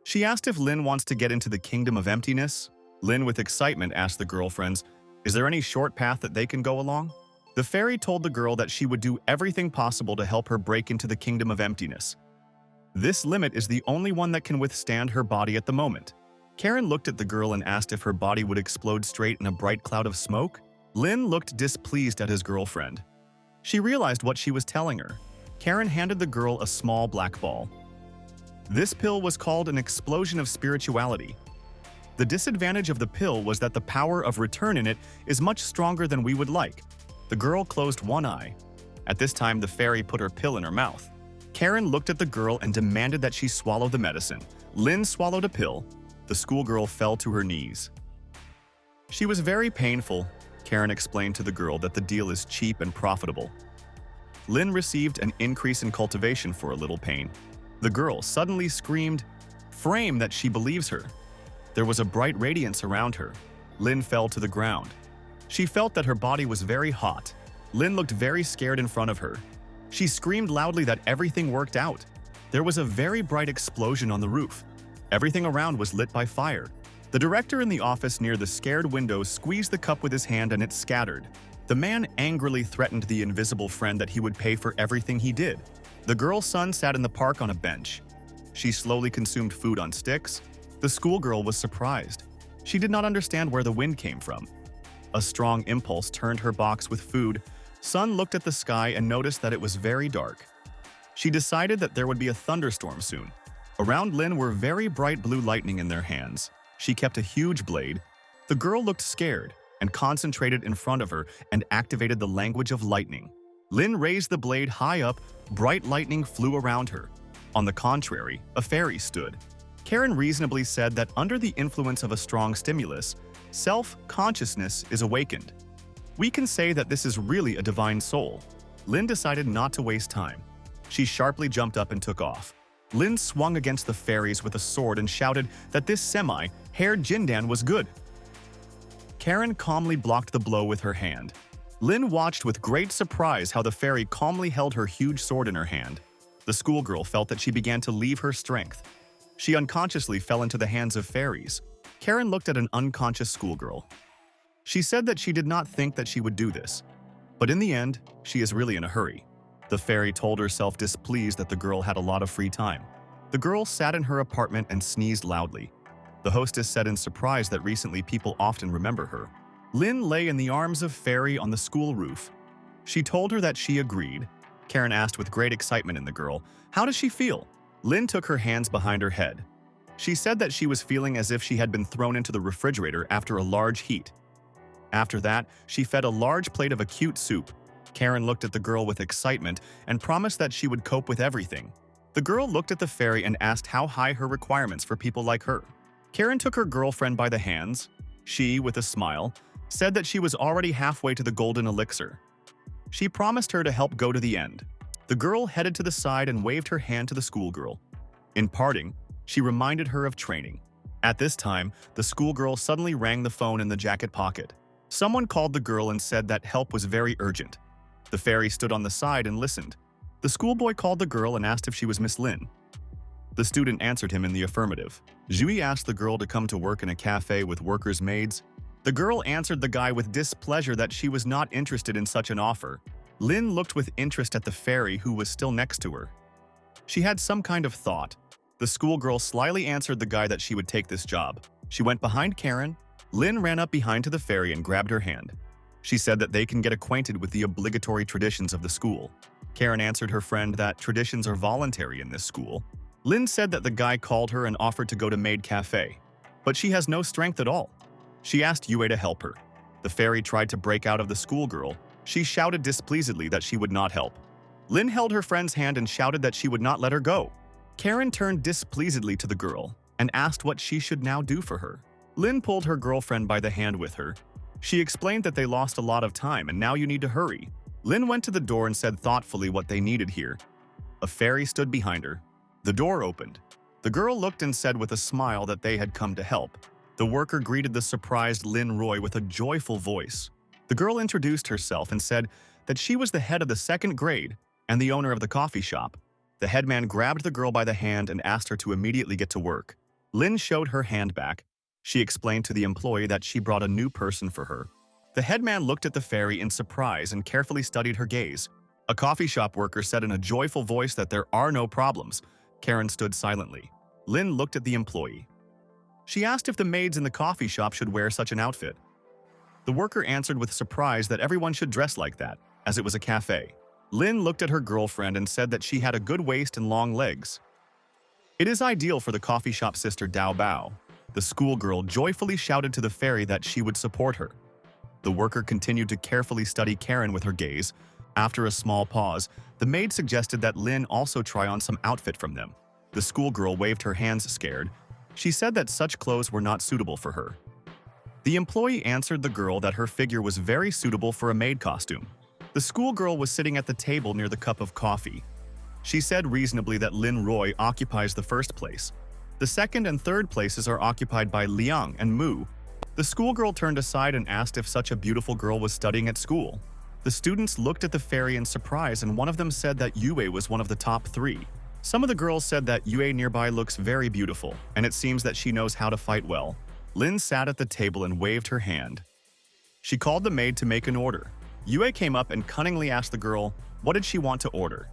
She asked if Lin wants to get into the kingdom of emptiness. Lin, with excitement, asked the girlfriends, is there any short path that they can go along? The fairy told the girl that she would do everything possible to help her break into the kingdom of emptiness. This limit is the only one that can withstand her body at the moment. Karen looked at the girl and asked if her body would explode straight in a bright cloud of smoke. Lin looked displeased at his girlfriend. She realized what she was telling her. Karen handed the girl a small black ball. This pill was called an explosion of spirituality. The disadvantage of the pill was that the power of return in it is much stronger than we would like. The girl closed one eye. At this time, the fairy put her pill in her mouth. Karen looked at the girl and demanded that she swallow the medicine. Lin swallowed a pill. The schoolgirl fell to her knees. She was very painful. Karen explained to the girl that the deal is cheap and profitable. Lin received an increase in cultivation for a little pain. The girl suddenly screamed, "Frame that she believes her." There was a bright radiance around her. Lin fell to the ground. She felt that her body was very hot. Lin looked very scared in front of her. She screamed loudly that everything worked out. There was a very bright explosion on the roof. Everything around was lit by fire. The director in the office near the scared window squeezed the cup with his hand and it scattered. The man angrily threatened the invisible friend that he would pay for everything he did. The girl's son sat in the park on a bench. She slowly consumed food on sticks. The schoolgirl was surprised. She did not understand where the wind came from. A strong impulse turned her box with food. Sun looked at the sky and noticed that it was very dark. She decided that there would be a thunderstorm soon. Around Lin were very bright blue lightning in their hands. She kept a huge blade. The girl looked scared and concentrated in front of her and activated the language of lightning. Lin raised the blade high up. Bright lightning flew around her. On the contrary, a fairy stood. Karen reasonably said that under the influence of a strong stimulus, self-consciousness is awakened. We can say that this is really a divine soul. Lin decided not to waste time. She sharply jumped up and took off. Lin swung against the fairies with a sword and shouted that this semi-haired Jindan was good. Karen calmly blocked the blow with her hand. Lin watched with great surprise how the fairy calmly held her huge sword in her hand. The schoolgirl felt that she began to leave her strength. She unconsciously fell into the hands of fairies. Karen looked at an unconscious schoolgirl. She said that she did not think that she would do this. But in the end, she is really in a hurry. The fairy told herself displeased that the girl had a lot of free time. The girl sat in her apartment and sneezed loudly. The hostess said in surprise that recently people often remember her. Lin lay in the arms of Fairy on the school roof. She told her that she agreed. Karen asked with great excitement in the girl, "How does she feel?" Lin took her hands behind her head. She said that she was feeling as if she had been thrown into the refrigerator after a large heat. After that, she fed a large plate of acute soup. Karen looked at the girl with excitement and promised that she would cope with everything. The girl looked at the fairy and asked how high her requirements for people like her. Karen took her girlfriend by the hands. She, with a smile, said that she was already halfway to the golden elixir. She promised her to help go to the end. The girl headed to the side and waved her hand to the schoolgirl. In parting, she reminded her of training. At this time, the schoolgirl suddenly rang the phone in the jacket pocket. Someone called the girl and said that help was very urgent. The fairy stood on the side and listened. The schoolboy called the girl and asked if she was Miss Lin. The student answered him in the affirmative. Zhui asked the girl to come to work in a cafe with workers' maids. The girl answered the guy with displeasure that she was not interested in such an offer. Lin looked with interest at the fairy who was still next to her. She had some kind of thought. The schoolgirl slyly answered the guy that she would take this job. She went behind Karen. Lin ran up behind to the fairy and grabbed her hand. She said that they can get acquainted with the obligatory traditions of the school. Karen answered her friend that traditions are voluntary in this school. Lin said that the guy called her and offered to go to Maid Cafe, but she has no strength at all. She asked Yue to help her. The fairy tried to break out of the schoolgirl. She shouted displeasedly that she would not help. Lin held her friend's hand and shouted that she would not let her go. Karen turned displeasedly to the girl and asked what she should now do for her. Lin pulled her girlfriend by the hand with her. She explained that they lost a lot of time and now you need to hurry. Lin went to the door and said thoughtfully what they needed here. A fairy stood behind her. The door opened. The girl looked and said with a smile that they had come to help. The worker greeted the surprised Lin Roy with a joyful voice. The girl introduced herself and said that she was the head of the second grade and the owner of the coffee shop. The headman grabbed the girl by the hand and asked her to immediately get to work. Lin showed her hand back. She explained to the employee that she brought a new person for her. The headman looked at the fairy in surprise and carefully studied her gaze. A coffee shop worker said in a joyful voice that there are no problems. Karen stood silently. Lin looked at the employee. She asked if the maids in the coffee shop should wear such an outfit. The worker answered with surprise that everyone should dress like that, as it was a cafe. Lin looked at her girlfriend and said that she had a good waist and long legs. It is ideal for the coffee shop sister Dao Bao. The schoolgirl joyfully shouted to the fairy that she would support her. The worker continued to carefully study Karen with her gaze. After a small pause, the maid suggested that Lin also try on some outfit from them. The schoolgirl waved her hands scared. She said that such clothes were not suitable for her. The employee answered the girl that her figure was very suitable for a maid costume. The schoolgirl was sitting at the table near the cup of coffee. She said reasonably that Lin Roy occupies the first place. The second and third places are occupied by Liang and Mu. The schoolgirl turned aside and asked if such a beautiful girl was studying at school. The students looked at the fairy in surprise and one of them said that Yue was one of the top 3. Some of the girls said that Yue nearby looks very beautiful and it seems that she knows how to fight well. Lin sat at the table and waved her hand. She called the maid to make an order. Yue came up and cunningly asked the girl what did she want to order.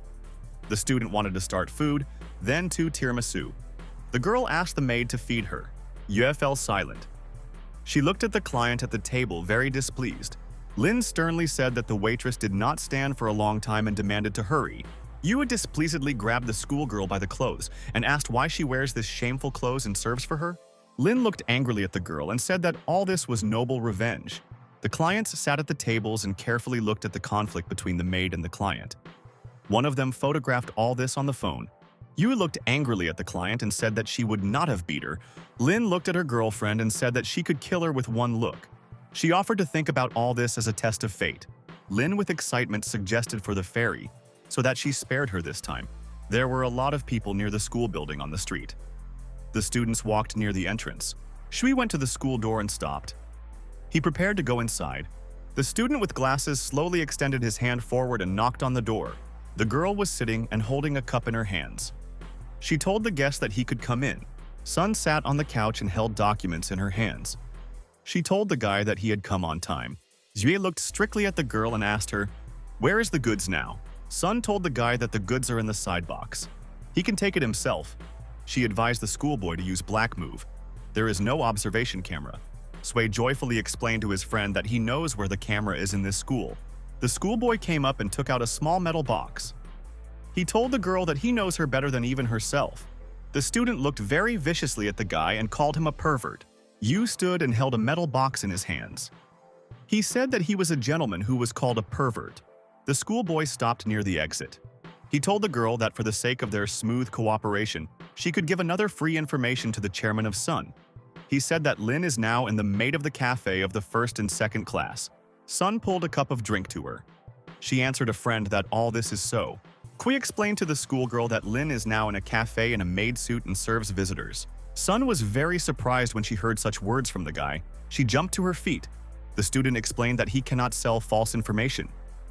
The student wanted to start food, then 2 tiramisu. The girl asked the maid to feed her. Yue fell silent. She looked at the client at the table very displeased. Lin sternly said that the waitress did not stand for a long time and demanded to hurry. Yue displeasedly grabbed the schoolgirl by the clothes and asked why she wears this shameful clothes and serves for her. Lin looked angrily at the girl and said that all this was noble revenge. The clients sat at the tables and carefully looked at the conflict between the maid and the client. One of them photographed all this on the phone. Yue looked angrily at the client and said that she would not have beat her. Lin looked at her girlfriend and said that she could kill her with one look. She offered to think about all this as a test of fate. Lin with excitement suggested for the fairy, so that she spared her this time. There were a lot of people near the school building on the street. The students walked near the entrance. Shui went to the school door and stopped. He prepared to go inside. The student with glasses slowly extended his hand forward and knocked on the door. The girl was sitting and holding a cup in her hands. She told the guest that he could come in. Sun sat on the couch and held documents in her hands. She told the guy that he had come on time. Zue looked strictly at the girl and asked her, "Where is the goods now?" Sun told the guy that the goods are in the side box. He can take it himself. She advised the schoolboy to use Black Move. There is no observation camera. Sui joyfully explained to his friend that he knows where the camera is in this school. The schoolboy came up and took out a small metal box. He told the girl that he knows her better than even herself. The student looked very viciously at the guy and called him a pervert. Yu stood and held a metal box in his hands. He said that he was a gentleman who was called a pervert. The schoolboy stopped near the exit. He told the girl that for the sake of their smooth cooperation, she could give another free information to the chairman of Sun. He said that Lin is now in the maid of the cafe of the first and second class. Sun pulled a cup of drink to her. She answered a friend that all this is so. Kui explained to the schoolgirl that Lin is now in a cafe in a maid suit and serves visitors. Sun was very surprised when she heard such words from the guy. She jumped to her feet. The student explained that he cannot sell false information.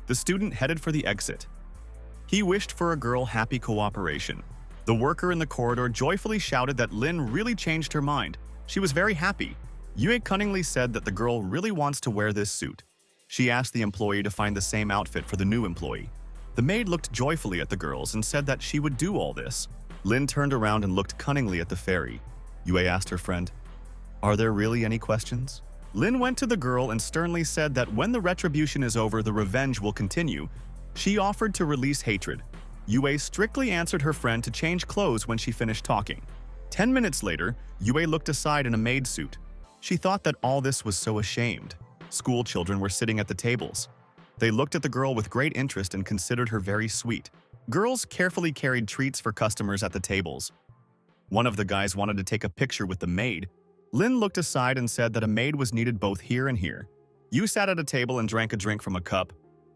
The student headed for the exit. He wished for a girl happy cooperation. The worker in the corridor joyfully shouted that Lin really changed her mind. She was very happy. Yue cunningly said that the girl really wants to wear this suit. She asked the employee to find the same outfit for the new employee. The maid looked joyfully at the girls and said that she would do all this. Lin turned around and looked cunningly at the fairy. Yue asked her friend, "Are there really any questions?" Lin went to the girl and sternly said that when the retribution is over, the revenge will continue. She offered to release hatred. Yue strictly answered her friend to change clothes when she finished talking. 10 minutes later, Yue looked aside in a maid suit. She thought that all this was so ashamed. School children were sitting at the tables. They looked at the girl with great interest and considered her very sweet. Girls carefully carried treats for customers at the tables. One of the guys wanted to take a picture with the maid. Lin looked aside and said that a maid was needed both here and here. Yu sat at a table and drank a drink from a cup.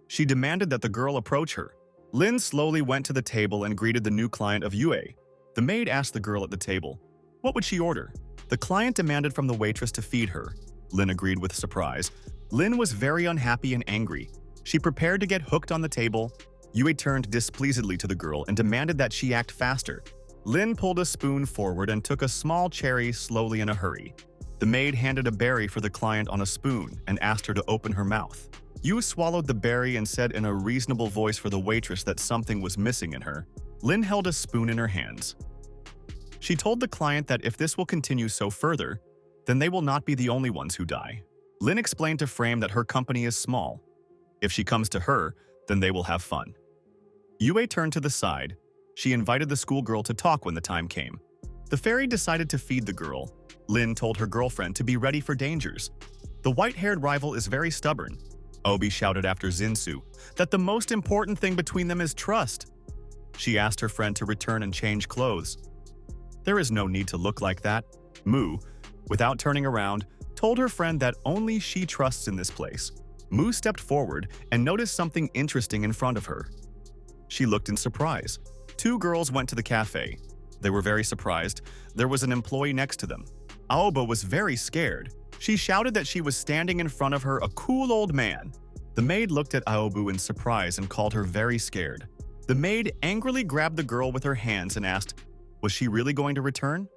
She demanded that the girl approach her. Lin slowly went to the table and greeted the new client of Yue. The maid asked the girl at the table, what would she order? The client demanded from the waitress to feed her. Lin agreed with surprise. Lin was very unhappy and angry. She prepared to get hooked on the table. Yue turned displeasedly to the girl and demanded that she act faster. Lin pulled a spoon forward and took a small cherry slowly in a hurry. The maid handed a berry for the client on a spoon and asked her to open her mouth. Yu swallowed the berry and said in a reasonable voice for the waitress that something was missing in her. Lin held a spoon in her hands. She told the client that if this will continue so further, then they will not be the only ones who die. Lin explained to Frame that her company is small. If she comes to her, then they will have fun. Yue turned to the side. She invited the schoolgirl to talk when the time came. The fairy decided to feed the girl. Lin told her girlfriend to be ready for dangers. The white-haired rival is very stubborn. Obi shouted after Zinsu that the most important thing between them is trust. She asked her friend to return and change clothes. There is no need to look like that. Mu, without turning around, told her friend that only she trusts in this place. Mu stepped forward and noticed something interesting in front of her. She looked in surprise. Two girls went to the cafe. They were very surprised. There was an employee next to them. Aoba was very scared. She shouted that she was standing in front of her a cool old man. The maid looked at Aobu in surprise and called her very scared. The maid angrily grabbed the girl with her hands and asked, was she really going to return?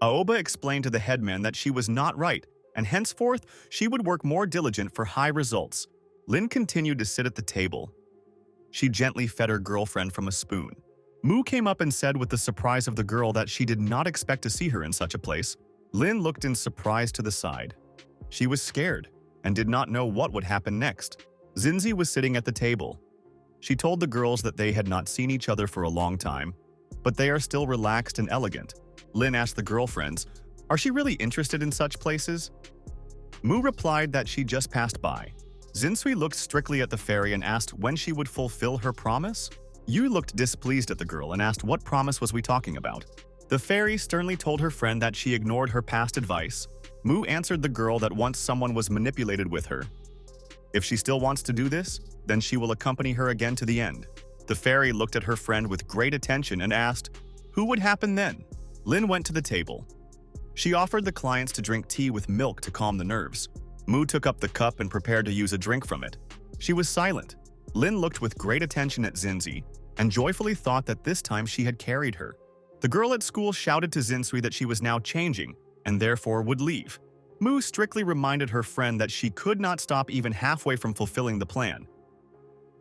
Aoba explained to the headman that she was not right, and henceforth she would work more diligent for high results. Lin continued to sit at the table. She gently fed her girlfriend from a spoon. Mu came up and said with the surprise of the girl that she did not expect to see her in such a place. Lin looked in surprise to the side. She was scared and did not know what would happen next. Zinzi was sitting at the table. She told the girls that they had not seen each other for a long time, but they are still relaxed and elegant. Lin asked the girlfriends, are she really interested in such places? Mu replied that she just passed by. Zinsui looked strictly at the fairy and asked when she would fulfill her promise. Yu looked displeased at the girl and asked what promise was we talking about. The fairy sternly told her friend that she ignored her past advice. Mu answered the girl that once someone was manipulated with her. If she still wants to do this, then she will accompany her again to the end. The fairy looked at her friend with great attention and asked, who would happen then? Lin went to the table. She offered the clients to drink tea with milk to calm the nerves. Mu took up the cup and prepared to use a drink from it. She was silent. Lin looked with great attention at Zinzi and joyfully thought that this time she had carried her. The girl at school shouted to Zinsui that she was now changing and therefore would leave. Mu strictly reminded her friend that she could not stop even halfway from fulfilling the plan.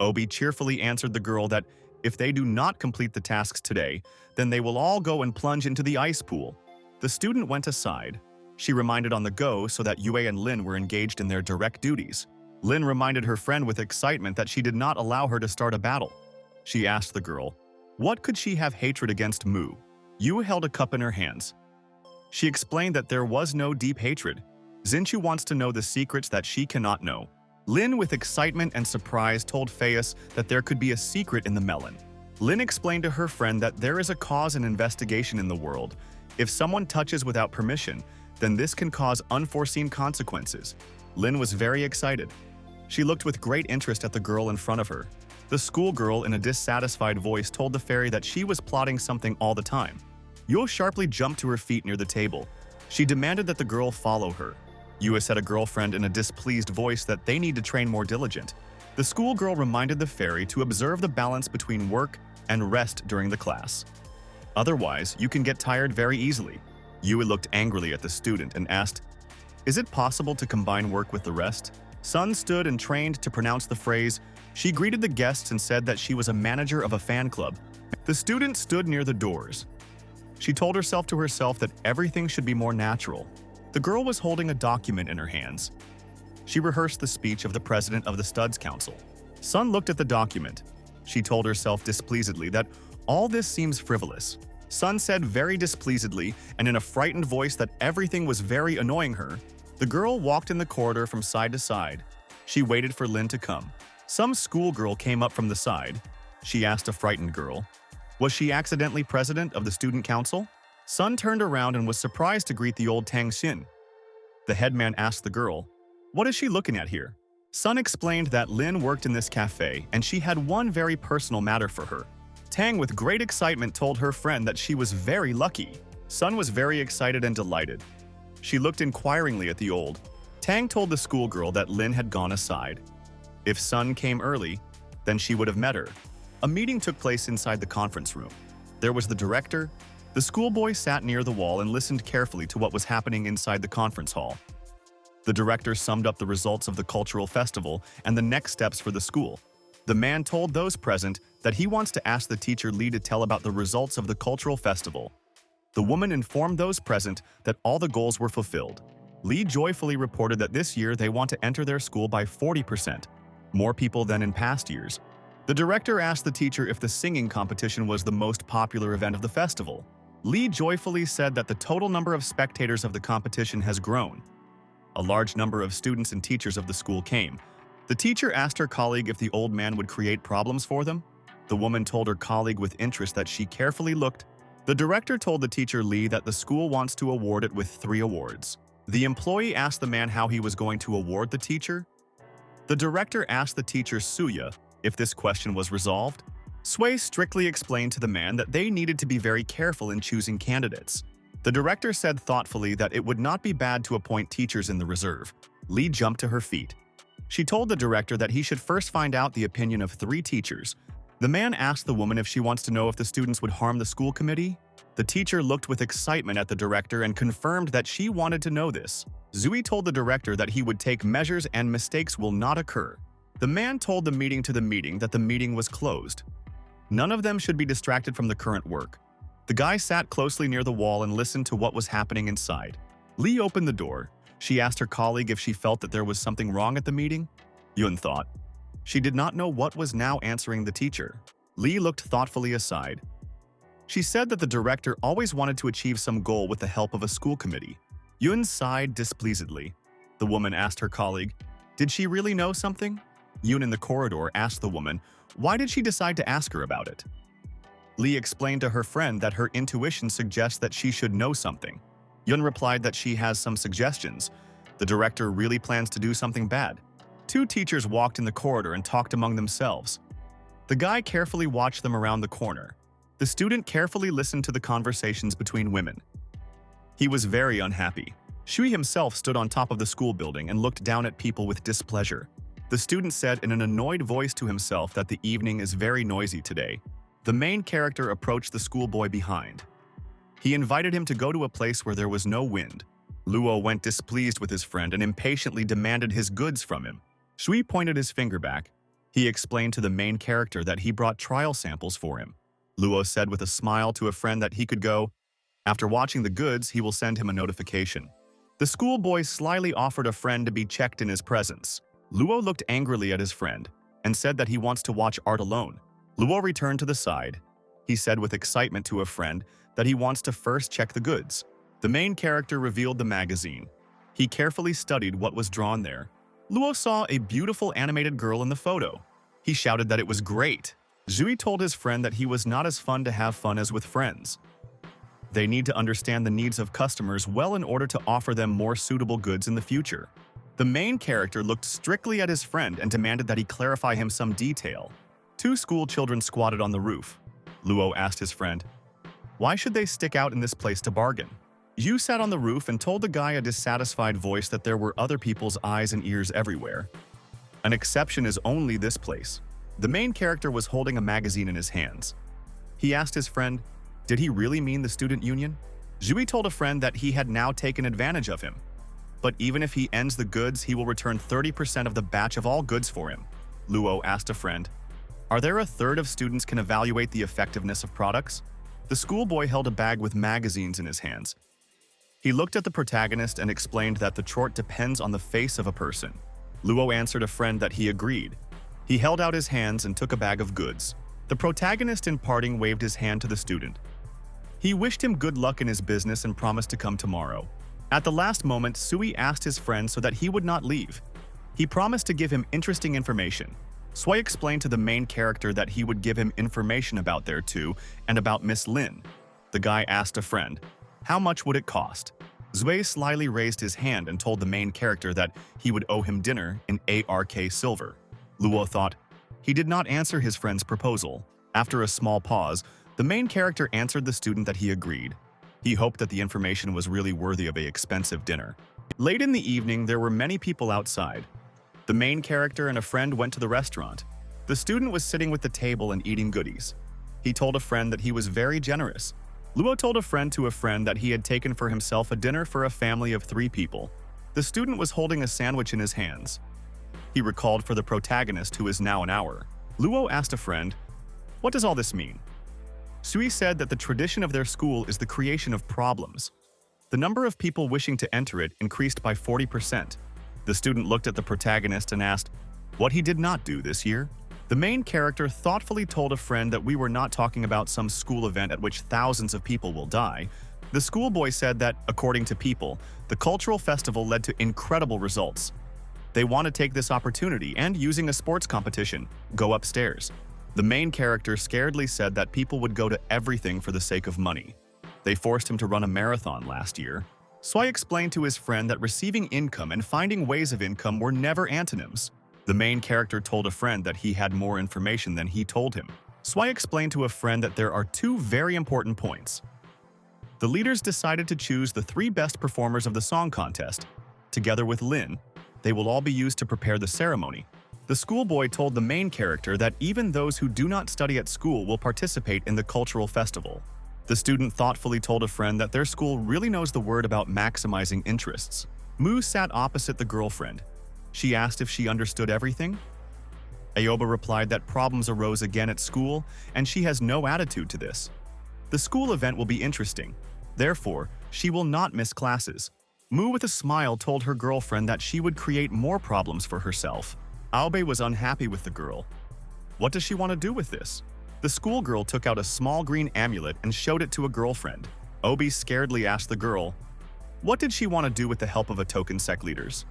Obi cheerfully answered the girl that if they do not complete the tasks today, then they will all go and plunge into the ice pool. The student went aside. She reminded on the go so that Yue and Lin were engaged in their direct duties. Lin reminded her friend with excitement that she did not allow her to start a battle. She asked the girl, what could she have hatred against Mu? Yu held a cup in her hands. She explained that there was no deep hatred. Zinchu wants to know the secrets that she cannot know. Lin, with excitement and surprise, told Fayus that there could be a secret in the melon. Lin explained to her friend that there is a cause and investigation in the world. If someone touches without permission, then this can cause unforeseen consequences. Lin was very excited. She looked with great interest at the girl in front of her. The schoolgirl, in a dissatisfied voice, told the fairy that she was plotting something all the time. Yue sharply jumped to her feet near the table. She demanded that the girl follow her. Yue said a girlfriend in a displeased voice that they need to train more diligent. The schoolgirl reminded the fairy to observe the balance between work and rest during the class. Otherwise, you can get tired very easily. Yue looked angrily at the student and asked, "Is it possible to combine work with the rest?" Sun stood and trained to pronounce the phrase. She greeted the guests and said that she was a manager of a fan club. The student stood near the doors. She told herself that everything should be more natural. The girl was holding a document in her hands. She rehearsed the speech of the president of the Studs Council. Sun looked at the document. She told herself displeasedly that all this seems frivolous. Sun said very displeasedly and in a frightened voice that everything was very annoying her. The girl walked in the corridor from side to side. She waited for Lin to come. Some schoolgirl came up from the side. She asked a frightened girl, "Was she accidentally president of the student council?" Sun turned around and was surprised to greet the old Tang Xin. The headman asked the girl, "What is she looking at here?" Sun explained that Lin worked in this cafe and she had one very personal matter for her. Tang, with great excitement, told her friend that she was very lucky. Sun was very excited and delighted. She looked inquiringly at the old. Tang told the schoolgirl that Lin had gone aside. If Sun came early, then she would have met her. A meeting took place inside the conference room. There was the director. The schoolboy sat near the wall and listened carefully to what was happening inside the conference hall. The director summed up the results of the cultural festival and the next steps for the school. The man told those present that he wants to ask the teacher Li to tell about the results of the cultural festival. The woman informed those present that all the goals were fulfilled. Li joyfully reported that this year they want to enter their school by 40%, more people than in past years. The director asked the teacher if the singing competition was the most popular event of the festival. Li joyfully said that the total number of spectators of the competition has grown. A large number of students and teachers of the school came. The teacher asked her colleague if the old man would create problems for them. The woman told her colleague with interest that she carefully looked. The director told the teacher Li that the school wants to award it with 3 awards. The employee asked the man how he was going to award the teacher. The director asked the teacher Suya if this question was resolved. Sui strictly explained to the man that they needed to be very careful in choosing candidates. The director said thoughtfully that it would not be bad to appoint teachers in the reserve. Li jumped to her feet. She told the director that he should first find out the opinion of 3 teachers. The man asked the woman if she wants to know if the students would harm the school committee. The teacher looked with excitement at the director and confirmed that she wanted to know this. Zui told the director that he would take measures and mistakes will not occur. The man told the meeting that the meeting was closed. None of them should be distracted from the current work. The guy sat closely near the wall and listened to what was happening inside. Li opened the door. She asked her colleague if she felt that there was something wrong at the meeting. Yun thought. She did not know what was now answering the teacher. Li looked thoughtfully aside. She said that the director always wanted to achieve some goal with the help of a school committee. Yun sighed displeasedly. The woman asked her colleague, "Did she really know something?" Yun in the corridor asked the woman, why did she decide to ask her about it? Li explained to her friend that her intuition suggests that she should know something. Yun replied that she has some suggestions. The director really plans to do something bad. 2 teachers walked in the corridor and talked among themselves. The guy carefully watched them around the corner. The student carefully listened to the conversations between women. He was very unhappy. Shui himself stood on top of the school building and looked down at people with displeasure. The student said in an annoyed voice to himself that the evening is very noisy today. The main character approached the schoolboy behind. He invited him to go to a place where there was no wind. Luo went displeased with his friend and impatiently demanded his goods from him. Shui pointed his finger back. He explained to the main character that he brought trial samples for him. Luo said with a smile to a friend that he could go. After watching the goods, he will send him a notification. The schoolboy slyly offered a friend to be checked in his presence. Luo looked angrily at his friend and said that he wants to watch art alone. Luo returned to the side. He said with excitement to a friend that he wants to first check the goods. The main character revealed the magazine. He carefully studied what was drawn there. Luo saw a beautiful animated girl in the photo. He shouted that it was great. Zui told his friend that he was not as fun to have fun as with friends. They need to understand the needs of customers well in order to offer them more suitable goods in the future. The main character looked strictly at his friend and demanded that he clarify him some detail. 2 school children squatted on the roof. Luo asked his friend, Why should they stick out in this place to bargain? Yu sat on the roof and told the guy a dissatisfied voice that there were other people's eyes and ears everywhere. An exception is only this place. The main character was holding a magazine in his hands. He asked his friend, did he really mean the student union? Zhui told a friend that he had now taken advantage of him. But even if he ends the goods, he will return 30% of the batch of all goods for him. Luo asked a friend, are there a third of students can evaluate the effectiveness of products? The schoolboy held a bag with magazines in his hands. He looked at the protagonist and explained that the chart depends on the face of a person. Luo answered a friend that he agreed. He held out his hands and took a bag of goods. The protagonist in parting waved his hand to the student. He wished him good luck in his business and promised to come tomorrow. At the last moment, Sui asked his friend so that he would not leave. He promised to give him interesting information. Sui explained to the main character that he would give him information about there too and about Miss Lin. The guy asked a friend, how much would it cost? Zui slyly raised his hand and told the main character that he would owe him dinner in ARK silver. Luo thought. He did not answer his friend's proposal. After a small pause, the main character answered the student that he agreed. He hoped that the information was really worthy of an expensive dinner. Late in the evening, there were many people outside. The main character and a friend went to the restaurant. The student was sitting with the table and eating goodies. He told a friend that he was very generous. Luo told a friend to a friend that he had taken for himself a dinner for a family of 3 people. The student was holding a sandwich in his hands. He recalled for the protagonist, who is now an hour. Luo asked a friend, what does all this mean? Sui said that the tradition of their school is the creation of problems. The number of people wishing to enter it increased by 40%. The student looked at the protagonist and asked, what he did not do this year? The main character thoughtfully told a friend that we were not talking about some school event at which thousands of people will die. The schoolboy said that, according to people, the cultural festival led to incredible results. They want to take this opportunity and, using a sports competition, go upstairs. The main character scaredly said that people would go to everything for the sake of money. They forced him to run a marathon last year. Sui explained to his friend that receiving income and finding ways of income were never antonyms. The main character told a friend that he had more information than he told him. Sui explained to a friend that there are 2 very important points. The leaders decided to choose the 3 best performers of the song contest. Together with Lin, they will all be used to prepare the ceremony. The schoolboy told the main character that even those who do not study at school will participate in the cultural festival. The student thoughtfully told a friend that their school really knows the word about maximizing interests. Mu sat opposite the girlfriend. She asked if she understood everything. Aoba replied that problems arose again at school, and she has no attitude to this. The school event will be interesting. Therefore, she will not miss classes. Mu, with a smile, told her girlfriend that she would create more problems for herself. Aobe was unhappy with the girl. What does she want to do with this? The schoolgirl took out a small green amulet and showed it to a girlfriend. Obi scaredly asked the girl, what did she want to do with the help of a token sect leaders?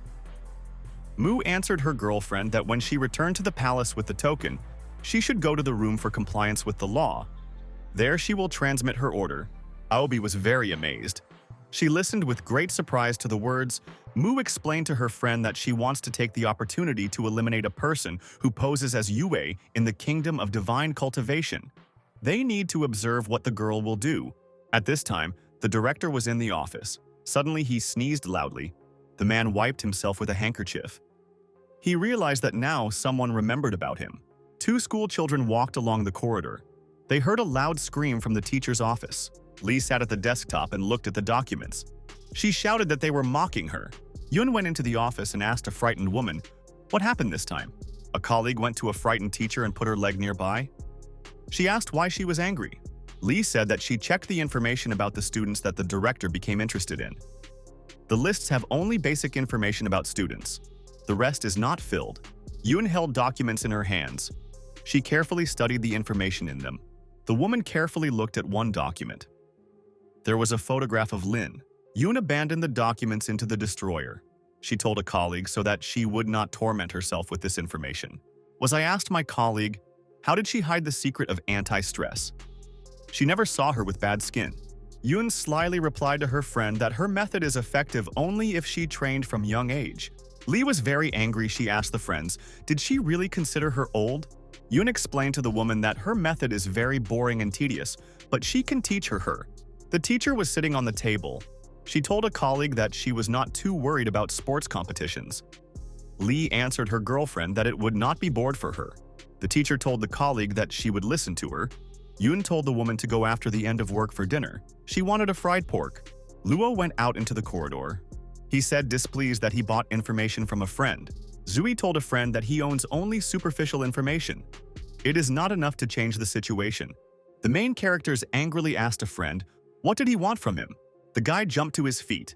Mu answered her girlfriend that when she returned to the palace with the token, she should go to the room for compliance with the law. There she will transmit her order. Aobi was very amazed. She listened with great surprise to the words. Mu explained to her friend that she wants to take the opportunity to eliminate a person who poses as Yue in the Kingdom of Divine Cultivation. They need to observe what the girl will do. At this time, the director was in the office. Suddenly he sneezed loudly. The man wiped himself with a handkerchief. He realized that now someone remembered about him. 2 school children walked along the corridor. They heard a loud scream from the teacher's office. Lee sat at the desktop and looked at the documents. She shouted that they were mocking her. Yun went into the office and asked a frightened woman, what happened this time? A colleague went to a frightened teacher and put her leg nearby. She asked why she was angry. Lee said that she checked the information about the students that the director became interested in. The lists have only basic information about students. The rest is not filled. Yun held documents in her hands. She carefully studied the information in them. The woman carefully looked at one document. There was a photograph of Lin. Yun abandoned the documents into the destroyer. She told a colleague so that she would not torment herself with this information. I asked my colleague, how did she hide the secret of anti-stress? She never saw her with bad skin. Yun slyly replied to her friend that her method is effective only if she trained from young age. Lee was very angry. She asked the friends, did she really consider her old? Yoon explained to the woman that her method is very boring and tedious, but she can teach her. The teacher was sitting on the table. She told a colleague that she was not too worried about sports competitions. Lee answered her girlfriend that it would not be bored for her. The teacher told the colleague that she would listen to her. Yoon told the woman to go after the end of work for dinner. She wanted a fried pork. Luo went out into the corridor. He said displeased that he bought information from a friend. Zui told a friend that he owns only superficial information. It is not enough to change the situation. The main characters angrily asked a friend, what did he want from him? The guy jumped to his feet.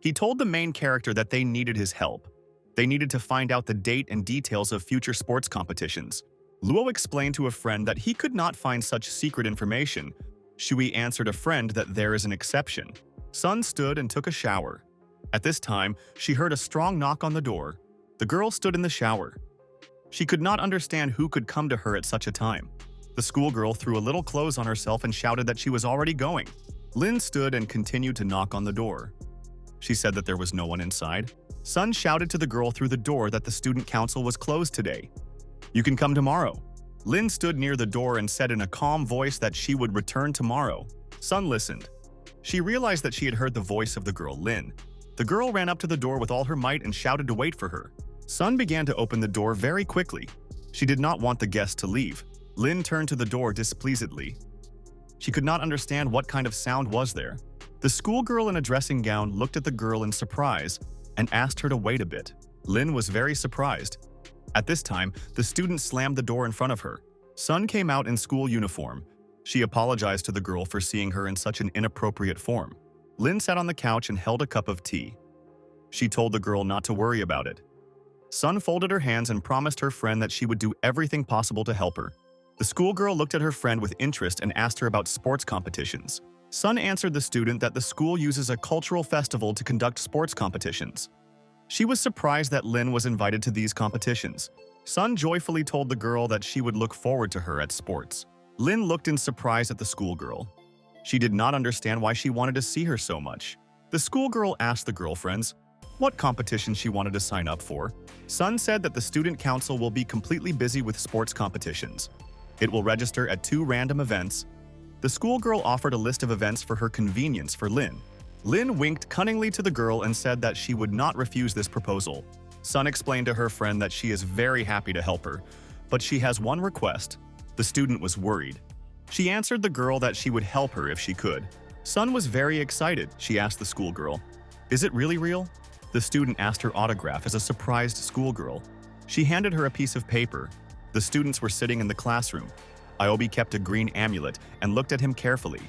He told the main character that they needed his help. They needed to find out the date and details of future sports competitions. Luo explained to a friend that he could not find such secret information. Shui answered a friend that there is an exception. Sun stood and took a shower. At this time, she heard a strong knock on the door. The girl stood in the shower. She could not understand who could come to her at such a time. The schoolgirl threw a little clothes on herself and shouted that she was already going. Lin stood and continued to knock on the door. She said that there was no one inside. Sun shouted to the girl through the door that the student council was closed today. You can come tomorrow. Lin stood near the door and said in a calm voice that she would return tomorrow. Sun listened. She realized that she had heard the voice of the girl Lin. The girl ran up to the door with all her might and shouted to wait for her. Sun began to open the door very quickly. She did not want the guest to leave. Lin turned to the door displeasedly. She could not understand what kind of sound was there. The schoolgirl in a dressing gown looked at the girl in surprise and asked her to wait a bit. Lin was very surprised. At this time, the student slammed the door in front of her. Sun came out in school uniform. She apologized to the girl for seeing her in such an inappropriate form. Lin sat on the couch and held a cup of tea. She told the girl not to worry about it. Sun folded her hands and promised her friend that she would do everything possible to help her. The schoolgirl looked at her friend with interest and asked her about sports competitions. Sun answered the student that the school uses a cultural festival to conduct sports competitions. She was surprised that Lin was invited to these competitions. Sun joyfully told the girl that she would look forward to her at sports. Lin looked in surprise at the schoolgirl. She did not understand why she wanted to see her so much. The schoolgirl asked the girlfriends what competition she wanted to sign up for. Sun said that the student council will be completely busy with sports competitions. It will register at 2 random events. The schoolgirl offered a list of events for her convenience for Lin. Lin winked cunningly to the girl and said that she would not refuse this proposal. Sun explained to her friend that she is very happy to help her, but she has one request. The student was worried. She answered the girl that she would help her if she could. Sun was very excited. She asked the schoolgirl, "Is it really real?" The student asked her autograph as a surprised schoolgirl. She handed her a piece of paper. The students were sitting in the classroom. Iobi kept a green amulet and looked at him carefully.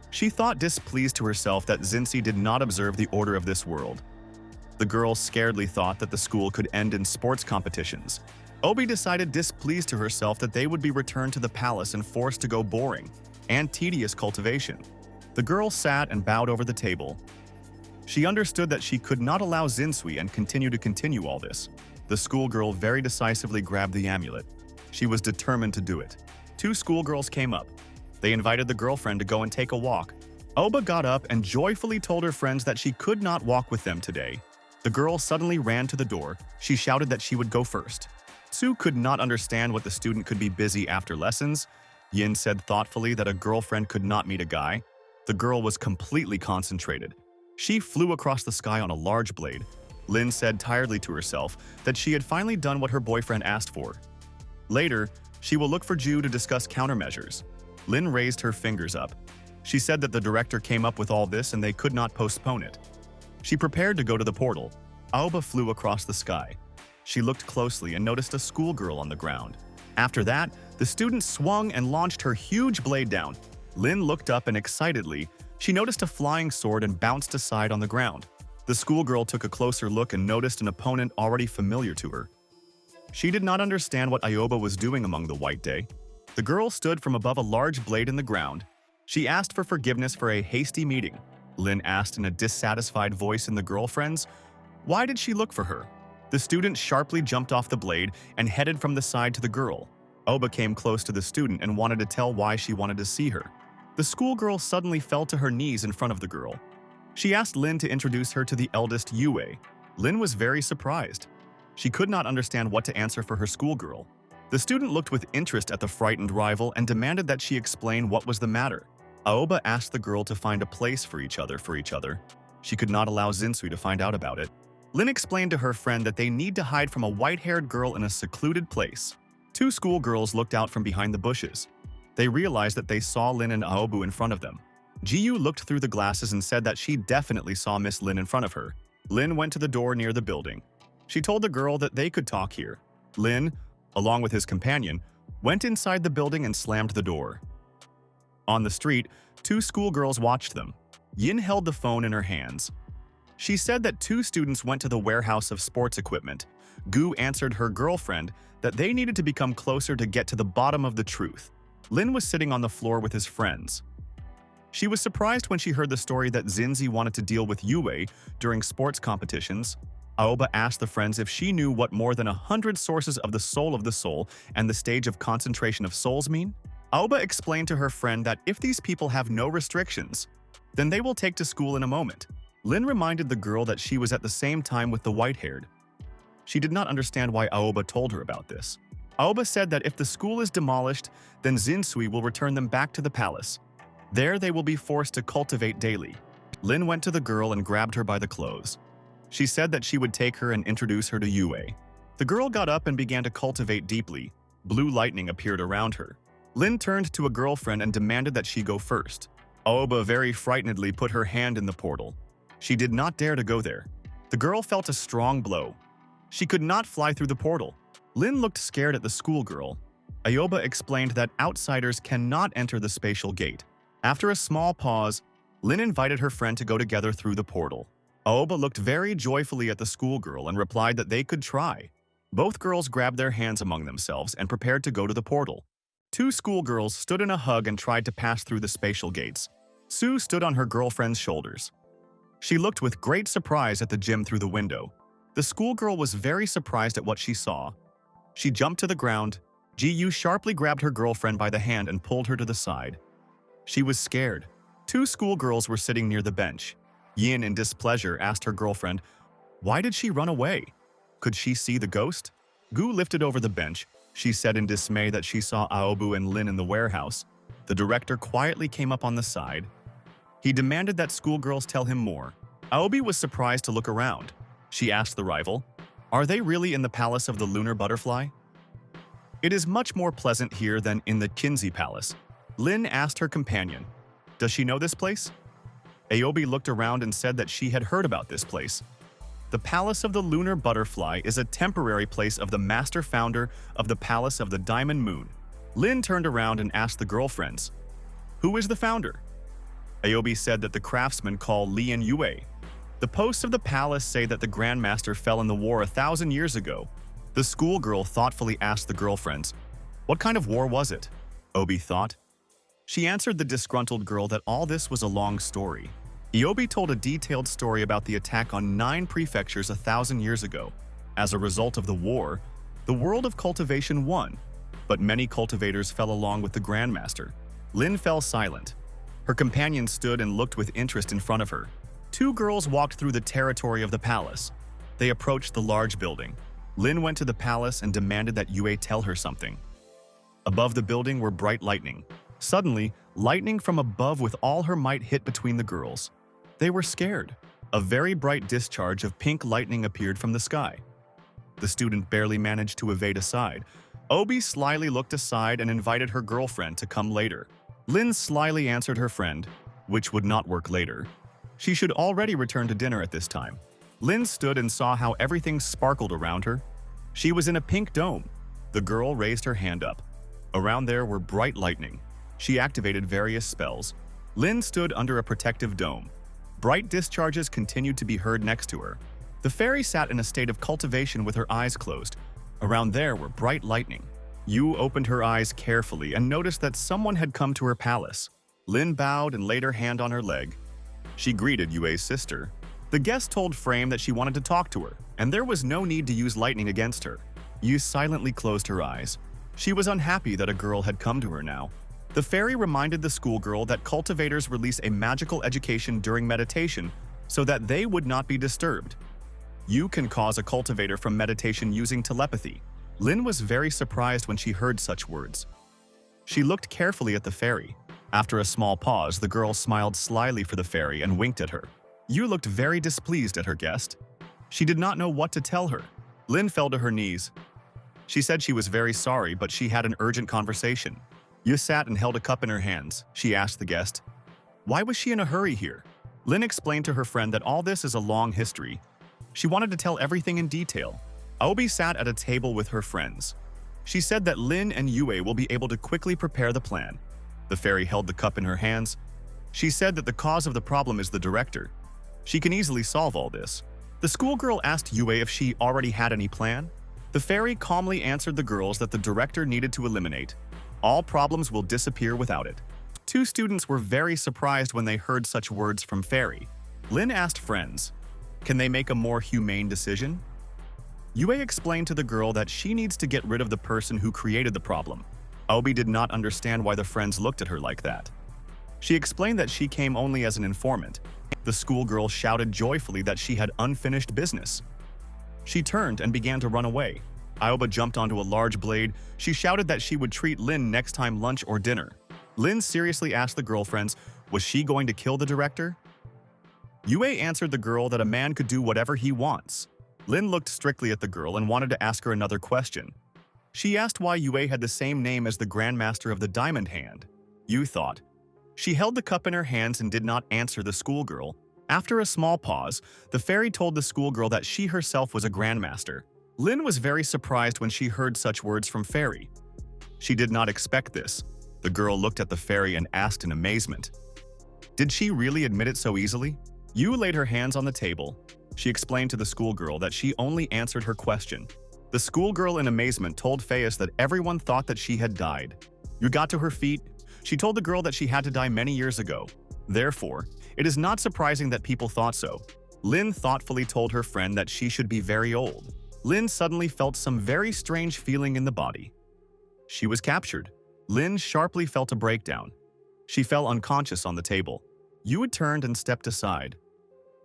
She thought displeased to herself that Zinzi did not observe the order of this world. The girl scaredly thought that the school could end in sports competitions. Obi decided displeased to herself that they would be returned to the palace and forced to go boring and tedious cultivation. The girl sat and bowed over the table. She understood that she could not allow Zinsui and continue all this. The schoolgirl very decisively grabbed the amulet. She was determined to do it. 2 schoolgirls came up. They invited the girlfriend to go and take a walk. Oba got up and joyfully told her friends that she could not walk with them today. The girl suddenly ran to the door. She shouted that she would go first. Su could not understand what the student could be busy after lessons. Yin said thoughtfully that a girlfriend could not meet a guy. The girl was completely concentrated. She flew across the sky on a large blade. Lin said tiredly to herself that she had finally done what her boyfriend asked for. Later, she will look for Ju to discuss countermeasures. Lin raised her fingers up. She said that the director came up with all this and they could not postpone it. She prepared to go to the portal. Aoba flew across the sky. She looked closely and noticed a schoolgirl on the ground. After that, the student swung and launched her huge blade down. Lin looked up and excitedly, she noticed a flying sword and bounced aside on the ground. The schoolgirl took a closer look and noticed an opponent already familiar to her. She did not understand what Aoba was doing among the white day. The girl stood from above a large blade in the ground. She asked for forgiveness for a hasty meeting. Lin asked in a dissatisfied voice in the girlfriend's. Why did she look for her? The student sharply jumped off the blade and headed from the side to the girl. Oba came close to the student and wanted to tell why she wanted to see her. The schoolgirl suddenly fell to her knees in front of the girl. She asked Lin to introduce her to the eldest Yue. Lin was very surprised. She could not understand what to answer for her schoolgirl. The student looked with interest at the frightened rival and demanded that she explain what was the matter. Aoba asked the girl to find a place for each other. She could not allow Zinsui to find out about it. Lin explained to her friend that they need to hide from a white-haired girl in a secluded place. Two schoolgirls looked out from behind the bushes. They realized that they saw Lin and Aobu in front of them. Jiyu looked through the glasses and said that she definitely saw Miss Lin in front of her. Lin went to the door near the building. She told the girl that they could talk here. Lin, along with his companion, went inside the building and slammed the door. On the street, two schoolgirls watched them. Yin held the phone in her hands. She said that two students went to the warehouse of sports equipment. Gu answered her girlfriend that they needed to become closer to get to the bottom of the truth. Lin was sitting on the floor with his friends. She was surprised when she heard the story that Zinzi wanted to deal with Yue during sports competitions. Aoba asked the friends if she knew what more than 100 sources of the soul and the stage of concentration of souls mean. Aoba explained to her friend that if these people have no restrictions, then they will take to school in a moment. Lin reminded the girl that she was at the same time with the white-haired. She did not understand why Aoba told her about this. Aoba said that if the school is demolished, then Zinsui will return them back to the palace. There they will be forced to cultivate daily. Lin went to the girl and grabbed her by the clothes. She said that she would take her and introduce her to Yue. The girl got up and began to cultivate deeply. Blue lightning appeared around her. Lin turned to a girlfriend and demanded that she go first. Aoba very frightenedly put her hand in the portal. She did not dare to go there. The girl felt a strong blow. She could not fly through the portal. Lin looked scared at the schoolgirl. Aoba explained that outsiders cannot enter the spatial gate. After a small pause, Lin invited her friend to go together through the portal. Aoba looked very joyfully at the schoolgirl and replied that they could try. Both girls grabbed their hands among themselves and prepared to go to the portal. Two schoolgirls stood in a hug and tried to pass through the spatial gates. Sue stood on her girlfriend's shoulders. She looked with great surprise at the gym through the window. The schoolgirl was very surprised at what she saw. She jumped to the ground. Jiyu sharply grabbed her girlfriend by the hand and pulled her to the side. She was scared. Two schoolgirls were sitting near the bench. Yin, in displeasure, asked her girlfriend, "Why did she run away? Could she see the ghost?" Gu lifted over the bench. She said in dismay that she saw Aobu and Lin in the warehouse. The director quietly came up on the side. He demanded that schoolgirls tell him more. Aobi was surprised to look around. She asked the rival, "Are they really in the palace of the lunar butterfly?" "It is much more pleasant here than in the Kinsey Palace." Lin asked her companion, "Does she know this place?" Aobi looked around and said that she had heard about this place. The Palace of the Lunar Butterfly is a temporary place of the master founder of the Palace of the Diamond Moon. Lin turned around and asked the girlfriends, "Who is the founder?" Aobi said that the craftsmen call Li and Yue. The posts of the palace say that the Grandmaster fell in the war 1,000 years ago. The schoolgirl thoughtfully asked the girlfriends, "What kind of war was it?" Obi thought. She answered the disgruntled girl that all this was a long story. Iobi told a detailed story about the attack on 9 prefectures 1,000 years ago. As a result of the war, the world of cultivation won, but many cultivators fell along with the Grandmaster. Lin fell silent. Her companion stood and looked with interest in front of her. 2 girls walked through the territory of the palace. They approached the large building. Lin went to the palace and demanded that Yue tell her something. Above the building were bright lightning. Suddenly, lightning from above with all her might hit between the girls. They were scared. A very bright discharge of pink lightning appeared from the sky. The student barely managed to evade aside. Obi slyly looked aside and invited her girlfriend to come later. Lin slyly answered her friend, which would not work later. She should already return to dinner at this time. Lin stood and saw how everything sparkled around her. She was in a pink dome. The girl raised her hand up. Around there were bright lightning. She activated various spells. Lin stood under a protective dome. Bright discharges continued to be heard next to her. The fairy sat in a state of cultivation with her eyes closed. Around there were bright lightning. Yu opened her eyes carefully and noticed that someone had come to her palace. Lin bowed and laid her hand on her leg. She greeted Yue's sister. The guest told Frame that she wanted to talk to her, and there was no need to use lightning against her. Yu silently closed her eyes. She was unhappy that a girl had come to her now. The fairy reminded the schoolgirl that cultivators release a magical education during meditation so that they would not be disturbed. You can cause a cultivator from meditation using telepathy. Lin was very surprised when she heard such words. She looked carefully at the fairy. After a small pause, the girl smiled slyly for the fairy and winked at her. Yu looked very displeased at her guest. She did not know what to tell her. Lin fell to her knees. She said she was very sorry, but she had an urgent conversation. Yu sat and held a cup in her hands. She asked the guest, why was she in a hurry here? Lin explained to her friend that all this is a long history. She wanted to tell everything in detail. Aobi sat at a table with her friends. She said that Lin and Yue will be able to quickly prepare the plan. The fairy held the cup in her hands. She said that the cause of the problem is the director. She can easily solve all this. The schoolgirl asked Yue if she already had any plan. The fairy calmly answered the girls that the director needed to eliminate. All problems will disappear without it. Two students were very surprised when they heard such words from fairy. Lin asked friends, can they make a more humane decision? Yue explained to the girl that she needs to get rid of the person who created the problem. Aobi did not understand why the friends looked at her like that. She explained that she came only as an informant. The schoolgirl shouted joyfully that she had unfinished business. She turned and began to run away. Aoba jumped onto a large blade. She shouted that she would treat Lin next time lunch or dinner. Lin seriously asked the girlfriends, was she going to kill the director? Yue answered the girl that a man could do whatever he wants. Lin looked strictly at the girl and wanted to ask her another question. She asked why Yue had the same name as the Grandmaster of the Diamond Hand. Yu thought. She held the cup in her hands and did not answer the schoolgirl. After a small pause, the fairy told the schoolgirl that she herself was a Grandmaster. Lin was very surprised when she heard such words from fairy. She did not expect this. The girl looked at the fairy and asked in amazement, did she really admit it so easily? Yu laid her hands on the table. She explained to the schoolgirl that she only answered her question. The schoolgirl in amazement told Faius that everyone thought that she had died. Yu got to her feet. She told the girl that she had to die many years ago. Therefore, it is not surprising that people thought so. Lin thoughtfully told her friend that she should be very old. Lin suddenly felt some very strange feeling in the body. She was captured. Lin sharply felt a breakdown. She fell unconscious on the table. Yu had turned and stepped aside.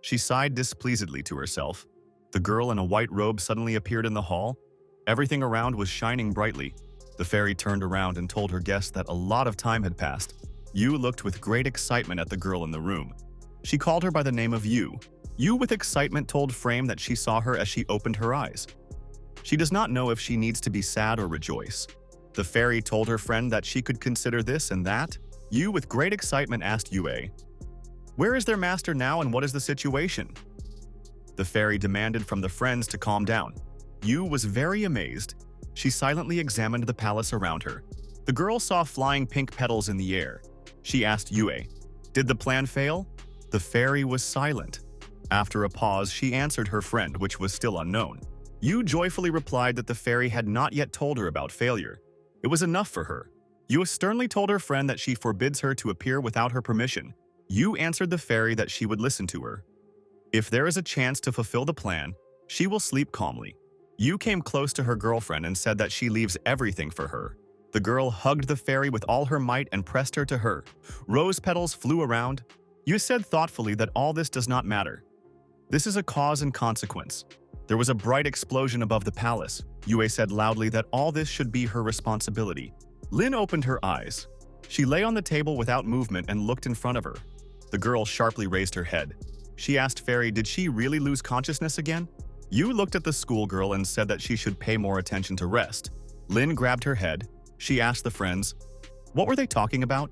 She sighed displeasedly to herself. The girl in a white robe suddenly appeared in the hall. Everything around was shining brightly. The fairy turned around and told her guest that a lot of time had passed. Yu looked with great excitement at the girl in the room. She called her by the name of Yu. Yu with excitement told Frame that she saw her as she opened her eyes. She does not know if she needs to be sad or rejoice. The fairy told her friend that she could consider this and that. Yu with great excitement asked Yue, where is their master now and what is the situation? The fairy demanded from the friends to calm down. Yu was very amazed. She silently examined the palace around her. The girl saw flying pink petals in the air. She asked Yue, did the plan fail? The fairy was silent. After a pause, she answered her friend, which was still unknown. Yu joyfully replied that the fairy had not yet told her about failure. It was enough for her. Yu sternly told her friend that she forbids her to appear without her permission. Yu answered the fairy that she would listen to her. If there is a chance to fulfill the plan, she will sleep calmly. Yu came close to her girlfriend and said that she leaves everything for her. The girl hugged the fairy with all her might and pressed her to her. Rose petals flew around. Yu said thoughtfully that all this does not matter. This is a cause and consequence. There was a bright explosion above the palace. Yue said loudly that all this should be her responsibility. Lin opened her eyes. She lay on the table without movement and looked in front of her. The girl sharply raised her head. She asked Fairy, did she really lose consciousness again? Yu looked at the schoolgirl and said that she should pay more attention to rest. Lin grabbed her head. She asked the friends, what were they talking about?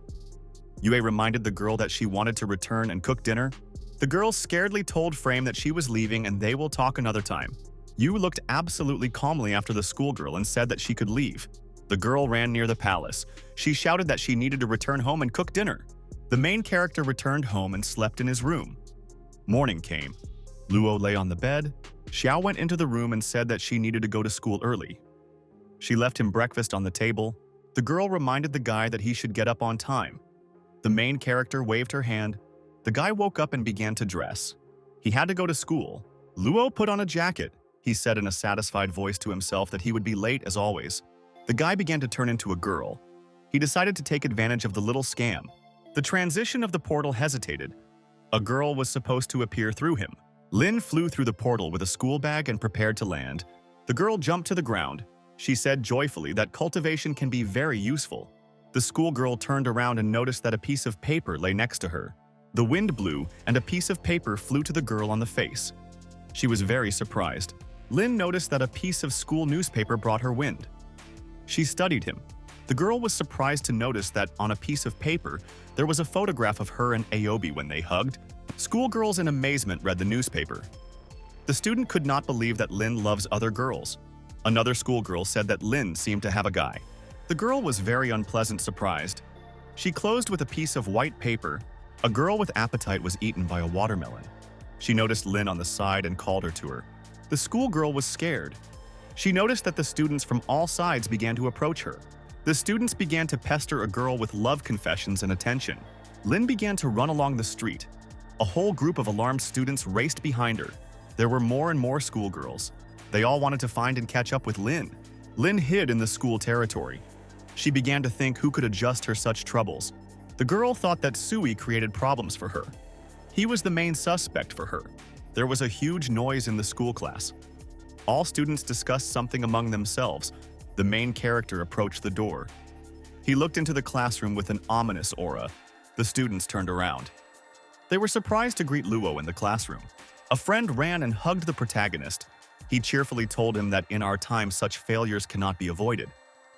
Yue reminded the girl that she wanted to return and cook dinner. The girl scaredly told Frame that she was leaving and they will talk another time. Yu looked absolutely calmly after the schoolgirl and said that she could leave. The girl ran near the palace. She shouted that she needed to return home and cook dinner. The main character returned home and slept in his room. Morning came. Luo lay on the bed. Xiao went into the room and said that she needed to go to school early. She left him breakfast on the table. The girl reminded the guy that he should get up on time. The main character waved her hand. The guy woke up and began to dress. He had to go to school. Luo put on a jacket. He said in a satisfied voice to himself that he would be late as always. The guy began to turn into a girl. He decided to take advantage of the little scam. The transition of the portal hesitated. A girl was supposed to appear through him. Lin flew through the portal with a school bag and prepared to land. The girl jumped to the ground. She said joyfully that cultivation can be very useful. The schoolgirl turned around and noticed that a piece of paper lay next to her. The wind blew, and a piece of paper flew to the girl on the face. She was very surprised. Lin noticed that a piece of school newspaper brought her wind. She studied him. The girl was surprised to notice that on a piece of paper, there was a photograph of her and Aobi when they hugged. Schoolgirls in amazement read the newspaper. The student could not believe that Lin loves other girls. Another schoolgirl said that Lin seemed to have a guy. The girl was very unpleasant surprised. She closed with a piece of white paper. A girl with appetite was eaten by a watermelon. She noticed Lin on the side and called her to her. The schoolgirl was scared. She noticed that the students from all sides began to approach her. The students began to pester a girl with love confessions and attention. Lin began to run along the street. A whole group of alarmed students raced behind her. There were more and more schoolgirls. They all wanted to find and catch up with Lin. Lin hid in the school territory. She began to think who could adjust her such troubles. The girl thought that Sui created problems for her. He was the main suspect for her. There was a huge noise in the school class. All students discussed something among themselves. The main character approached the door. He looked into the classroom with an ominous aura. The students turned around. They were surprised to greet Luo in the classroom. A friend ran and hugged the protagonist. He cheerfully told him that in our time such failures cannot be avoided.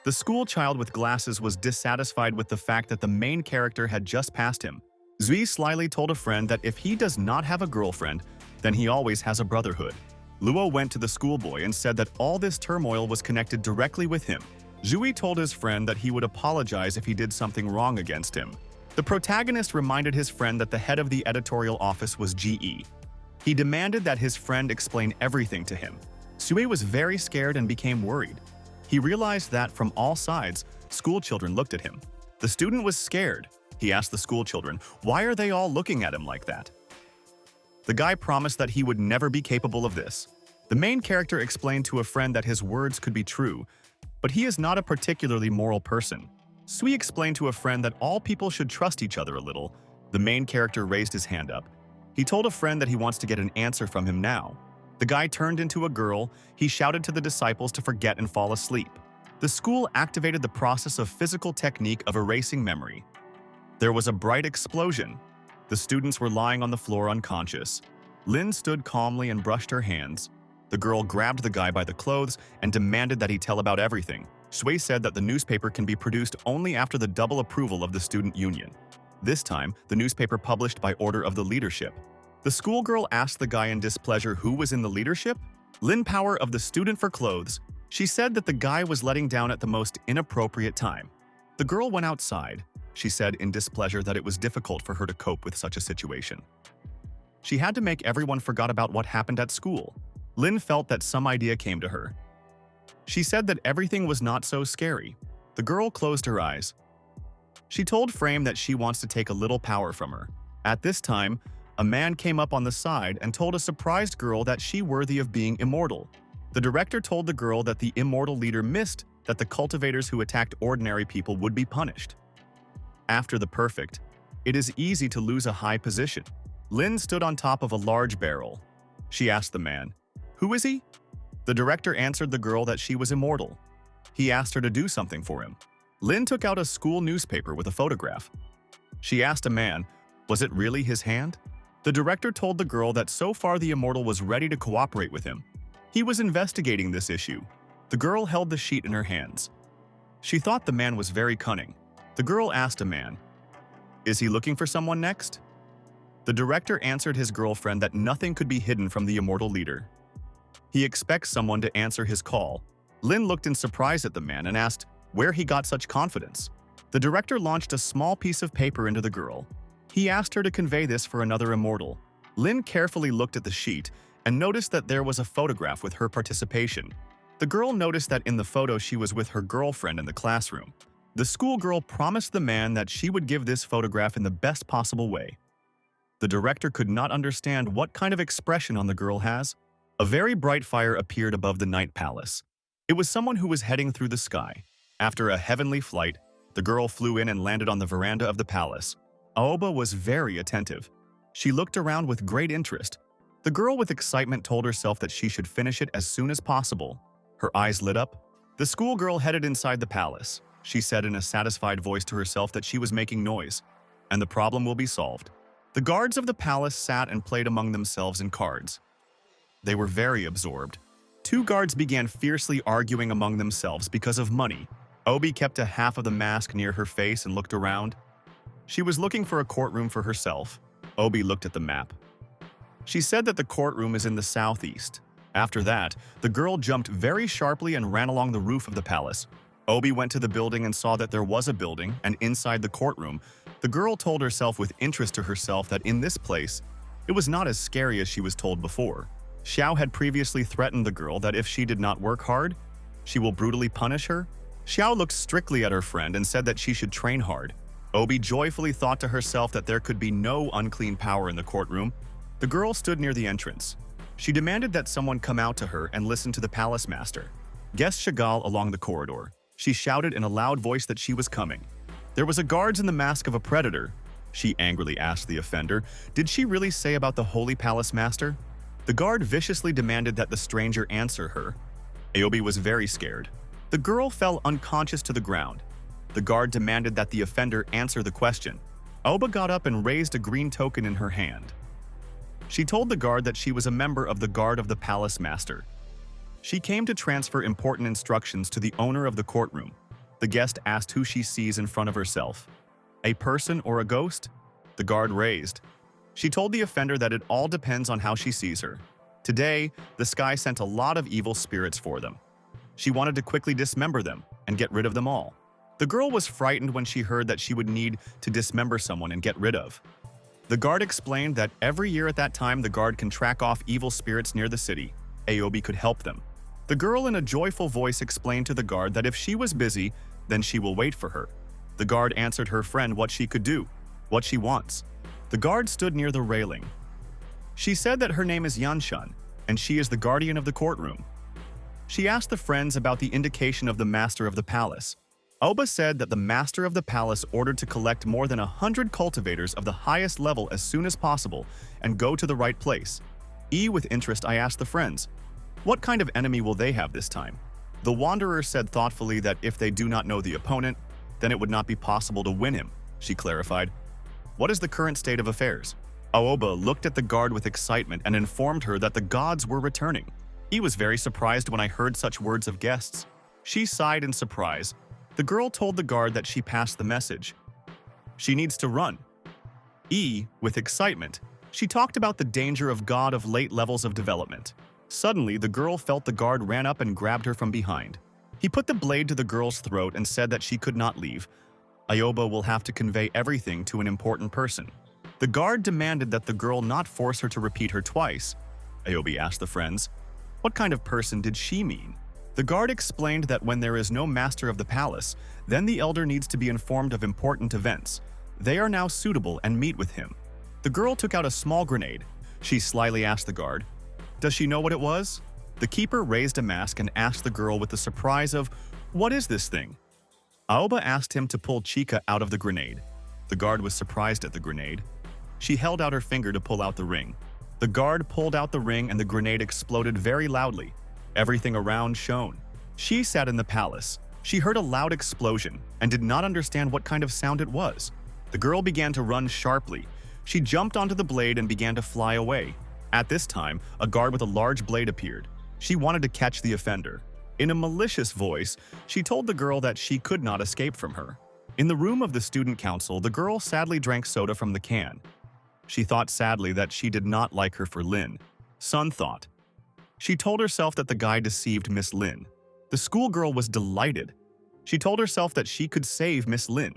The school child with glasses was dissatisfied with the fact that the main character had just passed him. Zui slyly told a friend that if he does not have a girlfriend, then he always has a brotherhood. Luo went to the schoolboy and said that all this turmoil was connected directly with him. Zui told his friend that he would apologize if he did something wrong against him. The protagonist reminded his friend that the head of the editorial office was GE. He demanded that his friend explain everything to him. Sui was very scared and became worried. He realized that from all sides, school children looked at him. The student was scared. He asked the school children, why are they all looking at him like that? The guy promised that he would never be capable of this. The main character explained to a friend that his words could be true, but he is not a particularly moral person. Sui explained to a friend that all people should trust each other a little. The main character raised his hand up. He told a friend that he wants to get an answer from him now. The guy turned into a girl. He shouted to the disciples to forget and fall asleep. The school activated the process of physical technique of erasing memory. There was a bright explosion. The students were lying on the floor unconscious. Lin stood calmly and brushed her hands. The girl grabbed the guy by the clothes and demanded that he tell about everything. Sui said that the newspaper can be produced only after the double approval of the student union. This time, the newspaper published by order of the leadership. The schoolgirl asked the guy in displeasure who was in the leadership. Lin Power of the Student for Clothes. She said that the guy was letting down at the most inappropriate time. The girl went outside. She said in displeasure that it was difficult for her to cope with such a situation. She had to make everyone forget about what happened at school. Lin felt that some idea came to her. She said that everything was not so scary. The girl closed her eyes. She told Frame that she wants to take a little power from her. At this time, a man came up on the side and told a surprised girl that she worthy of being immortal. The director told the girl that the immortal leader missed that the cultivators who attacked ordinary people would be punished. After the perfect, it is easy to lose a high position. Lin stood on top of a large barrel. She asked the man, "Who is he?" The director answered the girl that she was immortal. He asked her to do something for him. Lin took out a school newspaper with a photograph. She asked a man, was it really his hand? The director told the girl that so far the immortal was ready to cooperate with him. He was investigating this issue. The girl held the sheet in her hands. She thought the man was very cunning. The girl asked a man, "Is he looking for someone next?" The director answered his girlfriend that nothing could be hidden from the immortal leader. He expects someone to answer his call. Lin looked in surprise at the man and asked where he got such confidence. The director launched a small piece of paper into the girl. He asked her to convey this for another immortal. Lin carefully looked at the sheet and noticed that there was a photograph with her participation. The girl noticed that in the photo she was with her girlfriend in the classroom. The schoolgirl promised the man that she would give this photograph in the best possible way. The director could not understand what kind of expression on the girl has. A very bright fire appeared above the night palace. It was someone who was heading through the sky. After a heavenly flight, the girl flew in and landed on the veranda of the palace. Aoba was very attentive. She looked around with great interest. The girl with excitement told herself that she should finish it as soon as possible. Her eyes lit up. The schoolgirl headed inside the palace. She said in a satisfied voice to herself that she was making noise, and the problem will be solved. The guards of the palace sat and played among themselves in cards. They were very absorbed. Two guards began fiercely arguing among themselves because of money. Obi kept a half of the mask near her face and looked around. She was looking for a courtroom for herself. Obi looked at the map. She said that the courtroom is in the southeast. After that, the girl jumped very sharply and ran along the roof of the palace. Obi went to the building and saw that there was a building, and inside the courtroom, the girl told herself with interest to herself that in this place, it was not as scary as she was told before. Xiao had previously threatened the girl that if she did not work hard, she will brutally punish her. Xiao looked strictly at her friend and said that she should train hard. Obi joyfully thought to herself that there could be no unclean power in the courtroom. The girl stood near the entrance. She demanded that someone come out to her and listen to the palace master. Guest Chagall along the corridor. She shouted in a loud voice that she was coming. There was a guards in the mask of a predator. She angrily asked the offender, did she really say about the holy palace master? The guard viciously demanded that the stranger answer her. Aobi was very scared. The girl fell unconscious to the ground. The guard demanded that the offender answer the question. Aoba got up and raised a green token in her hand. She told the guard that she was a member of the guard of the palace master. She came to transfer important instructions to the owner of the courtroom. The guest asked who she sees in front of herself. A person or a ghost? The guard raised. She told the offender that it all depends on how she sees her. Today, the sky sent a lot of evil spirits for them. She wanted to quickly dismember them and get rid of them all. The girl was frightened when she heard that she would need to dismember someone and get rid of. The guard explained that every year at that time the guard can track off evil spirits near the city. Aobi could help them. The girl in a joyful voice explained to the guard that if she was busy, then she will wait for her. The guard answered her friend what she could do, what she wants. The guard stood near the railing. She said that her name is Yanshun, and she is the guardian of the courtroom. She asked the friends about the indication of the master of the palace. Oba said that the master of the palace ordered to collect more than 100 cultivators of the highest level as soon as possible and go to the right place. With interest, I asked the friends, what kind of enemy will they have this time? The wanderer said thoughtfully that if they do not know the opponent, then it would not be possible to win him, she clarified. What is the current state of affairs? Aoba looked at the guard with excitement and informed her that the gods were returning. He was very surprised when I heard such words of guests. She sighed in surprise. The girl told the guard that she passed the message. She needs to run. With excitement, she talked about the danger of god of late levels of development. Suddenly, the girl felt the guard ran up and grabbed her from behind. He put the blade to the girl's throat and said that she could not leave. Aoba will have to convey everything to an important person. The guard demanded that the girl not force her to repeat her twice. Aobi asked the friends, what kind of person did she mean? The guard explained that when there is no master of the palace, then the elder needs to be informed of important events. They are now suitable and meet with him. The girl took out a small grenade. She slyly asked the guard, does she know what it was? The keeper raised a mask and asked the girl with the surprise of, what is this thing? Aoba asked him to pull Chica out of the grenade. The guard was surprised at the grenade. She held out her finger to pull out the ring. The guard pulled out the ring and the grenade exploded very loudly. Everything around shone. She sat in the palace. She heard a loud explosion and did not understand what kind of sound it was. The girl began to run sharply. She jumped onto the blade and began to fly away. At this time, a guard with a large blade appeared. She wanted to catch the offender. In a malicious voice, she told the girl that she could not escape from her. In the room of the student council, the girl sadly drank soda from the can. She thought sadly that she did not like her for Lin. Sun thought. She told herself that the guy deceived Miss Lin. The schoolgirl was delighted. She told herself that she could save Miss Lin.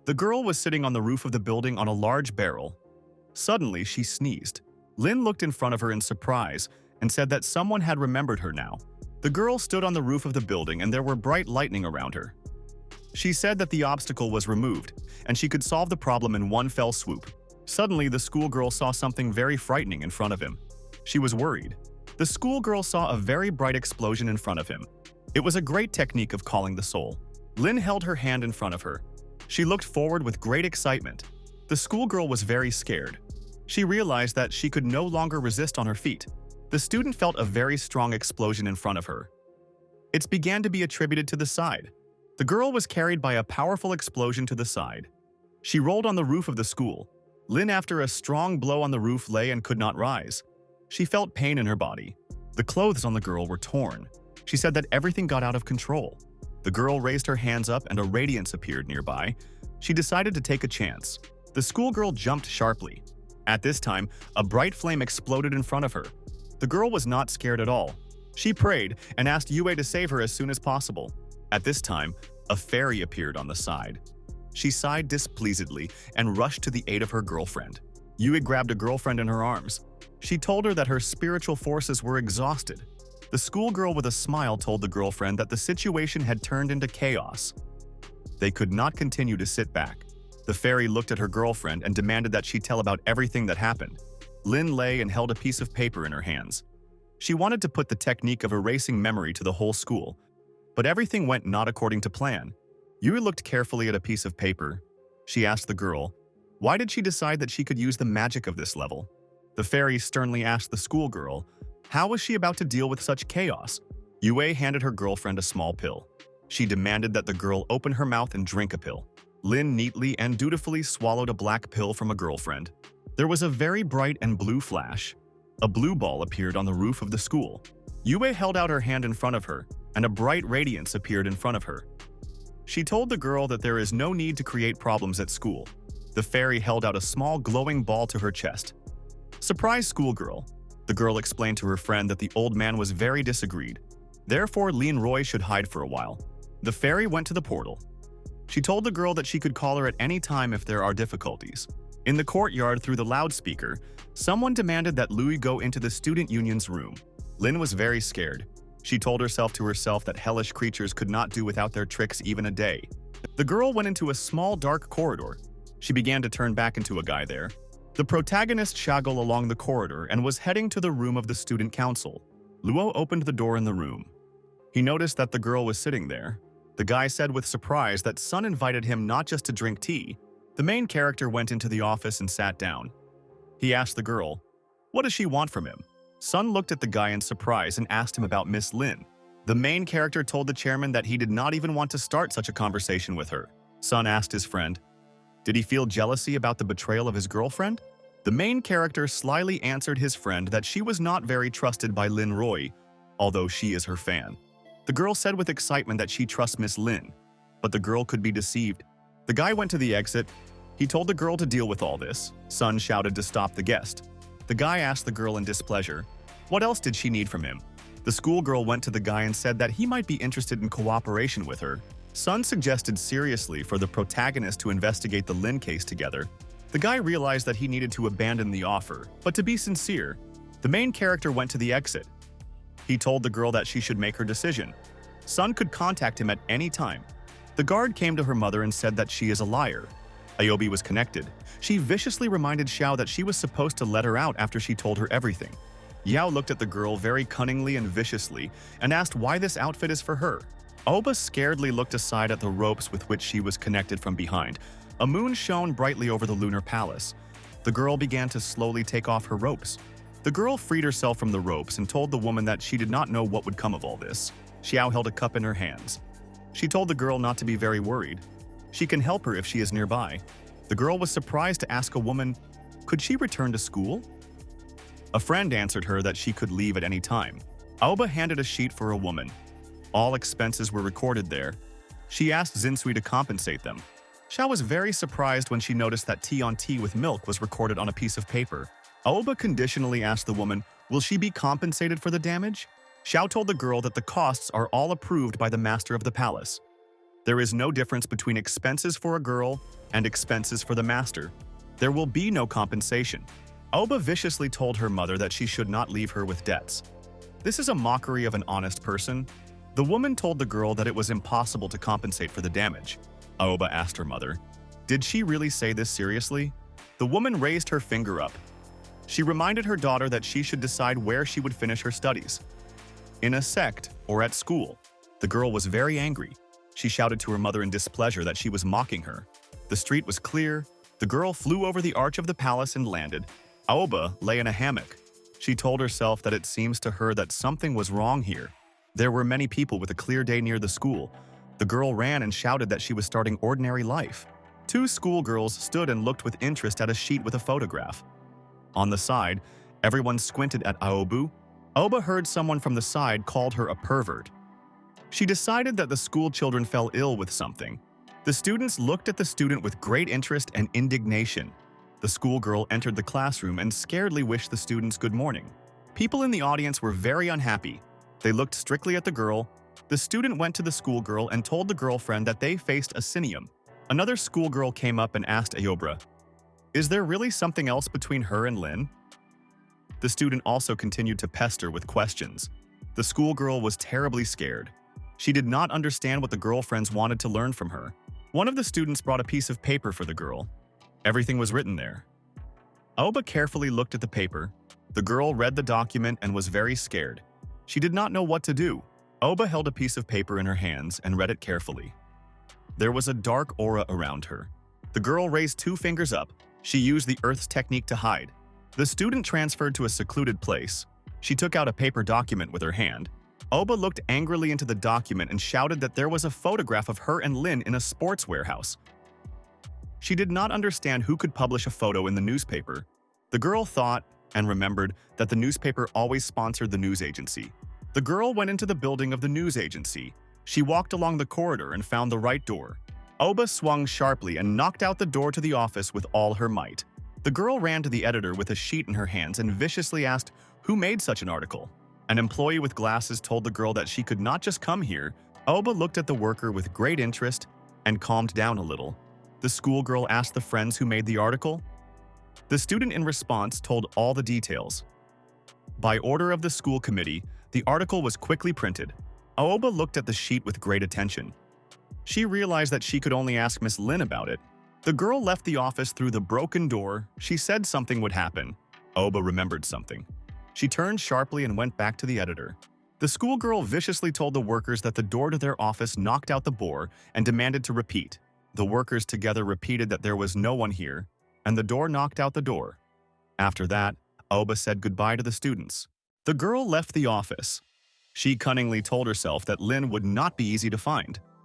The girl was sitting on the roof of the building on a large barrel. Suddenly, she sneezed. Lin looked in front of her in surprise and said that someone had remembered her now. The girl stood on the roof of the building and there were bright lightning around her. She said that the obstacle was removed and she could solve the problem in one fell swoop. Suddenly, the schoolgirl saw something very frightening in front of him. She was worried. The schoolgirl saw a very bright explosion in front of him. It was a great technique of calling the soul. Lin held her hand in front of her. She looked forward with great excitement. The schoolgirl was very scared. She realized that she could no longer resist on her feet. The student felt a very strong explosion in front of her. It began to be attributed to the side. The girl was carried by a powerful explosion to the side. She rolled on the roof of the school. Lin, after a strong blow on the roof, lay and could not rise. She felt pain in her body. The clothes on the girl were torn. She said that everything got out of control. The girl raised her hands up and a radiance appeared nearby. She decided to take a chance. The schoolgirl jumped sharply. At this time, a bright flame exploded in front of her. The girl was not scared at all. She prayed and asked Yue to save her as soon as possible. At this time, a fairy appeared on the side. She sighed displeasedly and rushed to the aid of her girlfriend. Yue grabbed a girlfriend in her arms. She told her that her spiritual forces were exhausted. The schoolgirl with a smile told the girlfriend that the situation had turned into chaos. They could not continue to sit back. The fairy looked at her girlfriend and demanded that she tell about everything that happened. Lin lay and held a piece of paper in her hands. She wanted to put the technique of erasing memory to the whole school, but everything went not according to plan. Yui looked carefully at a piece of paper. She asked the girl, why did she decide that she could use the magic of this level? The fairy sternly asked the schoolgirl, how was she about to deal with such chaos? Yue handed her girlfriend a small pill. She demanded that the girl open her mouth and drink a pill. Lin neatly and dutifully swallowed a black pill from a girlfriend. There was a very bright and blue flash. A blue ball appeared on the roof of the school. Yue held out her hand in front of her, and a bright radiance appeared in front of her. She told the girl that there is no need to create problems at school. The fairy held out a small glowing ball to her chest. Surprise, schoolgirl. The girl explained to her friend that the old man was very disagreed. Therefore, Lin Roy should hide for a while. The fairy went to the portal. She told the girl that she could call her at any time if there are difficulties. In the courtyard, through the loudspeaker, someone demanded that Louis go into the student union's room. Lin was very scared. She told herself that hellish creatures could not do without their tricks even a day. The girl went into a small dark corridor. She began to turn back into a guy there. The protagonist shaggled along the corridor and was heading to the room of the student council. Luo opened the door in the room. He noticed that the girl was sitting there. The guy said with surprise that Sun invited him not just to drink tea. The main character went into the office and sat down. He asked the girl, what does she want from him? Sun looked at the guy in surprise and asked him about Miss Lin. The main character told the chairman that he did not even want to start such a conversation with her. Sun asked his friend, did he feel jealousy about the betrayal of his girlfriend? The main character slyly answered his friend that she was not very trusted by Lin Roy, although she is her fan. The girl said with excitement that she trusts Miss Lin, but the girl could be deceived. The guy went to the exit. He told the girl to deal with all this. Sun shouted to stop the guest. The guy asked the girl in displeasure, what else did she need from him? The schoolgirl went to the guy and said that he might be interested in cooperation with her. Sun suggested seriously for the protagonist to investigate the Lin case together. The guy realized that he needed to abandon the offer, but to be sincere, the main character went to the exit. He told the girl that she should make her decision. Sun could contact him at any time. The guard came to her mother and said that she is a liar. Ayobi was connected. She viciously reminded Xiao that she was supposed to let her out after she told her everything. Yao looked at the girl very cunningly and viciously and asked why this outfit is for her. Aoba scaredly looked aside at the ropes with which she was connected from behind. A moon shone brightly over the lunar palace. The girl began to slowly take off her ropes. The girl freed herself from the ropes and told the woman that she did not know what would come of all this. Xiao held a cup in her hands. She told the girl not to be very worried. She can help her if she is nearby. The girl was surprised to ask a woman, could she return to school? A friend answered her that she could leave at any time. Aoba handed a sheet for a woman. All expenses were recorded there. She asked Zinsui to compensate them. Xiao was very surprised when she noticed that tea on tea with milk was recorded on a piece of paper. Aoba conditionally asked the woman, will she be compensated for the damage? Xiao told the girl that the costs are all approved by the master of the palace. There is no difference between expenses for a girl and expenses for the master. There will be no compensation. Aoba viciously told her mother that she should not leave her with debts. This is a mockery of an honest person. The woman told the girl that it was impossible to compensate for the damage. Aoba asked her mother, did she really say this seriously? The woman raised her finger up. She reminded her daughter that she should decide where she would finish her studies. In a sect or at school. The girl was very angry. She shouted to her mother in displeasure that she was mocking her. The street was clear. The girl flew over the arch of the palace and landed. Aoba lay in a hammock. She told herself that it seems to her that something was wrong here. There were many people with a clear day near the school. The girl ran and shouted that she was starting ordinary life. Two schoolgirls stood and looked with interest at a sheet with a photograph. On the side, everyone squinted at Aobu. Oba heard someone from the side called her a pervert. She decided that the school children fell ill with something. The students looked at the student with great interest and indignation. The schoolgirl entered the classroom and scaredly wished the students good morning. People in the audience were very unhappy. They looked strictly at the girl. The student went to the schoolgirl and told the girlfriend that they faced a sinium. Another schoolgirl came up and asked Ayobra, "Is there really something else between her and Lin?" The student also continued to pester with questions. The schoolgirl was terribly scared. She did not understand what the girlfriends wanted to learn from her. One of the students brought a piece of paper for the girl. Everything was written there. Aoba carefully looked at the paper. The girl read the document and was very scared. She did not know what to do. Aoba held a piece of paper in her hands and read it carefully. There was a dark aura around her. The girl raised two fingers up. She used the Earth's technique to hide. The student transferred to a secluded place. She took out a paper document with her hand. Aoba looked angrily into the document and shouted that there was a photograph of her and Lin in a sports warehouse. She did not understand who could publish a photo in the newspaper. The girl thought and remembered that the newspaper always sponsored the news agency. The girl went into the building of the news agency. She walked along the corridor and found the right door. Aoba swung sharply and knocked out the door to the office with all her might. The girl ran to the editor with a sheet in her hands and viciously asked, "Who made such an article?" An employee with glasses told the girl that she could not just come here. Aoba looked at the worker with great interest and calmed down a little. The schoolgirl asked the friends who made the article. The student in response told all the details. By order of the school committee, the article was quickly printed. Aoba looked at the sheet with great attention. She realized that she could only ask Miss Lin about it. The girl left the office through the broken door. She said something would happen. Aoba remembered something. She turned sharply and went back to the editor. The schoolgirl viciously told the workers that the door to their office knocked out the boar and demanded to repeat. The workers together repeated that there was no one here, and the door knocked out the door. After that, Aoba said goodbye to the students. The girl left the office. She cunningly told herself that Lin would not be easy to find.